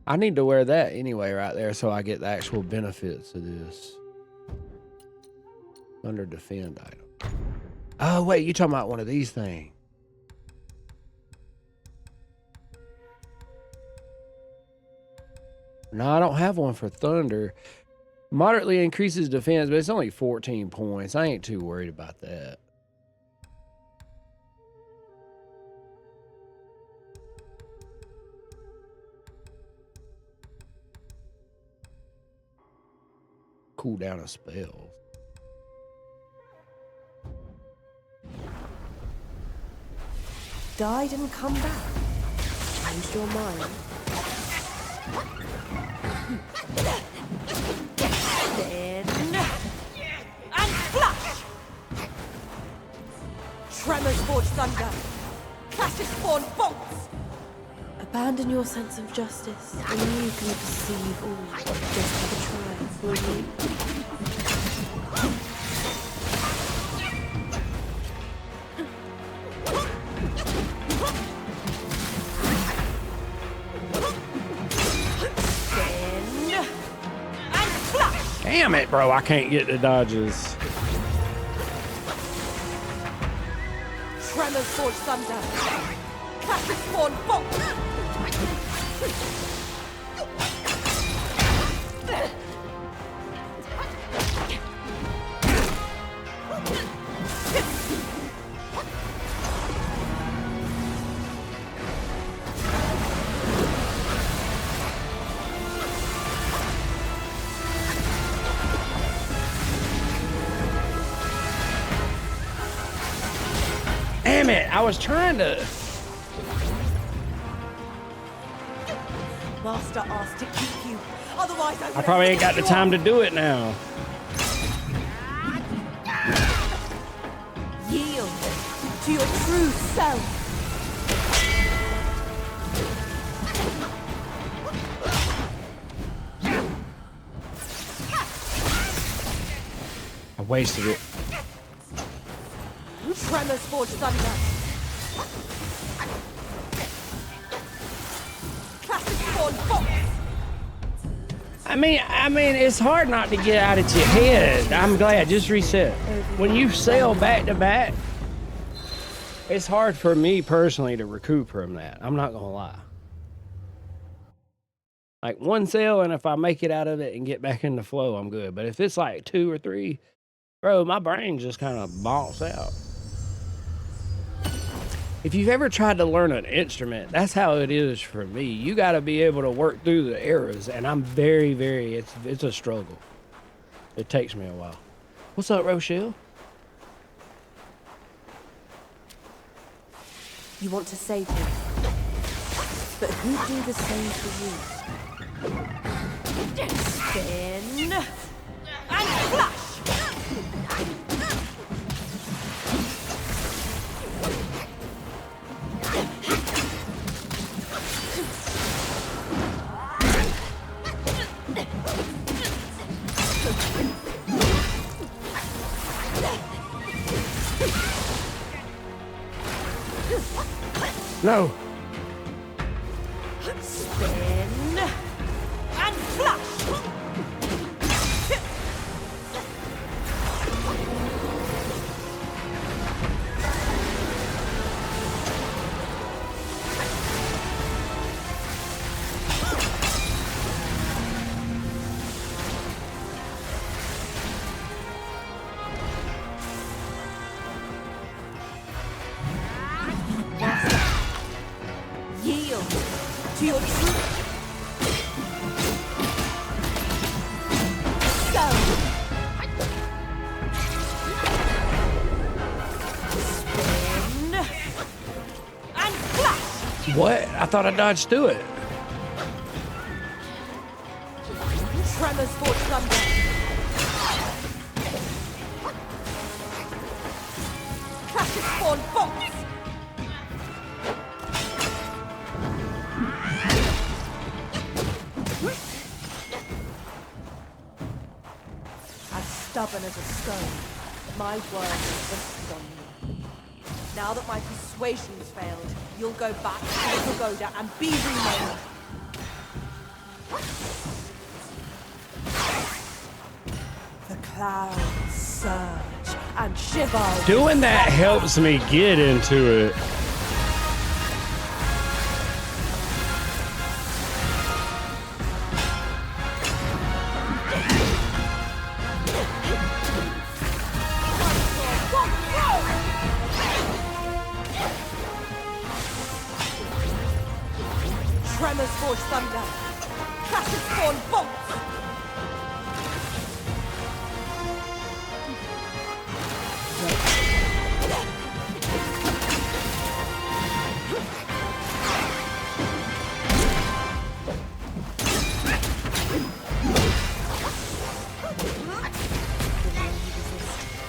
I need to wear that anyway right there so I get the actual benefits of this. Thunder Defend item. Oh, wait, you talking about one of these things. No, I don't have one for Thunder. Moderately increases defense, but it's only 14 points. I ain't too worried about that. Cool down a spell. Died and come back. Changed your mind. Then and flash! Tremors forge thunder. Clashes spawn bolts. Abandon your sense of justice, and you can perceive all just for the trial for you. Damn it, bro. I can't get the dodges. Tremors forge thunder. Clashes spawn bolts. Damn it, I was trying to. Master asked to keep you. Otherwise, I probably ain't got the time to do it now. Yield to your true self. I wasted it. Tremors forge thunder. Classic spawn fox. I mean, it's hard not to get out of your head. I'm glad. Just reset. When you sail back to back, it's hard for me personally to recoup from that. I'm not gonna lie. Like one sail, and if I make it out of it and get back in the flow, I'm good. But if it's like 2 or 3, bro, my brain just kind of bonks out. If you've ever tried to learn an instrument, that's how it is for me. You got to be able to work through the errors, and I'm very, it's a struggle. It takes me a while. What's up, Rochelle? You want to save him, but who'd do the same for you? Spin and flash. No. Spin and flash. Yield to your truth. Go. Spin and flash. What? I thought I dodged through it. Tremors forge thunder. Classic spawn fox. As stubborn as a stone, my word is rested on you. Now that my persuasion's failed, you'll go back to the pagoda and be remade. The clouds surge and shiver. Doing that helps me get into it. Tremors forge thunder. Classic spawn bolts.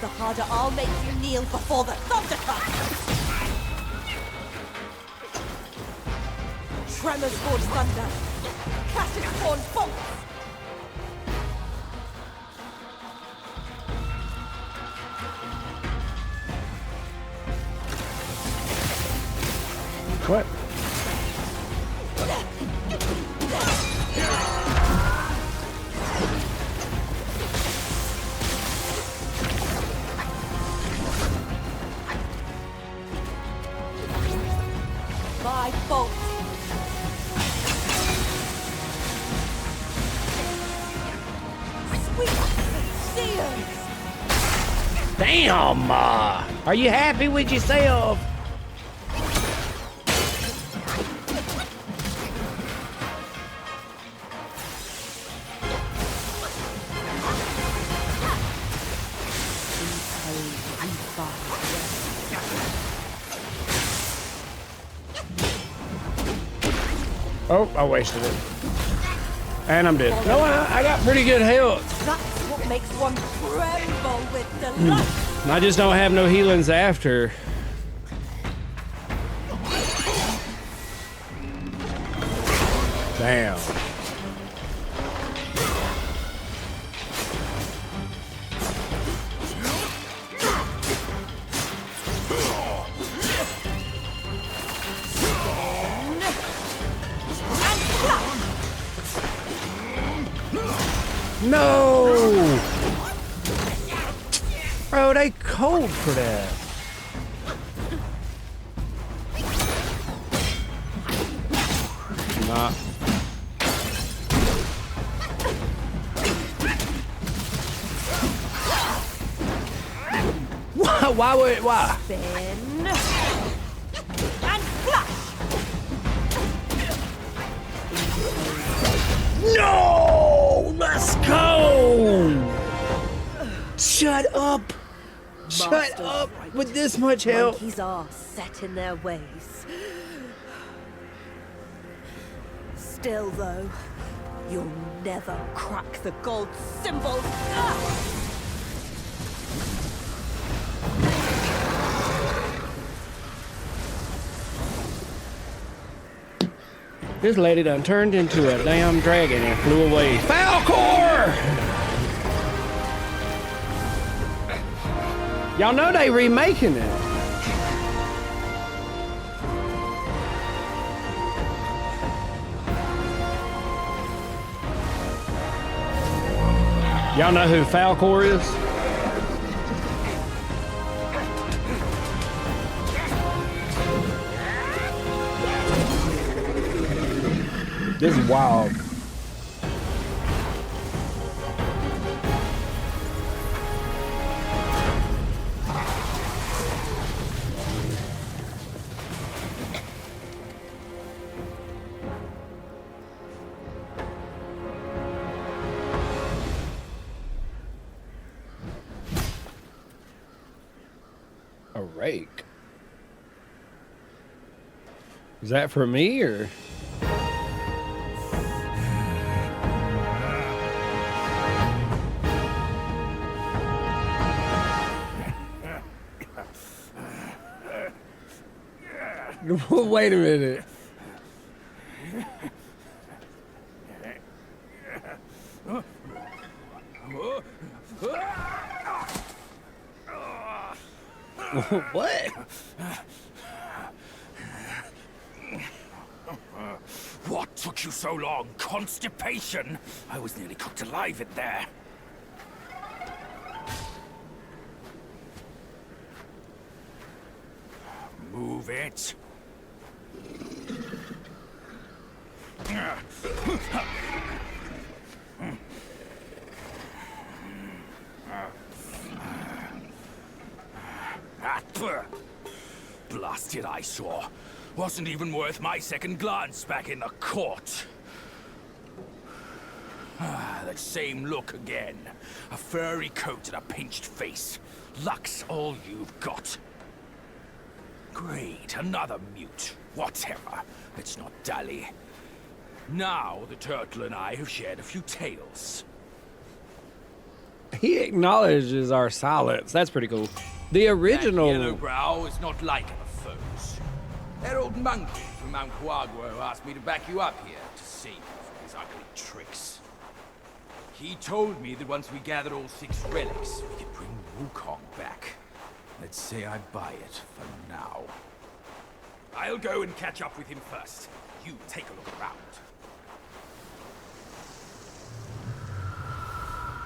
The harder I'll make you kneel before the thunder comes. Tremors forge thunder. Classic spawn bolts. What? My bolt. Damn! Are you happy with yourself? Oh, I wasted it. And I'm dead. No, I got pretty good health. That's what makes one tremble with delight. I just don't have no healings after. Damn. No! Bro, they cold for that. Nah. Why? Spin. And flash. No! Let's go! Shut up! Shut up with this much help. Monkeys are set in their ways. Still, though, you'll never crack the gold symbol. This lady done turned into a damn dragon and flew away. Falcor! Y'all know they remaking it. Y'all know who Falcor is? This is wild. A rake. Is that for me or? Wait a minute. What? What took you so long? Constipation? I was nearly cooked alive in there. Move it. Blasted eyesore. Wasn't even worth my second glance back in the court. That same look again. A furry coat and a pinched face. Luck's all you've got. Great, another mute. Whatever. Let's not dally. Now the turtle and I have shared a few tales. He acknowledges our silence. That's pretty cool. The original. That Yellowbrow is not like other foes. That old monkey from Mount Quagua asked me to back you up here to save you from his ugly tricks. He told me that once we gathered all 6 relics, we could bring Wukong back. Let's say I buy it for now. I'll go and catch up with him first. You take a look around.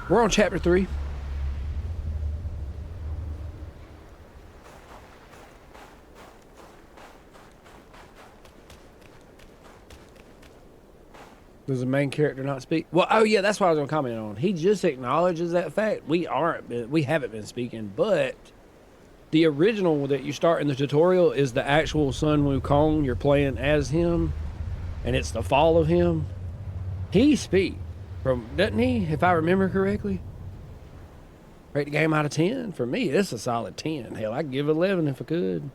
We're on chapter 3. Does the main character not speak? Well, oh yeah, that's what I was gonna comment on. He just acknowledges that fact. We haven't been speaking, but the original that you start in the tutorial is the actual Sun Wukong. You're playing as him, and it's the fall of him. He speaks doesn't he? If I remember correctly. Rate the game out of 10. For me, it's a solid 10. Hell, I'd give it 11 if I could.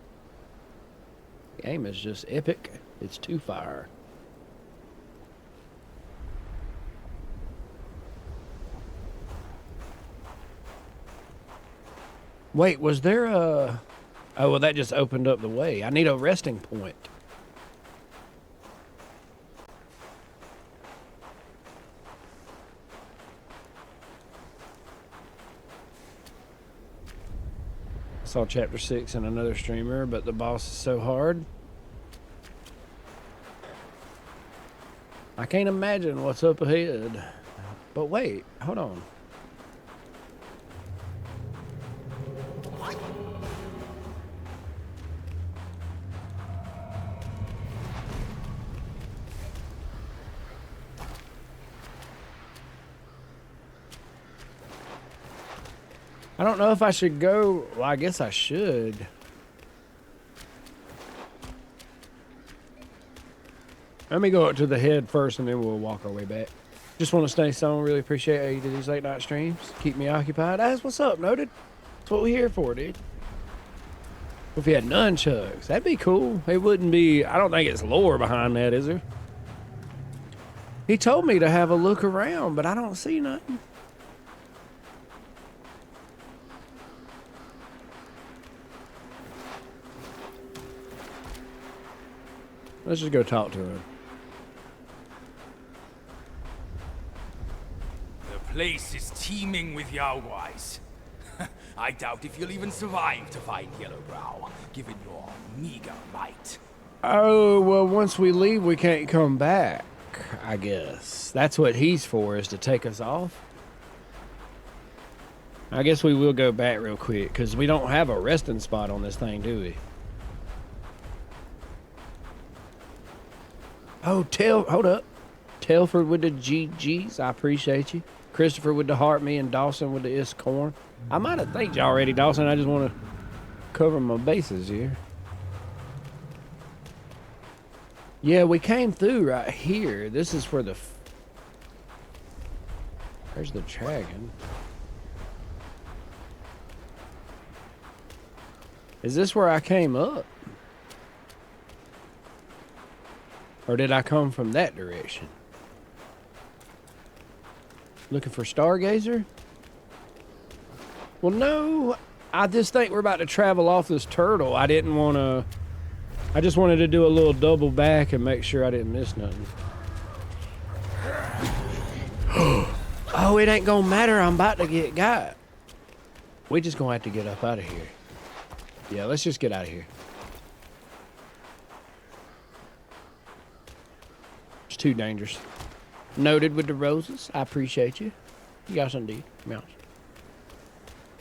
The game is just epic. It's too fire. Wait, was there a... Oh, well, that just opened up the way. I need a resting point. I saw chapter 6 in another streamer, but the boss is so hard. I can't imagine what's up ahead. But wait, hold on. I don't know if I should go. Well, I guess I should. Let me go up to the head first and then we'll walk our way back. Just want to stay Stone. Really appreciate how you do these late night streams. Keep me occupied. That's what's up, Noted. That's what we're here for, dude. If you had nunchucks, that'd be cool. It wouldn't be... I don't think it's lore behind that, is there? He told me to have a look around, but I don't see nothing. Let's just go talk to him. The place is teeming with Yaoguais. I doubt if you'll even survive to find Yellowbrow, given your meager might. Oh, well, once we leave, we can't come back, I guess. That's what he's for, is to take us off. I guess we will go back real quick, because we don't have a resting spot on this thing, do we? Oh, hold up. Telford with the GGs, I appreciate you. Christopher with the heart, me and Dawson with the Corn. I might have thanked you already, Dawson. I just want to cover my bases here. Yeah, we came through right here. This is for the... There's the dragon. Is this where I came up? Or did I come from that direction? Looking for Stargazer? Well, no. I just think we're about to travel off this turtle. I didn't want to... I just wanted to do a little double back and make sure I didn't miss nothing. Oh, it ain't gonna matter. I'm about to get got. We just gonna have to get up out of here. Yeah, let's just get out of here. It's too dangerous. Noted with the roses. I appreciate you. You got some D. Mouse.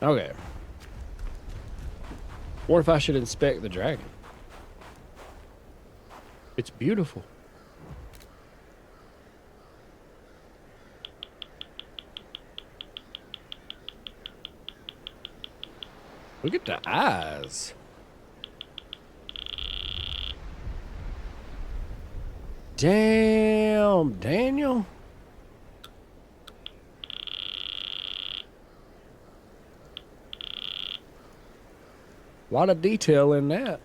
Okay. What if I should inspect the dragon? It's beautiful. Look at the eyes. Damn, Daniel. A lot of detail in that.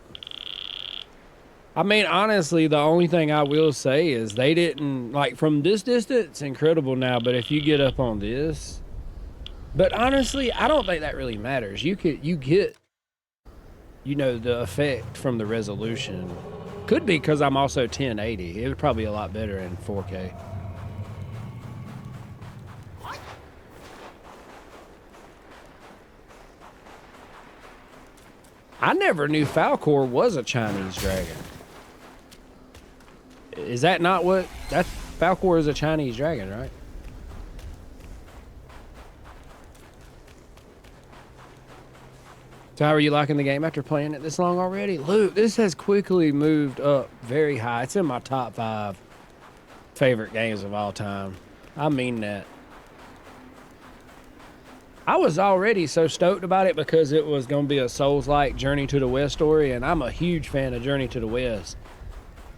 I mean, honestly, the only thing I will say is they didn't, like, from this distance, incredible now, but if you get up on this, but honestly, I don't think that really matters. You get, you know, the effect from the resolution. Could be because I'm also 1080. It would probably be a lot better in 4K. I never knew Falcor was a Chinese dragon. Is that not what... That's... Falcor is a Chinese dragon, right? So how are you liking the game after playing it this long already? Luke, this has quickly moved up very high. It's in my top 5 favorite games of all time. I mean that. I was already so stoked about it because it was going to be a Souls-like Journey to the West story, and I'm a huge fan of Journey to the West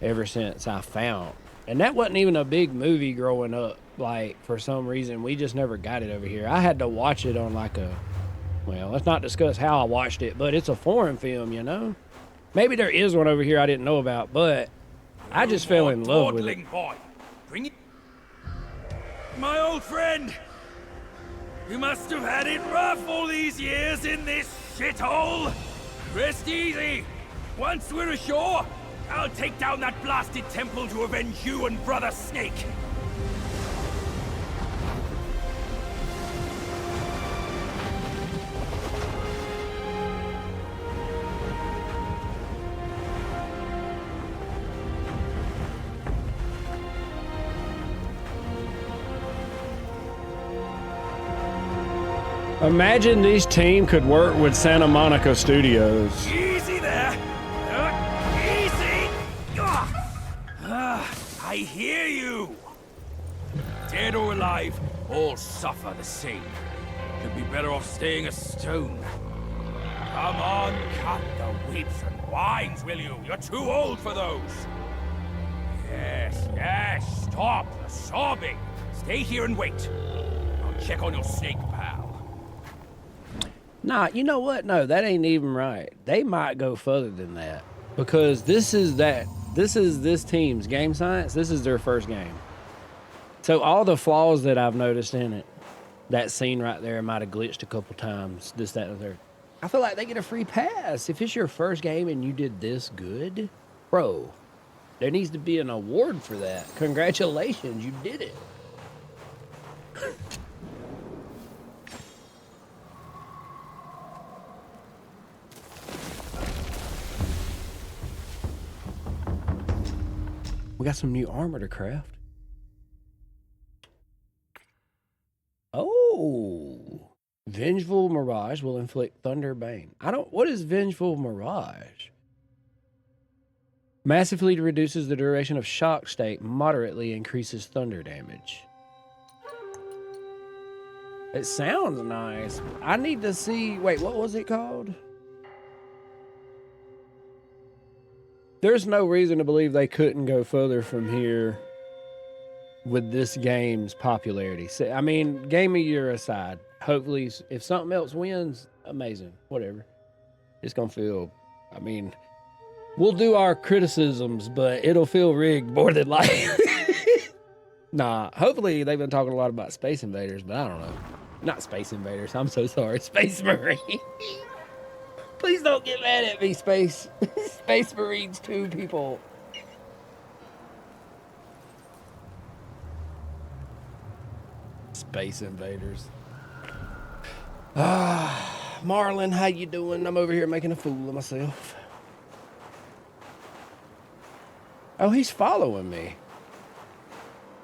ever since I found. And that wasn't even a big movie growing up. Like, for some reason, we just never got it over here. I had to watch it on like a, well, let's not discuss how I watched it, but it's a foreign film, you know? Maybe there is one over here I didn't know about, but I just fell in love with it. Boy. Bring it. My old friend, you must have had it rough all these years in this shithole. Rest easy. Once we're ashore, I'll take down that blasted temple to avenge you and Brother Snake. Imagine this team could work with Santa Monica Studios. Easy there. Easy. I hear you. Dead or alive, all suffer the same. You'd be better off staying a stone. Come on, cut the whips and whines, will you? You're too old for those. Yes, stop the sobbing. Stay here and wait. I'll check on your snake, pal. Nah, you know what? No, that ain't even right. They might go further than that. Because this is this team's game science. This is their first game. So all the flaws that I've noticed in it, that scene right there might have glitched a couple times, this, that, and the third. I feel like they get a free pass. If it's your first game and you did this good, bro, there needs to be an award for that. Congratulations, you did it. We got some new armor to craft. Oh, Vengeful Mirage will inflict Thunder Bane. What is Vengeful Mirage? Massively reduces the duration of shock state, moderately increases thunder damage. It sounds nice. I need to see, wait, what was it called? There's no reason to believe they couldn't go further from here with this game's popularity. So, I mean, Game of Year aside, hopefully if something else wins, amazing, whatever. It's going to feel, I mean, we'll do our criticisms, but it'll feel rigged more than likely. Nah, hopefully they've been talking a lot about Space Invaders, but I don't know. Not Space Invaders, I'm so sorry. Space Marine. Please don't get mad at me, Space Marines 2 people. Space Invaders. Marlon, how you doing? I'm over here making a fool of myself. Oh, he's following me.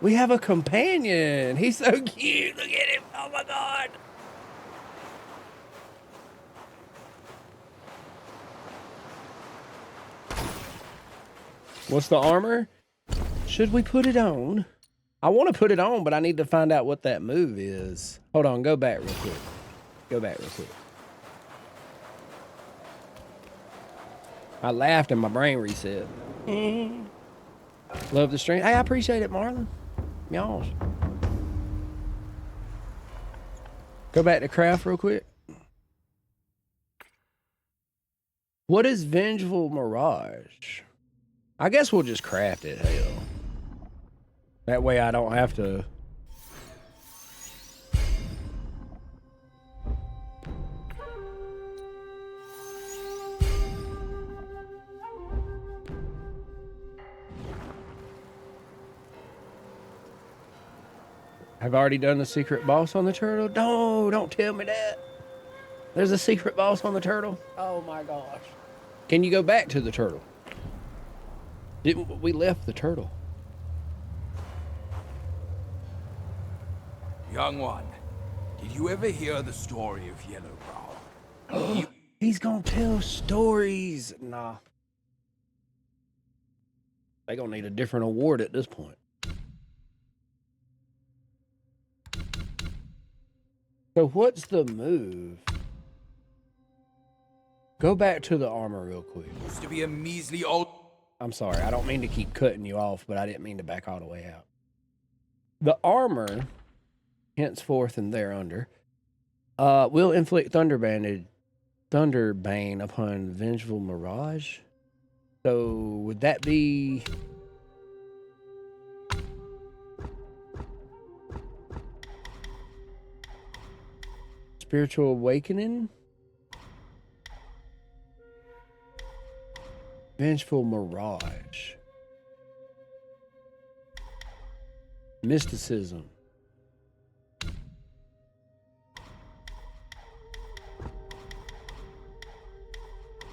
We have a companion. He's so cute. Look at him. Oh my God. What's the armor? Should we put it on? I want to put it on, but I need to find out what that move is. Hold on, go back real quick. Go back real quick. I laughed and my brain reset. Love the stream. Hey, I appreciate it, Marlon. Y'all. Go back to craft real quick. What is Vengeful Mirage? I guess we'll just craft it, hell. That way I don't have to... I've already done the secret boss on the turtle. No, don't tell me that. There's a secret boss on the turtle. Oh my gosh. Can you go back to the turtle? We left the turtle. Young one, did you ever hear the story of Yellowbrow? He's gonna tell stories. Nah. They gonna need a different award at this point. So what's the move? Go back to the armor real quick. Used to be a measly old... I'm sorry, I don't mean to keep cutting you off, but I didn't mean to back all the way out. The armor, henceforth and thereunder, will inflict Thunderbane upon Vengeful Mirage. So would that be... Spiritual Awakening? Vengeful Mirage. Mysticism.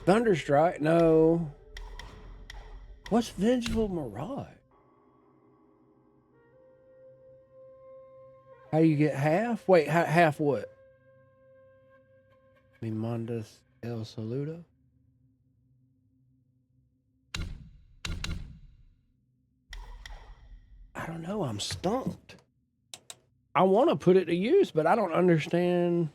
Thunderstrike? No. What's Vengeful Mirage? How you get half? Wait, half what? Mi mandas el saludo? I don't know. I'm stumped. I want to put it to use, but I don't understand.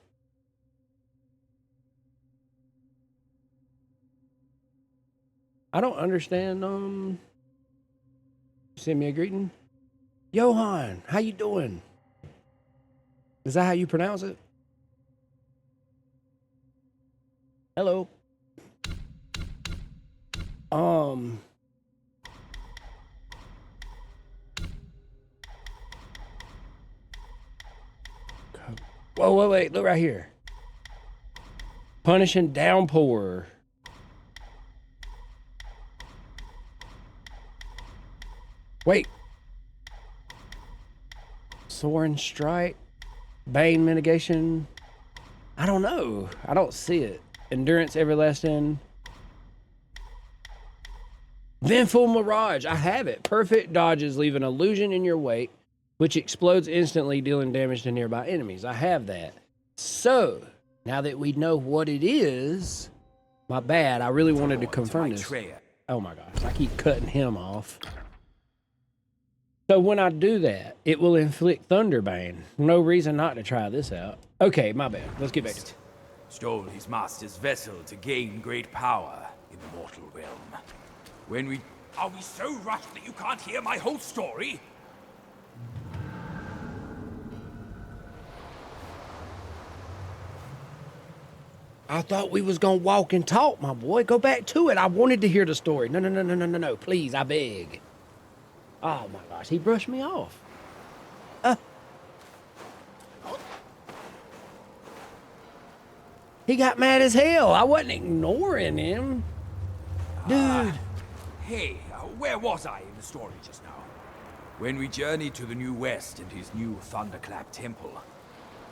I don't understand. Send me a greeting. Johan, how you doing? Is that how you pronounce it? Hello. Whoa, wait, look right here. Punishing Downpour. Wait. Soaring Strike. Bane Mitigation. I don't know. I don't see it. Endurance Everlasting. Vengeful Mirage. I have it. Perfect dodges leave an illusion in your wake, which explodes instantly, dealing damage to nearby enemies. I have that. So, now that we know what it is, my bad, I really wanted to confirm this. Oh my gosh, I keep cutting him off. So when I do that, it will inflict Thunderbane. No reason not to try this out. Okay, my bad. Let's get back to it. Stole his master's vessel to gain great power in the mortal realm. When we... Are we so rushed that you can't hear my whole story? I thought we was gonna walk and talk, my boy. Go back to it. I wanted to hear the story. No. Please, I beg. Oh my gosh, he brushed me off. He got mad as hell. I wasn't ignoring him. Dude. Hey, where was I in the story just now? When we journeyed to the New West and his new Thunderclap temple,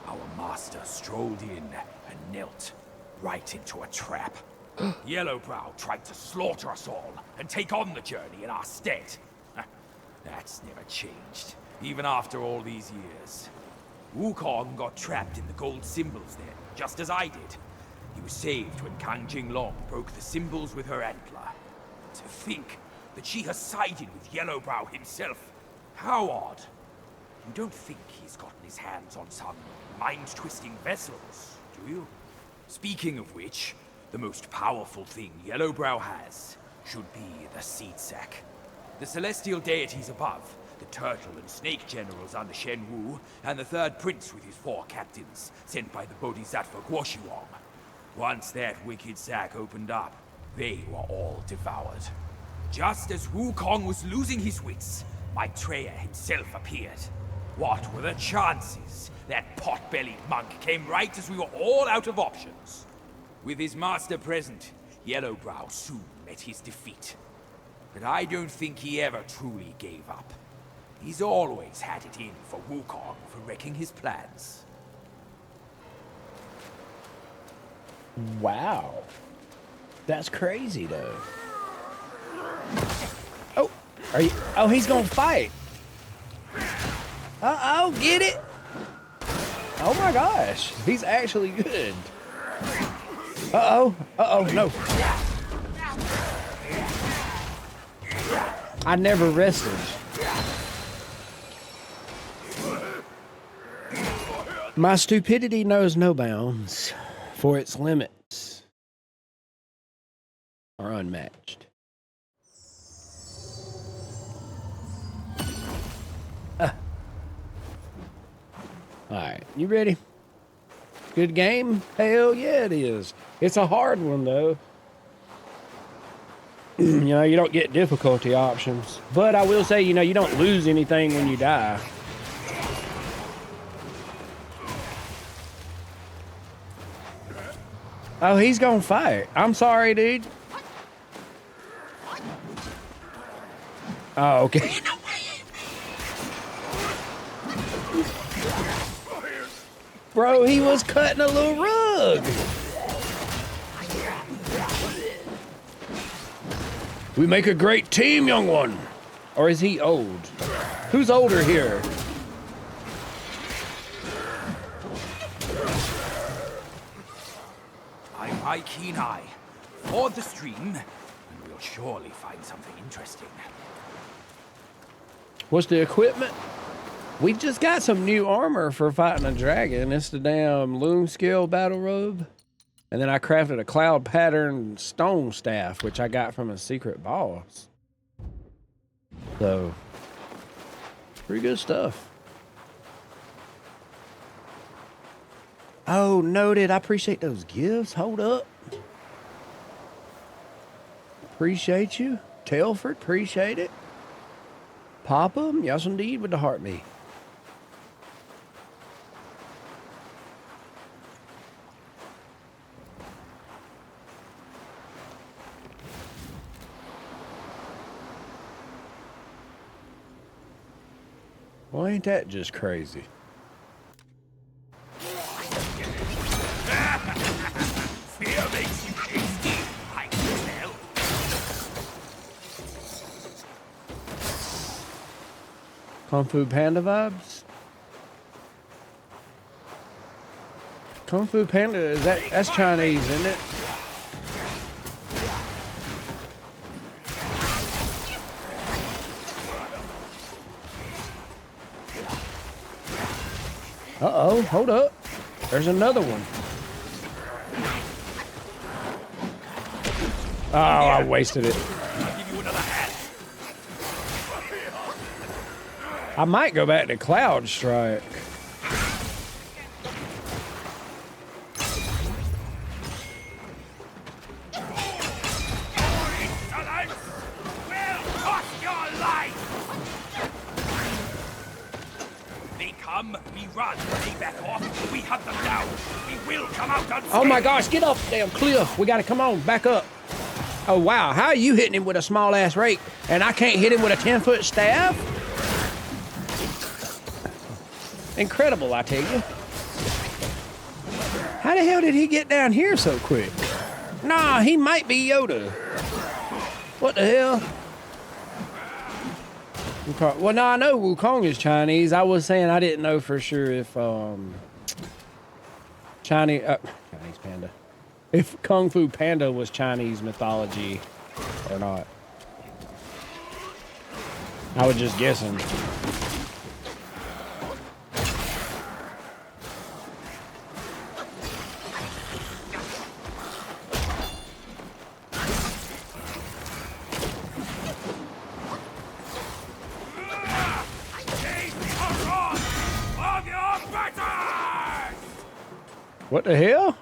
our master strolled in and knelt right into a trap. Yellowbrow tried to slaughter us all and take on the journey in our stead. That's never changed, even after all these years. Wukong got trapped in the gold symbols there, just as I did. He was saved when Kang Jinglong broke the symbols with her antler. To think that she has sided with Yellowbrow himself. How odd. You don't think he's gotten his hands on some mind-twisting vessels, do you? Speaking of which, the most powerful thing Yellowbrow has should be the seed sack. The celestial deities above, the turtle and snake generals under Shen Wu, and the third prince with his 4 captains, sent by the Bodhisattva Guoshiwang. Once that wicked sack opened up, they were all devoured. Just as Wukong was losing his wits, Maitreya himself appeared. What were the chances? That pot-bellied monk came right as we were all out of options. With his master present, Yellowbrow soon met his defeat. But I don't think he ever truly gave up. He's always had it in for Wukong for wrecking his plans. Wow. That's crazy, though. Oh, he's gonna fight. Uh-oh, get it? Oh my gosh, he's actually good. Uh-oh, no. I never rested. My stupidity knows no bounds, for its limits are unmatched. Alright, you ready? Good game? Hell yeah, it is. It's a hard one, though. You know, you don't get difficulty options. But I will say, you know, you don't lose anything when you die. Oh, he's gonna fight. I'm sorry, dude. Oh, okay. Bro, he was cutting a little rug. We make a great team, young one. Or is he old? Who's older here? My keen eye. Ford the stream, and we'll surely find something interesting. What's the equipment? We just got some new armor for fighting a dragon. It's the damn loom scale battle robe. And then I crafted a cloud pattern stone staff, which I got from a secret boss. So, pretty good stuff. Oh, noted. I appreciate those gifts. Hold up. Appreciate you. Telford, appreciate it. Papa, yes indeed, with the heartbeat. Well, ain't that just crazy? Fear makes you hasty, I can tell. Kung Fu Panda vibes? Kung Fu Panda, that's Chinese, isn't it? Uh-oh, hold up. There's another one. Oh, I wasted it. I'll give you another hand. I might go back to Cloud Strike. Oh my gosh, get off the damn cliff. We gotta come on, back up. Oh wow, how are you hitting him with a small ass rake and I can't hit him with a 10-foot staff? Incredible, I tell you. How the hell did he get down here so quick? Nah, he might be Yoda. What the hell? Well, no, I know Wukong is Chinese. I was saying I didn't know for sure if Chinese Panda. If Kung Fu Panda was Chinese mythology or not. I was just guessing. What the hell?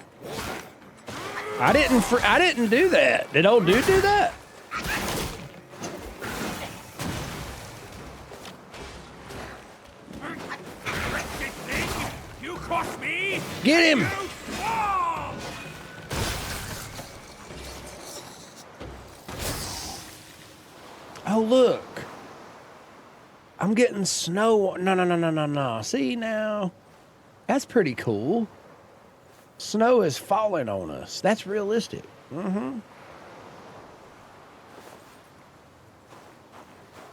I didn't do that. Did old dude do that? You cross me? Get him! Oh look. I'm getting snow. No. See now? That's pretty cool. Snow is falling on us. That's realistic. Mm-hmm.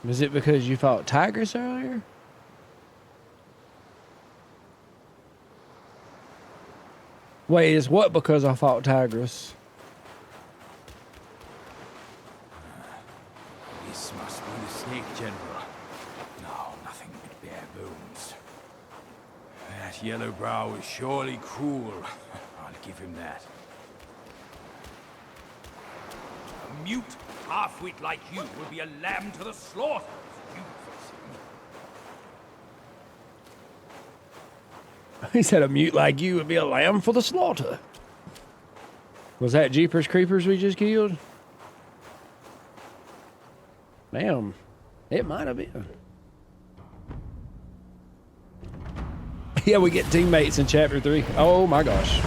Was it because you fought tigers earlier? Wait, is what because I fought tigers? This must be the Snake General. No, nothing but bare bones. That Yellowbrow is surely cruel. I'll give him that. A mute half-wit like you will be a lamb to the slaughter. You fix him. He said a mute like you would be a lamb for the slaughter. Was that Jeepers Creepers we just killed? Damn, it might have been. Yeah, we get teammates in chapter 3. Oh my gosh.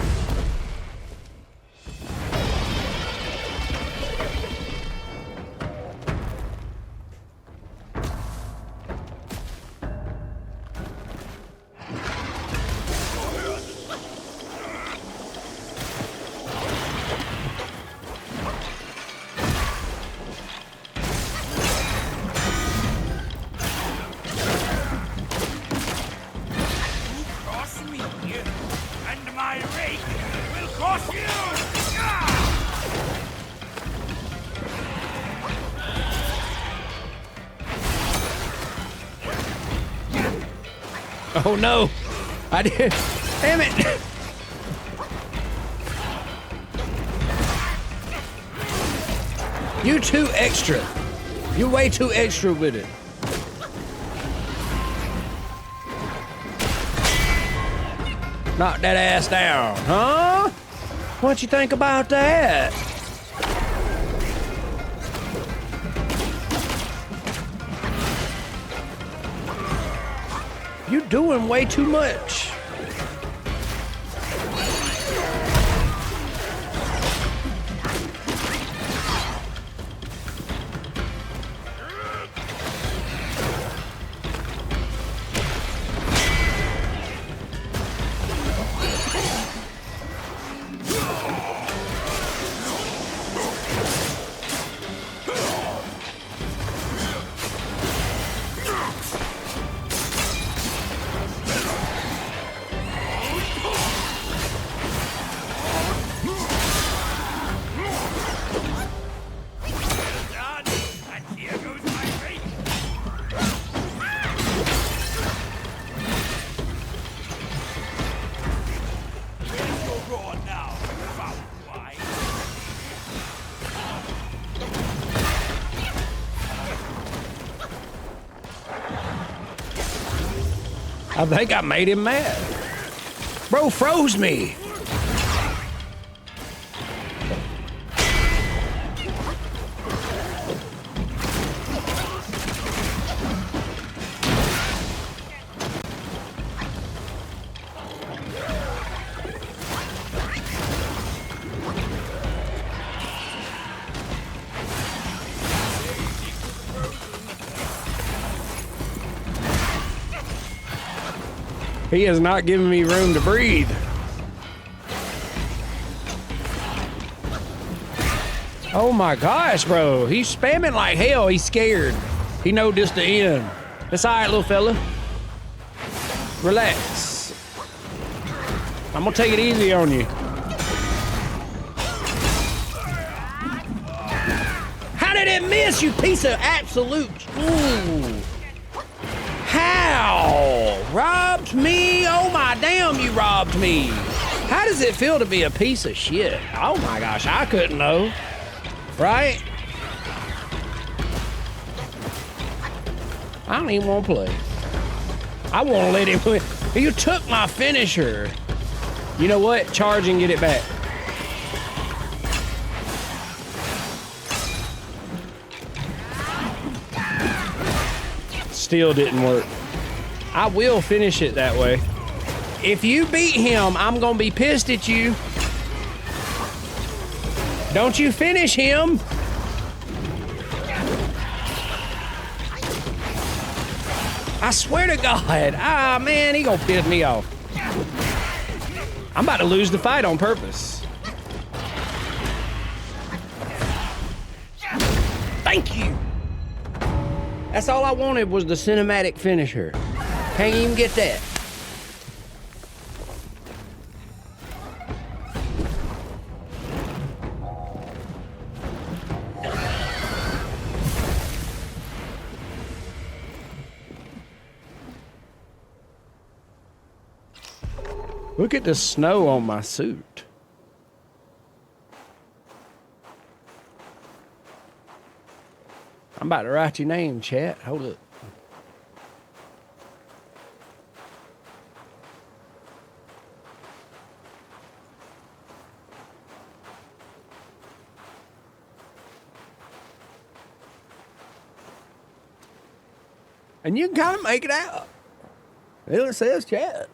Oh no! I did. Damn it! You too extra. You're way too extra with it. Knock that ass down, huh? What you think about that? You're doing way too much. I think I made him mad. Bro froze me. He is not giving me room to breathe. Oh my gosh, bro. He's spamming like hell. He's scared. He know this the end. It's all right, little fella. Relax. I'm gonna take it easy on you. How did it miss, you piece of absolute... Ooh. How? Robbed me? Oh my damn, you robbed me. How does it feel to be a piece of shit? Oh my gosh, I couldn't know. Right? I don't even want to play. I want to let him win. You took my finisher. You know what? Charge and get it back. Still didn't work. I will finish it that way. If you beat him, I'm gonna be pissed at you. Don't you finish him. I swear to God. Ah, man, he gonna piss me off. I'm about to lose the fight on purpose. Thank you. That's all I wanted was the cinematic finisher. Can't even get that. Look at the snow on my suit. I'm about to write your name, chat. Hold up. And you can kind of make it out. It says chat.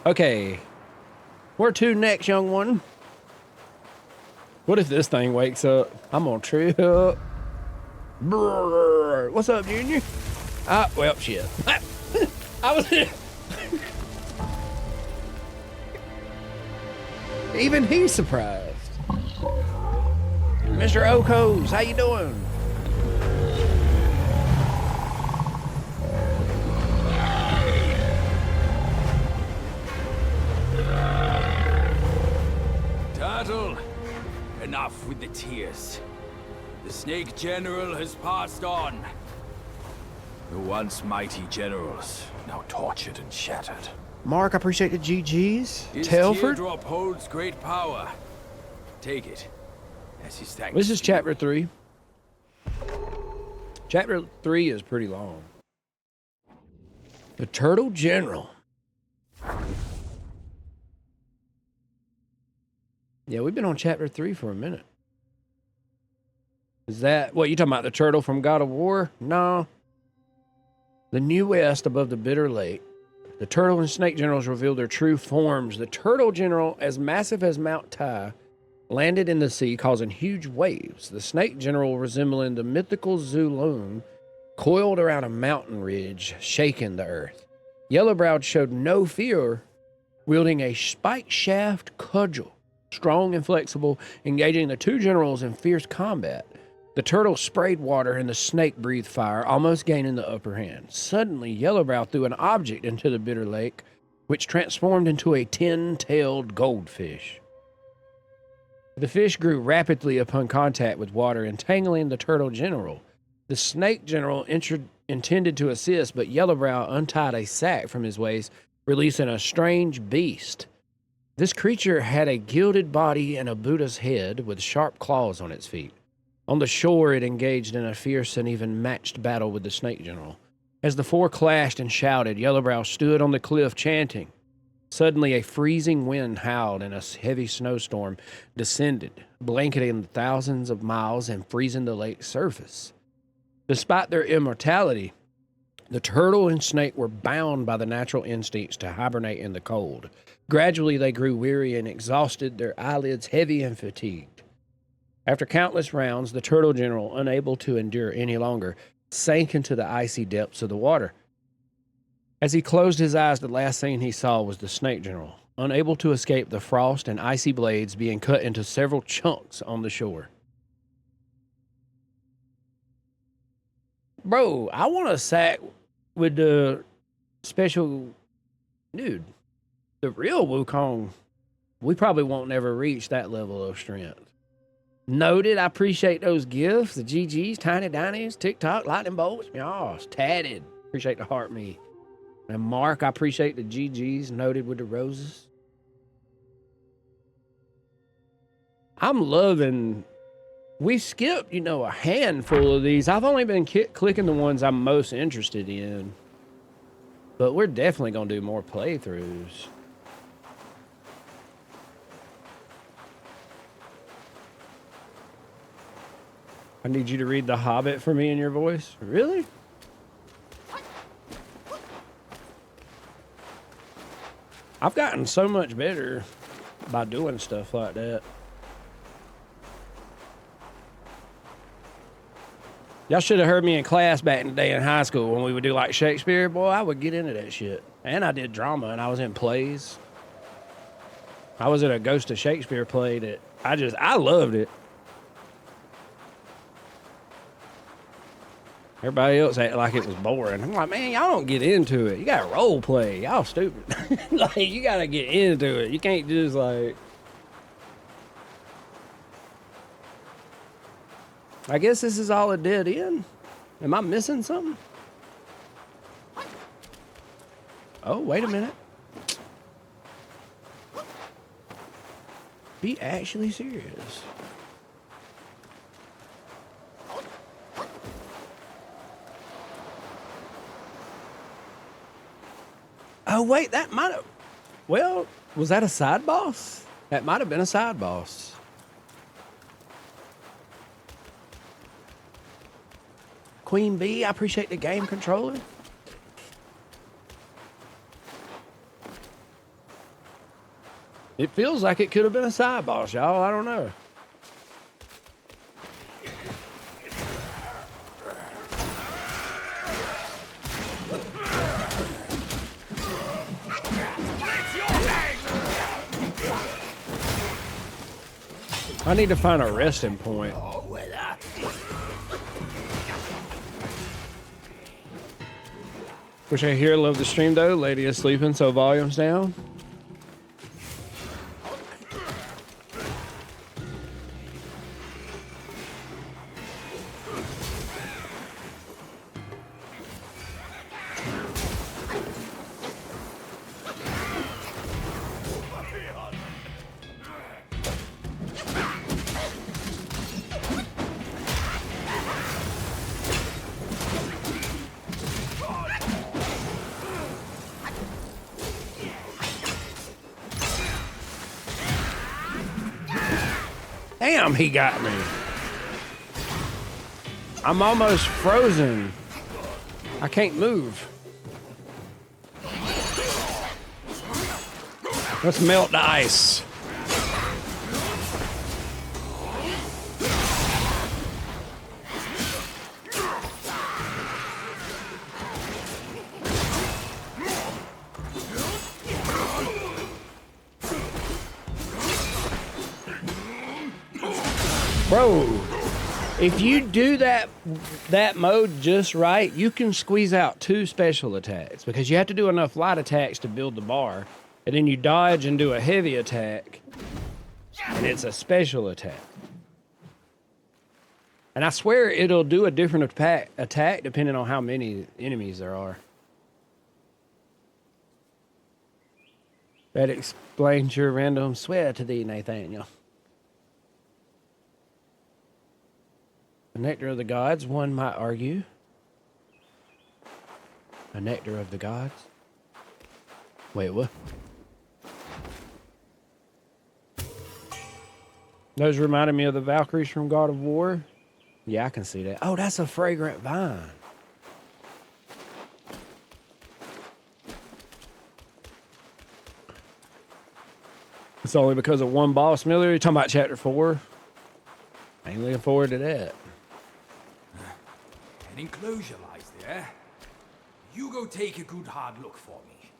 Okay. Where to next, young one? What if this thing wakes up? I'm gonna trip. Brrr. What's up, Junior? Well, shit. I was... Even he's surprised. Mr. Okos, how you doing? Turtle, enough with the tears. The Snake General has passed on. The once mighty generals, now tortured and shattered. Mark, I appreciate the GGs. His Telford. teardrop holds great power. Take it as his thanks. This is chapter 3. Chapter 3 is pretty long. The Turtle General. Yeah, we've been on chapter 3 for a minute. Is that what you talking about? The turtle from God of War? No. The New West above the Bitter Lake. The Turtle and Snake Generals revealed their true forms. The Turtle General, as massive as Mount Tai, landed in the sea, causing huge waves. The Snake General, resembling the mythical Zulun, coiled around a mountain ridge, shaking the earth. Yellowbrowed showed no fear, wielding a spike shaft cudgel, strong and flexible, engaging the two generals in fierce combat. The turtle sprayed water and the snake breathed fire, almost gaining the upper hand. Suddenly, Yellowbrow threw an object into the bitter lake, which transformed into a 10-tailed goldfish. The fish grew rapidly upon contact with water, entangling the turtle general. The snake general intended to assist, but Yellowbrow untied a sack from his waist, releasing a strange beast. This creature had a gilded body and a Buddha's head with sharp claws on its feet. On the shore, it engaged in a fierce and even matched battle with the snake general. As the four clashed and shouted, Yellowbrow stood on the cliff chanting. Suddenly, a freezing wind howled and a heavy snowstorm descended, blanketing thousands of miles and freezing the lake's surface. Despite their immortality, the turtle and snake were bound by the natural instincts to hibernate in the cold. Gradually, they grew weary and exhausted, their eyelids heavy and fatigued. After countless rounds, the turtle general, unable to endure any longer, sank into the icy depths of the water. As he closed his eyes, the last thing he saw was the snake general, unable to escape the frost and icy blades being cut into several chunks on the shore. Bro, I want a sack with the special... Dude, the real Wukong, we probably won't never reach that level of strength. Noted, I appreciate those gifts. The GGs, Tiny Dinies, TikTok, Lightning Bolts. Y'all, tatted. Appreciate the heart me. And Mark, I appreciate the GGs, noted with the roses. I'm loving... We skipped, a handful of these. I've only been clicking the ones I'm most interested in. But we're definitely going to do more playthroughs. I need you to read The Hobbit for me in your voice. Really? I've gotten so much better by doing stuff like that. Y'all should have heard me in class back in the day in high school when we would do like Shakespeare. Boy, I would get into that shit. And I did drama and I was in plays. I was in a Ghost of Shakespeare play that I loved it. Everybody else acted like it was boring. I'm like, man, y'all don't get into it. You got to role play. Y'all stupid. Like, you got to get into it. You can't just like... I guess this is all a dead end. Am I missing something? Oh, wait a minute. Be actually serious. Oh, wait, that might have... Well, was that a side boss? That might have been a side boss. Queen Bee, I appreciate the game controller. It feels like it could have been a side boss, y'all. I don't know. I need to find a resting point. Wish I hear love the stream though. Lady is sleeping, so volume's down. Damn, he got me. I'm almost frozen. I can't move. Let's melt the ice. Bro, if you do that mode just right, you can squeeze out 2 special attacks because you have to do enough light attacks to build the bar, and then you dodge and do a heavy attack, and it's a special attack. And I swear it'll do a different attack depending on how many enemies there are. That explains your random swear to thee, Nathaniel. The nectar of the gods, one might argue. A nectar of the gods? Wait, what? Those reminded me of the Valkyries from God of War. Yeah, I can see that. Oh, that's a fragrant vine. It's only because of one boss. Miller, you're talking about chapter 4? I ain't looking forward to that. An enclosure lies there. You go take a good hard look for me.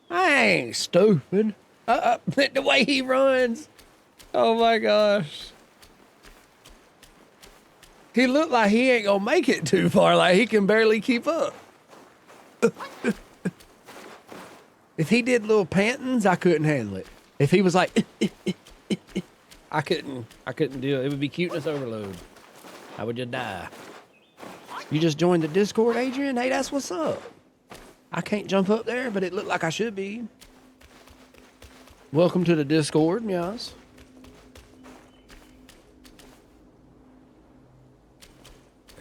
I ain't stupid. The way he runs. Oh my gosh. He looked like he ain't gonna make it too far. Like he can barely keep up. If he did little pantings, I couldn't handle it. If he was like, I couldn't deal. It would be cuteness overload. I would just die. You just joined the Discord, Adrian? Hey, that's what's up. I can't jump up there, but it looked like I should be. Welcome to the Discord, yes.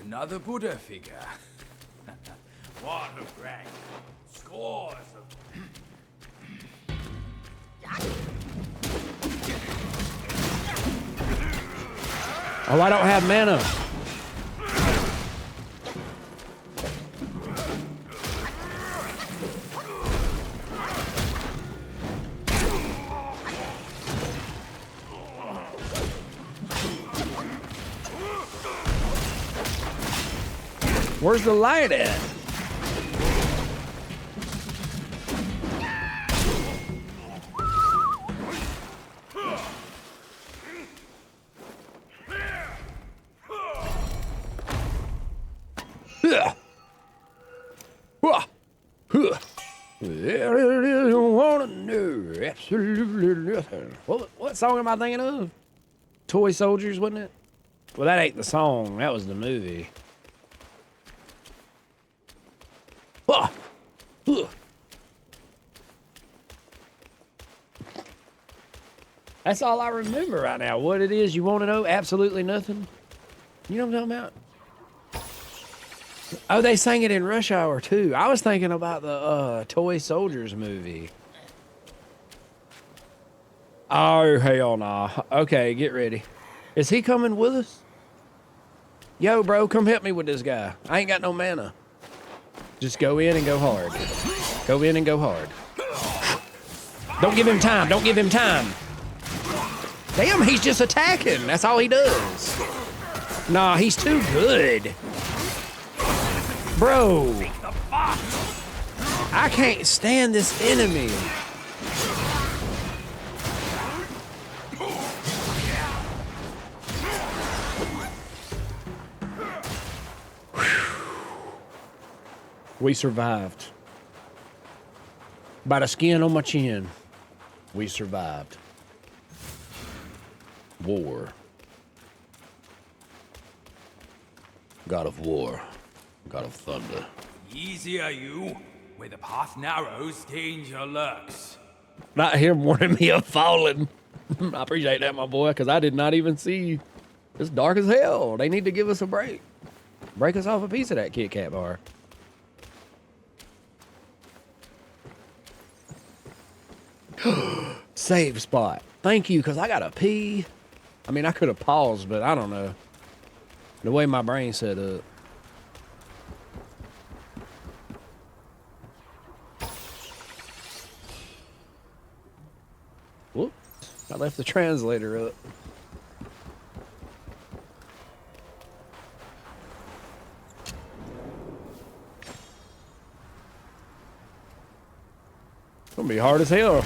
Another Buddha figure. What a brag. Scores of... Oh, I don't have mana. Where's the light at? Absolutely nothing. What song am I thinking of? Toy Soldiers, wasn't it? Well, that ain't the song. That was the movie. That's all I remember right now. What it is you want to know? Absolutely nothing. You know what I'm talking about? Oh, they sang it in Rush Hour too. I was thinking about the Toy Soldiers movie. Oh, hell nah. Okay, get ready. Is he coming with us? Yo, bro, come help me with this guy. I ain't got no mana. Just go in and go hard. Go in and go hard. Don't give him time. Don't give him time. Damn, he's just attacking. That's all he does. Nah, he's too good. Bro. I can't stand this enemy. We survived. By the skin on my chin, we survived. War. God of war. God of thunder. Easy are you. Where the path narrows, danger lurks. Not him warning me of falling. I appreciate that, my boy, because I did not even see. It's dark as hell. They need to give us a break. Break us off a piece of that Kit Kat bar. Save spot. Thank you, because I got to pee. I mean, I could have paused, but I don't know. The way my brain's set up. Whoop. I left the translator up. It's going to be hard as hell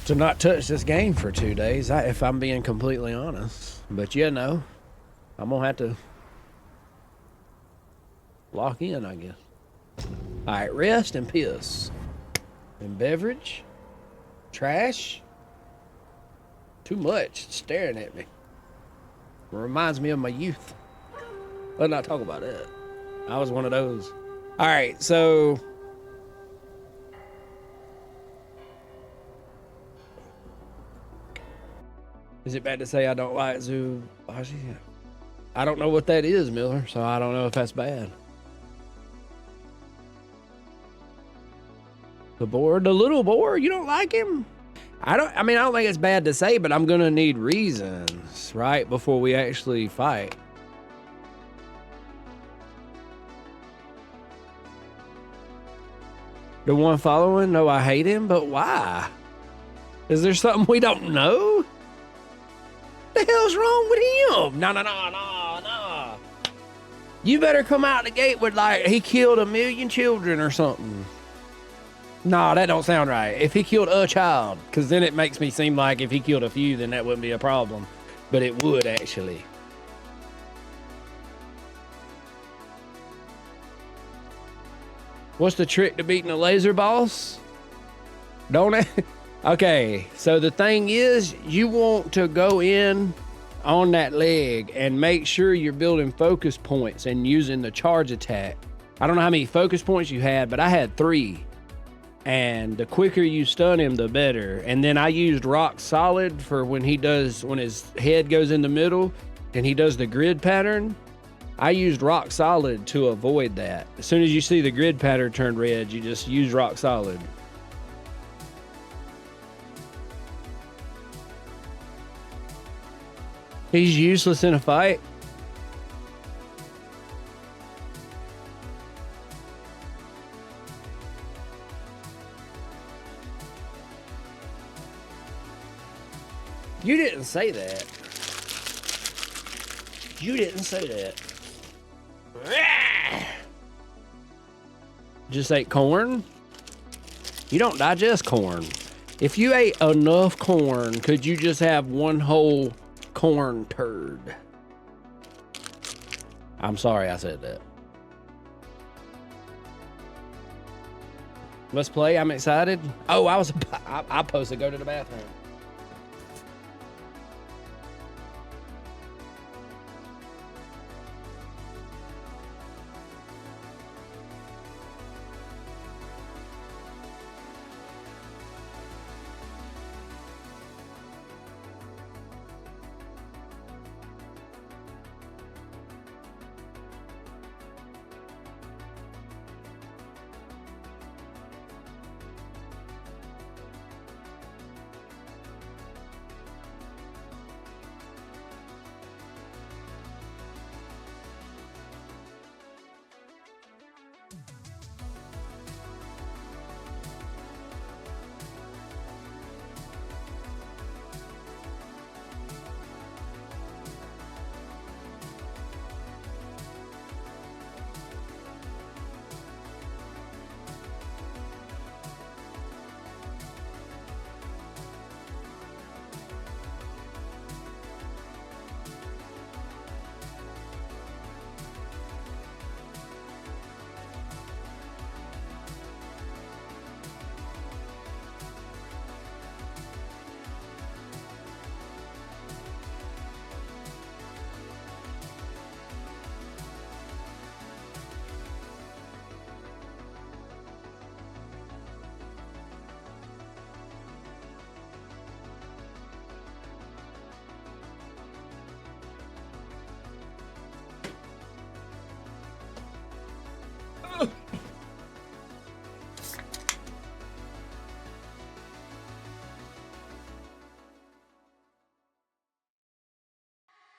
to not touch this game for 2 days, if I'm being completely honest. But you know, I'm going to have to lock in, I guess. All right, rest and piss. And beverage. Trash. Too much. It's staring at me. It reminds me of my youth. Let's not talk about that. I was one of those. All right, so... Is it bad to say I don't like Zubashi? I don't know what that is, Miller, so I don't know if that's bad. The boar, the little boar, you don't like him? I don't think it's bad to say, but I'm gonna need reasons, right, before we actually fight. The one following? No, I hate him, but why? Is there something we don't know? What the hell's wrong with him? No. You better come out the gate with like he killed 1 million children or something. Nah, that don't sound right. If he killed a child, because then it makes me seem like if he killed a few, then that wouldn't be a problem. But it would actually. What's the trick to beating a laser boss? Don't it? Okay, so the thing is, you want to go in on that leg and make sure you're building focus points and using the charge attack. I don't know how many focus points you had, but I had 3. And the quicker you stun him, the better. And then I used rock solid for when his head goes in the middle and he does the grid pattern. I used rock solid to avoid that. As soon as you see the grid pattern turn red, you just use rock solid. He's useless in a fight. You didn't say that. You didn't say that. Just ate corn? You don't digest corn. If you ate enough corn, could you just have one whole corn turd? I'm sorry I said that. Let's play. I'm excited. Oh, I was supposed to go to the bathroom.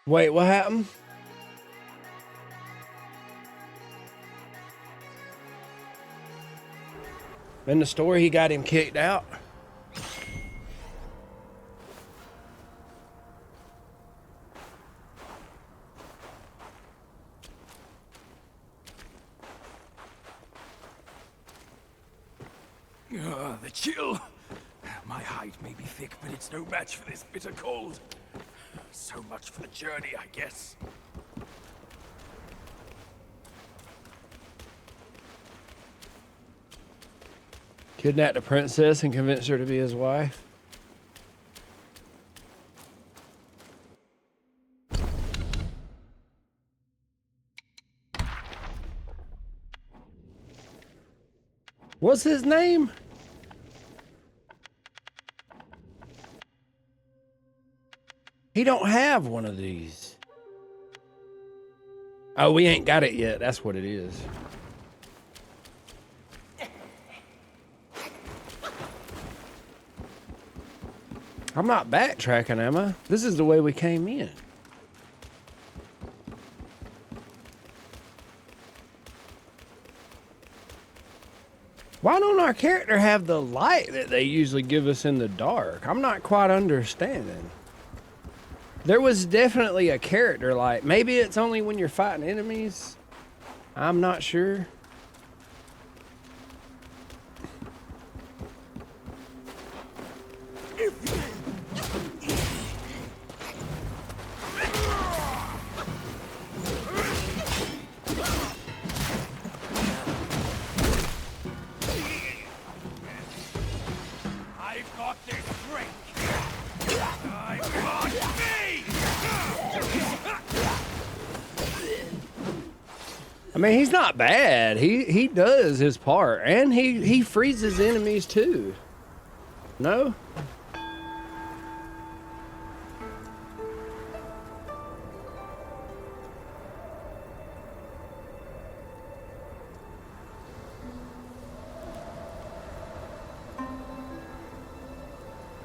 Wait, what happened? In the story, he got him kicked out. The chill. My hide may be thick, but it's no match for this bitter cold. So much for the journey, I guess. Kidnapped a princess and convinced her to be his wife. What's his name? He don't have one of these. Oh, we ain't got it yet. That's what it is. I'm not backtracking, am I? This is the way we came in. Why don't our character have the light that they usually give us in the dark? I'm not quite understanding. There was definitely a character light. Maybe it's only when you're fighting enemies. I'm not sure. I've got this drink. I've got me. I mean, he's not bad. He does his part, and he freezes enemies too. No?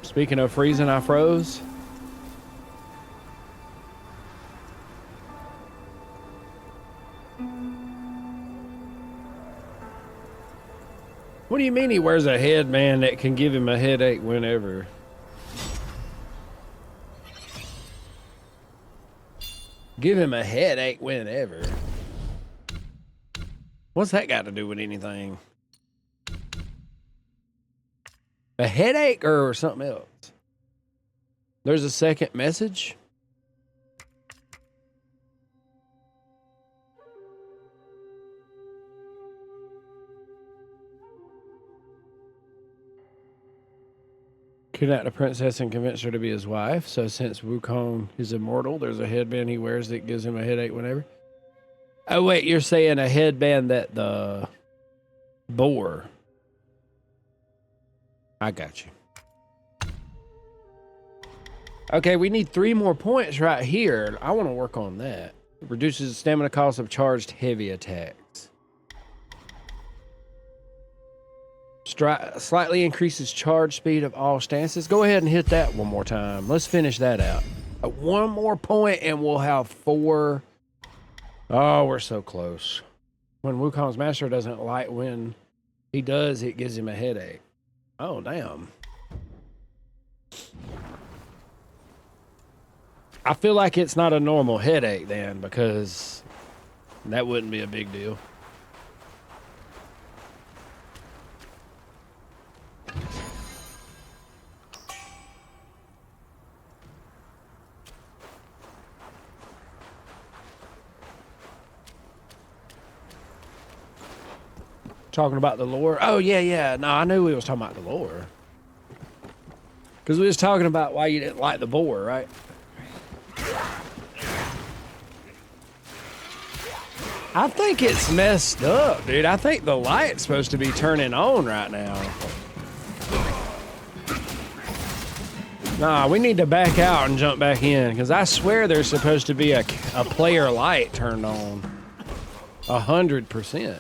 Speaking of freezing, I froze. What do you mean he wears a headband that can give him a headache whenever? Give him a headache whenever. What's that got to do with anything? A headache or something else? There's a second message? Kidnapped a princess and convinced her to be his wife. So since Wukong is immortal, there's a headband he wears that gives him a headache whenever. Oh wait, you're saying a headband that the boar. I got you. Okay, we need 3 more points right here. I want to work on that. It reduces the stamina cost of charged heavy attacks. Slightly increases charge speed of all stances. Go ahead and hit that one more time. Let's finish that out. 1 more point and we'll have 4. Oh, we're so close. When Wukong's master doesn't like when he does, it gives him a headache. Oh, damn. I feel like it's not a normal headache then, because that wouldn't be a big deal. Talking about the lore. Oh, yeah. No, I knew we was talking about the lore. Because we was talking about why you didn't like the boar, right? I think it's messed up, dude. I think the light's supposed to be turning on right now. Nah, we need to back out and jump back in, because I swear there's supposed to be a player light turned on. 100%.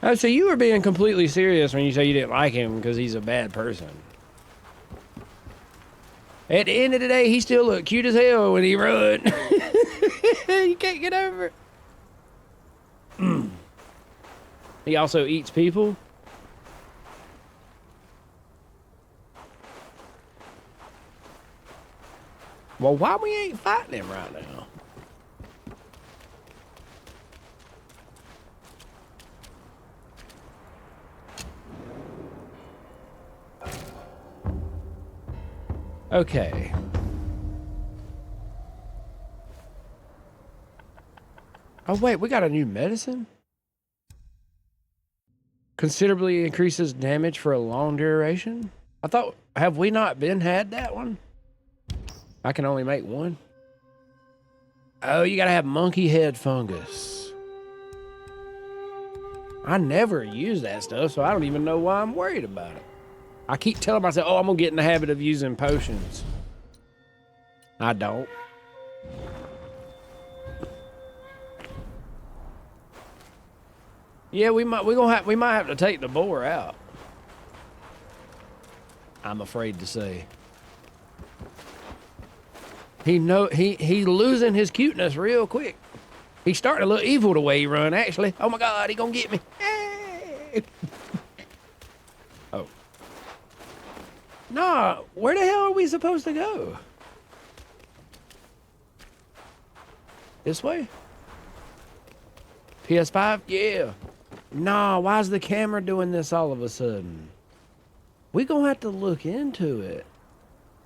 Oh, so you were being completely serious when you say you didn't like him because he's a bad person. At the end of the day, he still looked cute as hell when he run. You can't get over it. He also eats people. Well, why we ain't fighting him right now? Okay. Oh, wait, we got a new medicine? Considerably increases damage for a long duration? I thought, have we not had that one? I can only make one. Oh, you gotta have monkey head fungus. I never use that stuff, so I don't even know why I'm worried about it. I keep telling myself, oh, I'm gonna get in the habit of using potions. I don't. Yeah, we might have to take the boar out. I'm afraid to say. He losing his cuteness real quick. He's starting to look evil the way he run, actually. Oh my God, he gonna get me. Oh. Nah, where the hell are we supposed to go? This way? PS5? Yeah. Nah, why's the camera doing this all of a sudden? We gonna have to look into it.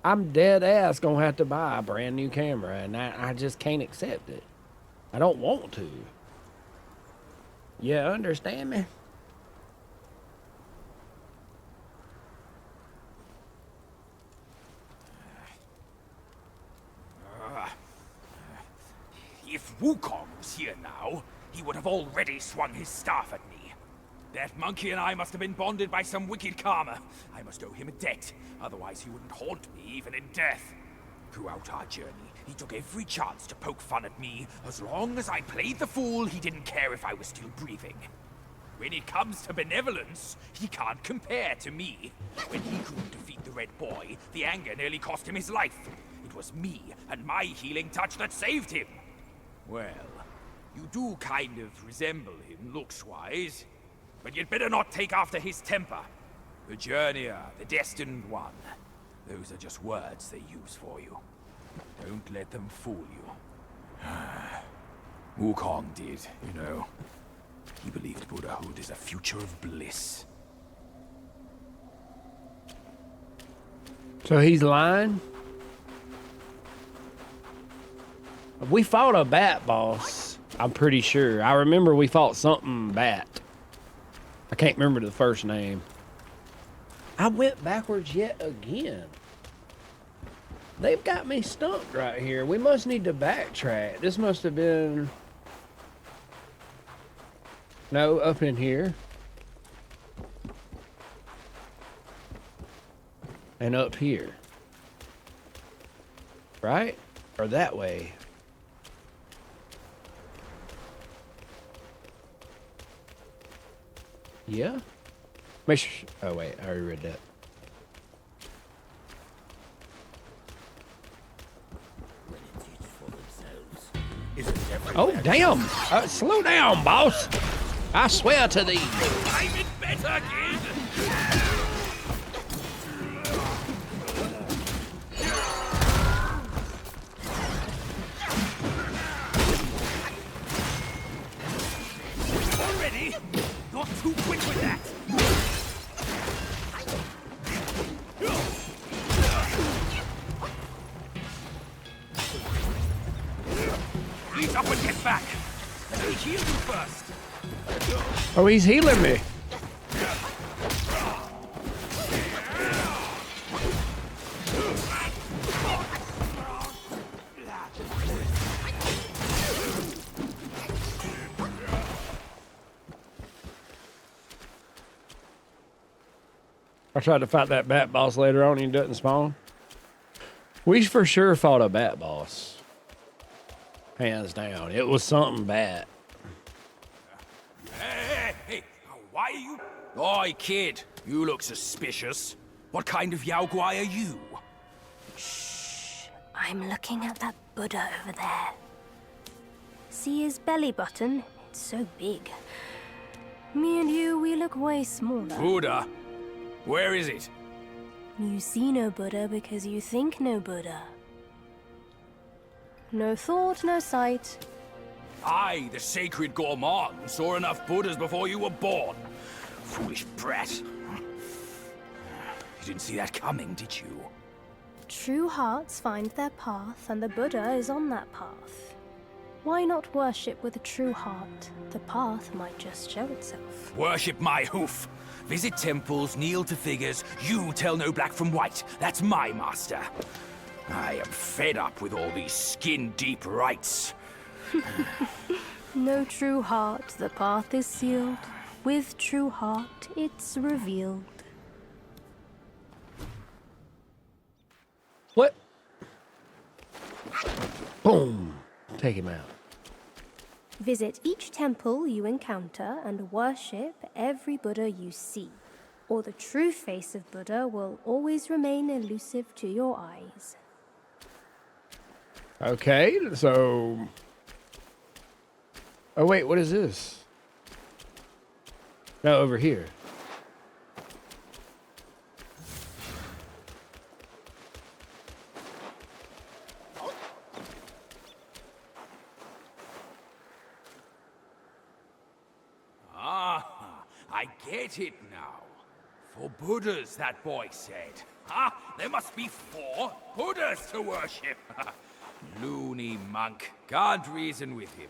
I'm dead ass gonna have to buy a brand new camera, and I just can't accept it. I don't want to. You understand me? If Wukong was here now, he would have already swung his staff at me. That monkey and I must have been bonded by some wicked karma. I must owe him a debt, otherwise he wouldn't haunt me even in death. Throughout our journey, he took every chance to poke fun at me. As long as I played the fool, he didn't care if I was still breathing. When it comes to benevolence, he can't compare to me. When he couldn't defeat the Red Boy, the anger nearly cost him his life. It was me and my healing touch that saved him. Well, you do kind of resemble him looks-wise. But you'd better not take after his temper. The journeyer, the destined one. Those are just words they use for you. Don't let them fool you. Wukong did, you know. He believed Buddhahood is a future of bliss. So he's lying? We fought a bat boss, I'm pretty sure. I remember we fought something bat. I can't remember the first name. I went backwards yet again. They've got me stumped right here. We must need to backtrack. This must have been... No, up in here. And up here. Right? Or that way. Yeah? Make sure... Oh, wait. I already read that. Oh, damn! Slow down, boss! I swear to thee! I'm in better, kid! Already? Not too quick with that! Ease up and get back! Let me heal you first! Oh, he's healing me. I tried to fight that bat boss later on and he doesn't spawn. We for sure fought a bat boss. Hands down. It was something bad. Hey, you... Oi, kid. You look suspicious. What kind of Yao Guai are you? Shh. I'm looking at that Buddha over there. See his belly button? It's so big. Me and you, we look way smaller. Buddha? Where is it? You see no Buddha because you think no Buddha. No thought, no sight. I, the sacred gourmand, saw enough Buddhas before you were born. Foolish brat. You didn't see that coming, did you? True hearts find their path, and the Buddha is on that path. Why not worship with a true heart? The path might just show itself. Worship my hoof. Visit temples, kneel to figures. You tell no black from white. That's my master. I am fed up with all these skin-deep rites. No true heart, the path is sealed. With true heart, it's revealed. What? Boom. Take him out. Visit each temple you encounter and worship every Buddha you see, or the true face of Buddha will always remain elusive to your eyes. Okay, so... Oh, wait, what is this? No, over here. Ah, I get it now. 4 Buddhas, that boy said. Ah, there must be 4 Buddhas to worship. Loony monk. Can't reason with him.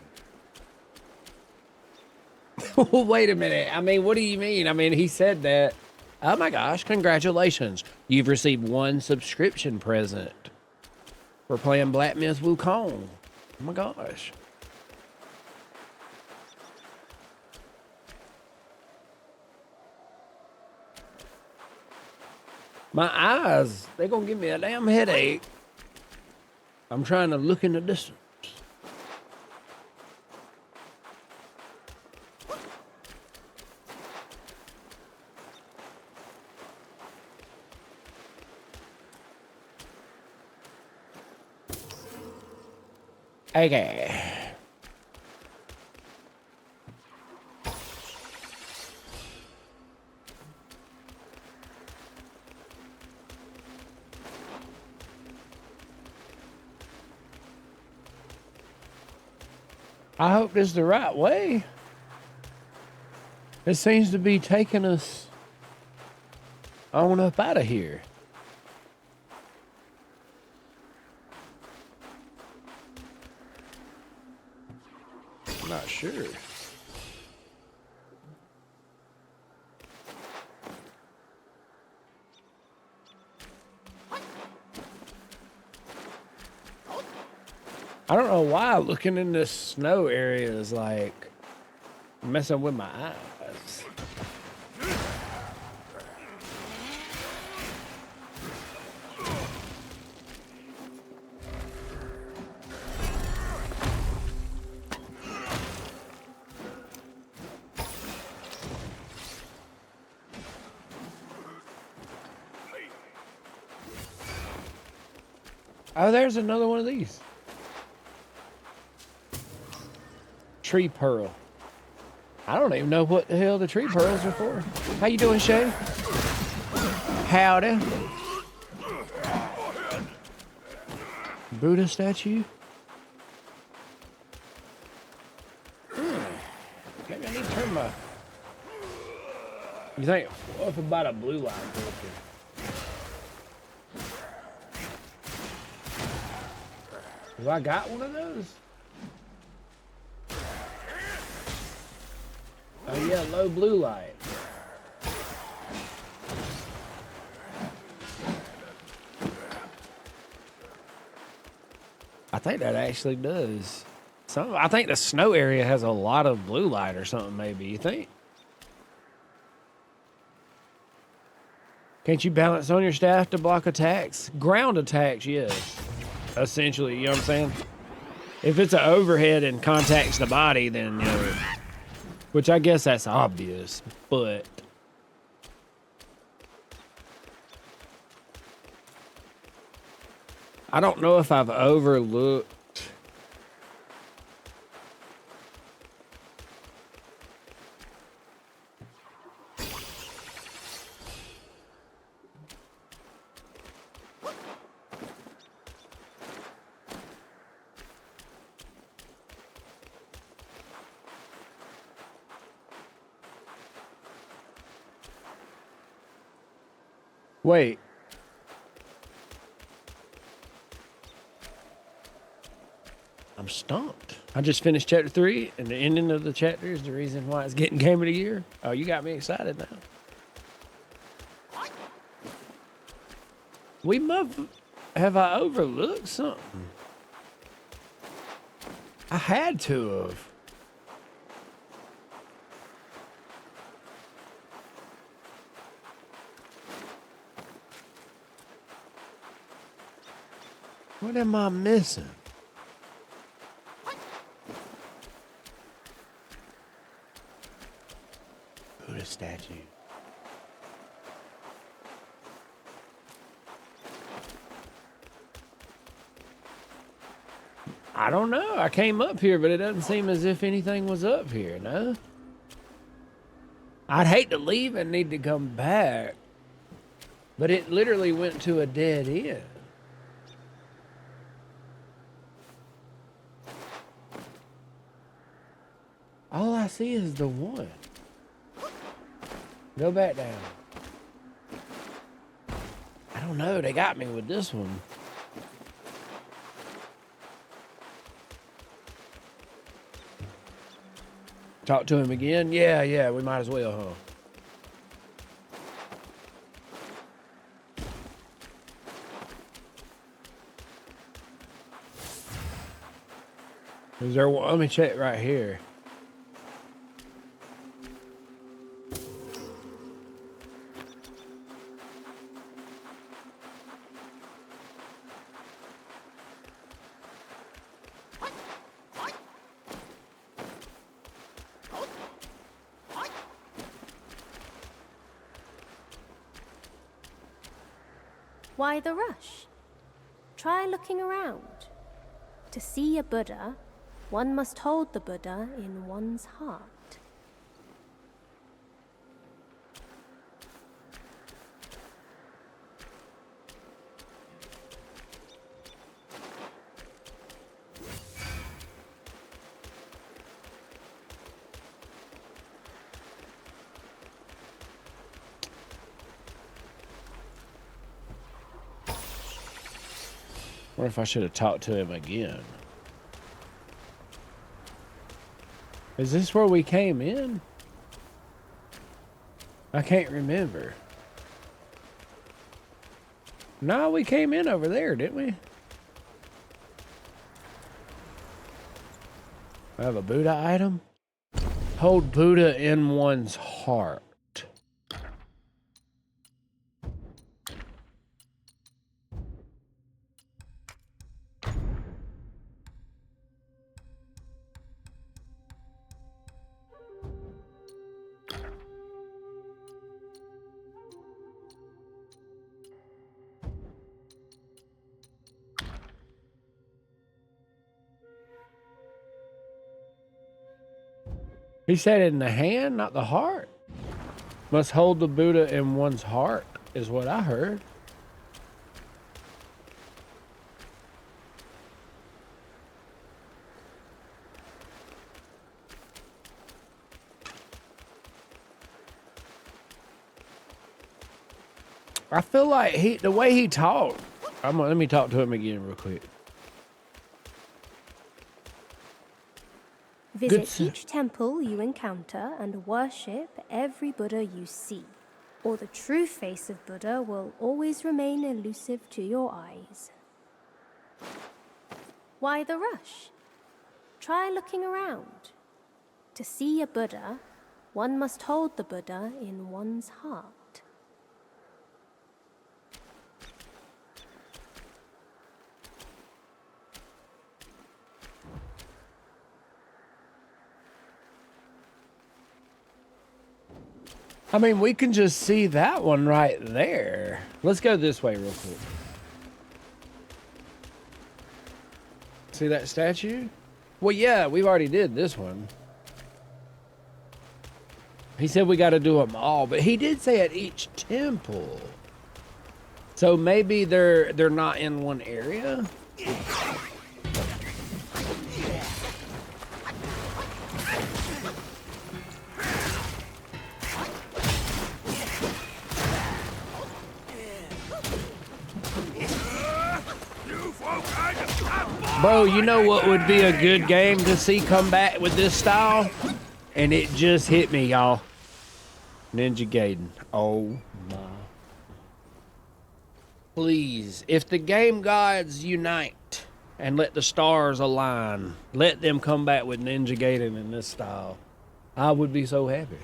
Wait a minute. I mean, what do you mean? I mean, he said that. Oh my gosh, congratulations. You've received 1 subscription present for playing Black Myth Wukong. Oh my gosh. My eyes, they're gonna give me a damn headache. I'm trying to look in the distance. Okay. I hope this is the right way. It seems to be taking us on up out of here. I'm not sure. I don't know why looking in this snow area is like messing with my eyes. Oh, there's another one of these. Tree pearl. I don't even know what the hell the tree pearls are for. How you doing, Shay? Howdy. Buddha statue? Maybe I need to turn my... You think, what about a blue line filter? Have I got one of those? Oh yeah, low blue light. I think that actually does. I think the snow area has a lot of blue light or something, maybe, you think? Can't you balance on your staff to block attacks? Ground attacks, yes. Essentially, you know what I'm saying? If it's an overhead and contacts the body, then, you know, Which I guess that's obvious, but I don't know if I've overlooked. Wait. I'm stumped. I just finished chapter 3, and the ending of the chapter is the reason why it's getting Game of the Year. Oh, you got me excited now. Have I overlooked something? I had to have. What am I missing? Buddha statue. I don't know. I came up here, but it doesn't seem as if anything was up here, no? I'd hate to leave and need to come back, but it literally went to a dead end. All I see is the one. Go back down. I don't know. They got me with this one. Talk to him again? Yeah, we might as well, huh? Is there one? Let me check right here. Why the rush? Try looking around. To see a Buddha, one must hold the Buddha in one's heart. What if I should have talked to him again? Is this where we came in? I can't remember. No, we came in over there, didn't we? I have a Buddha item. Hold Buddha in one's heart. He said in the hand, not the heart. Must hold the Buddha in one's heart, is what I heard. I feel like the way he talked. Let me talk to him again real quick. Visit each temple you encounter and worship every Buddha you see, or the true face of Buddha will always remain elusive to your eyes. Why the rush? Try looking around. To see a Buddha, one must hold the Buddha in one's heart. I mean, we can just see that one right there. Let's go this way real quick. See that statue? Well, yeah, we've already did this one. He said we got to do them all, but he did say at each temple. So maybe they're not in one area? Bro, you know what would be a good game to see come back with this style? And it just hit me, y'all. Ninja Gaiden. Oh my. Please, if the game gods unite and let the stars align, let them come back with Ninja Gaiden in this style. I would be so happy.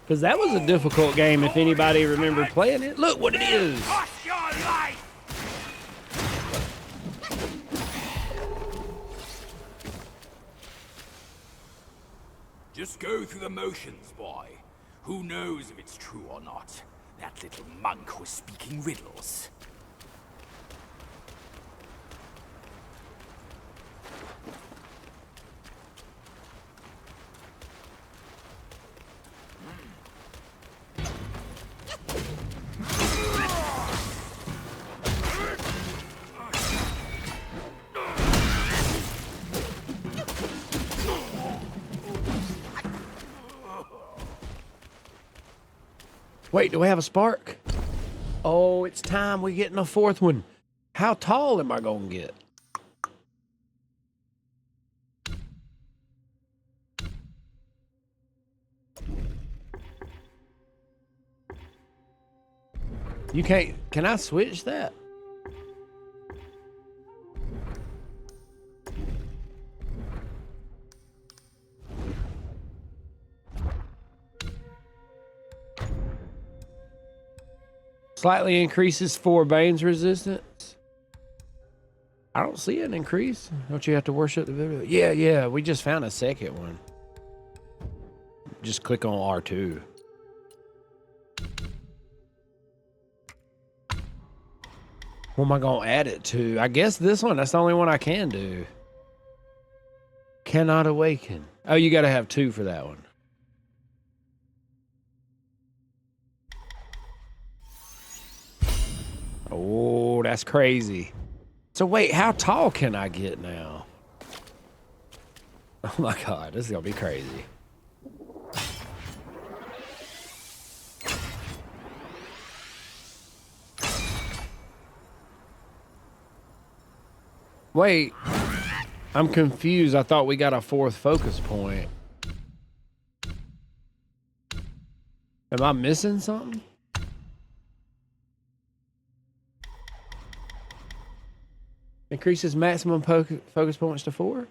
Because that was a difficult game if anybody remember playing it. Look what it is. Just go through the motions, boy. Who knows if it's true or not? That little monk was speaking riddles. Wait, do we have a spark? Oh, it's time we're getting a fourth one. How tall am I gonna get? You can't, can I switch that? Slightly increases 4 Bane's resistance. I don't see an increase. Don't you have to worship the video? Yeah, we just found a second one. Just click on R2. What am I gonna add it to? I guess this one, that's the only one I can do. Cannot awaken. Oh, you gotta have 2 for that one. Oh, that's crazy. So wait, how tall can I get now? Oh my God, this is gonna be crazy. Wait, I'm confused. I thought we got a 4th focus point. Am I missing something? Increases maximum focus points to 4?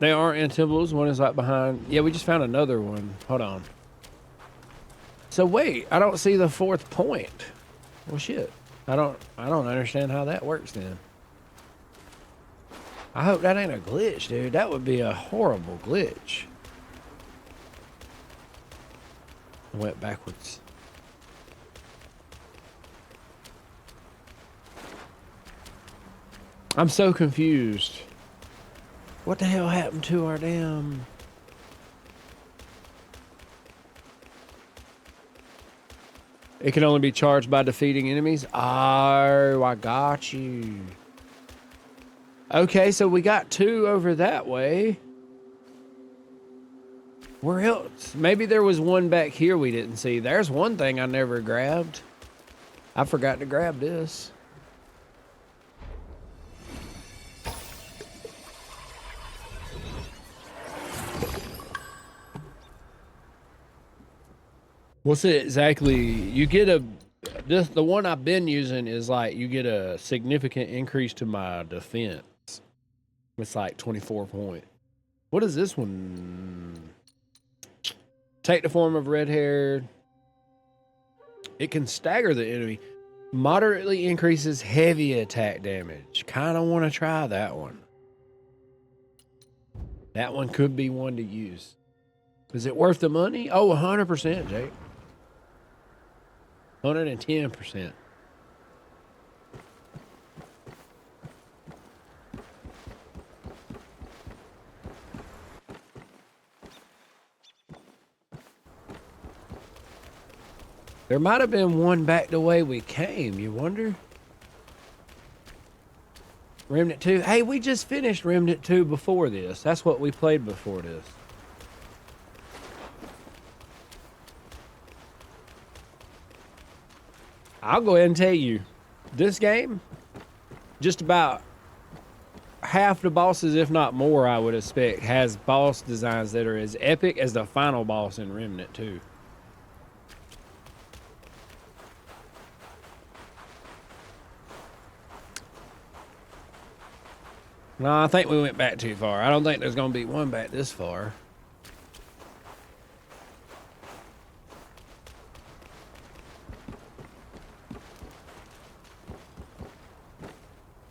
They aren't in temples. One is like behind. Yeah, we just found another one. Hold on. So wait, I don't see the 4th point. Well, shit. I don't understand how that works then. I hope that ain't a glitch, dude. That would be a horrible glitch. I went backwards. I'm so confused. What the hell happened to our damn... It can only be charged by defeating enemies? Oh, I got you. Okay, so we got 2 over that way. Where else? Maybe there was one back here we didn't see. There's one thing I never grabbed. I forgot to grab this. What's it exactly? You get a... the one I've been using is like, you get a significant increase to my defense. It's like 24 point. What is this one? Take the form of red hair. It can stagger the enemy. Moderately increases heavy attack damage. Kind of want to try that one. That one could be one to use. Is it worth the money? Oh, 100%, Jake. 110%. There might have been one back the way we came, you wonder? Remnant 2. Hey, we just finished Remnant 2 before this. That's what we played before this. I'll go ahead and tell you, this game, just about half the bosses, if not more, I would expect, has boss designs that are as epic as the final boss in Remnant 2. No, I think we went back too far. I don't think there's going to be one back this far.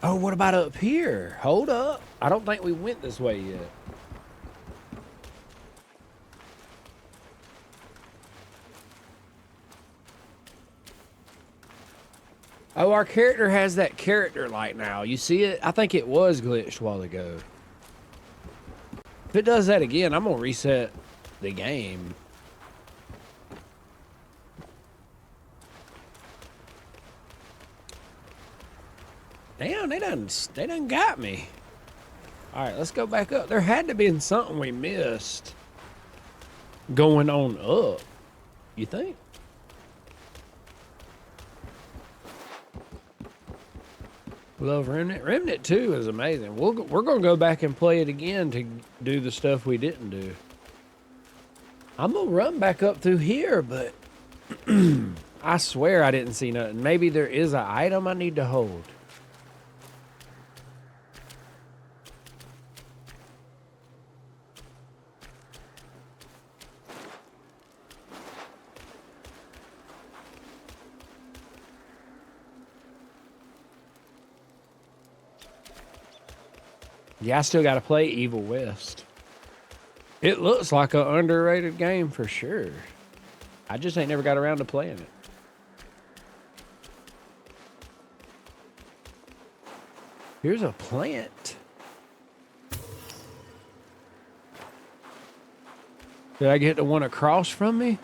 Oh, what about up here? Hold up. I don't think we went this way yet. Oh, our character has that character light now. You see it? I think it was glitched a while ago. If it does that again, I'm going to reset the game. Damn, they done got me. All right, let's go back up. There had to be something we missed going on up. You think? Love Remnant. Remnant 2 is amazing. We're going to go back and play it again to do the stuff we didn't do. I'm going to run back up through here, but I swear I didn't see nothing. Maybe there is an item I need to hold. Yeah, I still got to play Evil West. It looks like an underrated game for sure. I just ain't never got around to playing it. Here's a plant. Did I get the one across from me?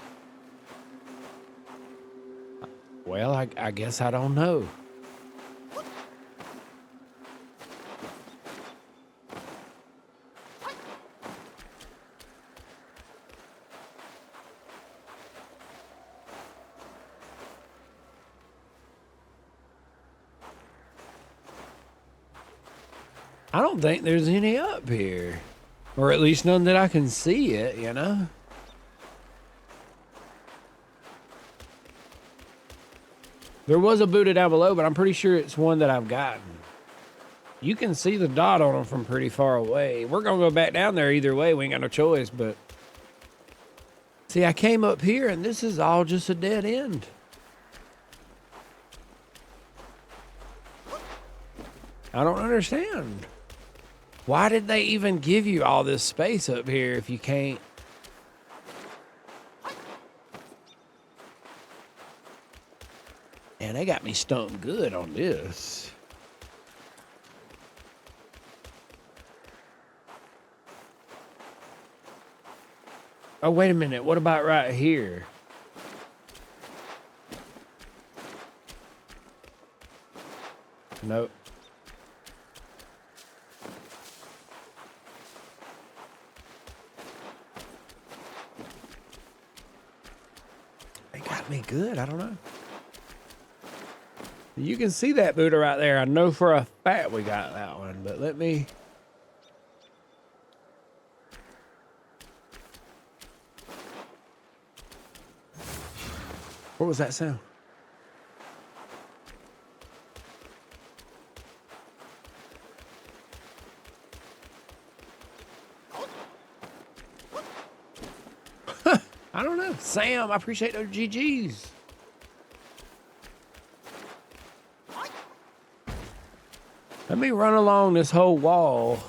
Well, I guess I don't know. I don't think there's any up here. Or at least none that I can see it, you know? There was a Buddha down below, but I'm pretty sure it's one that I've gotten. You can see the dot on them from pretty far away. We're going to go back down there either way. We ain't got no choice, but... See, I came up here, and this is all just a dead end. I don't understand. Why did they even give you all this space up here if you can't? And they got me stumped good on this. Oh, wait a minute. What about right here? Nope. Me good. I don't know. You can see that Buddha right there. I know for a fact we got that one, but let me... What was that sound? I don't know. Sam, I appreciate those GGs. Let me run along this whole wall.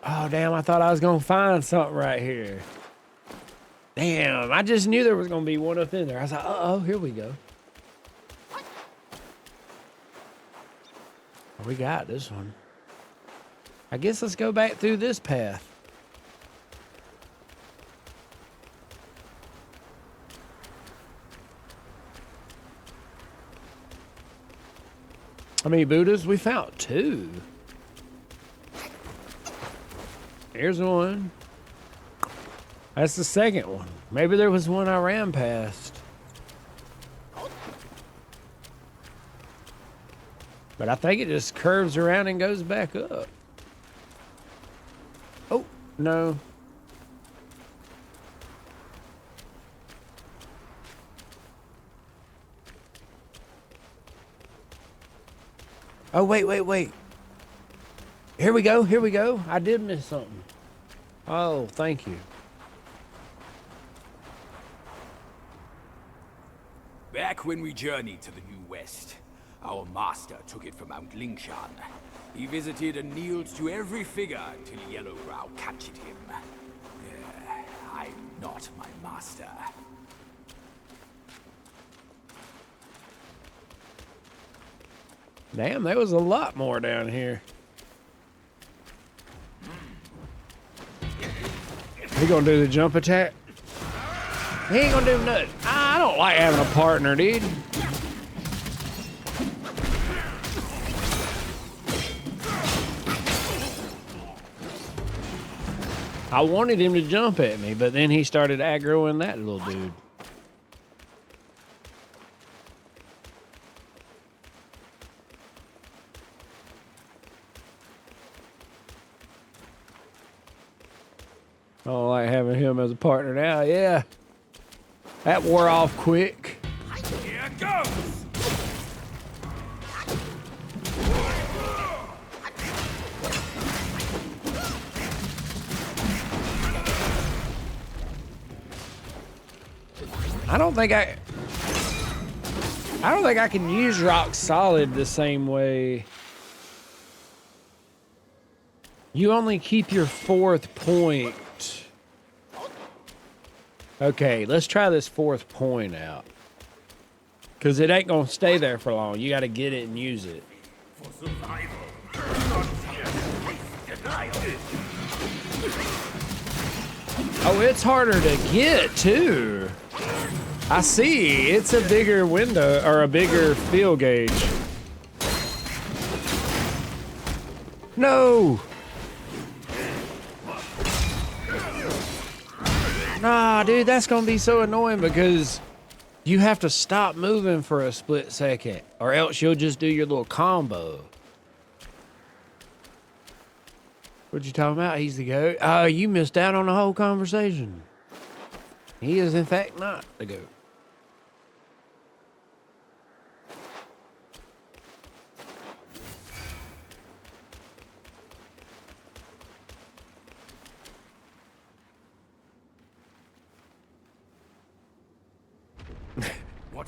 Oh, damn, I thought I was going to find something right here. Damn, I just knew there was going to be one up in there. I was like, uh-oh, here we go. We got this one. I guess let's go back through this path. How many Buddhas? We found 2. Here's one. That's the second one. Maybe there was one I ran past. But I think it just curves around and goes back up. Oh, no. Oh, wait. Here we go. I did miss something. Oh, thank you. Back when we journeyed to the New West, our master took it from Mount Lingshan. He visited and kneeled to every figure until Yellowbrow captured him. I'm not my master. Damn, there was a lot more down here. He gonna do the jump attack? He ain't gonna do nothing. I don't like having a partner, dude. I wanted him to jump at me, but then he started aggroing that little dude. I don't like having him as a partner now, yeah. That wore off quick. Here goes! I don't think I can use rock solid the same way. You only keep your 4th point. Okay, let's try this 4th point out. Because it ain't going to stay there for long. You got to get it and use it. For survival. Oh, it's harder to get, too. I see. It's a bigger window, or a bigger field gauge. No! Nah, dude, that's gonna be so annoying because you have to stop moving for a split second, or else you'll just do your little combo. What you talking about? He's the goat. Oh, you missed out on the whole conversation. He is, in fact, not the goat.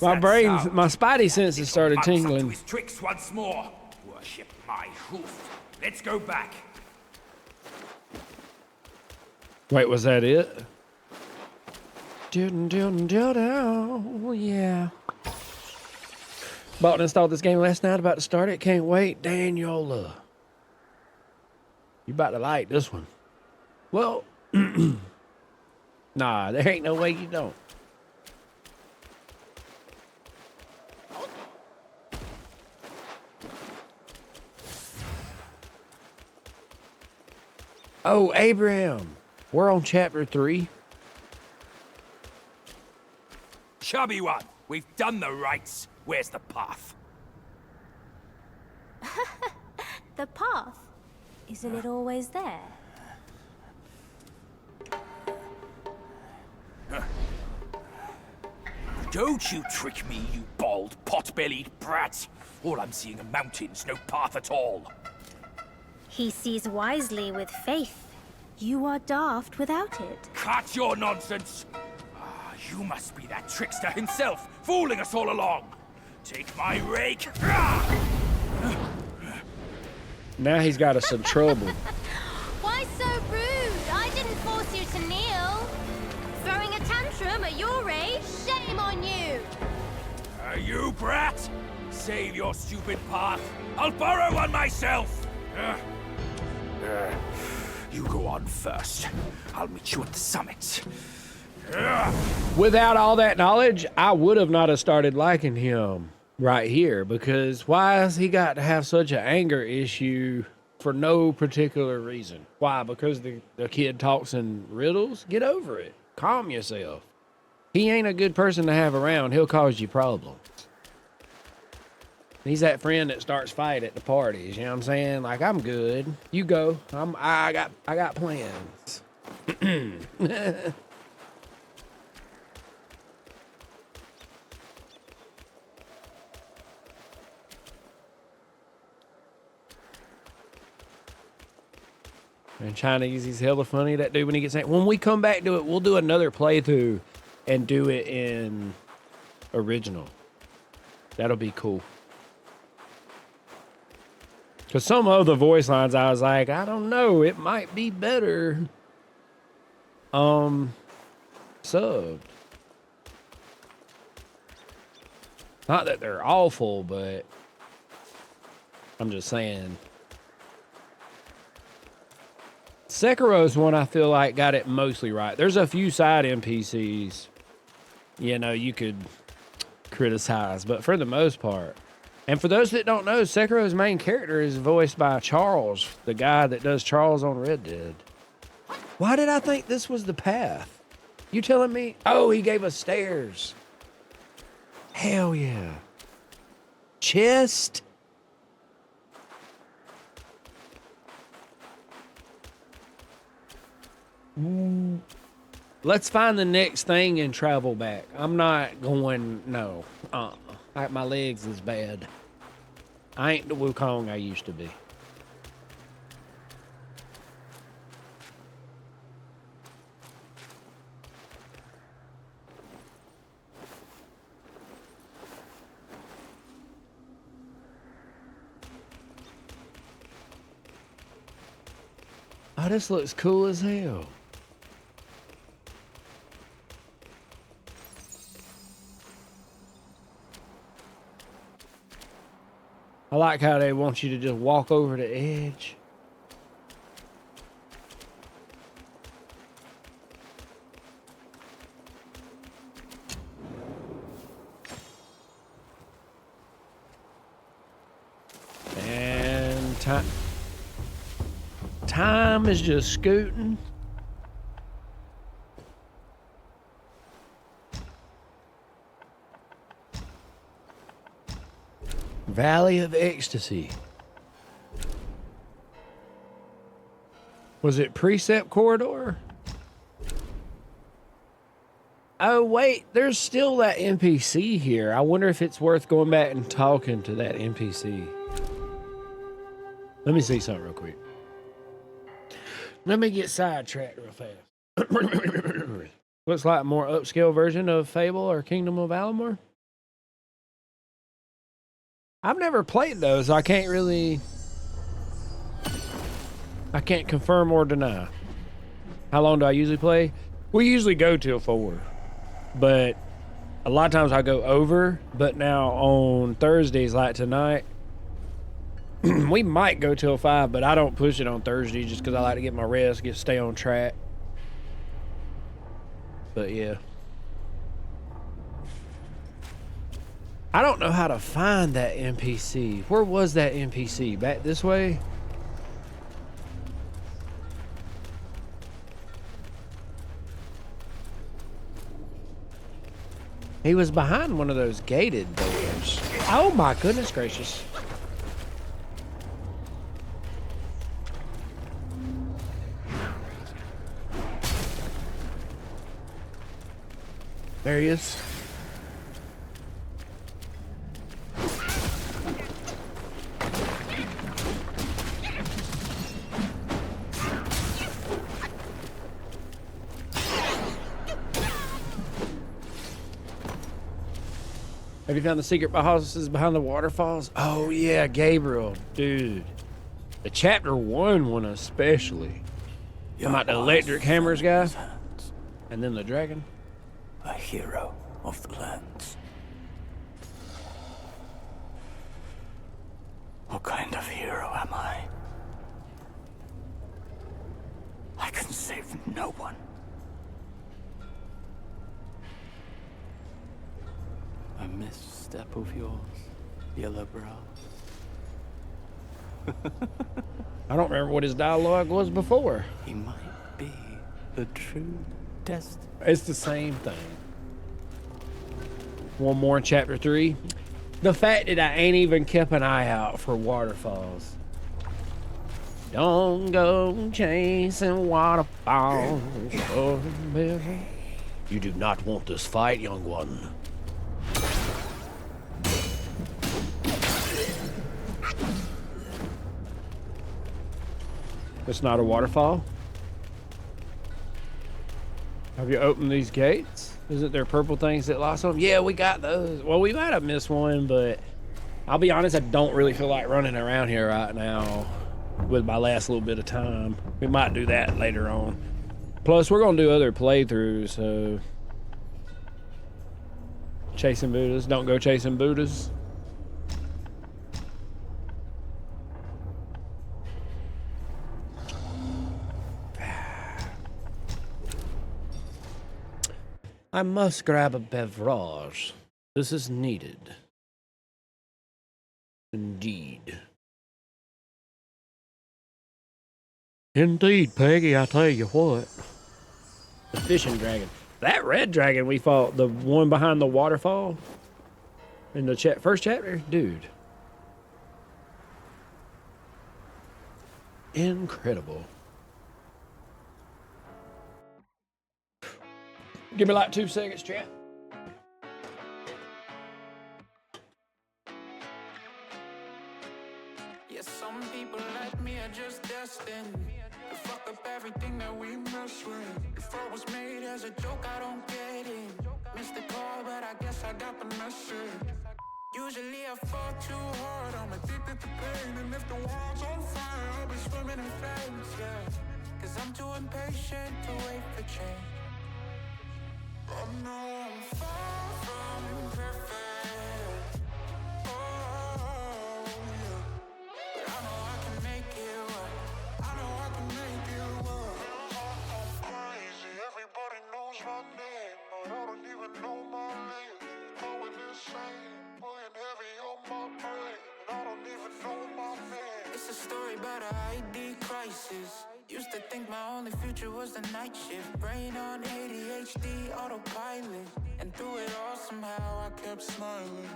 My brain, my spidey senses started tingling. His tricks once more. Worship my hoof. Let's go back. Wait, was that it? Yeah. Bought and installed this game last night. About to start it. Can't wait. Daniel. You about to like this one. Well, nah, there ain't no way you don't. Oh, Abraham. We're on chapter 3. Chubby one, we've done the rites. Where's the path? The path? Isn't it always there? Don't you trick me, you bald, pot-bellied brat. All I'm seeing are mountains, no path at all. He sees wisely with faith. You are daft without it. Cut your nonsense! You must be that trickster himself, fooling us all along. Take my rake. Now he's got us in trouble. Why so brat! Save your stupid path. I'll borrow one myself! You go on first. I'll meet you at the summit. Without all that knowledge, I would have not have started liking him right here, because why has he got to have such an anger issue for no particular reason? Why? Because the kid talks in riddles? Get over it. Calm yourself. He ain't a good person to have around. He'll cause you problems. He's that friend that starts fight at the parties. You know what I'm saying? Like, I'm good. You go. I got plans. And Chinese, he's hella funny. That dude, when he gets in. When we come back to it, we'll do another playthrough and do it in original. That'll be cool. Because some of the voice lines, I was like, I don't know. It might be better subbed. Not that they're awful, but I'm just saying. Sekiro's one I feel like got it mostly right. There's a few side NPCs, you know, you could criticize, but for the most part. And for those that don't know, Sekiro's main character is voiced by Charles, the guy that does Charles on Red Dead. Why did I think this was the path? You telling me? Oh, he gave us stairs. Hell yeah. Chest. Let's find the next thing and travel back. I'm not going, no. My legs is bad. I ain't the Wukong I used to be. Oh, this looks cool as hell. I like how they want you to just walk over the edge. And time is just scooting. Valley of Ecstasy. Was it Precept Corridor? Oh, wait, there's still that NPC here. I wonder if it's worth going back and talking to that NPC. Let me see something real quick. Let me get sidetracked real fast. Looks like a more upscale version of Fable or Kingdom of Amalur. I've never played those. I can't confirm or deny. How long do I usually play? We usually go till 4, but a lot of times I go over. But now on Thursdays, like tonight, we might go till 5, but I don't push it on Thursday just because I like to get my rest, stay on track. But yeah. I don't know how to find that NPC. Where was that NPC? Back this way? He was behind one of those gated doors. Oh my goodness gracious. There he is. Have you found the secret houses behind the waterfalls? Oh yeah, Gabriel, dude. The chapter 1 one especially. You about the electric hammers guy? And then the dragon? A hero of the lands. What kind of hero am I? I can save no one. A misstep of yours, Yellowbrow. I don't remember what his dialogue was before. He might be the true destiny. It's the same thing. One more in chapter 3. The fact that I ain't even kept an eye out for waterfalls. Don't go chasing waterfalls. Oh, baby. You do not want this fight, young one. It's not a waterfall? Have you opened these gates? Isn't there purple things that lost them? Yeah, we got those. Well, we might have missed one, but I'll be honest, I don't really feel like running around here right now with my last little bit of time. We might do that later on. Plus, we're going to do other playthroughs, so... Chasing Buddhas. Don't go chasing Buddhas. I must grab a beverage. This is needed. Indeed. Indeed, Peggy, I tell you what. The fishing dragon. That red dragon we fought, the one behind the waterfall in the first chapter, dude. Incredible. Give me like 2 seconds, chat. Yes, some people like me are just destined to fuck up everything that we mess with. If I was made as a joke, I don't get it. Missed the call, but I guess I got the message. Usually I fall too hard, I'm addicted to pain. And if the world's on fire, I'll be swimming in flames, yeah. Cause I'm too impatient to wait for change. I know I'm far from perfect, oh yeah. But I know I can make it work, I know I can make it work. I'm crazy, everybody knows my name, but I don't even know my name. Going insane, putting heavy on my brain, and I don't even know my name. It's a story about an ID crisis. Used to think my only future was the night shift. Brain on ADHD, autopilot. And through it all somehow I kept smiling.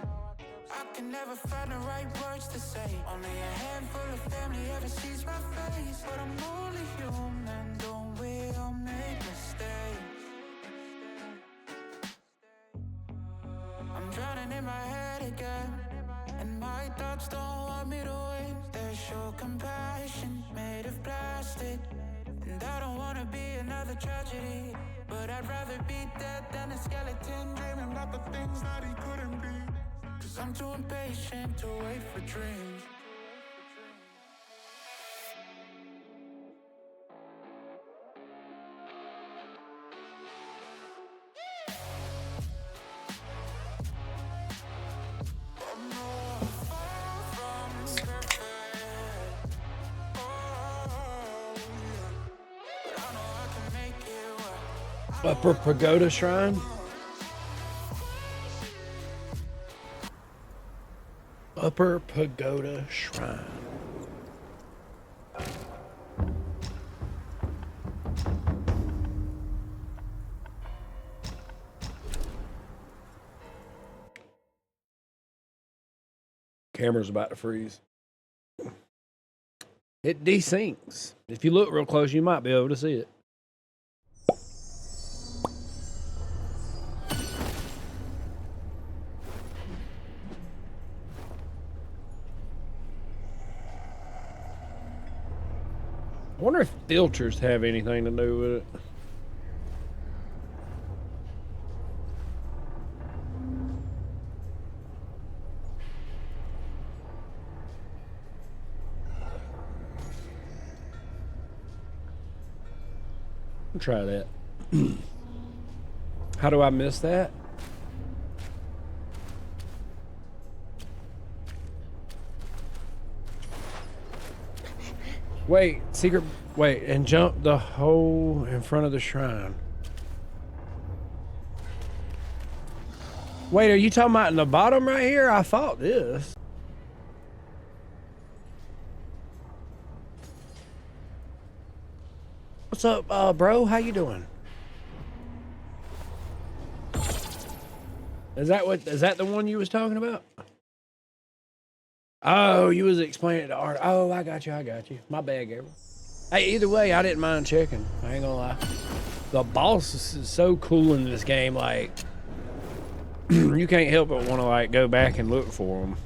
I can never find the right words to say. Only a handful of family ever sees my face. But I'm only human, don't we all make mistakes? I'm drowning in my head again, and my thoughts don't want me to win. They show compassion made of plastic, and I don't wanna be another tragedy, but I'd rather be dead than a skeleton dreaming about the things that he couldn't be. Cause I'm too impatient to wait for dreams. Upper Pagoda Shrine? Upper Pagoda Shrine. Camera's about to freeze. It desyncs. If you look real close, you might be able to see it. I wonder if filters have anything to do with it. I'll try that. How do I miss that? Wait, secret. Wait, and jump the hole in front of the shrine. Wait, are you talking about in the bottom right here? I thought this. What's up, bro? How you doing? Is that the one you was talking about? Oh, you was explaining it to Art. Oh, I got you. My bad, Gabriel. Hey, either way, I didn't mind checking. I ain't gonna lie. The boss is so cool in this game, like, you can't help but want to, like, go back and look for them.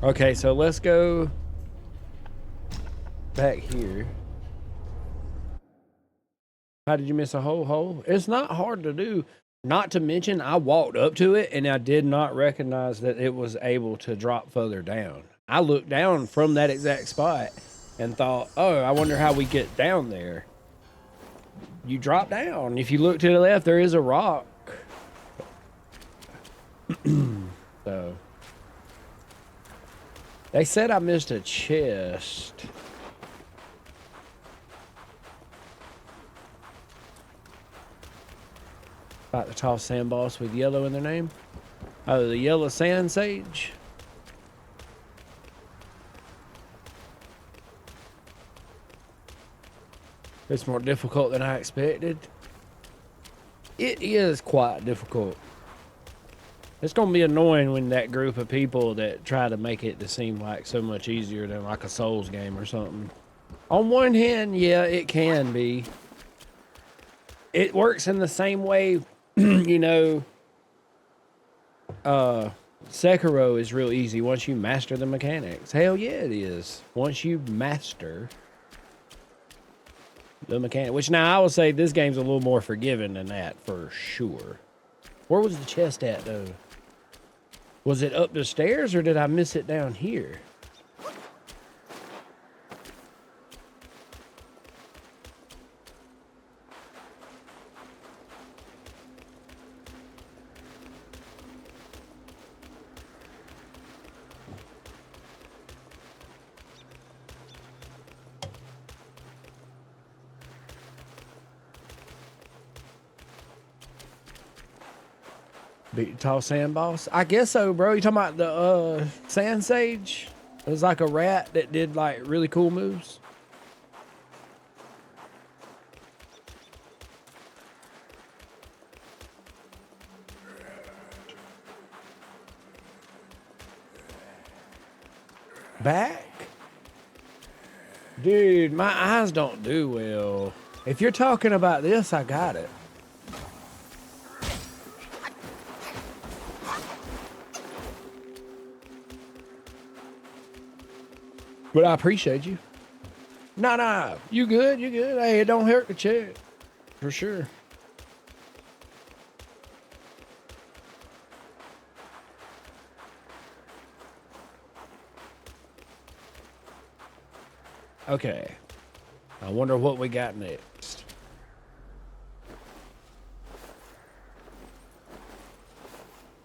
Okay, so let's go back here. How did you miss a whole hole? It's not hard to do. Not to mention, I walked up to it and I did not recognize that it was able to drop further down. I looked down from that exact spot and thought, oh, I wonder how we get down there. You drop down. If you look to the left, there is a rock. So, they said I missed a chest. About the tall sand boss with yellow in their name. Oh, the yellow sand sage. It's more difficult than I expected. It is quite difficult. It's gonna be annoying when that group of people that try to make it to seem like so much easier than like a Souls game or something. On one hand, yeah, it can be. It works in the same way. You know, Sekiro is real easy once you master the mechanics. Hell yeah, it is. Once you master the mechanic, which now I will say this game's a little more forgiving than that for sure. Where was the chest at though? Was it up the stairs or did I miss it down here? Beat the tall sand boss? I guess so, bro. You talking about the sand sage? It was like a rat that did like really cool moves. Back? Dude, my eyes don't do well. If you're talking about this, I got it. But I appreciate you. Nah, you good, Hey, it don't hurt to check. For sure. Okay. I wonder what we got next.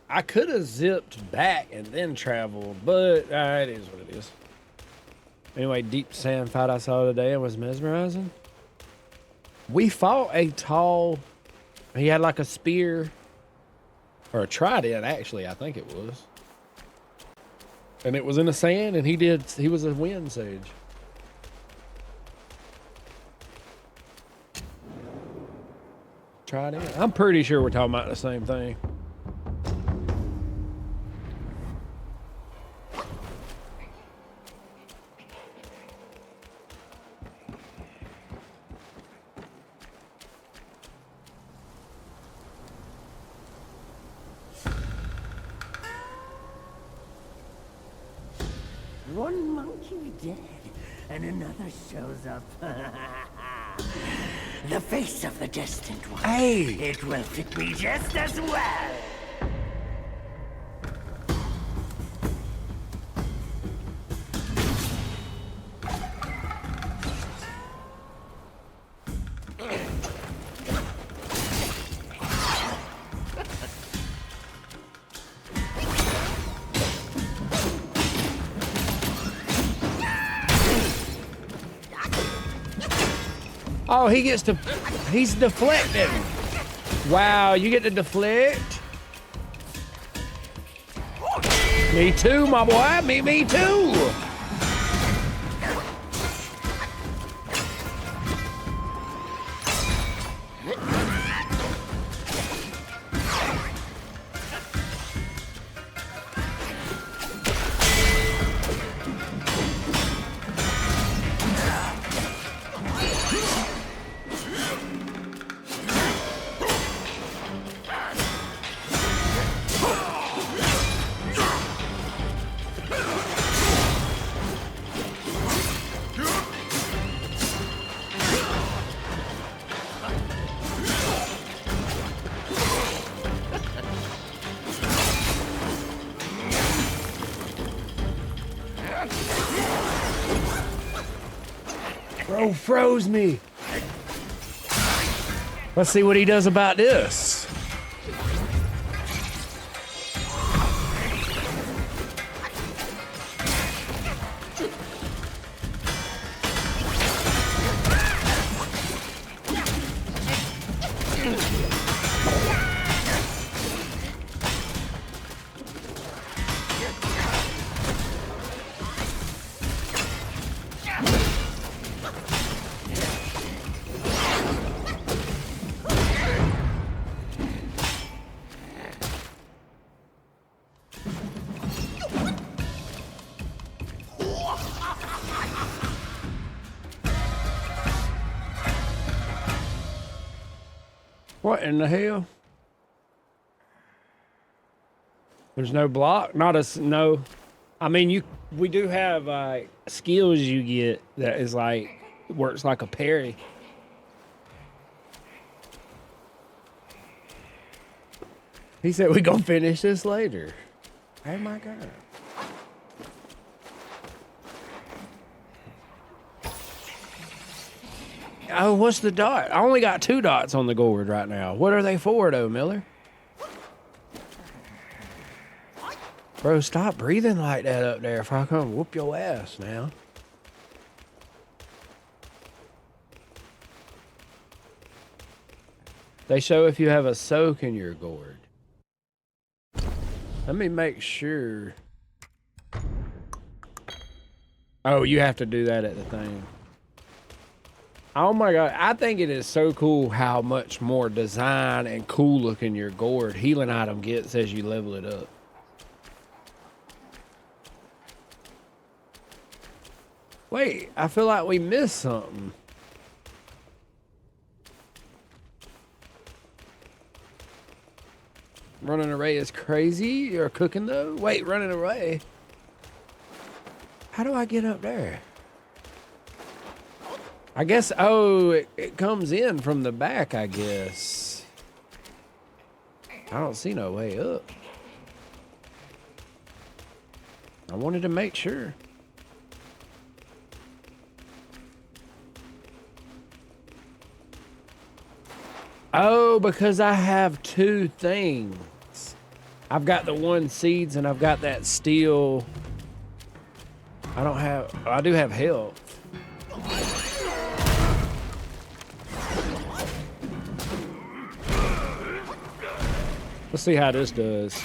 I could have zipped back and then traveled, but it is what it is. Anyway, deep sand fight I saw today and was mesmerizing. We fought a tall, he had like a spear, or a trident actually, I think it was. And it was in the sand and he was a wind sage. Trident? I'm pretty sure we're talking about the same thing. One monkey dead, and another shows up. The face of the destined one. Hey! It will fit me just as well. Oh, he gets to... He's deflecting. Wow, you get to deflect? Me too, my boy. Me too. Bro froze me. Let's see what he does about this. What in the hell? There's no block? Not a no. I mean, we do have skills you get that is like works like a parry. He said we gonna finish this later. Oh my god. Oh, what's the dot? I only got 2 dots on the gourd right now. What are they for, though, Miller? Bro, stop breathing like that up there if I come whoop your ass now. They show if you have a soak in your gourd. Let me make sure. Oh, you have to do that at the thing. Oh my god, I think it is so cool how much more design and cool looking your gourd healing item gets as you level it up. Wait, I feel like we missed something. Running away is crazy. You're cooking though? Wait, running away? How do I get up there? I guess, oh, it comes in from the back, I guess. I don't see no way up. I wanted to make sure. Oh, because I have 2 things. I've got the 1 seeds and I've got that steel. I do have health. Let's see how this does.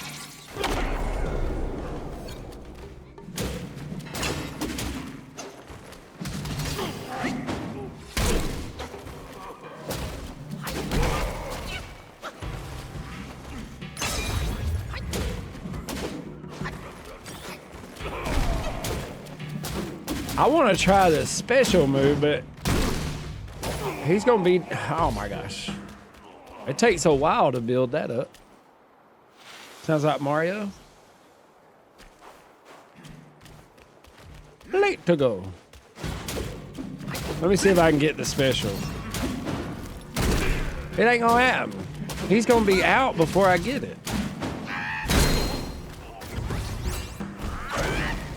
I want to try this special move, but he's going to be... Oh my gosh. It takes a while to build that up. Sounds like Mario. Late to go. Let me see if I can get the special. It ain't gonna happen. He's gonna be out before I get it.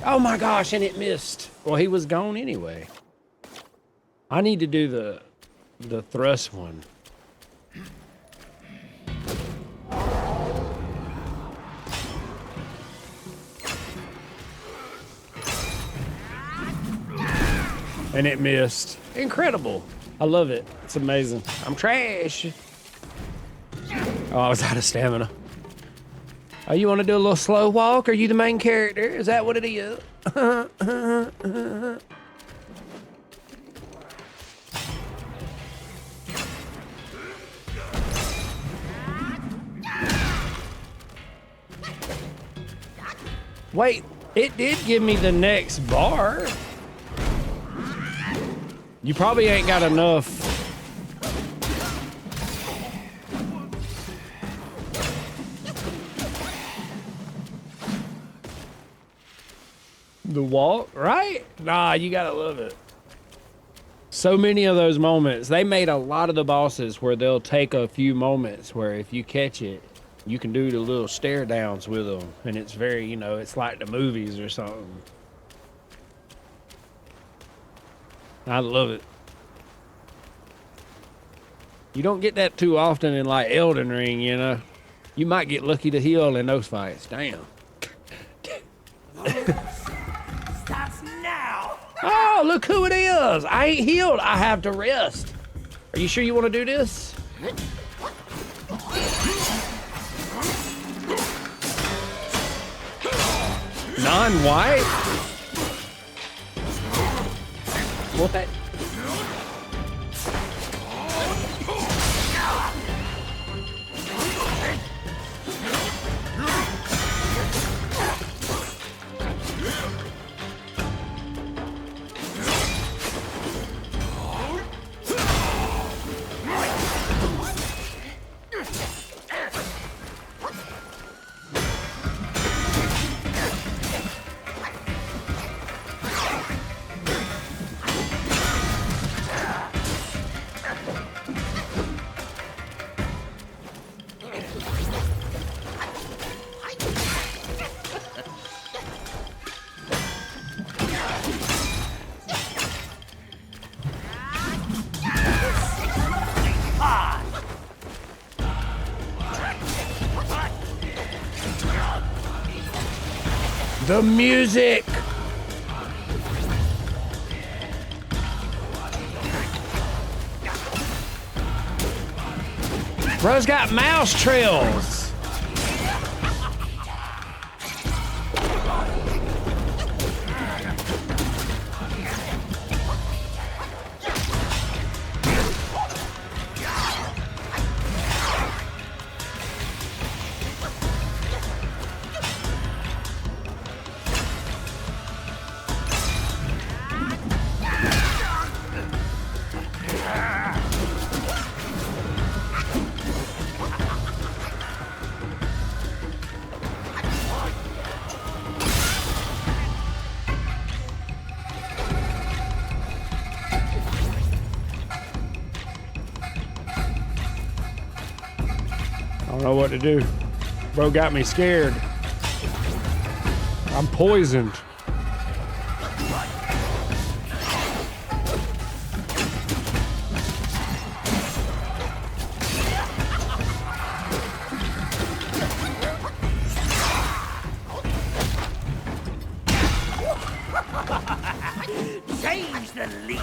Oh my gosh, and it missed. Well, he was gone anyway. I need to do the thrust one. And it missed. Incredible. I love it. It's amazing. I'm trash. Oh, I was out of stamina. Oh, you want to do a little slow walk? Are you the main character? Is that what it is? Wait, it did give me the next bar. You probably ain't got enough. The walk, right? Nah, you gotta love it. So many of those moments. They made a lot of the bosses where they'll take a few moments where if you catch it, you can do the little stare downs with them. And it's very, you know, it's like the movies or something. I love it. You don't get that too often in like Elden Ring, you know. You might get lucky to heal in those fights. Damn. Starts now. Oh, look who it is. I ain't healed. I have to rest. Are you sure you want to do this? Non-white? What? The music! Bro's got mouse trails! I don't know what to do. Bro got me scared. I'm poisoned. Change the lead.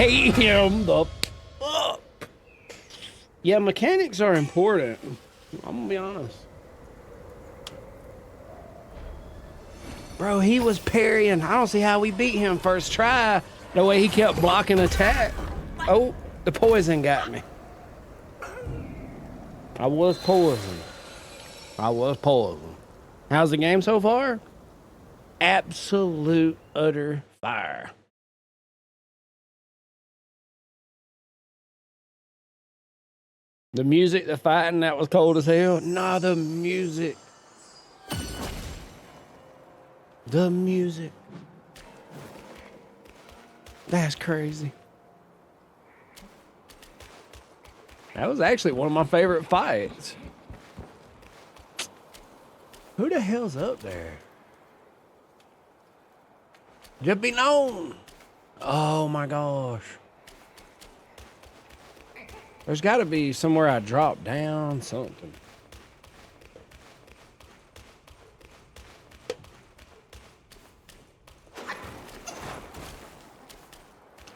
him the fuck. Yeah, mechanics are important. I'm gonna be honest. Bro, he was parrying. I don't see how we beat him first try. The way he kept blocking attack. Oh, the poison got me. I was poisoned. How's the game so far? Absolute, utter fire. The music, the fighting, that was cold as hell. Nah, the music. The music. That's crazy. That was actually one of my favorite fights. Who the hell's up there? Just be known. Oh my gosh. There's got to be somewhere I drop down something.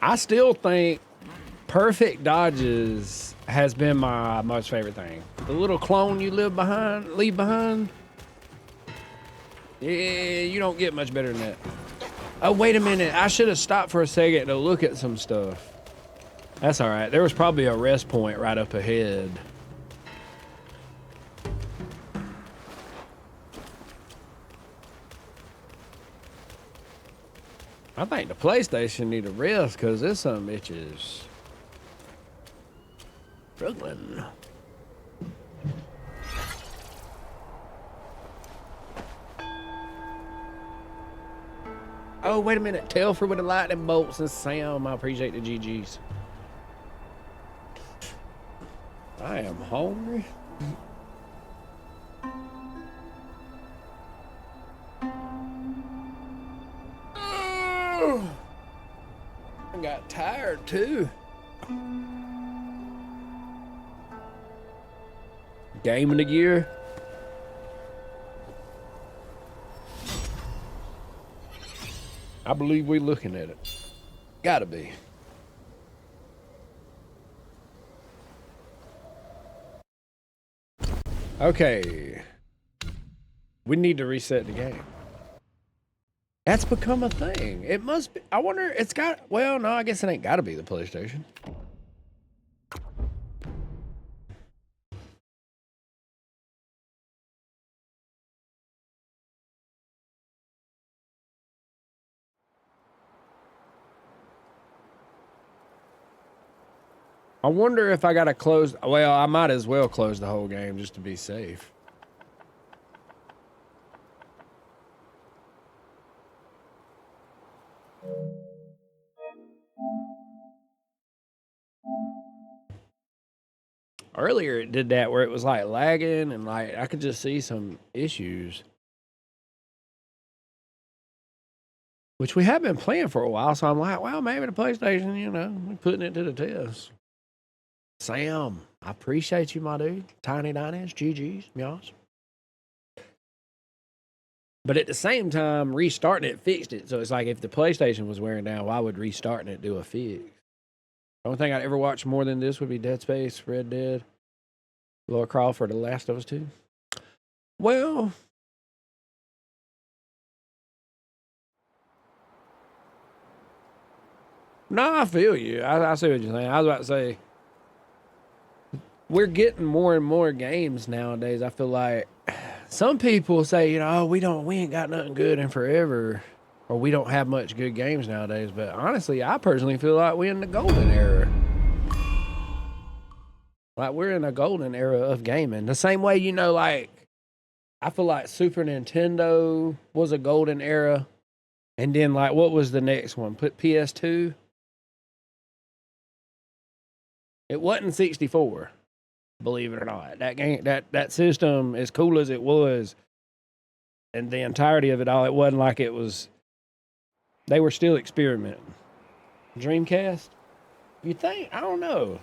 I still think perfect dodges has been my most favorite thing. The little clone you leave behind. Yeah, you don't get much better than that. Oh, wait a minute. I should have stopped for a second to look at some stuff. That's all right. There was probably a rest point right up ahead. I think the PlayStation need a rest because this some bitches struggling. Oh, wait a minute. Telfer with the lightning bolts and Sam. I appreciate the GGs. I am hungry. I got tired too. Game of the year. I believe we're looking at it. Gotta be. Okay. We need to reset the game. That's become a thing. It must be. I wonder, it's got, well, no, I guess it ain't gotta be the PlayStation. I wonder if I gotta close, well, I might as well close the whole game just to be safe. Earlier it did that where it was like lagging and like I could just see some issues. Which we have been playing for a while, so I'm like, well, maybe the PlayStation, you know, we're putting it to the test. Sam, I appreciate you, my dude. Tiny Diners, GG's, y'all. But at the same time, restarting it fixed it. So it's like if the PlayStation was wearing down, why would restarting it do a fix? The only thing I'd ever watch more than this would be Dead Space, Red Dead, Lara Croft, or The Last of Us 2. Well, no, I feel you. I see what you're saying. I was about to say, we're getting more and more games nowadays. I feel like some people say, you know, oh, we ain't got nothing good in forever, or we don't have much good games nowadays. But honestly, I personally feel like we're in the golden era. Like we're in a golden era of gaming. The same way, you know, like I feel like Super Nintendo was a golden era. And then like, what was the next one? Put PS2. It wasn't 64. Believe it or not, that game, that system, as cool as it was, and the entirety of it all, it wasn't like it was. They were still experimenting. Dreamcast, you think? I don't know.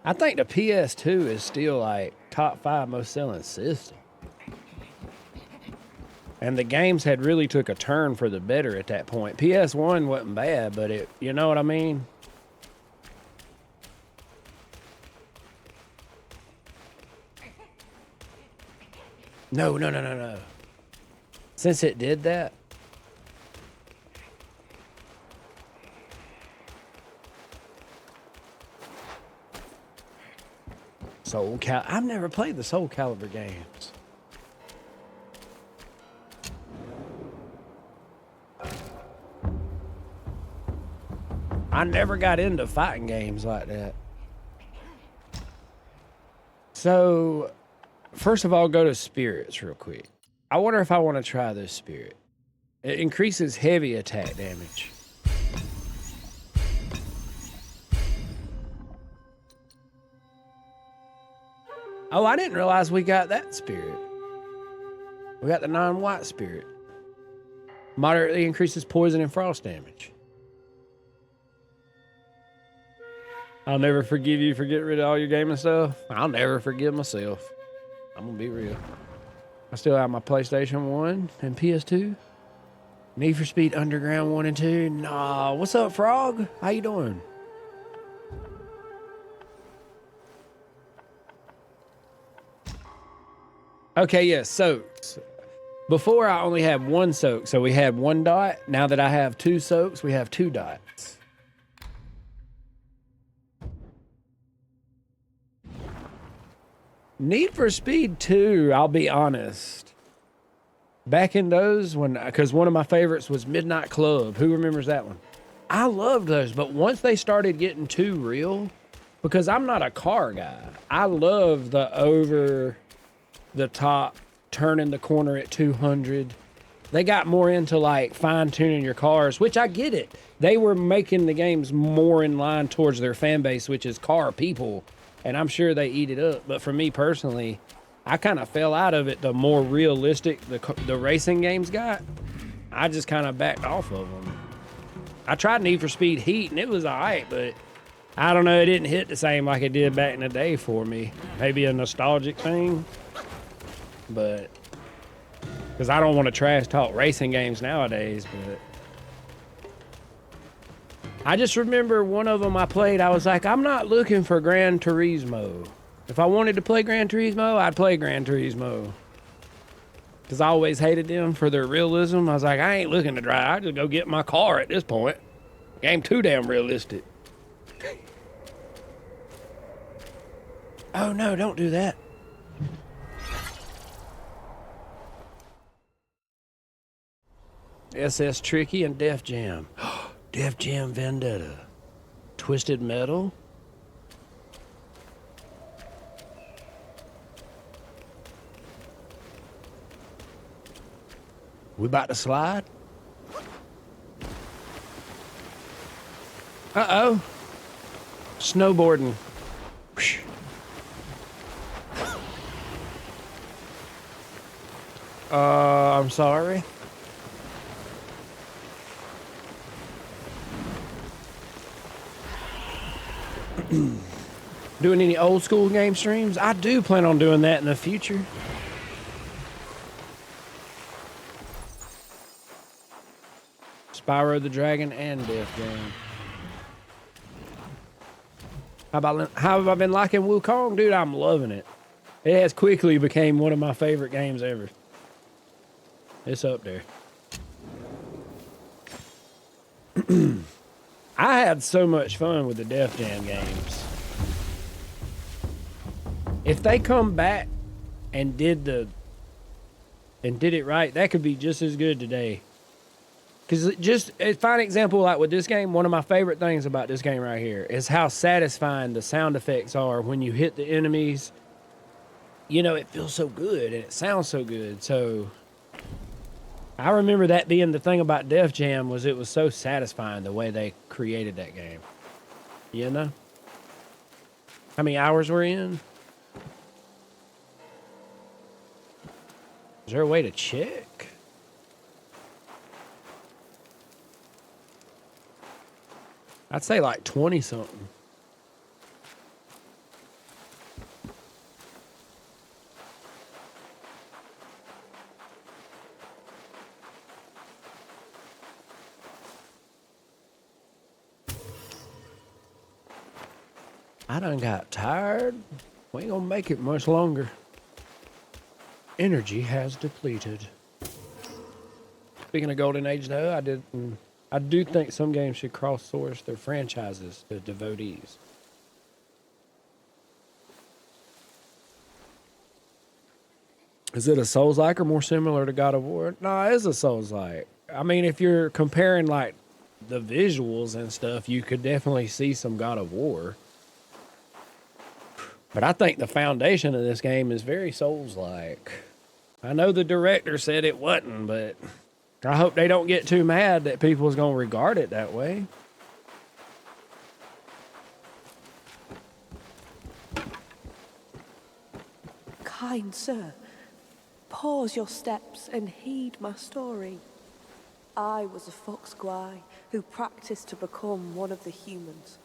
I think the PS2 is still like top 5 most selling system. And the games had really took a turn for the better at that point. PS1 wasn't bad, but it, you know what I mean? No. Since it did that, I've never played the Soul Calibur games. I never got into fighting games like that. So, first of all, go to spirits real quick. I wonder if I want to try this spirit. It increases heavy attack damage. Oh, I didn't realize we got that spirit. We got the non-white spirit. Moderately increases poison and frost damage. I'll never forgive you for getting rid of all your gaming stuff. I'll never forgive myself. I'm gonna be real. I still have my PlayStation 1 and PS2. Need for Speed Underground 1 and 2. Nah, what's up, Frog? How you doing? Okay, yes, soaks. Before I only had one soak, so we had one dot. Now that I have two soaks, we have two dots. Need for Speed 2, I'll be honest. Back in those, because one of my favorites was Midnight Club. Who remembers that one? I loved those, but once they started getting too real, because I'm not a car guy. I love the over the top, turning the corner at 200. They got more into like fine tuning your cars, which I get it. They were making the games more in line towards their fan base, which is car people. And I'm sure they eat it up. But for me personally, I kind of fell out of it. The more realistic the racing games got, I just kind of backed off of them. I tried Need for Speed Heat, and it was all right, but I don't know. It didn't hit the same like it did back in the day for me. Maybe a nostalgic thing. But because I don't want to trash talk racing games nowadays, but I just remember one of them I played. I was like, I'm not looking for Gran Turismo. If I wanted to play Gran Turismo, I'd play Gran Turismo. Because I always hated them for their realism. I was like, I ain't looking to drive. I just go get my car at this point. Game too damn realistic. Oh no, don't do that. SS Tricky and Def Jam. Def Jam Vendetta. Twisted Metal. We about to slide? Uh-oh. Snowboarding. I'm sorry. Doing any old school game streams? I do plan on doing that in the future. Spyro the Dragon and Def Jam. How have I been liking Wukong? Dude, I'm loving it. It has quickly became one of my favorite games ever. It's up there. I had so much fun with the Def Jam games. If they come back and did it right, that could be just as good today. Because just a fine example, like with this game, one of my favorite things about this game right here is how satisfying the sound effects are when you hit the enemies. You know, it feels so good and it sounds so good. So I remember that being the thing about Def Jam was it was so satisfying the way they created that game. You know? How many hours we're in? Is there a way to check? I'd say like 20 something. I done got tired. We ain't gonna make it much longer. Energy has depleted. Speaking of Golden Age, though, I do think some games should cross-source their franchises to devotees. Is it a Souls-like or more similar to God of War? No, it is a Souls-like. I mean, if you're comparing, like, the visuals and stuff, you could definitely see some God of War. But I think the foundation of this game is very Souls-like. I know the director said it wasn't, but I hope they don't get too mad that people's going to regard it that way. Kind sir, pause your steps and heed my story. I was a fox guy who practiced to become one of the humans.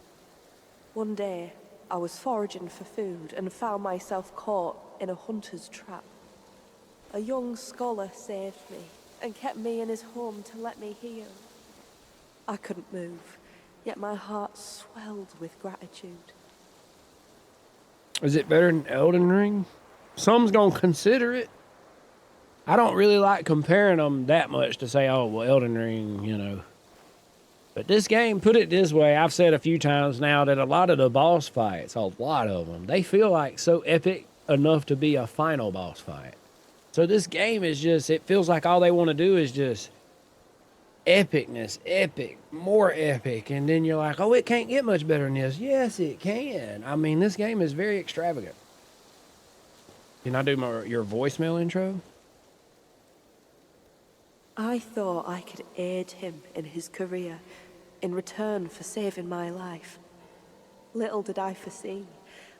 One day, I was foraging for food and found myself caught in a hunter's trap. A young scholar saved me and kept me in his home to let me heal. I couldn't move, yet my heart swelled with gratitude. Is it better than Elden Ring? Some's gonna consider it. I don't really like comparing them that much to say, oh, well, Elden Ring, you know. But this game, put it this way, I've said a few times now that a lot of the boss fights, a lot of them, they feel like so epic enough to be a final boss fight. So this game is just, it feels like all they want to do is just epicness, epic, more epic. And then you're like, oh, it can't get much better than this. Yes, it can. I mean, this game is very extravagant. Can I do your voicemail intro? I thought I could aid him in his career in return for saving my life. Little did I foresee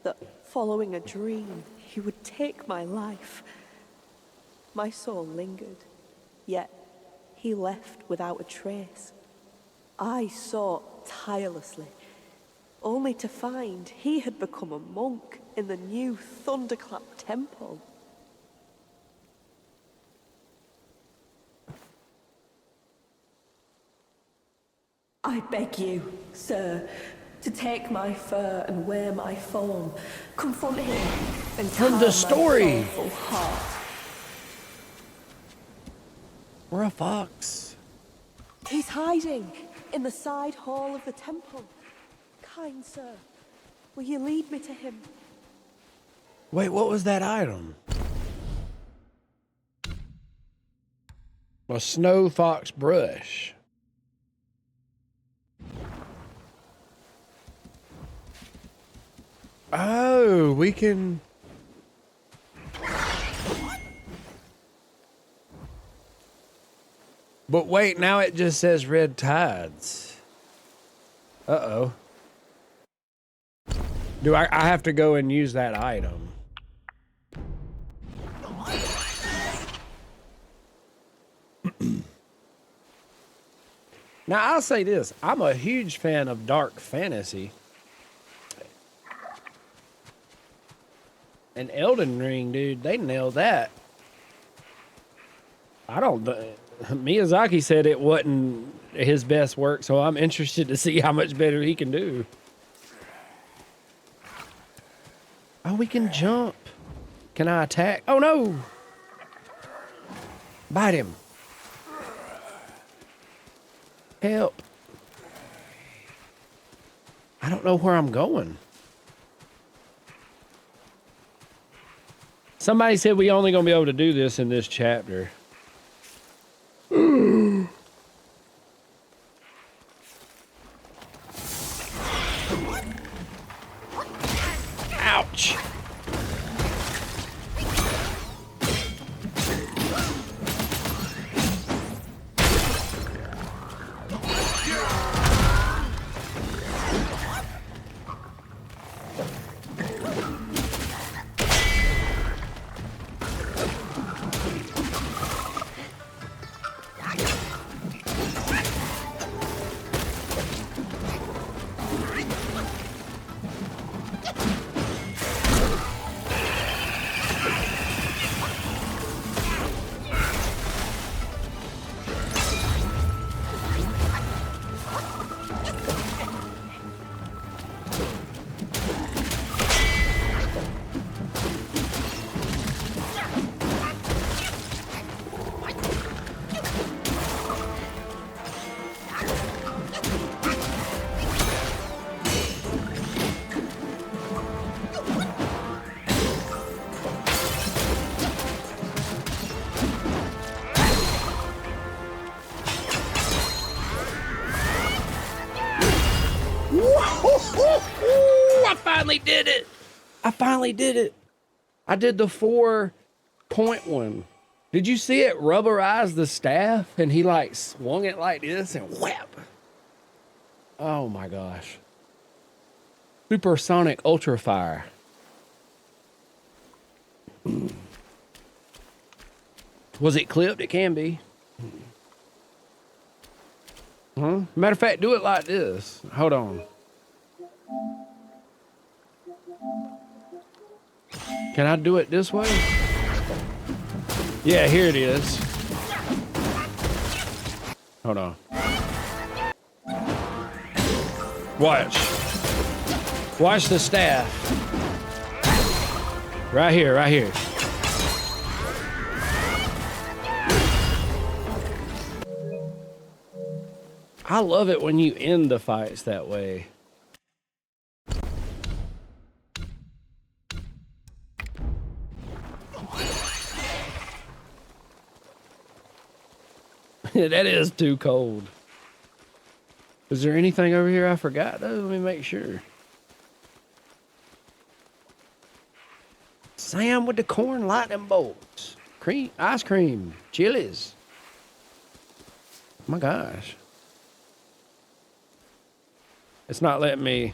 that following a dream, he would take my life. My soul lingered, yet he left without a trace. I sought tirelessly, only to find he had become a monk in the new Thunderclap Temple. I beg you, sir, to take my fur and wear my form, confront him, and from the story. My soulful heart. We're a fox. He's hiding in the side hall of the temple. Kind sir, will you lead me to him? Wait, what was that item? A snow fox brush. Oh, we can... But wait, now it just says red tides. Uh-oh. Do I have to go and use that item? Now, I'll say this. I'm a huge fan of dark fantasy. And Elden Ring, dude, they nailed that. Miyazaki said it wasn't his best work, so I'm interested to see how much better he can do. Oh, we can jump. Can I attack? Oh, no. Bite him. Help. I don't know where I'm going. Somebody said we only gonna be able to do this in this chapter. Ouch. finally did it. I finally did it. I did the 4-point one. Did you see it rubberize the staff? And he like swung it like this and whap. Oh my gosh. Supersonic Ultra Fire. Was it clipped? It can be. Huh? Matter of fact, do it like this. Hold on. Can I do it this way? Yeah, here it is. Hold on. Watch. Watch the staff. Right here, right here. I love it when you end the fights that way. That is too cold. Is there anything over here I forgot though? Let me make sure. Sam with the corn lightning bolts. Cream, ice cream, chilies. Oh my gosh. It's not letting me.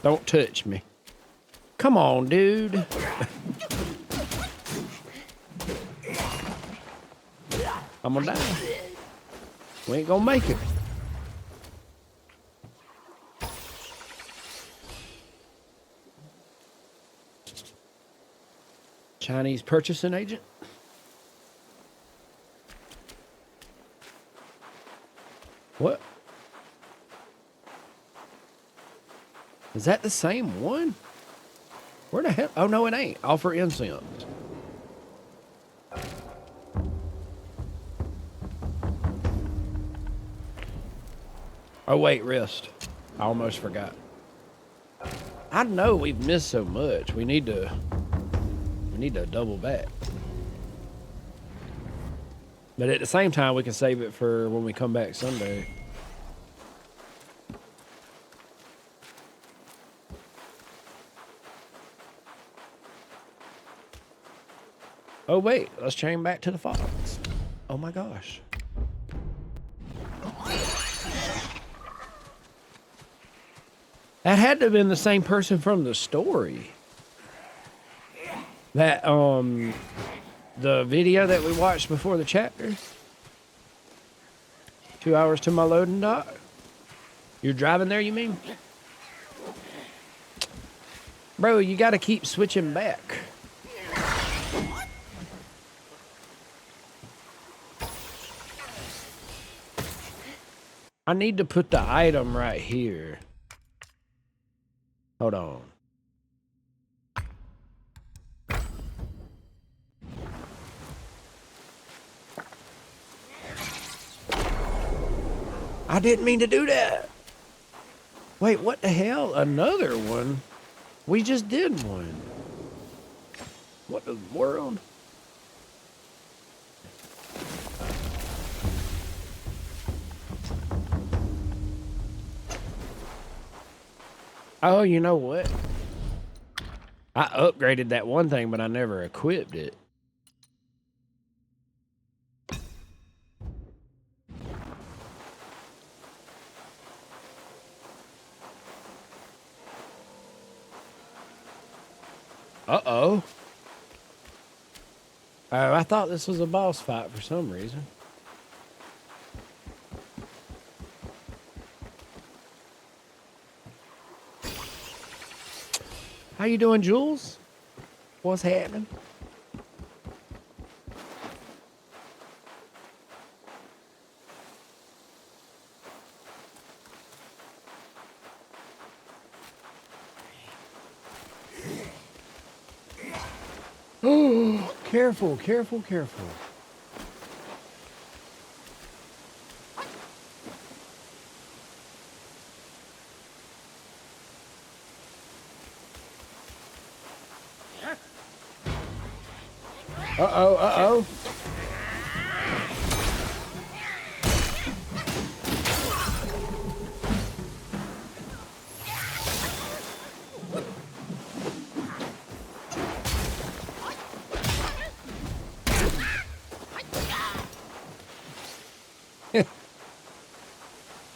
Don't touch me. Come on, dude. I'm gonna die. We ain't gonna make it. Chinese purchasing agent. What? Is that the same one? Where the hell? Oh, no, it ain't. Offer incense. Oh, wait, wrist. I almost forgot. I know we've missed so much. We need to double back. But at the same time, we can save it for when we come back Sunday. Oh, wait. Let's chain back to the fox. Oh, my gosh. That had to have been the same person from the story. That, the video that we watched before the chapter. 2 hours to my loading dock. You're driving there, you mean? Bro, you gotta keep switching back. I need to put the item right here. Hold on. I didn't mean to do that. Wait, what the hell? Another one? We just did one. What the world? Oh, you know what? I upgraded that one thing, but I never equipped it. Uh-oh. Oh, I thought this was a boss fight for some reason. How you doing, Jules? What's happening? Oh, careful, careful, careful. Uh-oh, uh-oh.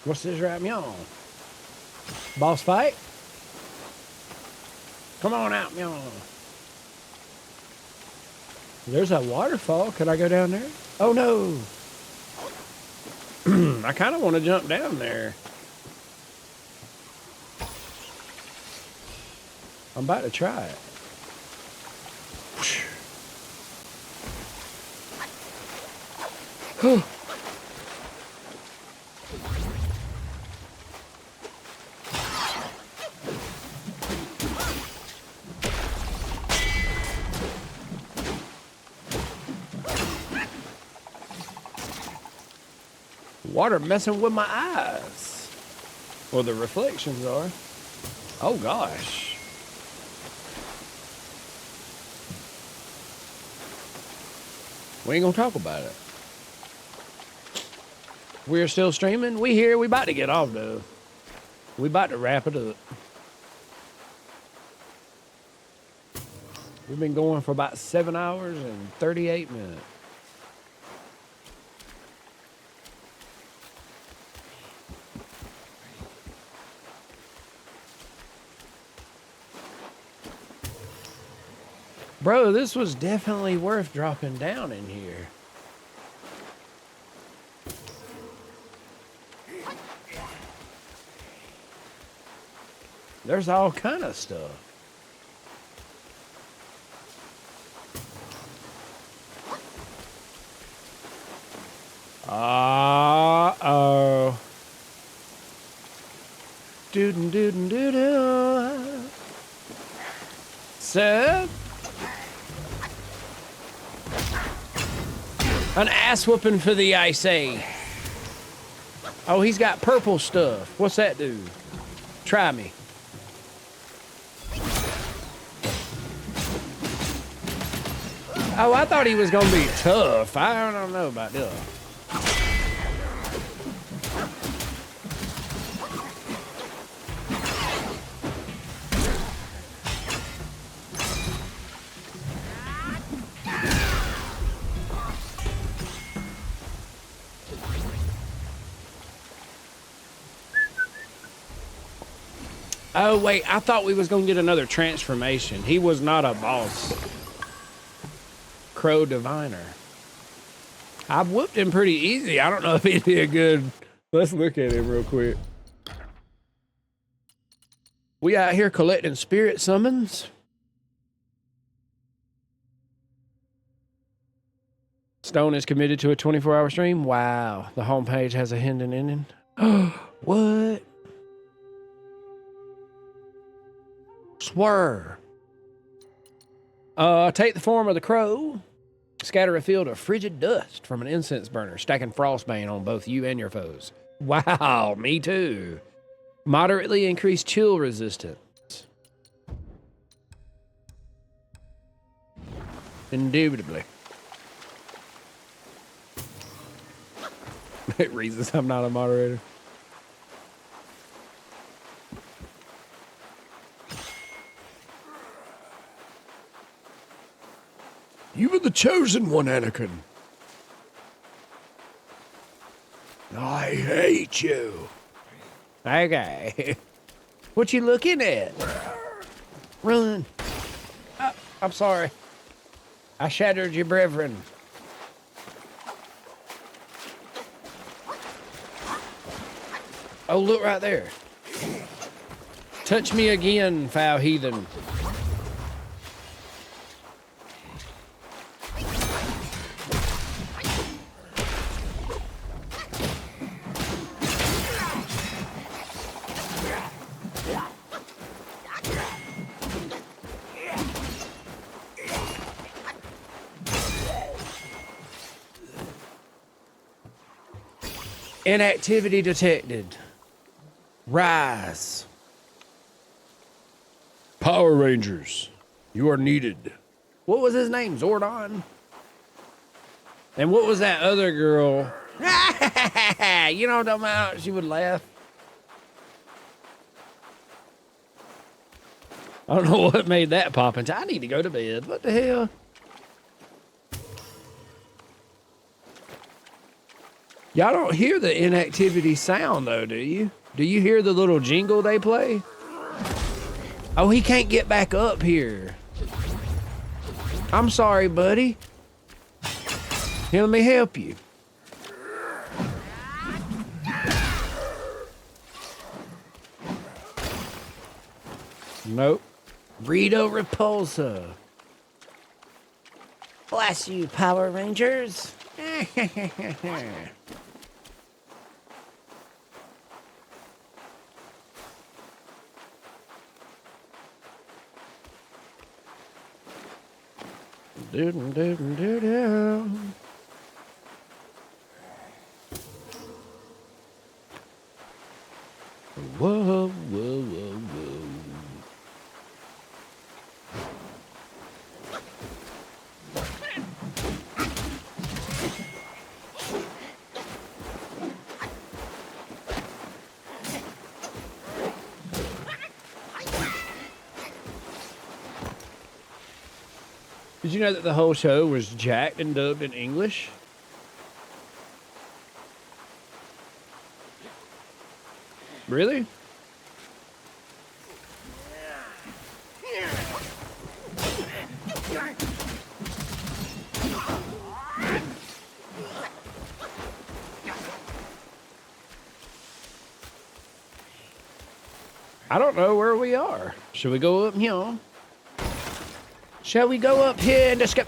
What's this right meow? Boss fight? Come on out, meow. There's a waterfall. Could I go down there? Oh no. I kind of want to jump down there. I'm about to try it. Water messing with my eyes. Well, the reflections are. Oh gosh. We ain't gonna talk about it. We're still streaming. We here. We about to get off though. We about to wrap it up. We've been going for about 7 hours and 38 minutes. Bro, this was definitely worth dropping down in here. There's all kind of stuff. Uh-oh. Doo-doo-doo-doo-doo. Sir? An ass whooping for the I say. Oh, he's got purple stuff. What's that do? Try me. Oh, I thought he was gonna be tough. I don't know about that. Oh, wait, I thought we was going to get another transformation. He was not a boss. Crow Diviner. I've whooped him pretty easy. I don't know if he'd be a good... Let's look at him real quick. We out here collecting spirit summons. Stone is committed to a 24-hour stream. Wow. The homepage has a hidden ending. What? Swerve. Take the form of the crow. Scatter a field of frigid dust from an incense burner, stacking frostbane on both you and your foes. Wow, me too. Moderately increased chill resistance. Indubitably. It reasons I'm not a moderator. You were the chosen one, Anakin. I hate you. Okay. What you looking at? Run. Oh, I'm sorry. I shattered your brethren. Oh, look right there. Touch me again, foul heathen. Inactivity detected. Rise. Power Rangers, you are needed. What was his name? Zordon? And what was that other girl? You know what I'm talking about? She would laugh. I don't know what made that pop into. I need to go to bed. What the hell? Y'all don't hear the inactivity sound, though, do you? Do you hear the little jingle they play? Oh, he can't get back up here. I'm sorry, buddy. Here, let me help you. Nope. Rito Repulsa. Bless you, Power Rangers. Do-do-do-do-do. Whoa, whoa, whoa, whoa. Did you know that the whole show was jacked and dubbed in English? Really? I don't know where we are. Should we go up here? Shall we go up here and just go?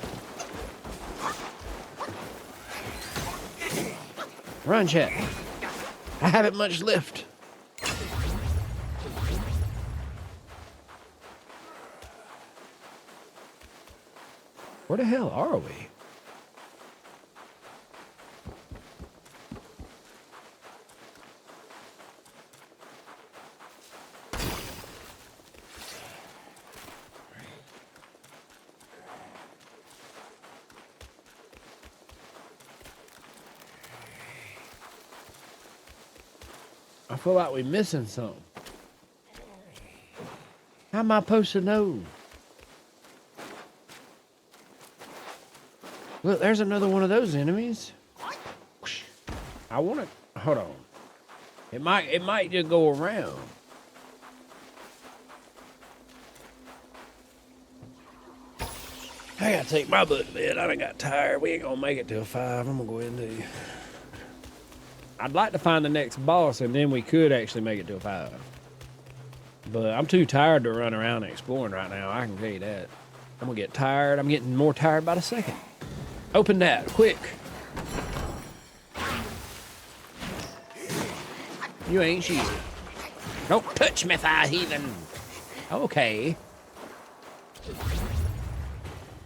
Run, chat. I haven't much left. Where the hell are we? I feel like we're missing something. How am I supposed to know? Look, there's another one of those enemies. I want to, hold on. It might just go around. I gotta take my butt to bed. I done got tired. We ain't gonna make it till 5. I'm gonna go ahead and do. I'd like to find the next boss, and then we could actually make it till 5. But I'm too tired to run around exploring right now. I can tell you that. I'm gonna get tired. I'm getting more tired by the second. Open that, quick. You ain't shit. Don't touch me, thigh heathen. Okay.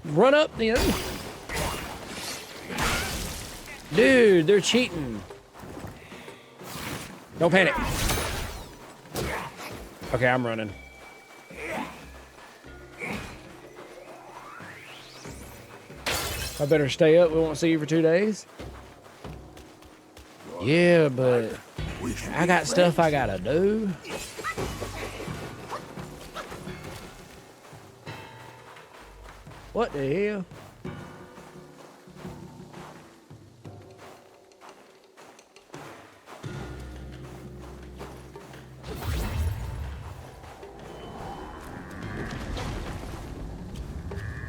Run up then. Dude, they're cheating. Don't panic. Okay, I'm running. I better stay up. We won't see you for 2 days. Yeah, but I got stuff I gotta do. What the hell?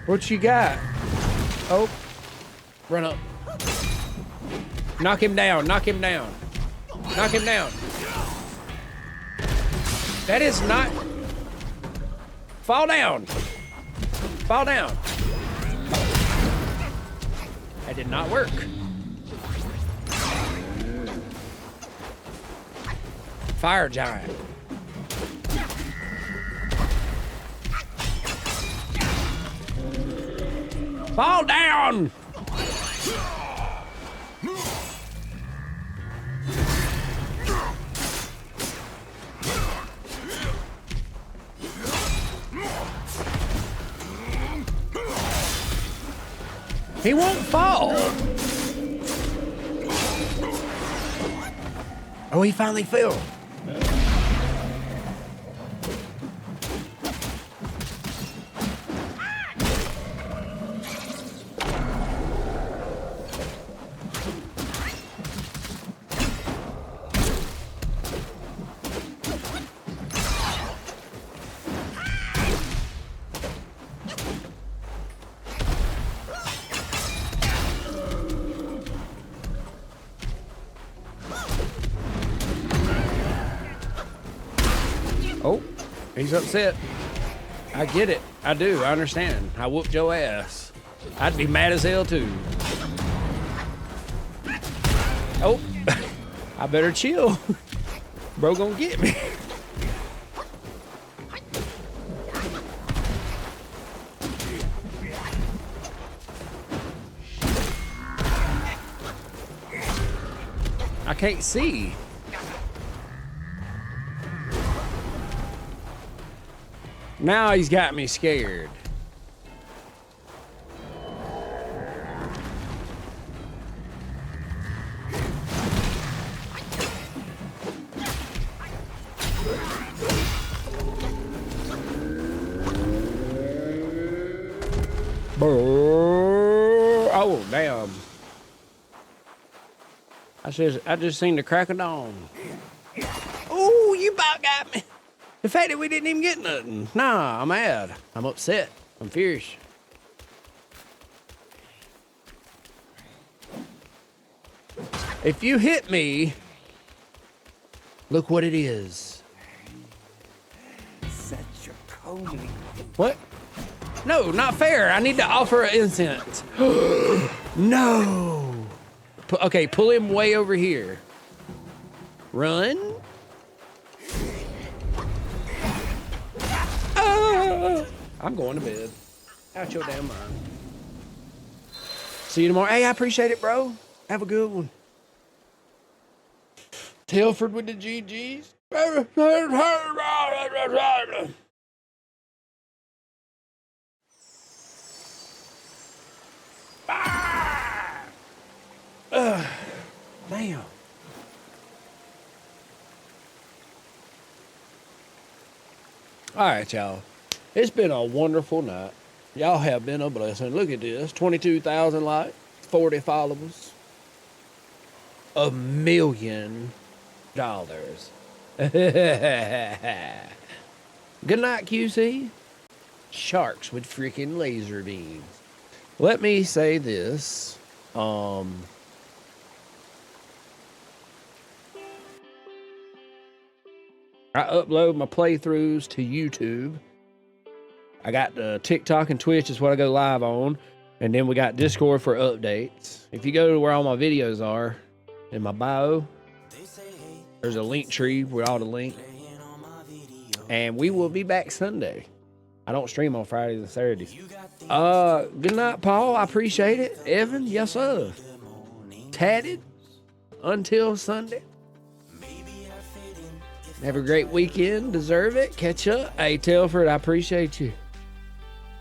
What you got? Oh, run up. Knock him down, knock him down. Knock him down. That is not... Fall down. Fall down. That did not work. Fire giant. Fall down! He won't fall. Oh, he finally fell. He's upset. I get it. I do. I understand. I whooped your ass. I'd be mad as hell too. Oh, I better chill. Bro gonna get me. I can't see. Now he's got me scared. Oh, damn. I just seen the crack of dawn. Oh, you about got me. The fact that we didn't even get nothing. Nah, I'm mad. I'm upset. I'm furious. If you hit me, look what it is. Such a comely. What? No, not fair. I need to offer an incense. No. Okay, pull him way over here. Run. I'm going to bed. Out your damn mind. See you tomorrow. Hey, I appreciate it, bro. Have a good one. Telford with the GGs. Damn. All right, y'all. It's been a wonderful night. Y'all have been a blessing. Look at this. 22,000 likes, 40 followers. $1 million. Good night, QC. Sharks with freaking laser beams. Let me say this. I upload my playthroughs to YouTube. I got TikTok and Twitch is what I go live on. And then we got Discord for updates. If you go to where all my videos are, in my bio, there's a link tree with all the links. And we will be back Sunday. I don't stream on Fridays and Saturdays. Good night, Paul. I appreciate it. Evan, yes, sir. Tatted. Until Sunday. Have a great weekend. Deserve it. Catch up. Hey, Telford, I appreciate you.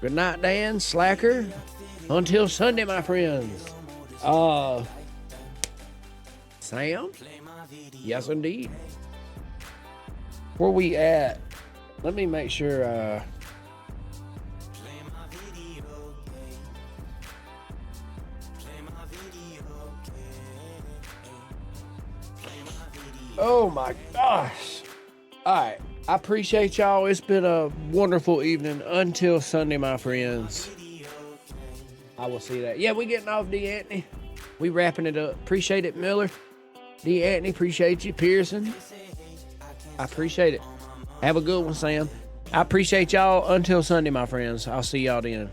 Good night, Dan. Slacker. Until Sunday, my friends. Sam? Yes, indeed. Where we at? Let me make sure, oh my gosh. All right. I appreciate y'all. It's been a wonderful evening. Until Sunday, my friends. I will see that. Yeah, we getting off, D. Anthony. We wrapping it up. Appreciate it, Miller. D. Anthony, appreciate you. Pearson. I appreciate it. Have a good one, Sam. I appreciate y'all. Until Sunday, my friends. I'll see y'all then.